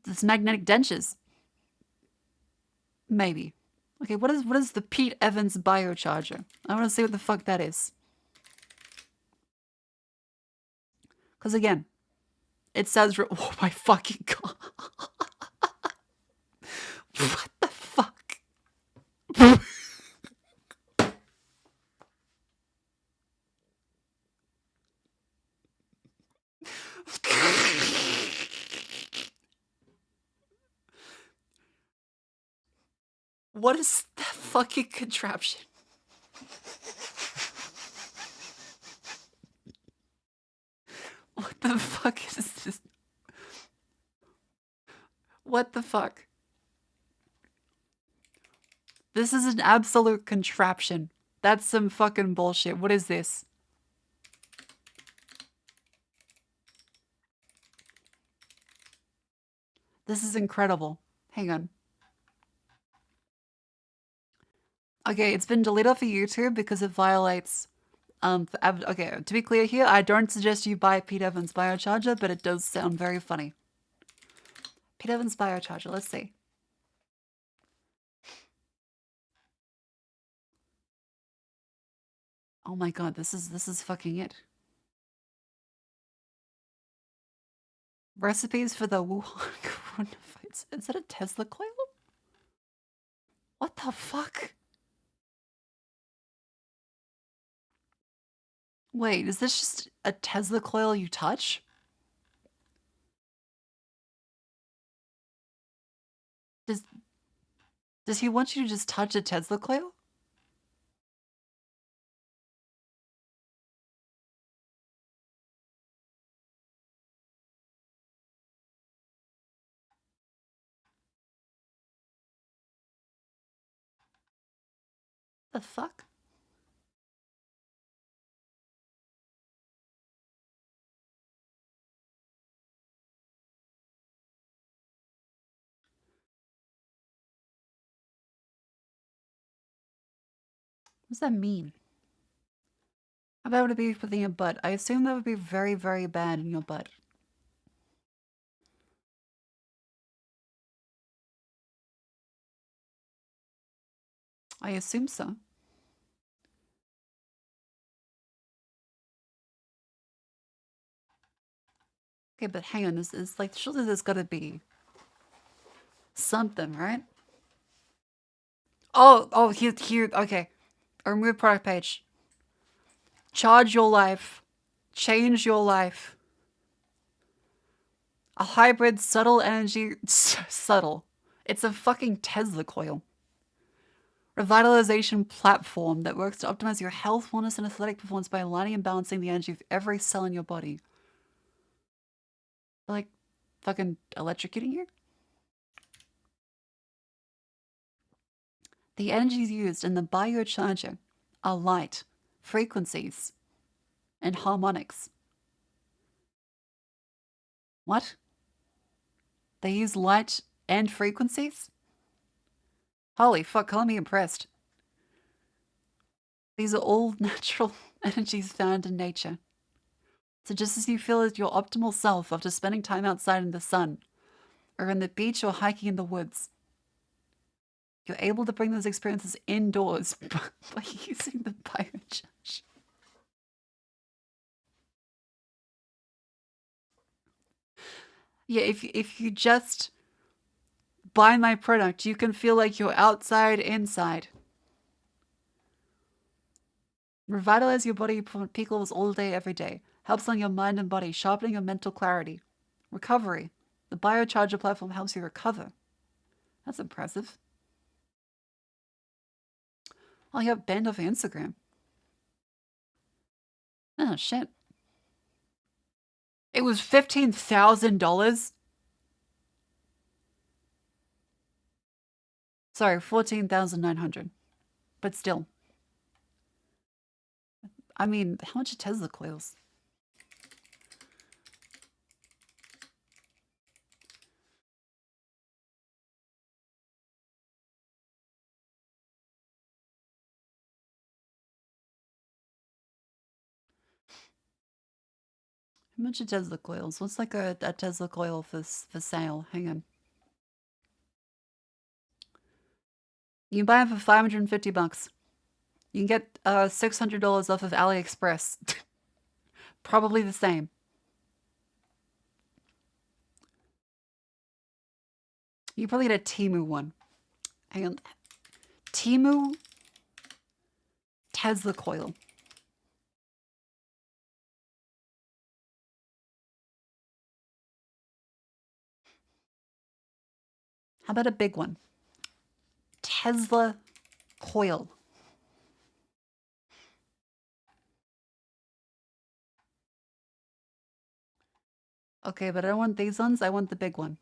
This magnetic dentures. Maybe. Okay, what is the Pete Evans biocharger? I want to see what the fuck that is. Because again, it says, oh my fucking god. What the fuck? What is that fucking contraption? What the fuck is this? What the fuck? This is an absolute contraption. That's some fucking bullshit. What is this? This is incredible. Hang on. Okay, it's been deleted off of YouTube because it violates... okay, to be clear here, I don't suggest you buy Pete Evans biocharger, but it does sound very funny. Pete Evans biocharger, let's see. Oh my god, this is fucking it. Recipes for the Wuhan coronavirus. Is that a Tesla coil? What the fuck? Wait, is this just a Tesla coil you touch? Does he want you to just touch a Tesla coil? The fuck? What does that mean? How bad would it be within your butt? I assume that would be very, very bad in your butt. I assume so. Okay, but hang on, this is like, surely there's gotta be something, right? Oh, here, okay. Remove product page. Charge your life. Change your life. A hybrid subtle energy, subtle. It's a fucking Tesla coil. Revitalization platform that works to optimize your health, wellness, and athletic performance by aligning and balancing the energy of every cell in your body. Like, fucking electrocuting you? The energies used in the biocharger are light, frequencies, and harmonics. What? They use light and frequencies? Holy fuck, call me impressed. These are all natural energies found in nature. So just as you feel as your optimal self after spending time outside in the sun, or on the beach or hiking in the woods, you're able to bring those experiences indoors by using the biocharge. Yeah, if you just buy my product, you can feel like you're outside, inside. Revitalize your body from peak levels all day, every day. Helps on your mind and body, sharpening your mental clarity. Recovery. The biocharger platform helps you recover. That's impressive. Oh, you got banned off Instagram. Oh, shit. It was $15,000? Sorry, 14,900. But still. I mean, how much are Tesla coils? How much are Tesla coils? What's like a Tesla coil for sale? Hang on. You can buy them for 550 bucks. You can get $600 off of AliExpress. Probably the same. You probably get a Temu one. Hang on. Temu Tesla coil. How about a big one? Tesla coil. Okay, but I don't want these ones. I want the big one.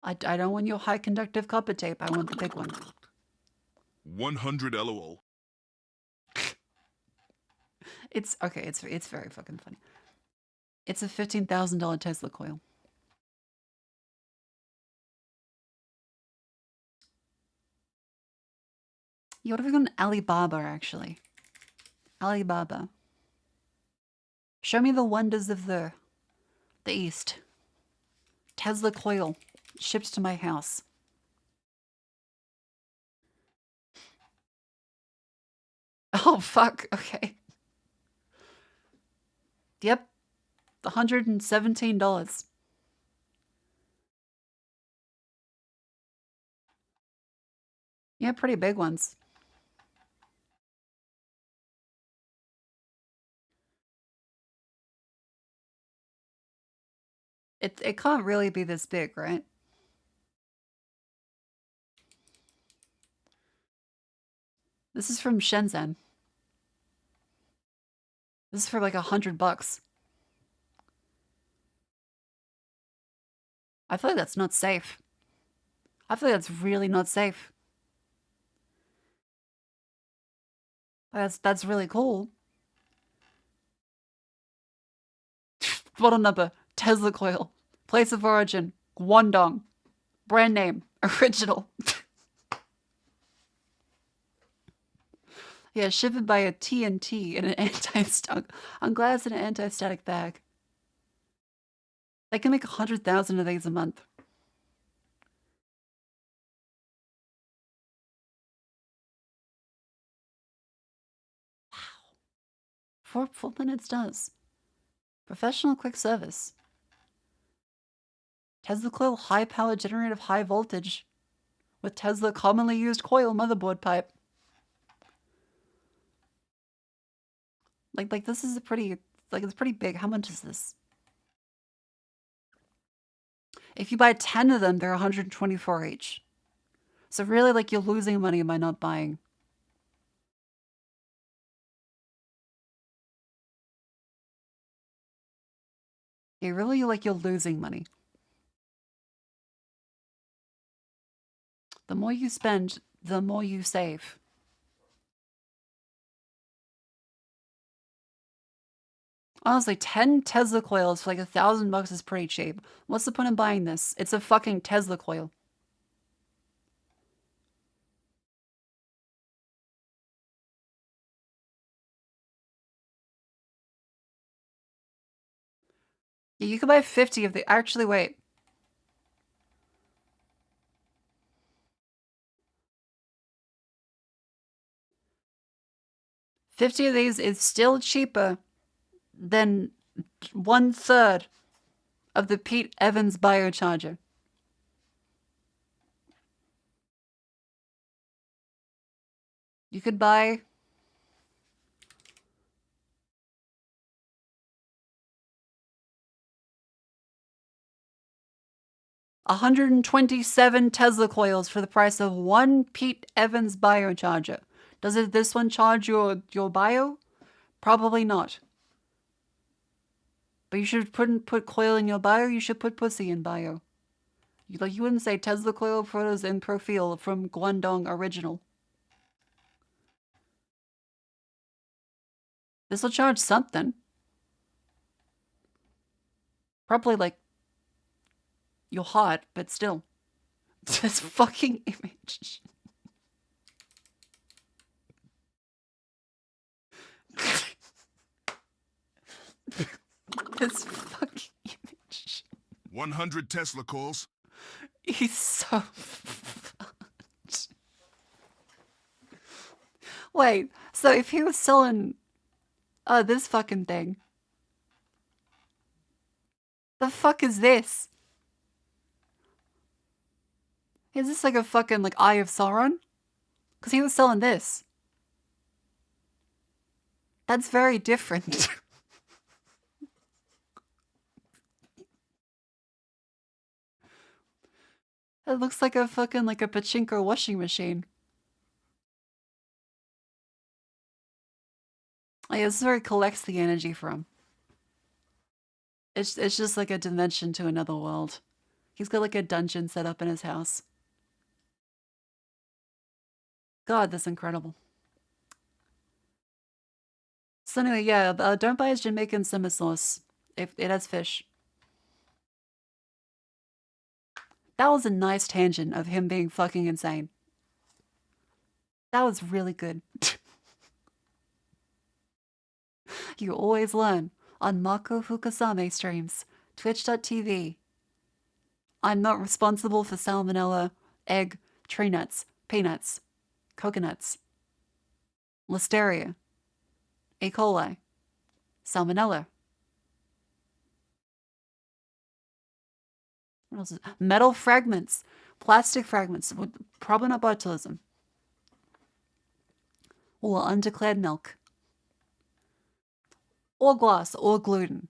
I don't want your high conductive copper tape. I want the big one. 100 LOL. It's okay. It's very fucking funny. It's a $15,000 Tesla coil. You would have gone Alibaba, actually. Alibaba. Show me the wonders of the East. Tesla coil. Shipped to my house. Oh, fuck. Okay. Yep. $117. Yeah, pretty big ones. It can't really be this big, right? This is from Shenzhen. This is for like $100. I feel like that's not safe. I feel like that's really not safe. That's really cool. Model number, Tesla coil. Place of origin, Guangdong. Brand name, original. Yeah, shipped by a TNT in an anti-static. I'm glad it's in an anti-static bag. They can make 100,000 of these a month. Wow. 4 minutes does. Professional quick service. Tesla coil high power generator of high voltage with Tesla commonly used coil motherboard pipe. Like this is a pretty, like it's pretty big. How much is this? If you buy 10 of them, they're 124 each. So really, like, you're losing money by not buying. Yeah, really, like, you're losing money. The more you spend, the more you save. Honestly, 10 Tesla coils for like $1,000 is pretty cheap. What's the point in buying this? It's a fucking Tesla coil. Yeah, you could buy 50 of the. Actually, wait. $50 of these is still cheaper than 1/3 of the Pete Evans biocharger. You could buy 127 Tesla coils for the price of one Pete Evans biocharger. Does this one charge your bio? Probably not. But you should put coil in your bio, you should put pussy in bio. You wouldn't say Tesla coil photos in profile from Guangdong original. This will charge something. Probably like you're hot, but still. This fucking image. This fucking image. 100 Tesla coils. He's so fucked. Wait, so if he was selling this fucking thing, the fuck is this? Is this like a fucking like Eye of Sauron? Because he was selling this. That's very different. It looks like a fucking like a pachinko washing machine. Oh, yeah, this is where he collects the energy from. It's just like a dimension to another world. He's got like a dungeon set up in his house. God, that's incredible. So anyway, yeah, don't buy his Jamaican simmer sauce. If it has fish. That was a nice tangent of him being fucking insane. That was really good. You always learn on Mako Fukasame streams, twitch.tv. I'm not responsible for salmonella, egg, tree nuts, peanuts, coconuts, listeria, E. coli, salmonella. What else is metal fragments, plastic fragments, probably not botulism. Or undeclared milk. Or glass, or gluten.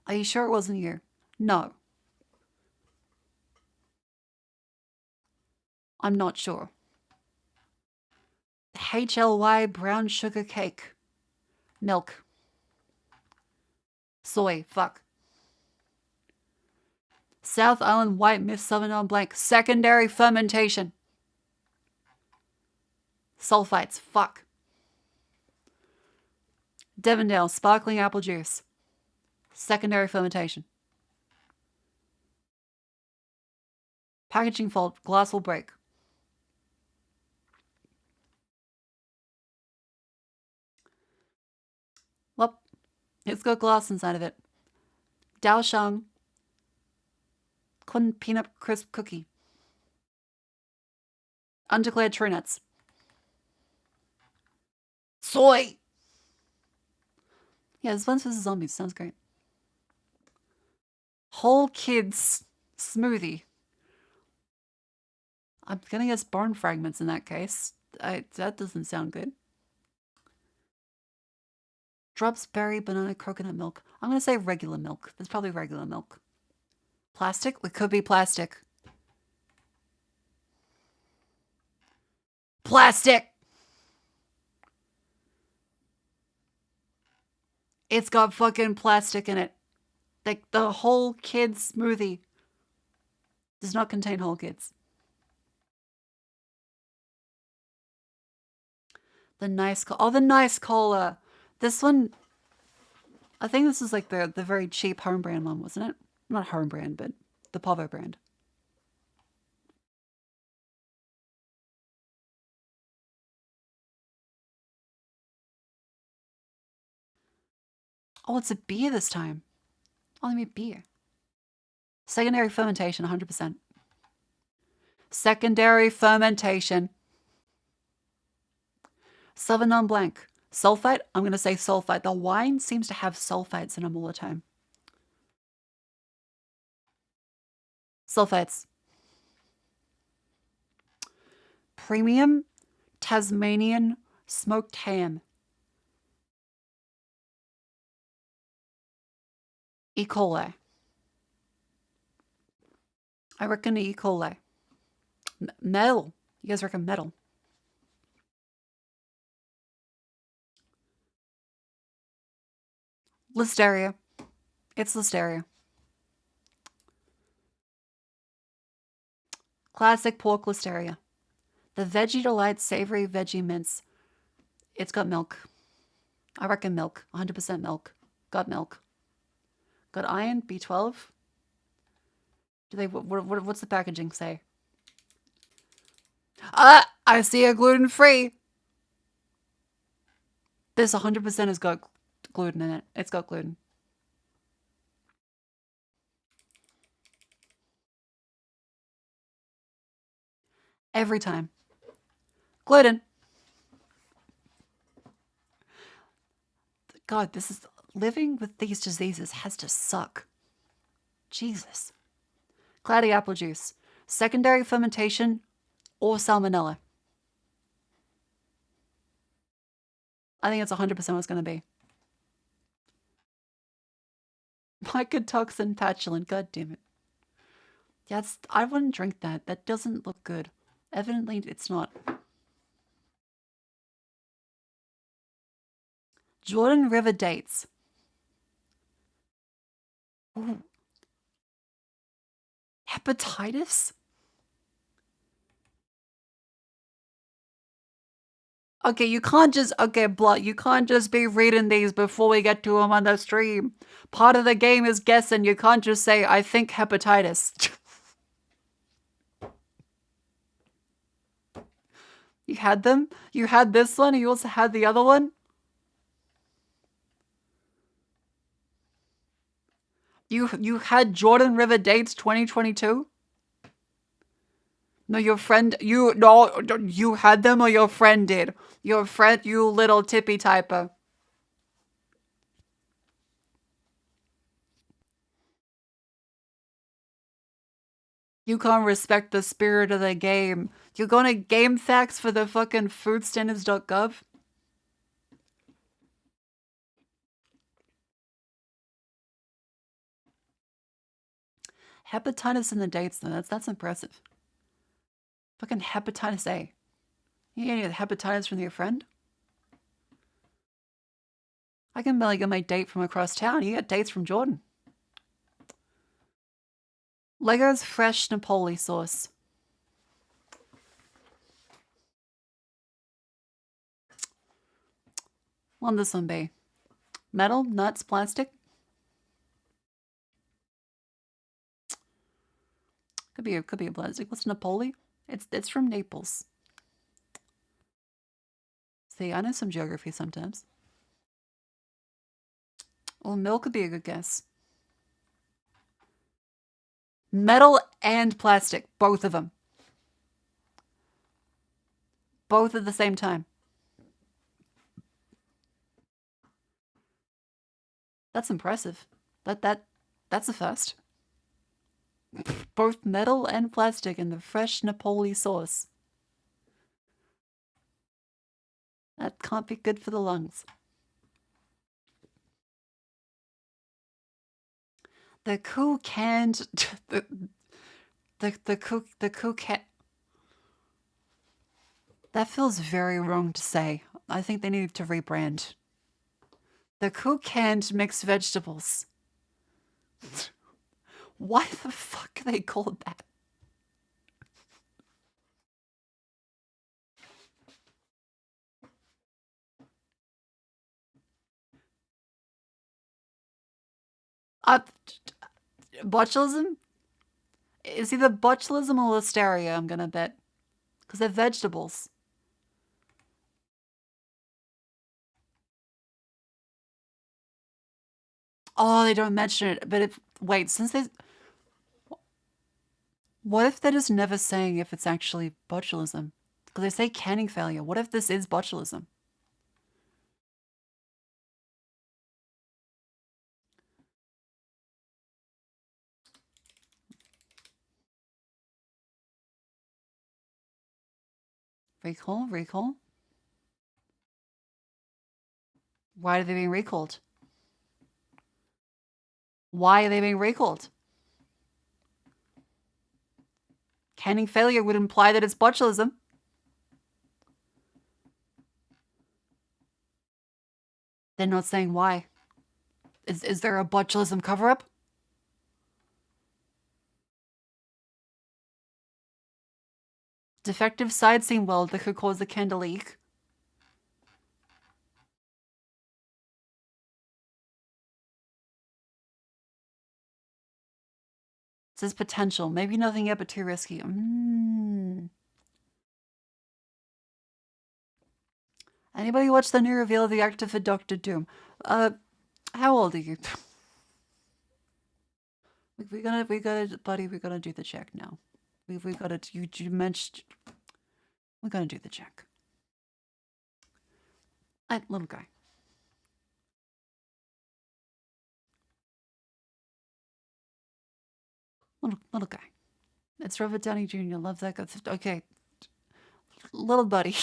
Are you sure it wasn't you? No. I'm not sure. HLY brown sugar cake. Milk. Soy. Fuck. South Island white Miss Sauvignon Blanc. Secondary fermentation. Sulfites. Fuck. Devondale sparkling apple juice. Secondary fermentation. Packaging fault. Glass will break. Well, it's got glass inside of it. Daoshang Kun peanut crisp cookie. Undeclared true nuts. Soy. Yeah, Plants vs. Zombies sounds great. Whole kids smoothie. I'm gonna guess barn fragments in that case. That doesn't sound good. Drops berry banana coconut milk. I'm gonna say regular milk. There's probably regular milk. Plastic? It could be plastic. Plastic! It's got fucking plastic in it. Like the whole kid smoothie does not contain whole kids. The nice the nice cola. This one, I think this is like the very cheap home brand one, wasn't it? Not home brand, but the Pavo brand. Oh, it's a beer this time. Oh, let me beer. Secondary fermentation, 100%. Secondary fermentation. Sauvignon Blanc. Sulfite? I'm going to say sulfite. The wine seems to have sulfites in them all the time. Sulfites. Premium Tasmanian smoked ham. E. coli. I reckon E. coli. Metal. You guys reckon metal? Listeria. It's Listeria. Classic pork Listeria. The Veggie Delight Savory Veggie Mince. It's got milk. I reckon milk. 100% milk. Got milk. Got iron, B12. Do they? What's the packaging say? Ah! I see a gluten-free. This 100% has got gluten in it. It's got gluten. Every time. Gluten. God, this is... Living with these diseases has to suck. Jesus. Cloudy apple juice. Secondary fermentation or salmonella. I think it's 100% what it's going to be. Mycotoxin patulin. God damn it. Yeah, I wouldn't drink that. That doesn't look good. Evidently, it's not. Jordan River dates. Ooh. Hepatitis? Okay, you can't just... Okay, Blood, you can't just be reading these before we get to them on the stream. Part of the game is guessing. You can't just say, I think hepatitis. You had them? You had this one? And you also had the other one? You had Jordan River Dates 2022? No, your friend, you had them or your friend did? Your friend, you little tippy typer. You can't respect the spirit of the game. You're going to game facts for the fucking foodstandards.gov? Hepatitis in the dates, though. That's impressive. Fucking hepatitis A. You get hepatitis from your friend? I can barely get my date from across town. You get dates from Jordan. Lego's fresh Napoli sauce. What'll this one be? Metal, nuts, plastic? Could be a plastic. What's Napoli? It's from Naples. See, I know some geography sometimes. Well, milk could be a good guess. Metal and plastic, both of them. Both at the same time. That's impressive. That's a first. Both metal and plastic in the fresh Napoli sauce. That can't be good for the lungs. The coup canned the coup can. That feels very wrong to say. I think they need to rebrand. The coup canned mixed vegetables. Why the fuck are they called that? Botulism? Is either botulism or listeria, I'm gonna bet. Because they're vegetables. Oh, they don't mention it. But if wait, since they, what if they're just never saying if it's actually botulism? Because they say canning failure. What if this is botulism? Recall? Why are they being recalled? Why are they being recalled? Canning failure would imply that it's botulism. They're not saying why. Is there a botulism cover-up? Defective side seam weld that could cause the can to leak. It says potential. Maybe nothing yet, but too risky. Anybody watch the new reveal of the actor for Doctor Doom? How old are you? we gotta, buddy. We gotta do the check now. We gotta. You mentioned. We're gonna do the check. Little guy. Little guy. It's Robert Downey Jr. Love that guy. Okay. Little buddy.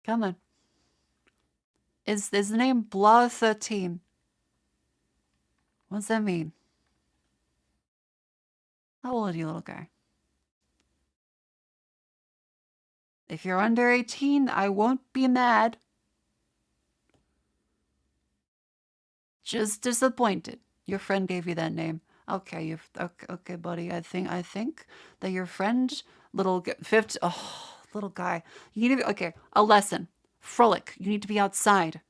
Come on. Is the name Blah 13? What's that mean? How old are you, little guy? If you're under 18, I won't be mad. Just disappointed. Your friend gave you that name. Okay, okay, buddy. I think that your friend, little guy. You need to be okay. A lesson. Frolic. You need to be outside.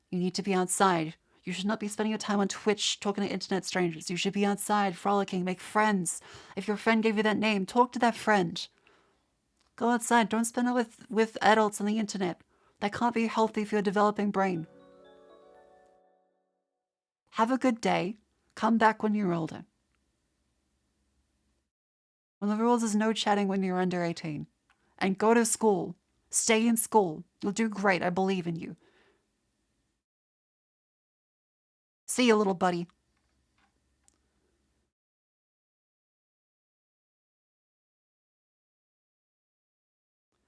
You need to be outside. You should not be spending your time on Twitch talking to internet strangers. You should be outside, frolicking, make friends. If your friend gave you that name, talk to that friend. Go outside. Don't spend it with adults on the internet. That can't be healthy for your developing brain. Have a good day. Come back when you're older. One of the rules is no chatting when you're under 18. And go to school. Stay in school. You'll do great. I believe in you. See you, little buddy.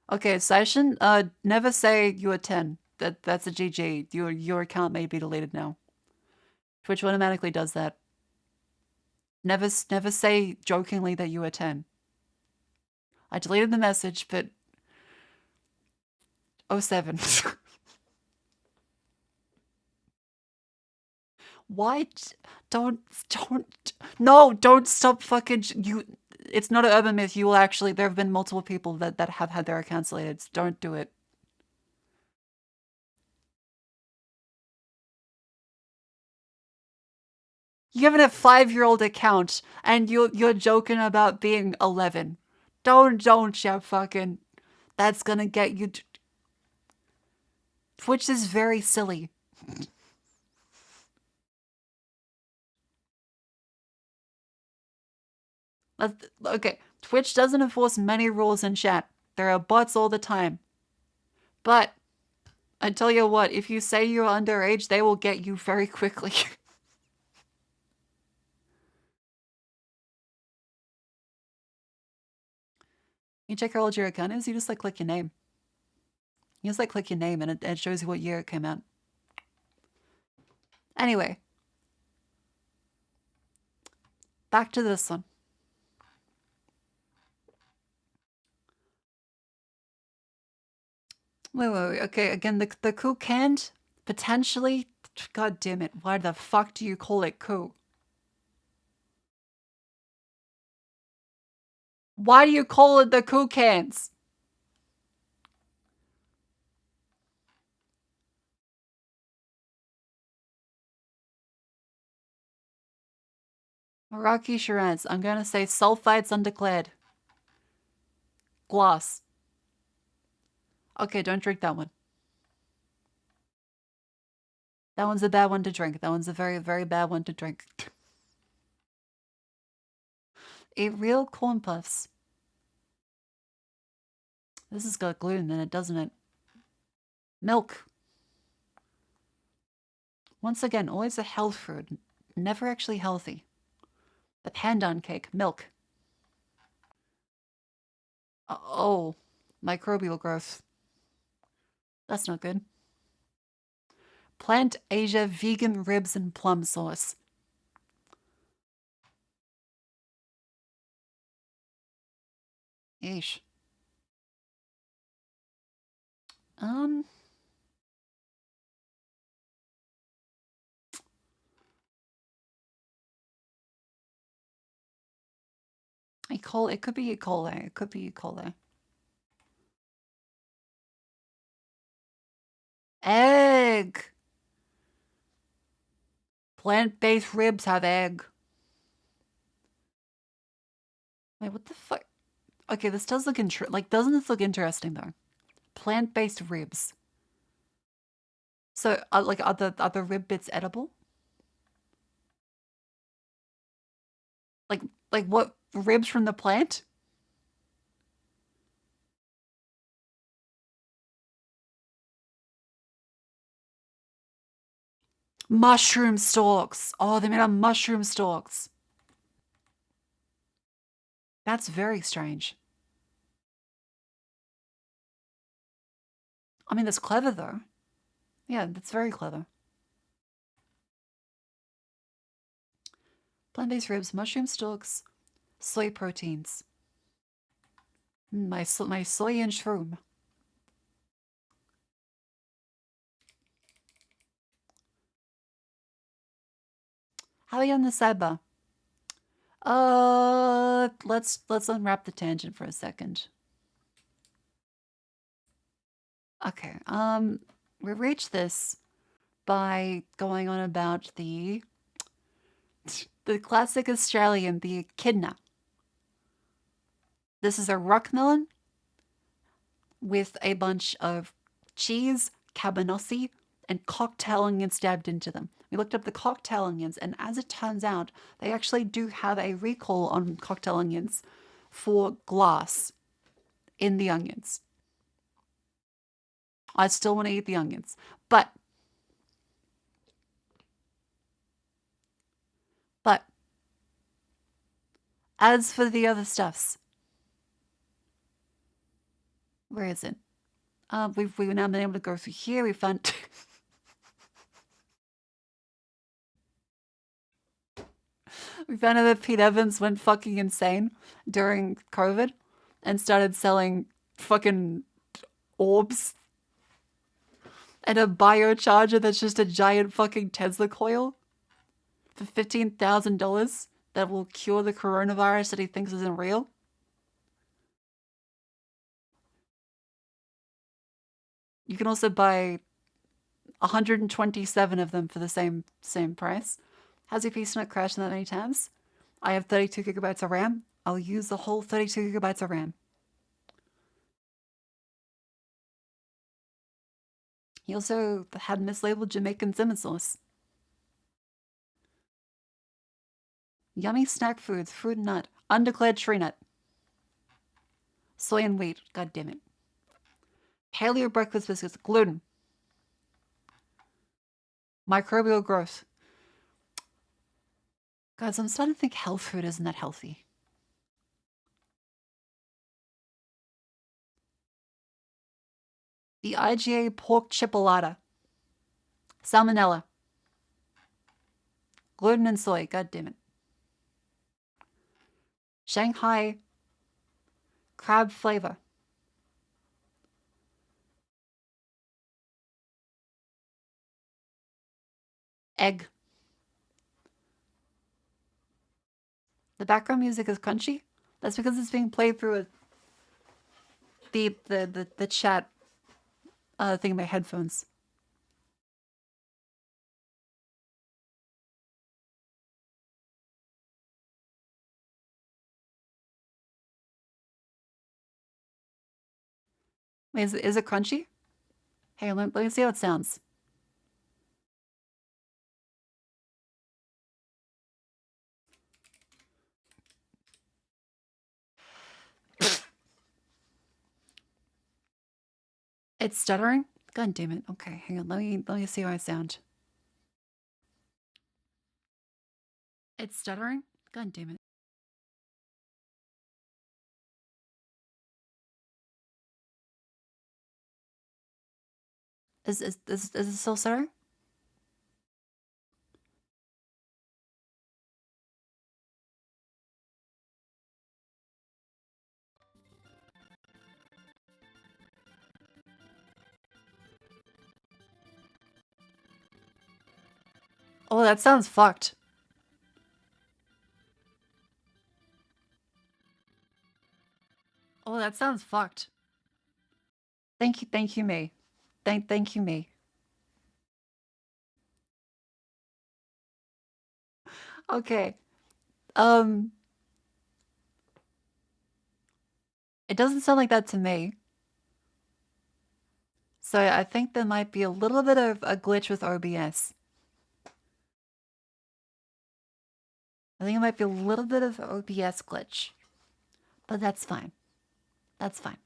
Okay, session. Never say you are 10. that's a GG. Your account may be deleted now. Twitch automatically does that. Never say jokingly that you are 10. I deleted the message, but 07. Why? Don't stop fucking you. It's not an urban myth. You will actually. There have been multiple people that have had their accounts deleted. So don't do it. You have a 5-year-old account, and you're joking about being 11. Don't you fucking. That's gonna get you. Twitch is very silly. Okay, Twitch doesn't enforce many rules in chat. There are bots all the time. But I tell you what, if you say you're underage, they will get you very quickly. You check how old your account is, you just like click your name. You just like click your name and it shows you what year it came out. Anyway. Back to this one. Wait. Okay, again, the coup can't potentially... God damn it. Why the fuck do you call it coup? Why do you call it the coup cans? Rocky Shiraz. I'm gonna say sulfites undeclared. Gloss. Okay, don't drink that one. That one's a bad one to drink. That one's a very, very bad one to drink. A real corn puffs. This has got gluten in it, doesn't it? Milk. Once again, always a health food. Never actually healthy. The pandan cake. Milk. Oh. Microbial growth. That's not good. Plant Asia vegan ribs and plum sauce. Yeesh. It could be E. coli. It could be E. coli. Egg. Plant-based ribs have egg. Wait, what the fuck? Okay, this does look doesn't this look interesting though? Plant-based ribs. So, are the rib bits edible? Like what? Ribs from the plant? Mushroom stalks. Oh, they made out of mushroom stalks. That's very strange. I mean, that's clever though. Yeah, that's very clever. Plant-based ribs, mushroom stalks, soy proteins. My soy and shroom. How are you on the sidebar? Let's unwrap the tangent for a second. Okay, we reached this by going on about the classic Australian, the echidna. This is a rock melon with a bunch of cheese, cabanossi, and cocktail onions stabbed into them. We looked up the cocktail onions, and as it turns out, they actually do have a recall on cocktail onions for glass in the onions. I still want to eat the onions, but as for the other stuffs, where is it? We've now been able to go through here. We found we found out that Pete Evans went fucking insane during COVID and started selling fucking orbs and a biocharger that's just a giant fucking Tesla coil for $15,000 that will cure the coronavirus that he thinks isn't real. You can also buy 127 of them for the same price. Has your PC not crashed that many times? I have 32 gigabytes of RAM. I'll use the whole 32 gigabytes of RAM. He also had mislabeled Jamaican cinnamon sauce. Yummy snack foods, fruit and nut, undeclared tree nut. Soy and wheat, god damn it. Paleo breakfast biscuits, gluten. Microbial growth. Guys, I'm starting to think health food isn't that healthy. The IGA pork chipolata. Salmonella. Gluten and soy, god damn it. Shanghai crab flavor. Egg. The background music is crunchy. That's because it's being played through the chat thing in my headphones. Wait, is it crunchy? Hey, let me see how it sounds. It's stuttering? God damn it. Okay, hang on. Let me see how I sound. It's stuttering? God damn it. Is it still stuttering? Oh, that sounds fucked. Oh, that sounds fucked. Thank you, May. Thank you, May. Okay. It doesn't sound like that to me. So I think there might be a little bit of a glitch with OBS. I think it might be a little bit of OBS glitch. But that's fine. That's fine.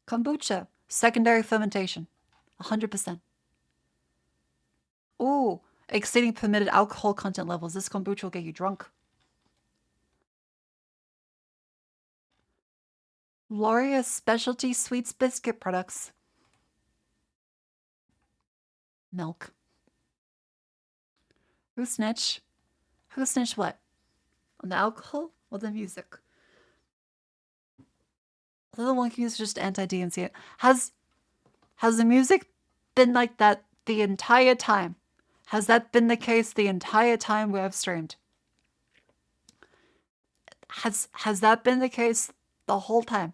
Kombucha. Secondary fermentation. 100%. Ooh. Exceeding permitted alcohol content levels. This kombucha will get you drunk. Laureus Specialty Sweets Biscuit Products. Milk. Who snitch? Who snitched what? On the alcohol or the music? The one is just anti-DMC. Has the music been like that the entire time? Has that been the case the entire time we have streamed? Has that been the case the whole time?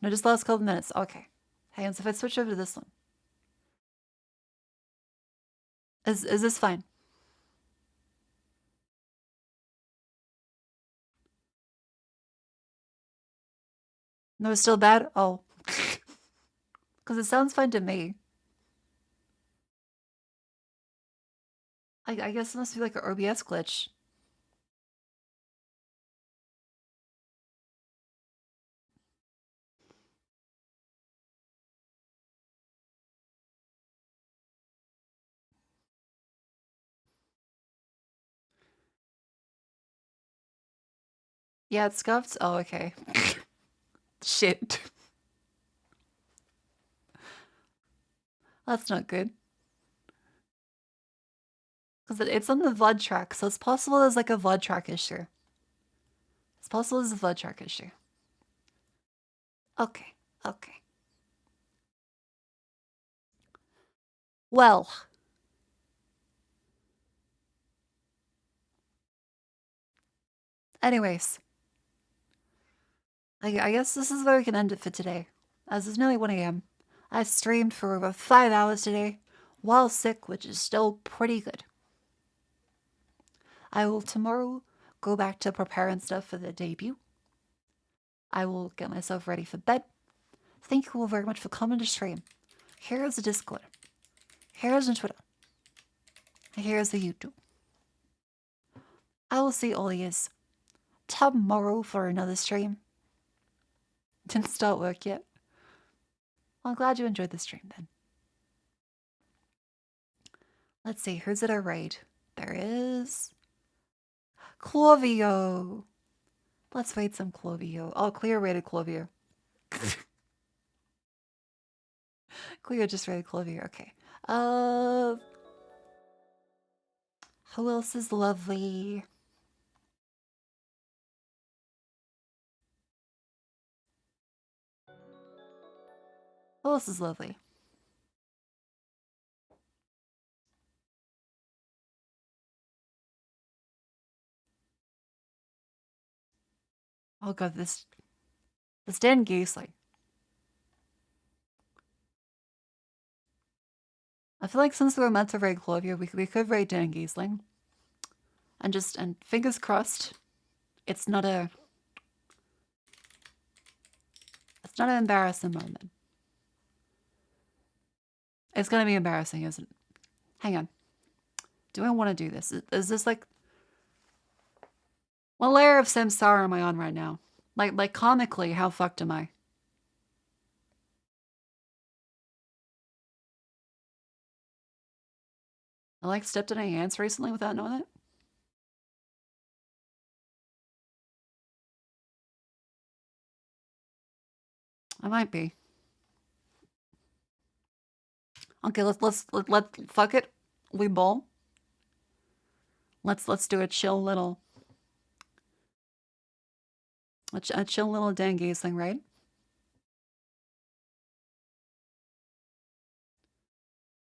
No, just last couple minutes. Okay. Hang on, so if I switch over to this one. Is this fine? No, it's still bad? Oh. Because it sounds fine to me. I guess it must be like an OBS glitch. Yeah, it's scuffed? Oh, okay. Shit. That's not good. Because it's on the VOD track, so it's possible there's like a VOD track issue. It's possible there's a VOD track issue. Okay, okay. Well. Anyways. I guess this is where we can end it for today. As it's nearly 1 a.m. I streamed for about 5 hours today, while sick, which is still pretty good. I will tomorrow go back to preparing stuff for the debut. I will get myself ready for bed. Thank you all very much for coming to stream. Here's the Discord. Here's the Twitter. Here's the YouTube. I will see all yous tomorrow for another stream. Didn't start work yet. Well, I'm glad you enjoyed the stream then. Let's see, who's at our raid? There is Clovio. Let's raid some Clovio. Oh, Cleo raided Clovio. Cleo just raided Clovio. Okay. Who else is lovely? Who else is lovely? Oh god, this Dan Giesling. I feel like since we were meant to raid Clovio, we could raid Dan Giesling. And fingers crossed, it's not an embarrassing moment. It's gonna be embarrassing, isn't it? Hang on. Do I want to do this? Is this like... What layer of samsara am I on right now? Like comically, how fucked am I? I like stepped in a ants recently without knowing it. I might be. Okay, let's fuck it. We bowl. Let's do a chill little Dan Giesling, right?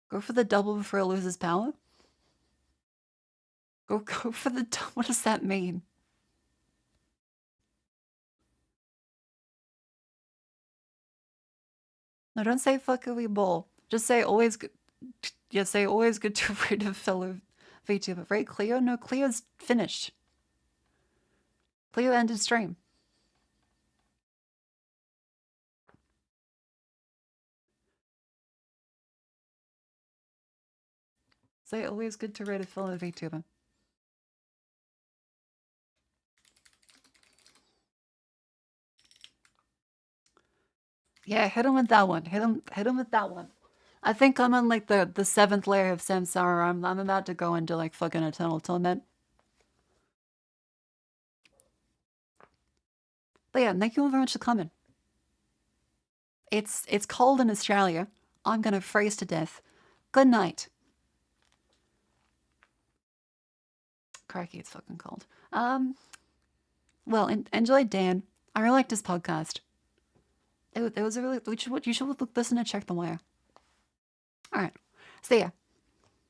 Go for the double before it loses power? Go for the double. What does that mean? No, don't say fuck it, we bowl. Just say always good. Yeah, say always good to read a fellow VTuber. Right, Cleo? No, Cleo's finished. Cleo ended stream. Say always good to read a fellow VTuber. Yeah, hit him with that one. Hit him with that one. I think I'm on like the 7th layer of samsara. I'm about to go into like fucking eternal torment. But yeah, thank you all very much for coming. It's cold in Australia. I'm gonna freeze to death. Good night. Crikey, it's fucking cold. Well, enjoy Dan. I really liked his podcast. It was a really... You should listen and check the wire. Alright. See ya.